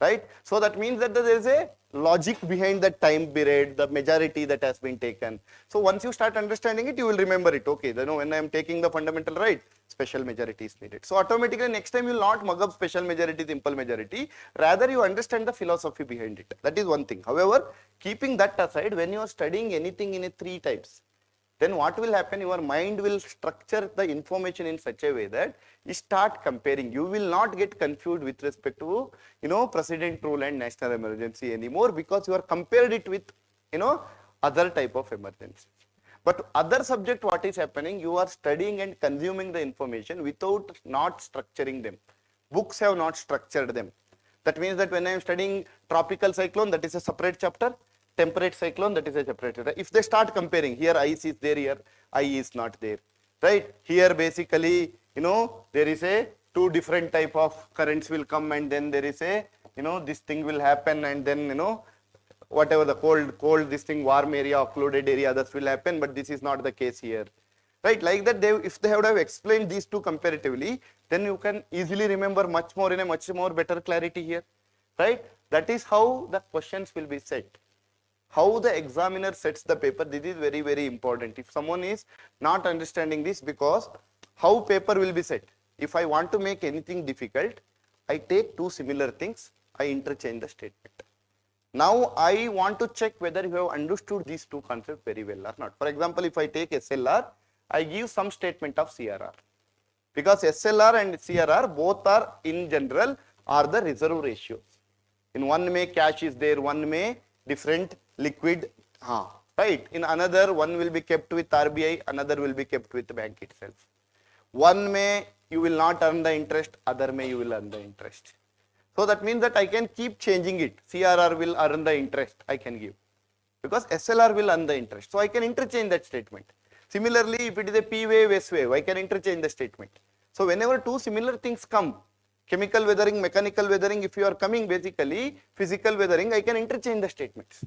Speaker 2: right? So that means that there is a logic behind the time period, the majority that has been taken. So once you start understanding it, you will remember it. Okay, you know, when I am taking the fundamental right, special majority is needed. So automatically next time you will not mug up special majority, simple majority. Rather you understand the philosophy behind it. That is one thing. However, keeping that aside, when you are studying anything in a 3 types, then what will happen? Your mind will structure the information in such a way that you start comparing. You will not get confused with respect to, you know, president rule and national emergency anymore, because you are compared it with, you know, other type of emergency. But other subject, what is happening? You are studying and consuming the information without not structuring them. Books have not structured them. That means that when I am studying tropical cyclone, that is a separate chapter. Temperate cyclone, that is a separate chapter. If they start comparing, here ice is there, here ice is not there, right? Here basically, you know, there is a 2 different type of currents will come, and then there is a, you know, this thing will happen, and then, you know, whatever the cold, this thing, warm area, occluded area, that will happen, but this is not the case here, right? Like that, if they would have explained these two comparatively, then you can easily remember much more in a much more better clarity here, right? That is how the questions will be set. How the examiner sets the paper, this is very, very important. If someone is not understanding this, because how paper will be set. If I want to make anything difficult, I take 2 similar things, I interchange the statement. Now I want to check whether you have understood these 2 concepts very well or not. For example, if I take SLR, I give some statement of CRR. Because SLR and CRR both are in general are the reserve ratios. In one may cash is there, one may different liquid, right? In another, one will be kept with RBI, another will be kept with the bank itself. One may you will not earn the interest, other may you will earn the interest. So that means that I can keep changing it. CRR will earn the interest, I can give. Because SLR will earn the interest. So I can interchange that statement. Similarly, if it is a P wave, S wave, I can interchange the statement. So whenever 2 similar things come, chemical weathering, mechanical weathering, if you are coming basically physical weathering, I can interchange the statements.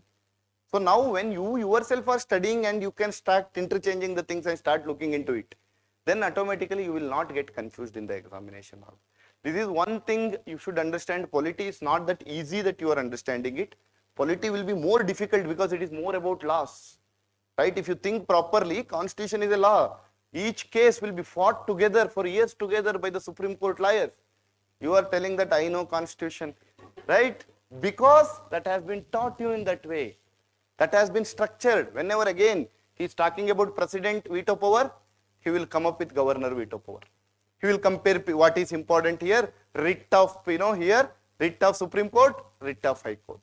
Speaker 2: So now when you yourself are studying and you can start interchanging the things and start looking into it, then automatically you will not get confused in the examination hall. This is one thing you should understand. Polity is not that easy that you are understanding it. Polity will be more difficult because it is more about laws, right? If you think properly, constitution is a law. Each case will be fought together for years together by the Supreme Court lawyers. You are telling that I know constitution, right? Because that has been taught you in that way. That has been structured. Whenever again he is talking about president veto power, he will come up with governor veto power. He will compare what is important here, writ of, here, writ of Supreme Court, writ of High Court.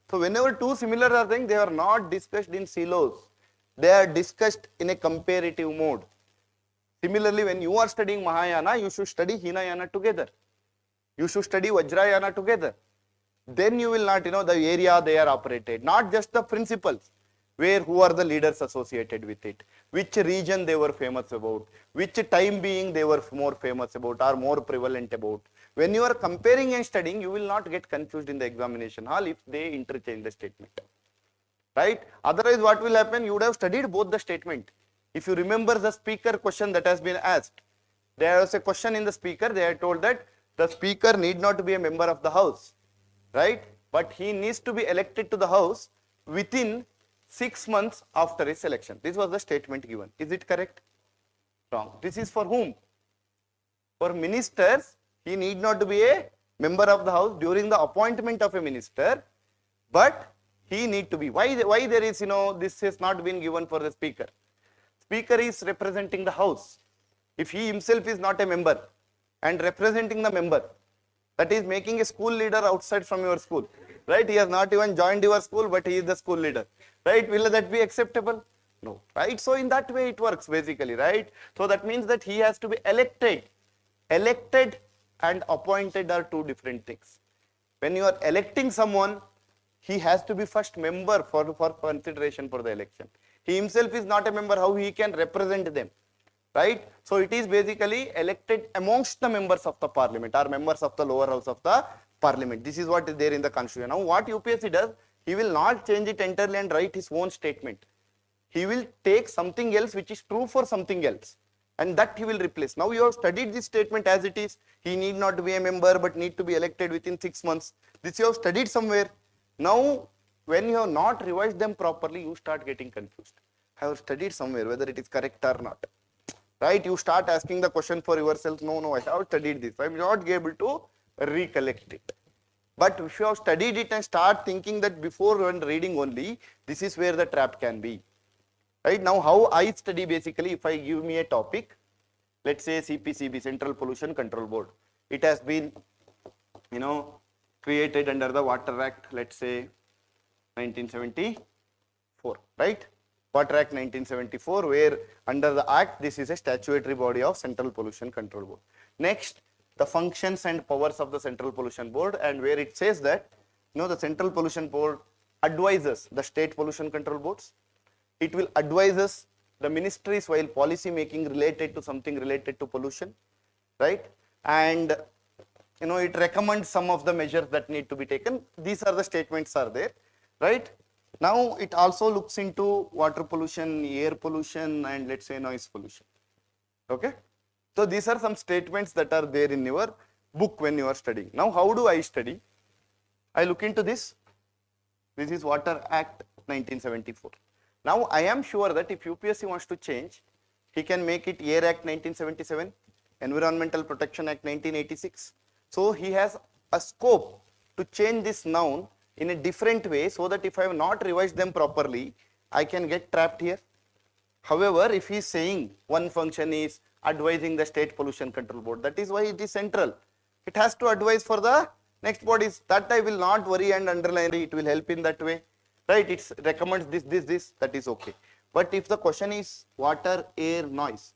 Speaker 2: So whenever 2 similar are things, they are not discussed in silos. They are discussed in a comparative mode. Similarly, when you are studying Mahayana, you should study Hinayana together. You should study Vajrayana together. Then you will not, the area they are operated, not just the principles, who are the leaders associated with it, which region they were famous about, which time being they were more famous about or more prevalent about. When you are comparing and studying, you will not get confused in the examination hall if they interchange the statement, right? Otherwise, what will happen? You would have studied both the statement. If you remember the speaker question that has been asked, there was a question in the speaker, they are told that the speaker need not be a member of the house, right? But he needs to be elected to the house within 6 months after his election. This was the statement given. Is it correct? Wrong. This is for whom? For ministers, he need not to be a member of the house during the appointment of a minister, but he need to be. Why there is, this has not been given for the speaker. Speaker is representing the house. If he himself is not a member and representing the member, that is making a school leader outside from your school, right? He has not even joined your school, but he is the school leader, right? Will that be acceptable? No, right? So in that way it works basically, right? So that means that he has to be elected. Elected and appointed are 2 different things. When you are electing someone, he has to be first member for consideration for the election. He himself is not a member, how he can represent them, right? So it is basically elected amongst the members of the parliament or members of the lower house of the parliament. This is what is there in the constitution. Now what UPSC does, he will not change it entirely and write his own statement. He will take something else which is true for something else. and that he will replace. Now you have studied this statement as it is. He need not be a member but need to be elected within 6 months. This you have studied somewhere. Now when you have not revised them properly, you start getting confused. I have studied somewhere whether it is correct or not. Right? You start asking the question for yourself. No, I have studied this. I am not able to recollect it. But if you have studied it and start thinking that before when reading only, this is where the trap can be. Right? Now how I study basically, if I give me a topic, let's say CPCB, Central Pollution Control Board. It has been, created under the Water Act, let's say 1974, right? Water Act 1974, where under the Act, this is a statutory body of Central Pollution Control Board. Next, the functions and powers of the Central Pollution Board, and where it says that, the Central Pollution Board advises the state pollution control boards. It will advise us the ministries while policy making related to something related to pollution, right? And it recommends some of the measures that need to be taken. These are the statements are there, right? Now it also looks into water pollution, air pollution, and let's say noise pollution. Okay? So these are some statements that are there in your book when you are studying. Now how do I study? I look into this. This is Water Act 1974. Now I am sure that if UPSC wants to change, he can make it Air Act 1977, Environmental Protection Act 1986. So he has a scope to change this noun in a different way, so that if I have not revised them properly, I can get trapped here. However, if he is saying one function is advising the State Pollution Control Board, that is why it is central. It has to advise for the next bodies. That I will not worry and underline. It will help in that way, right? It recommends this, that is okay. But if the question is water, air, noise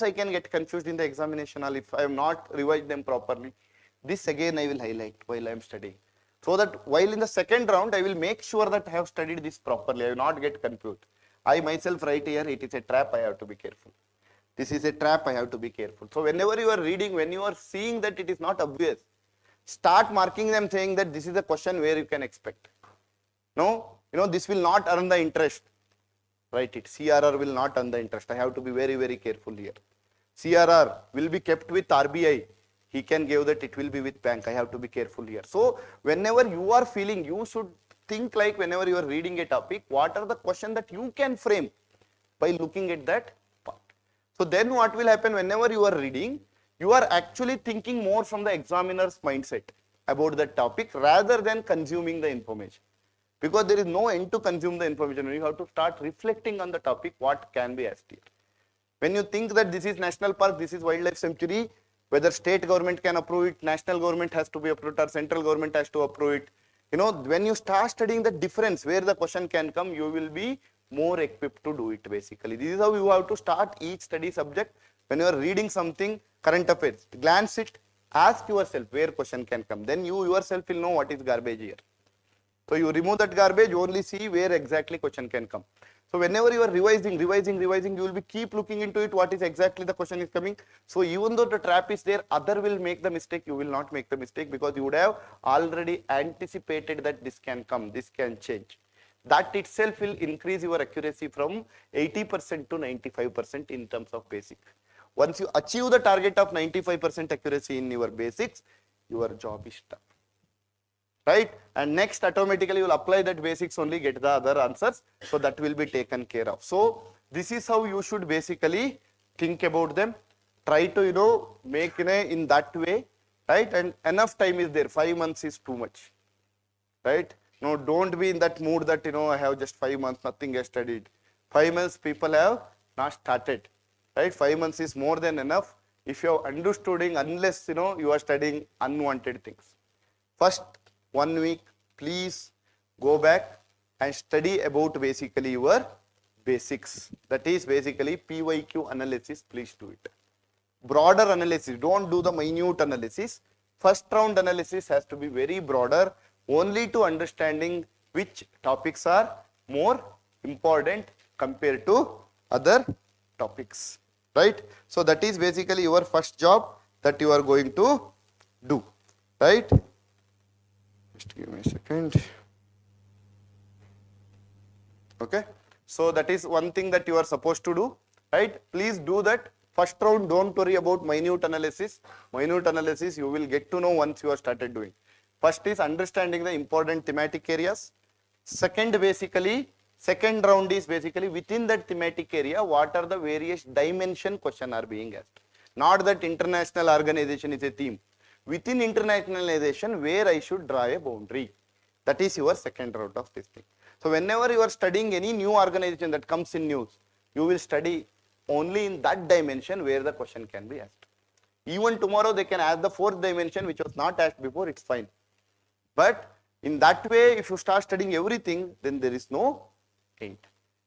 Speaker 2: I can get confused in the examination hall if I have not revised them properly. This again I will highlight while I am studying. So that while in the second round, I will make sure that I have studied this properly. I will not get confused. I myself write here, it is a trap, I have to be careful. This is a trap, I have to be careful. So whenever you are reading, when you are seeing that it is not obvious, start marking them saying that this is a question where you can expect. No, this will not earn the interest. Write it, CRR will not earn the interest. I have to be very, very careful here. CRR will be kept with RBI. He can give that it will be with bank. I have to be careful here. So whenever you are feeling, you should think like whenever you are reading a topic, what are the questions that you can frame by looking at that part. So then what will happen whenever you are reading, you are actually thinking more from the examiner's mindset about that topic rather than consuming the information. Because there is no end to consume the information. You have to start reflecting on the topic, what can be asked here. When you think that this is national park, this is wildlife sanctuary, whether state government can approve it, national government has to be approved, or central government has to approve it. When you start studying the difference where the question can come, you will be more equipped to do it basically. This is how you have to start each study subject. When you are reading something, current affairs, glance it, ask yourself where question can come. Then you yourself will know what is garbage here. So you remove that garbage, only see where exactly question can come. So whenever you are revising, you will be keep looking into it, what is exactly the question is coming. So even though the trap is there, other will make the mistake, you will not make the mistake because you would have already anticipated that this can come, this can change. That itself will increase your accuracy from 80% to 95% in terms of basic. Once you achieve the target of 95% accuracy in your basics, your job is done. Right? And next automatically you will apply that basics only, get the other answers. So that will be taken care of. So this is how you should basically think about them. Try to, make in that way. Right? And enough time is there. 5 months is too much. Right? No, don't be in that mood that, I have just 5 months, nothing has studied. 5 months people have not started. Right? 5 months is more than enough if you have understood, unless, you are studying unwanted things. First 1 week, please go back and study about basically your basics. That is basically PYQ analysis, please do it. Broader analysis, don't do the minute analysis. First round analysis has to be very broader, only to understanding which topics are more important compared to other topics. Right? So that is basically your first job that you are going to do. Right? Just give me a second. Okay. So that is one thing that you are supposed to do. Right? Please do that. First round, don't worry about minute analysis. Minute analysis you will get to know once you have started doing. First is understanding the important thematic areas. Second round is basically within that thematic area, what are the various dimension question are being asked. Not that international organization is a theme. Within internationalization, where I should draw a boundary. That is your second round of this thing. So whenever you are studying any new organization that comes in news, you will study only in that dimension where the question can be asked. Even tomorrow they can ask the fourth dimension which was not asked before, it's fine. But in that way, if you start studying everything, then there is no end.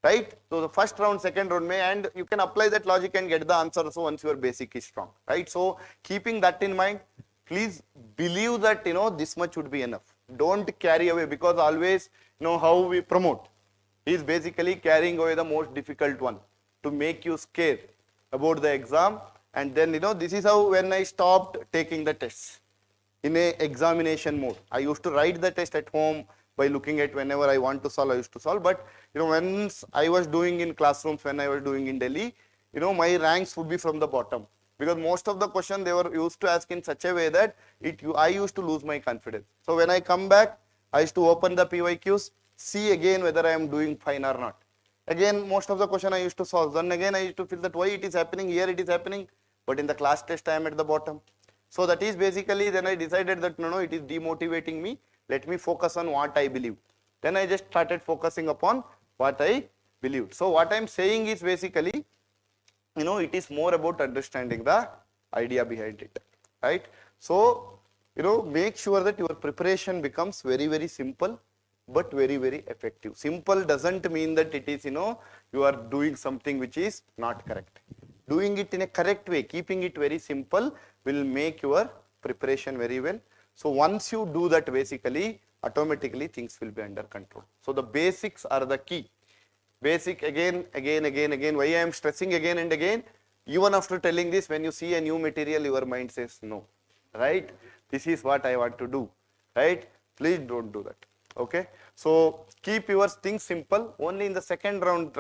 Speaker 2: Right? So the first round, second round may, and you can apply that logic and get the answer so once your basic is strong. Right? So keeping that in mind, please believe that this much would be enough. Don't carry away, because always how we promote is basically carrying away the most difficult one to make you scared about the exam. And then this is how when I stopped taking the tests in a examination mode. I used to write the test at home by looking at whenever I want to solve, I used to solve. But once I was doing in classrooms, when I was doing in Delhi, my ranks would be from the bottom, because most of the question they were used to ask in such a way that I used to lose my confidence. So when I come back, I used to open the PYQs, see again whether I am doing fine or not. Again, most of the question I used to solve. Then again I used to feel that why it is happening, here it is happening, but in the class test I am at the bottom. So that is basically, then I decided that no, it is demotivating me. Let me focus on what I believe. Then I just started focusing upon what I believed. So what I am saying is basically, it is more about understanding the idea behind it, right? So, make sure that your preparation becomes very, very simple, but very, very effective. Simple doesn't mean that it is, you are doing something which is not correct. Doing it in a correct way, keeping it very simple will make your preparation very well. So once you do that, basically, automatically things will be under control. So the basics are the key. Basic again. Why I am stressing again and again? Even after telling this, when you see a new material, your mind says no, right? This is what I want to do, right? Please don't do that. Okay. So keep your things simple. Only in the second round,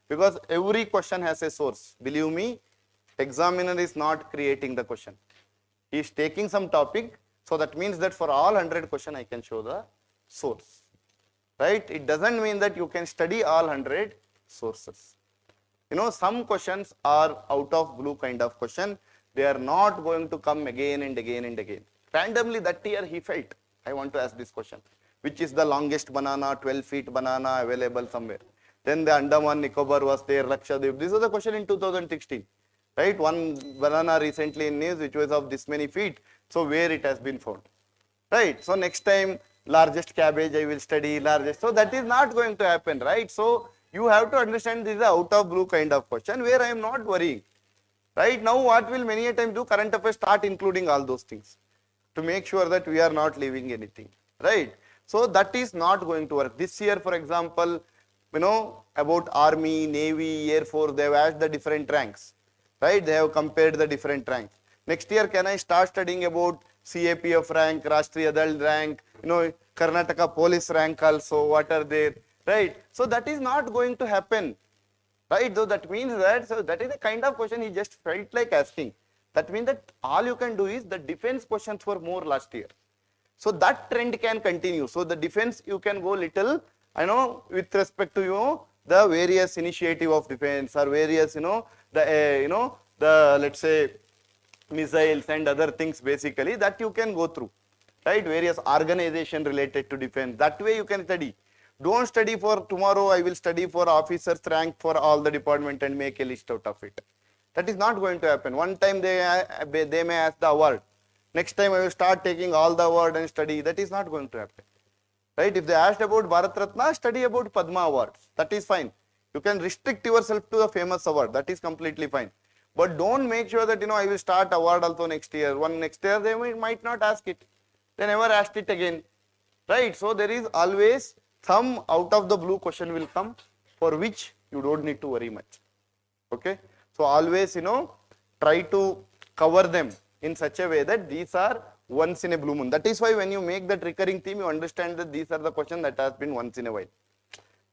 Speaker 2: because every question has a source. Believe me, examiner is not creating the question. He is taking some topic. So that means that for all 100 questions, I can show the source. Right? It doesn't mean that you can study all 100 sources. Some questions are out of blue kind of question. They are not going to come again and again and again. Randomly that year he felt, I want to ask this question. Which is the longest banana, 12 feet banana available somewhere. Then the Andaman Nicobar was there, Lakshadweep. This was a question in 2016. Right? One banana recently in news which was of this many feet. So where it has been found. Right? So next time, largest cabbage I will study, largest. So that is not going to happen, right? So you have to understand this is a out of blue kind of question where I am not worrying. Right? Now what will many a time do? Current affairs start including all those things to make sure that we are not leaving anything. Right? So that is not going to work. This year, for example, about Army, Navy, Air Force, they have asked the different ranks. Right? They have compared the different ranks. Next year, can I start studying about CAPF rank, Rashtriya Dal rank, Karnataka police rank also, what are there, right? So that is not going to happen, right? So that means that, so that is the kind of question he just felt like asking. That means that all you can do is the defense questions were more last year. So that trend can continue. So the defense you can go little, with respect to, the various initiative of defense or various, let's say, missiles and other things basically that you can go through, right? Various organization related to defense. That way you can study. Don't study for tomorrow, I will study for officers rank for all the department and make a list out of it. That is not going to happen. One time they may ask the award. Next time I will start taking all the award and study. That is not going to happen. Right? If they asked about Bharat Ratna, study about Padma awards. That is fine. You can restrict yourself to the famous award. That is completely fine. But don't make sure that, I will start award also next year. Next year they might not ask it. They never asked it again. Right? So there is always some out of the blue question will come for which you don't need to worry much. Okay? So always, try to cover them in such a way that these are once in a blue moon. That is why when you make that recurring theme, you understand that these are the questions that has been once in a while.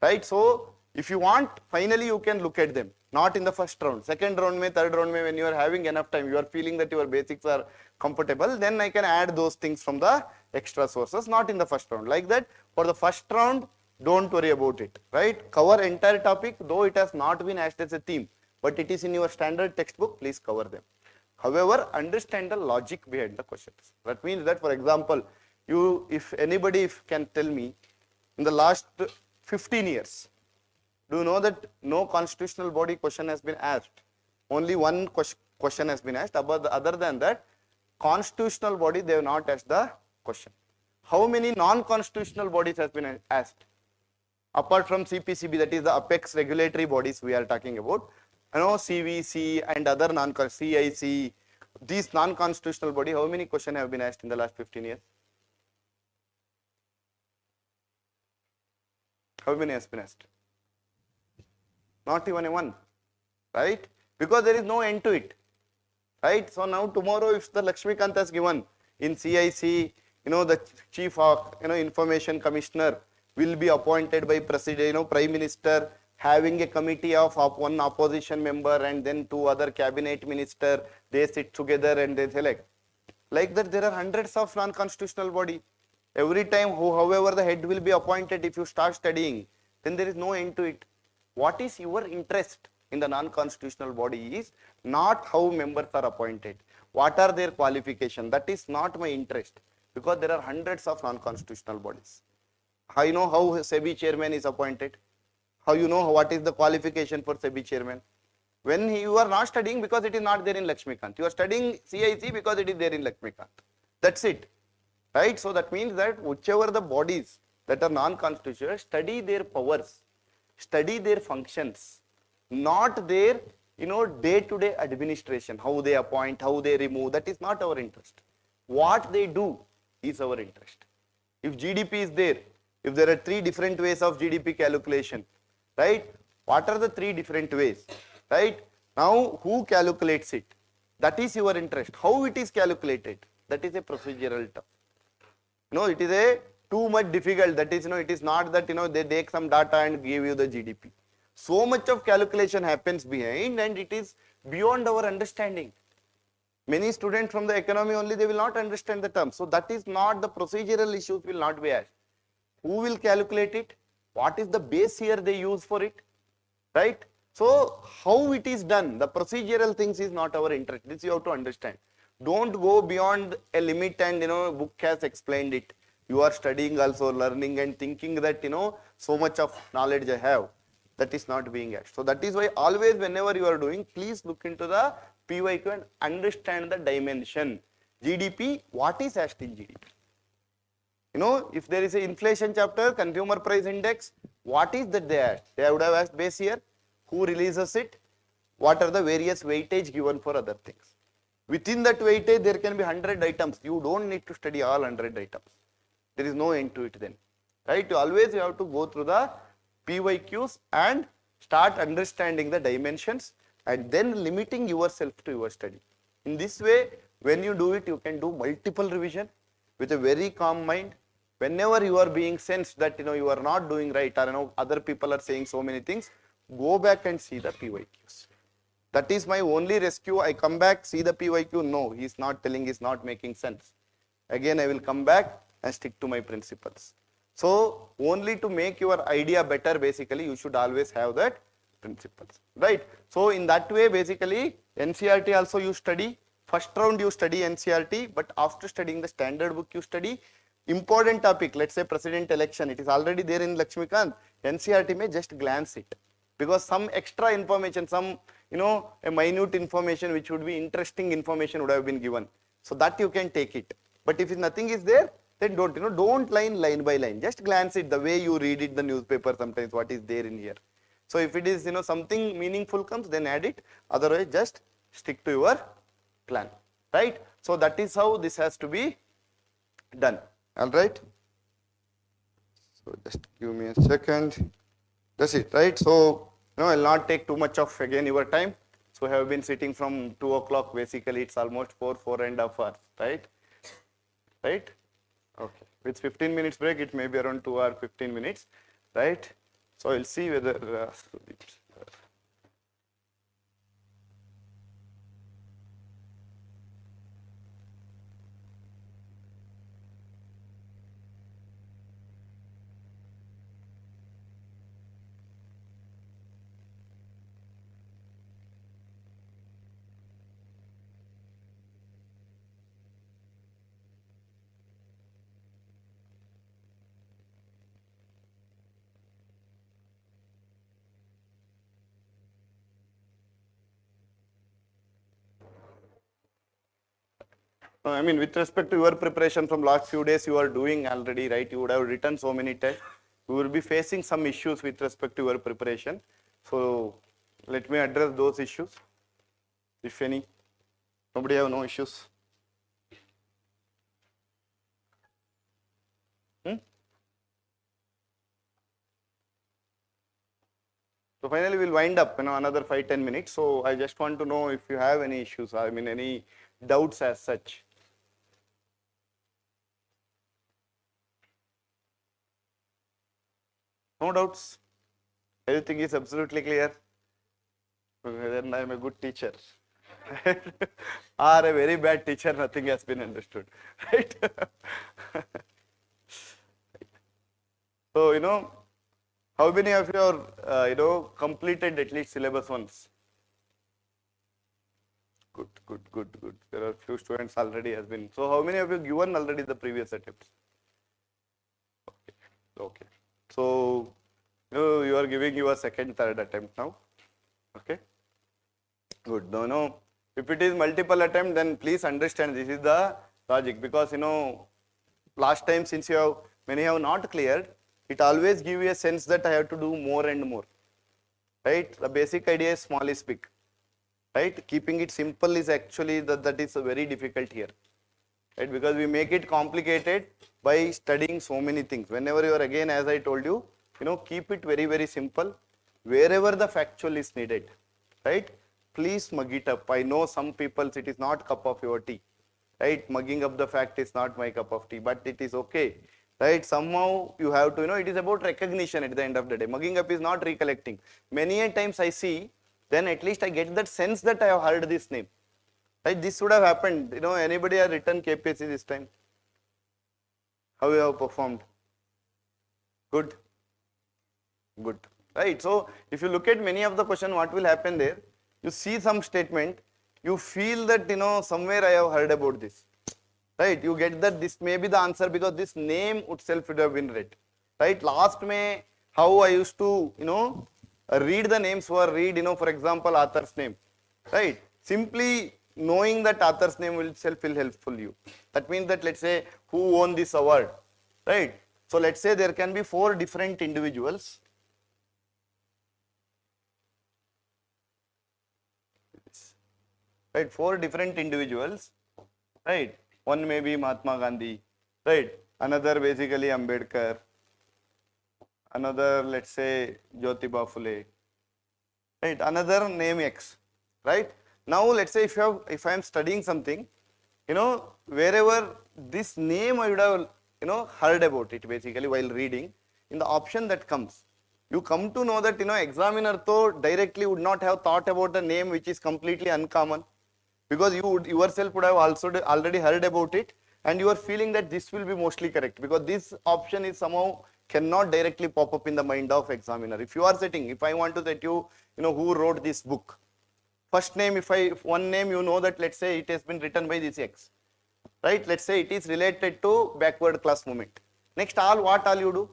Speaker 2: Right? So if you want, finally you can look at them. Not in the first round. Second round, third round, when you are having enough time, you are feeling that your basics are comfortable, then I can add those things from the extra sources, not in the first round. Like that, for the first round, don't worry about it, right? Cover entire topic, though it has not been asked as a theme, but it is in your standard textbook, please cover them. However, understand the logic behind the questions. That means that, for example, if anybody can tell me, in the last 15 years, do you know that no constitutional body question has been asked? Only one question has been asked. Other than that, constitutional body, they have not asked the question. How many non-constitutional bodies has been asked? Apart from CPCB, that is the apex regulatory bodies we are talking about, CVC and other CIC, these non-constitutional body, how many questions have been asked in the last 15 years? How many has been asked? Not even a one, right? Because there is no end to it, right? So now tomorrow, if the Lakshmikant has given in CIC, the chief of, information commissioner will be appointed by president, prime minister, having a committee of one opposition member and then two other cabinet minister, they sit together and they select. Like that, there are hundreds of non-constitutional body. Every time, however the head will be appointed, if you start studying, then there is no end to it. What is your interest in the non-constitutional body is not how members are appointed. What are their qualifications? That is not my interest, because there are hundreds of non-constitutional bodies. How you know how SEBI chairman is appointed? How you know what is the qualification for SEBI chairman? When you are not studying because it is not there in Lakshmikant. You are studying CIC because it is there in Lakshmikant. That's it. Right? So that means that whichever the bodies that are non-constitutional, study their powers, study their functions, not their day-to-day administration, how they appoint, how they remove. That is not our interest. What they do is our interest. If GDP is there, if there are three different ways of GDP calculation, right? What are the three different ways, right? Now, who calculates it? That is your interest. How it is calculated? That is a procedural term. It is a too much difficult. That is, it is not that, they take some data and give you the GDP. So much of calculation happens behind, and it is beyond our understanding. Many students from the economy only, they will not understand the term. So that is not, the procedural issues will not be asked. Who will calculate it? What is the base year they use for it? Right? So how it is done, the procedural things is not our interest. This you have to understand. Don't go beyond a limit and, book has explained it. You are studying also, learning and thinking that, so much of knowledge I have. That is not being asked. So that is why always whenever you are doing, please look into the PYQ and understand the dimension. GDP, what is asked in GDP? If there is an inflation chapter, consumer price index, what is that they asked? They would have asked base year, who releases it, what are the various weightage given for other things. Within that weightage, there can be 100 items. You don't need to study all 100 items. There is no end to it then. Right? You have to go through the PYQs and start understanding the dimensions and then limiting yourself to your study. In this way, when you do it, you can do multiple revision with a very calm mind. Whenever you are being sensed that you are not doing right, or other people are saying so many things, go back and see the PYQs. That is my only rescue. I come back, see the PYQ. No, he is not telling, he is not making sense. Again, I will come back and stick to my principles. So only to make your idea better, basically, you should always have that principles, right? So in that way, basically, NCERT also you study. First round you study NCERT, but after studying the standard book, you study important topic. Let's say president election. It is already there in Lakshmikant. NCERT may just glance it, because some extra information, some a minute information which would be interesting information would have been given. So that you can take it. But if nothing is there, then don't line by line. Just glance it the way you read it, the newspaper sometimes, what is there in here. So if it is, something meaningful comes, then add it. Otherwise, just stick to your plan, right? So that is how this has to be done. All right. So just give me a second. That's it, right? So, I'll not take too much of again your time. So I have been sitting from 2 o'clock. Basically, it's almost 4.5 hours, right? Right? Okay. With 15 minutes break, it may be around 2 or 15 minutes, right? So I'll see whether I mean, with respect to your preparation from last few days, you are doing already, right? You would have written so many tests. You will be facing some issues with respect to your preparation. So let me address those issues, if any. Nobody have no issues? Hmm? So finally, we'll wind up, another 5-10 minutes. So I just want to know if you have any issues, I mean, any doubts as such. No doubts? Everything is absolutely clear? Okay, then I am a good teacher. Or a very bad teacher, nothing has been understood. Right? So, how many of you are, completed at least syllabus once? Good, good, good, good. There are few students already has been. So how many of you given already the previous attempts? Okay. Okay. So you are giving your second, third attempt now. Okay. Good. No. If it is multiple attempt, then please understand this is the logic, because last time since many have not cleared, it always give you a sense that I have to do more and more. Right? The basic idea is small is big. Right? Keeping it simple is actually that is very difficult here. Right? Because we make it complicated by studying so many things. Whenever you are, again, as I told you, keep it very, very simple. Wherever the factual is needed, right? Please mug it up. I know some people, it is not cup of your tea, right? Mugging up the fact is not my cup of tea, but it is okay, right? Somehow you have to, it is about recognition at the end of the day. Mugging up is not recollecting. Many a times I see, then at least I get that sense that I have heard this name. Right? This would have happened. Anybody has written KPSC this time? How you have performed? Good? Good. Right? So, if you look at many of the question, what will happen there? You see some statement, you feel that, somewhere I have heard about this. Right? You get that this may be the answer because this name itself would have been read. Right? Last May, how I used to, read the names for example, author's name, right? Simply knowing that author's name itself will helpful you. That means that, let's say, who won this award, right? So let's say there can be 4 different individuals. Right? 4 different individuals, right? One may be Mahatma Gandhi, right? Another basically Ambedkar. Another, let's say, Jyotiba Phule, right? Another name X, right? Now, let's say if I am studying something, wherever this name I would have, heard about it basically while reading, in the option that comes, you come to know that, examiner though directly would not have thought about the name which is completely uncommon, because you would yourself would have also already heard about it, and you are feeling that this will be mostly correct, because this option is somehow cannot directly pop up in the mind of examiner. If you are setting, if I want to set you, who wrote this book, first name, if one name that, let's say it has been written by this X, right? Let's say it is related to backward class movement. Next, what all you do?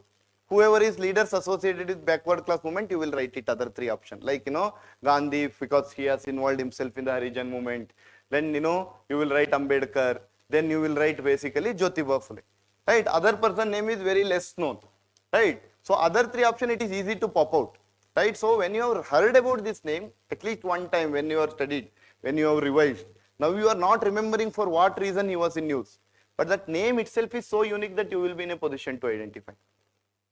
Speaker 2: Whoever is leaders associated with backward class movement, you will write it other 3 options. Like, Gandhi, because he has involved himself in the Harijan movement. Then, you will write Ambedkar. Then you will write basically Jyotiba Phule. Right? Other person name is very less known. Right? So other 3 options, it is easy to pop out. Right? So when you have heard about this name, at least one time when you have studied, when you have revised, now you are not remembering for what reason he was in news. But that name itself is so unique that you will be in a position to identify.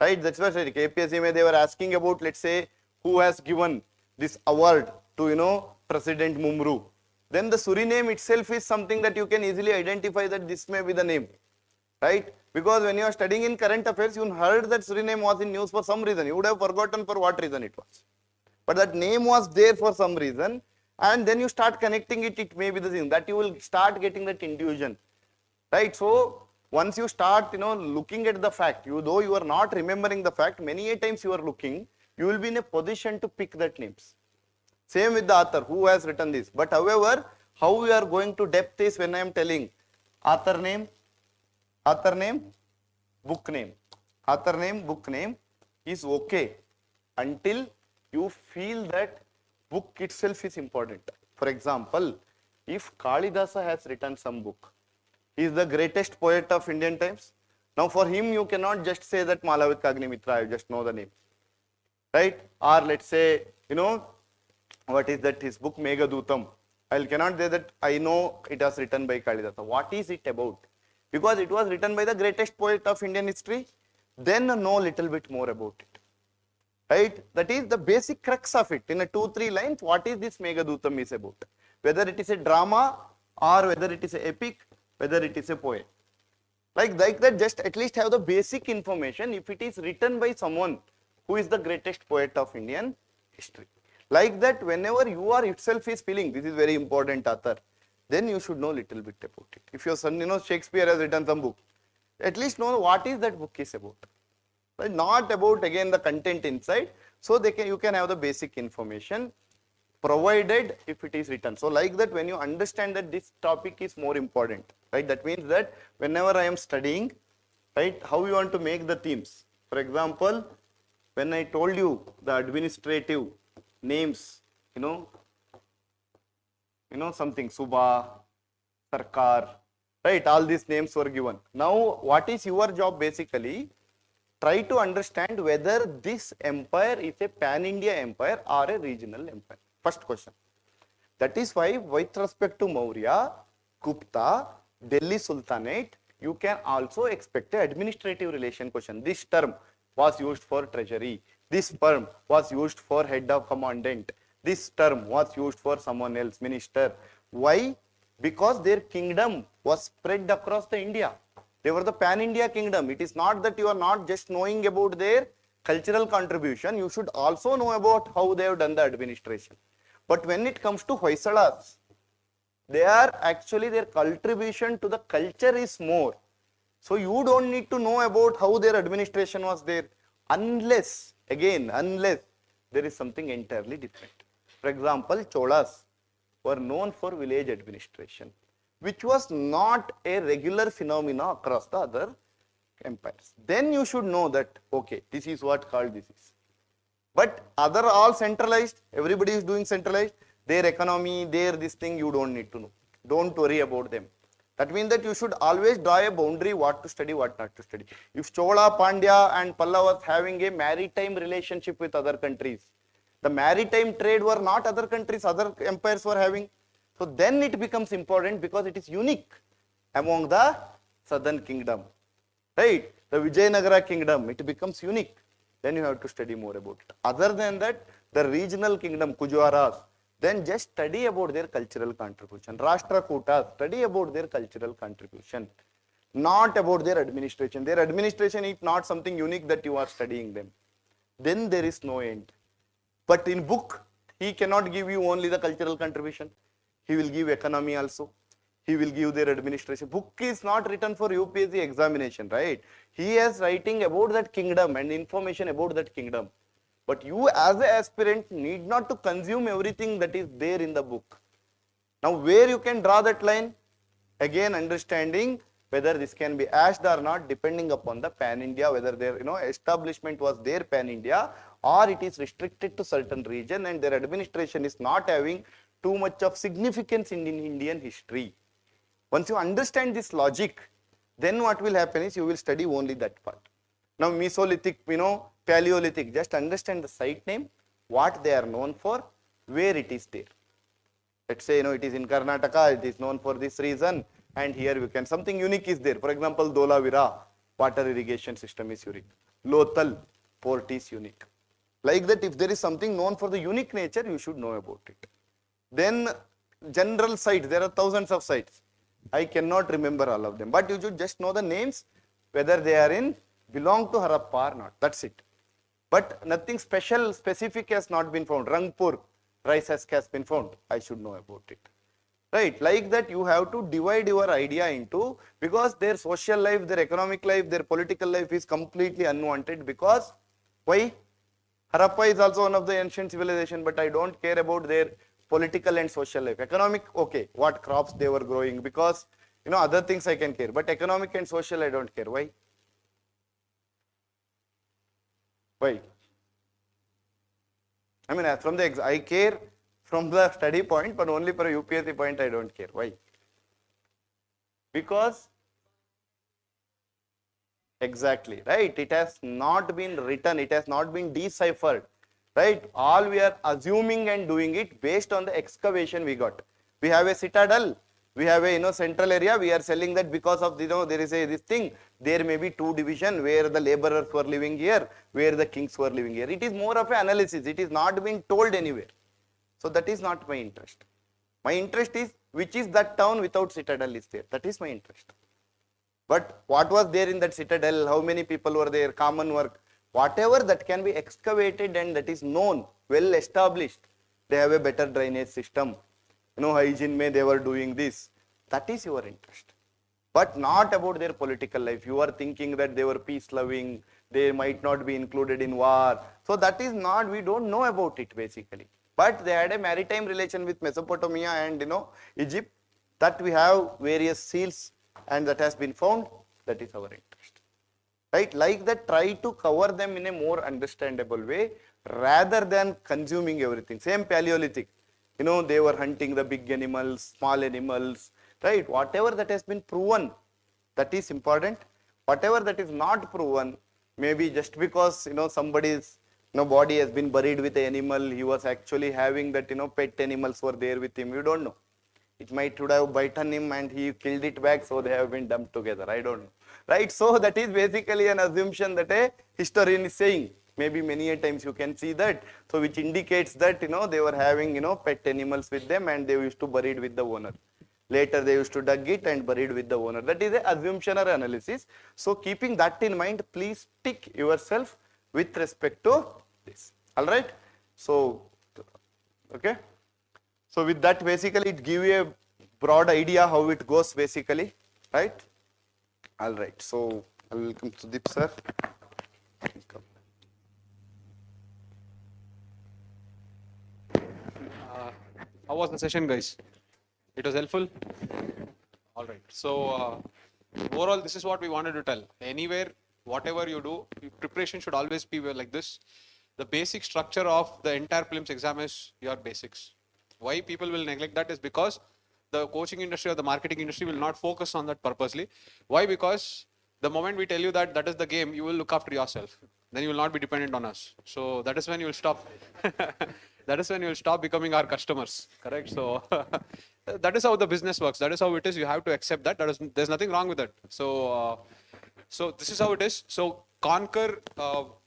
Speaker 2: Right? That's why KPSC they were asking about, let's say, who has given this award to, President Mumru. Then the Suriname itself is something that you can easily identify that this may be the name. Right? Because when you are studying in current affairs, you heard that Suriname was in news for some reason. You would have forgotten for what reason it was. But that name was there for some reason, and then you start connecting it, it may be the thing that you will start getting that intuition. Right? So once you start, looking at the fact, though you are not remembering the fact, many a times you are looking, you will be in a position to pick that names. Same with the author, who has written this. But however, how we are going to depth is when I am telling author name, book name. Author name, book name is okay until you feel that book itself is important. For example, if Kalidasa has written some book, He is the greatest poet of Indian times. Now for him, you cannot just say that Malavik Agnimitra, I just know the name. Right? Or let's say, what is that, his book Meghadutam. I cannot say that I know it was written by Kalidasa. What is it about? Because it was written by the greatest poet of Indian history, then know little bit more about it. Right? That is the basic crux of it. In a 2-3 lines, what is this Meghadutam is about? Whether it is a drama or whether it is an epic, whether it is a poem. Like that, just at least have the basic information if it is written by someone who is the greatest poet of Indian history. Like that, whenever you are itself is feeling, this is very important author, then you should know little bit about it. If your son, Shakespeare has written some book, at least know what is that book is about. Right? Not about again the content inside. So you can have the basic information provided if it is written. So like that, when you understand that this topic is more important, right? That means that whenever I am studying, right, how you want to make the themes. For example, when I told you the administrative names, something Subha, Sarkar, right? All these names were given. Now, what is your job basically? Try to understand whether this empire is a pan-India empire or a regional empire. First question. That is why with respect to Maurya, Gupta, Delhi Sultanate, you can also expect an administrative relation question. This term was used for treasury. This term was used for head of commandant. This term was used for someone else, minister. Why? Because their kingdom was spread across the India. They were the pan-India kingdom. It is not that you are not just knowing about their cultural contribution. You should also know about how they have done the administration. But when it comes to Hoysalas, they are actually, their contribution to the culture is more. So you don't need to know about how their administration was there unless there is something entirely different. For example, Cholas were known for village administration, which was not a regular phenomena across the other empires. Then you should know that, okay, this is what called this is. But other all centralized, everybody is doing centralized, their economy, their this thing, you don't need to know. Don't worry about them. That means that you should always draw a boundary what to study, what not to study. If Chola, Pandya and Pallavas having a maritime relationship with other countries, the maritime trade were not other countries, other empires were having. So then it becomes important because it is unique among the southern kingdom. Right? The Vijayanagara kingdom, it becomes unique. Then you have to study more about it. Other than that, the regional kingdom, Kujwaras, then just study about their cultural contribution. Rashtrakutas, study about their cultural contribution, not about their administration. Their administration is not something unique that you are studying them. Then there is no end. But in book, he cannot give you only the cultural contribution. He will give economy also. He will give their administration. Book is not written for UPSC examination, right? He is writing about that kingdom and information about that kingdom. But you as an aspirant need not to consume everything that is there in the book. Now where you can draw that line? Again, understanding whether this can be asked or not depending upon the pan-India, whether their establishment was there pan-India or it is restricted to certain region and their administration is not having too much of significance in Indian history. Once you understand this logic, then what will happen is you will study only that part. Now Mesolithic, Paleolithic, just understand the site name, what they are known for, where it is there. Let's say, it is in Karnataka, it is known for this reason, and here we can, something unique is there. For example, Dholavira, water irrigation system is unique. Lothal, port is unique. Like that, if there is something known for the unique nature, you should know about it. Then general sites, there are thousands of sites. I cannot remember all of them, but you should just know the names, whether they are belong to Harappa or not. That's it. But nothing specific has not been found. Rangpur, rice has been found. I should know about it. Right? Like that, you have to divide your idea into, because their social life, their economic life, their political life is completely unwanted. Because why? Harappa is also one of the ancient civilization, but I don't care about their political and social life. Economic, okay, what crops they were growing, because other things I can care, but economic and social I don't care. Why? Why? I mean, from the I care from the study point, but only for a UPSC point I don't care. Why? Because exactly, right? It has not been written, it has not been deciphered, right? All we are assuming and doing it based on the excavation we got. We have a citadel, we have a central area, we are selling that because of there is a this thing, there may be two division where the laborers were living here, where the kings were living here. It is more of an analysis, it is not being told anywhere. So that is not my interest. My interest is which is that town without citadel is there. That is my interest. But what was there in that citadel, how many people were there, common work, whatever that can be excavated and that is known, well established. They have a better drainage system. Hygiene may they were doing this. That is your interest. But not about their political life. You are thinking that they were peace loving, they might not be included in war. So that is not, we don't know about it basically. But they had a maritime relation with Mesopotamia and Egypt, that we have various seals and that has been found. That is our interest, right? Like that, try to cover them in a more understandable way rather than consuming everything. Same Paleolithic, they were hunting the big animals, small animals, right? Whatever that has been proven, that is important. Whatever that is not proven, maybe just because somebody's body has been buried with an animal, he was actually having that pet animals were there with him, you don't know. It might would have bitten him and he killed it back, so they have been dumped together. I don't know, right? So that is basically an assumption that a historian is saying. Maybe many a times you can see that. So which indicates that they were having pet animals with them and they used to bury it with the owner. Later they used to dug it and buried with the owner. That is an assumption or analysis. So keeping that in mind, please stick yourself with respect to this. All right. So okay. So with that, basically, it gives you a broad idea how it goes basically, right? All right. So I will welcome Sudeep sir.
Speaker 1: How was the session, guys? It was helpful? All right. So overall, this is what we wanted to tell. Anywhere, whatever you do, preparation should always be like this. The basic structure of the entire prelims exam is your basics. Why people will neglect that is because the coaching industry or the marketing industry will not focus on that purposely. Why? Because the moment we tell you that that is the game, you will look after yourself. Then you will not be dependent on us. So that is when you will stop. That is when you will stop becoming our customers. Correct? So that is how the business works. That is how it is. You have to accept that. There's nothing wrong with it. So so this is how it is. So Conquer,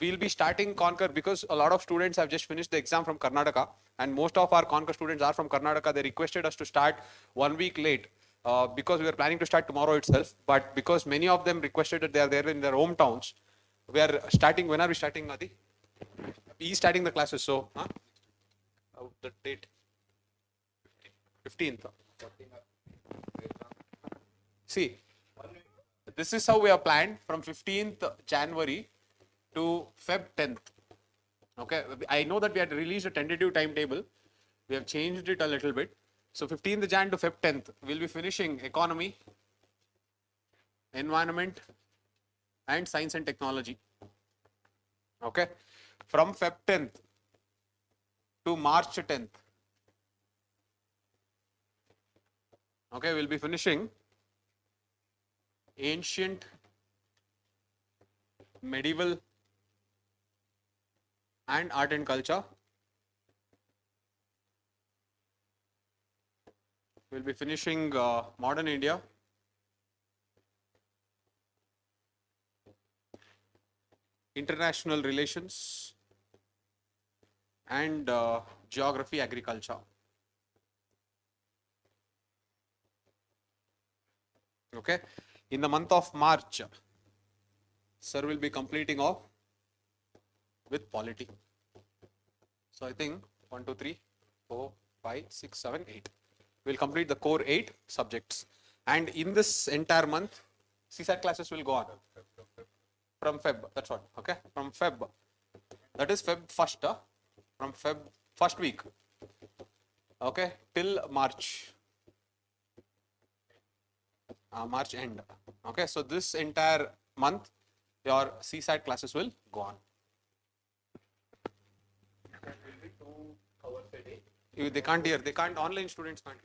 Speaker 1: we'll be starting Conquer because a lot of students have just finished the exam from Karnataka, and most of our Conquer students are from Karnataka. They requested us to start 1 week late because we were planning to start tomorrow itself. But because many of them requested that they are there in their hometowns, we are starting. When are we starting, Adi? He's starting the classes. So, the date 15th. See. This is how we are planned from 15th January to Feb 10th. Okay, I know that we had released a tentative timetable. We have changed it a little bit. So 15th Jan to Feb 10th, we'll be finishing economy, environment, and science and technology. Okay, from Feb 10th to March 10th. Okay, we'll be finishing ancient, medieval, and art and culture. We'll be finishing modern India, international relations, and geography, agriculture. Okay. In the month of March, sir will be completing off with polity. So I think 1, 2, 3, 4, 5, 6, 7, 8. We'll complete the core 8 subjects. And in this entire month, CSAT classes will go on. From Feb, that's what, okay? From Feb, that is Feb 1st, from Feb 1st week, okay, till March. March end. Okay, so this entire month, your CSAT classes will go on. They can't hear. They can't. Online students can't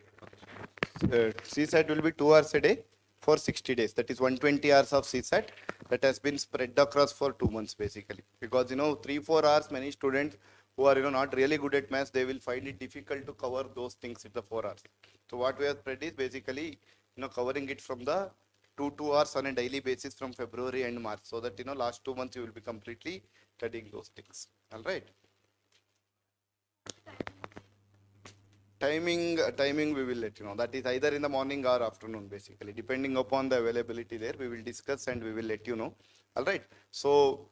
Speaker 1: hear.
Speaker 2: CSAT will be 2 hours a day. for 60 days. That is 120 hours of CSAT that has been spread across for 2 months basically. Because 3-4 hours, many students who are not really good at maths, they will find it difficult to cover those things in the 4 hours. So what we have spread is basically covering it from the 2 hours on a daily basis from February and March, so that last 2 months you will be completely studying those things. All right. Timing we will let you know. That is either in the morning or afternoon basically, depending upon the availability there. We will discuss and we will let you know. All right. So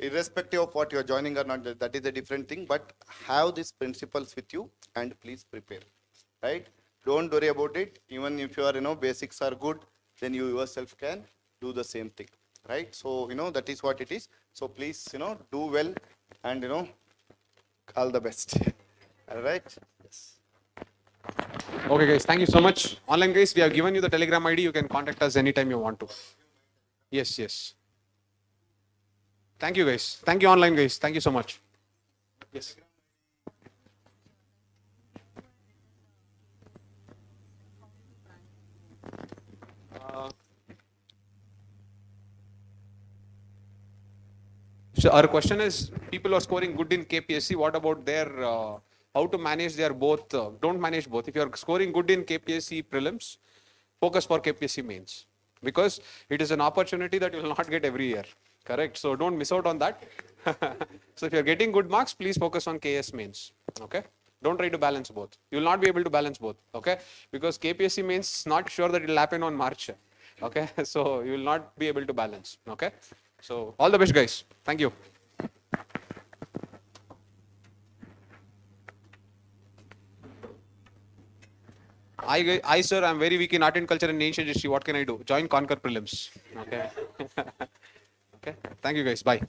Speaker 2: irrespective of what you are joining or not, that is a different thing. But have these principles with you and please prepare. Right. Don't worry about it. Even if your basics are good, then you yourself can do the same thing. Right. So that is what it is. So please do well and all the best. All right. Yes.
Speaker 1: Okay, guys, thank you so much. Online guys, we have given you the Telegram ID. You can contact us anytime you want to. Yes, yes. Thank you, guys. Thank you, online guys. Thank you so much. Yes. So our question is, people are scoring good in KPSC. What about their how to manage their both? Don't manage both. If you are scoring good in KPSC prelims, focus for KPSC mains, because it is an opportunity that you will not get every year. Correct. So don't miss out on that. So if you are getting good marks, please focus on KS mains. Okay. Don't try to balance both. You will not be able to balance both. Okay. Because KPSC mains, not sure that it will happen on March. Okay. So you will not be able to balance. Okay. So all the best, guys. Thank you. I sir, I'm very weak in art and culture and ancient history. What can I do? Join Conquer prelims. Okay. Okay. Thank you, guys. Bye.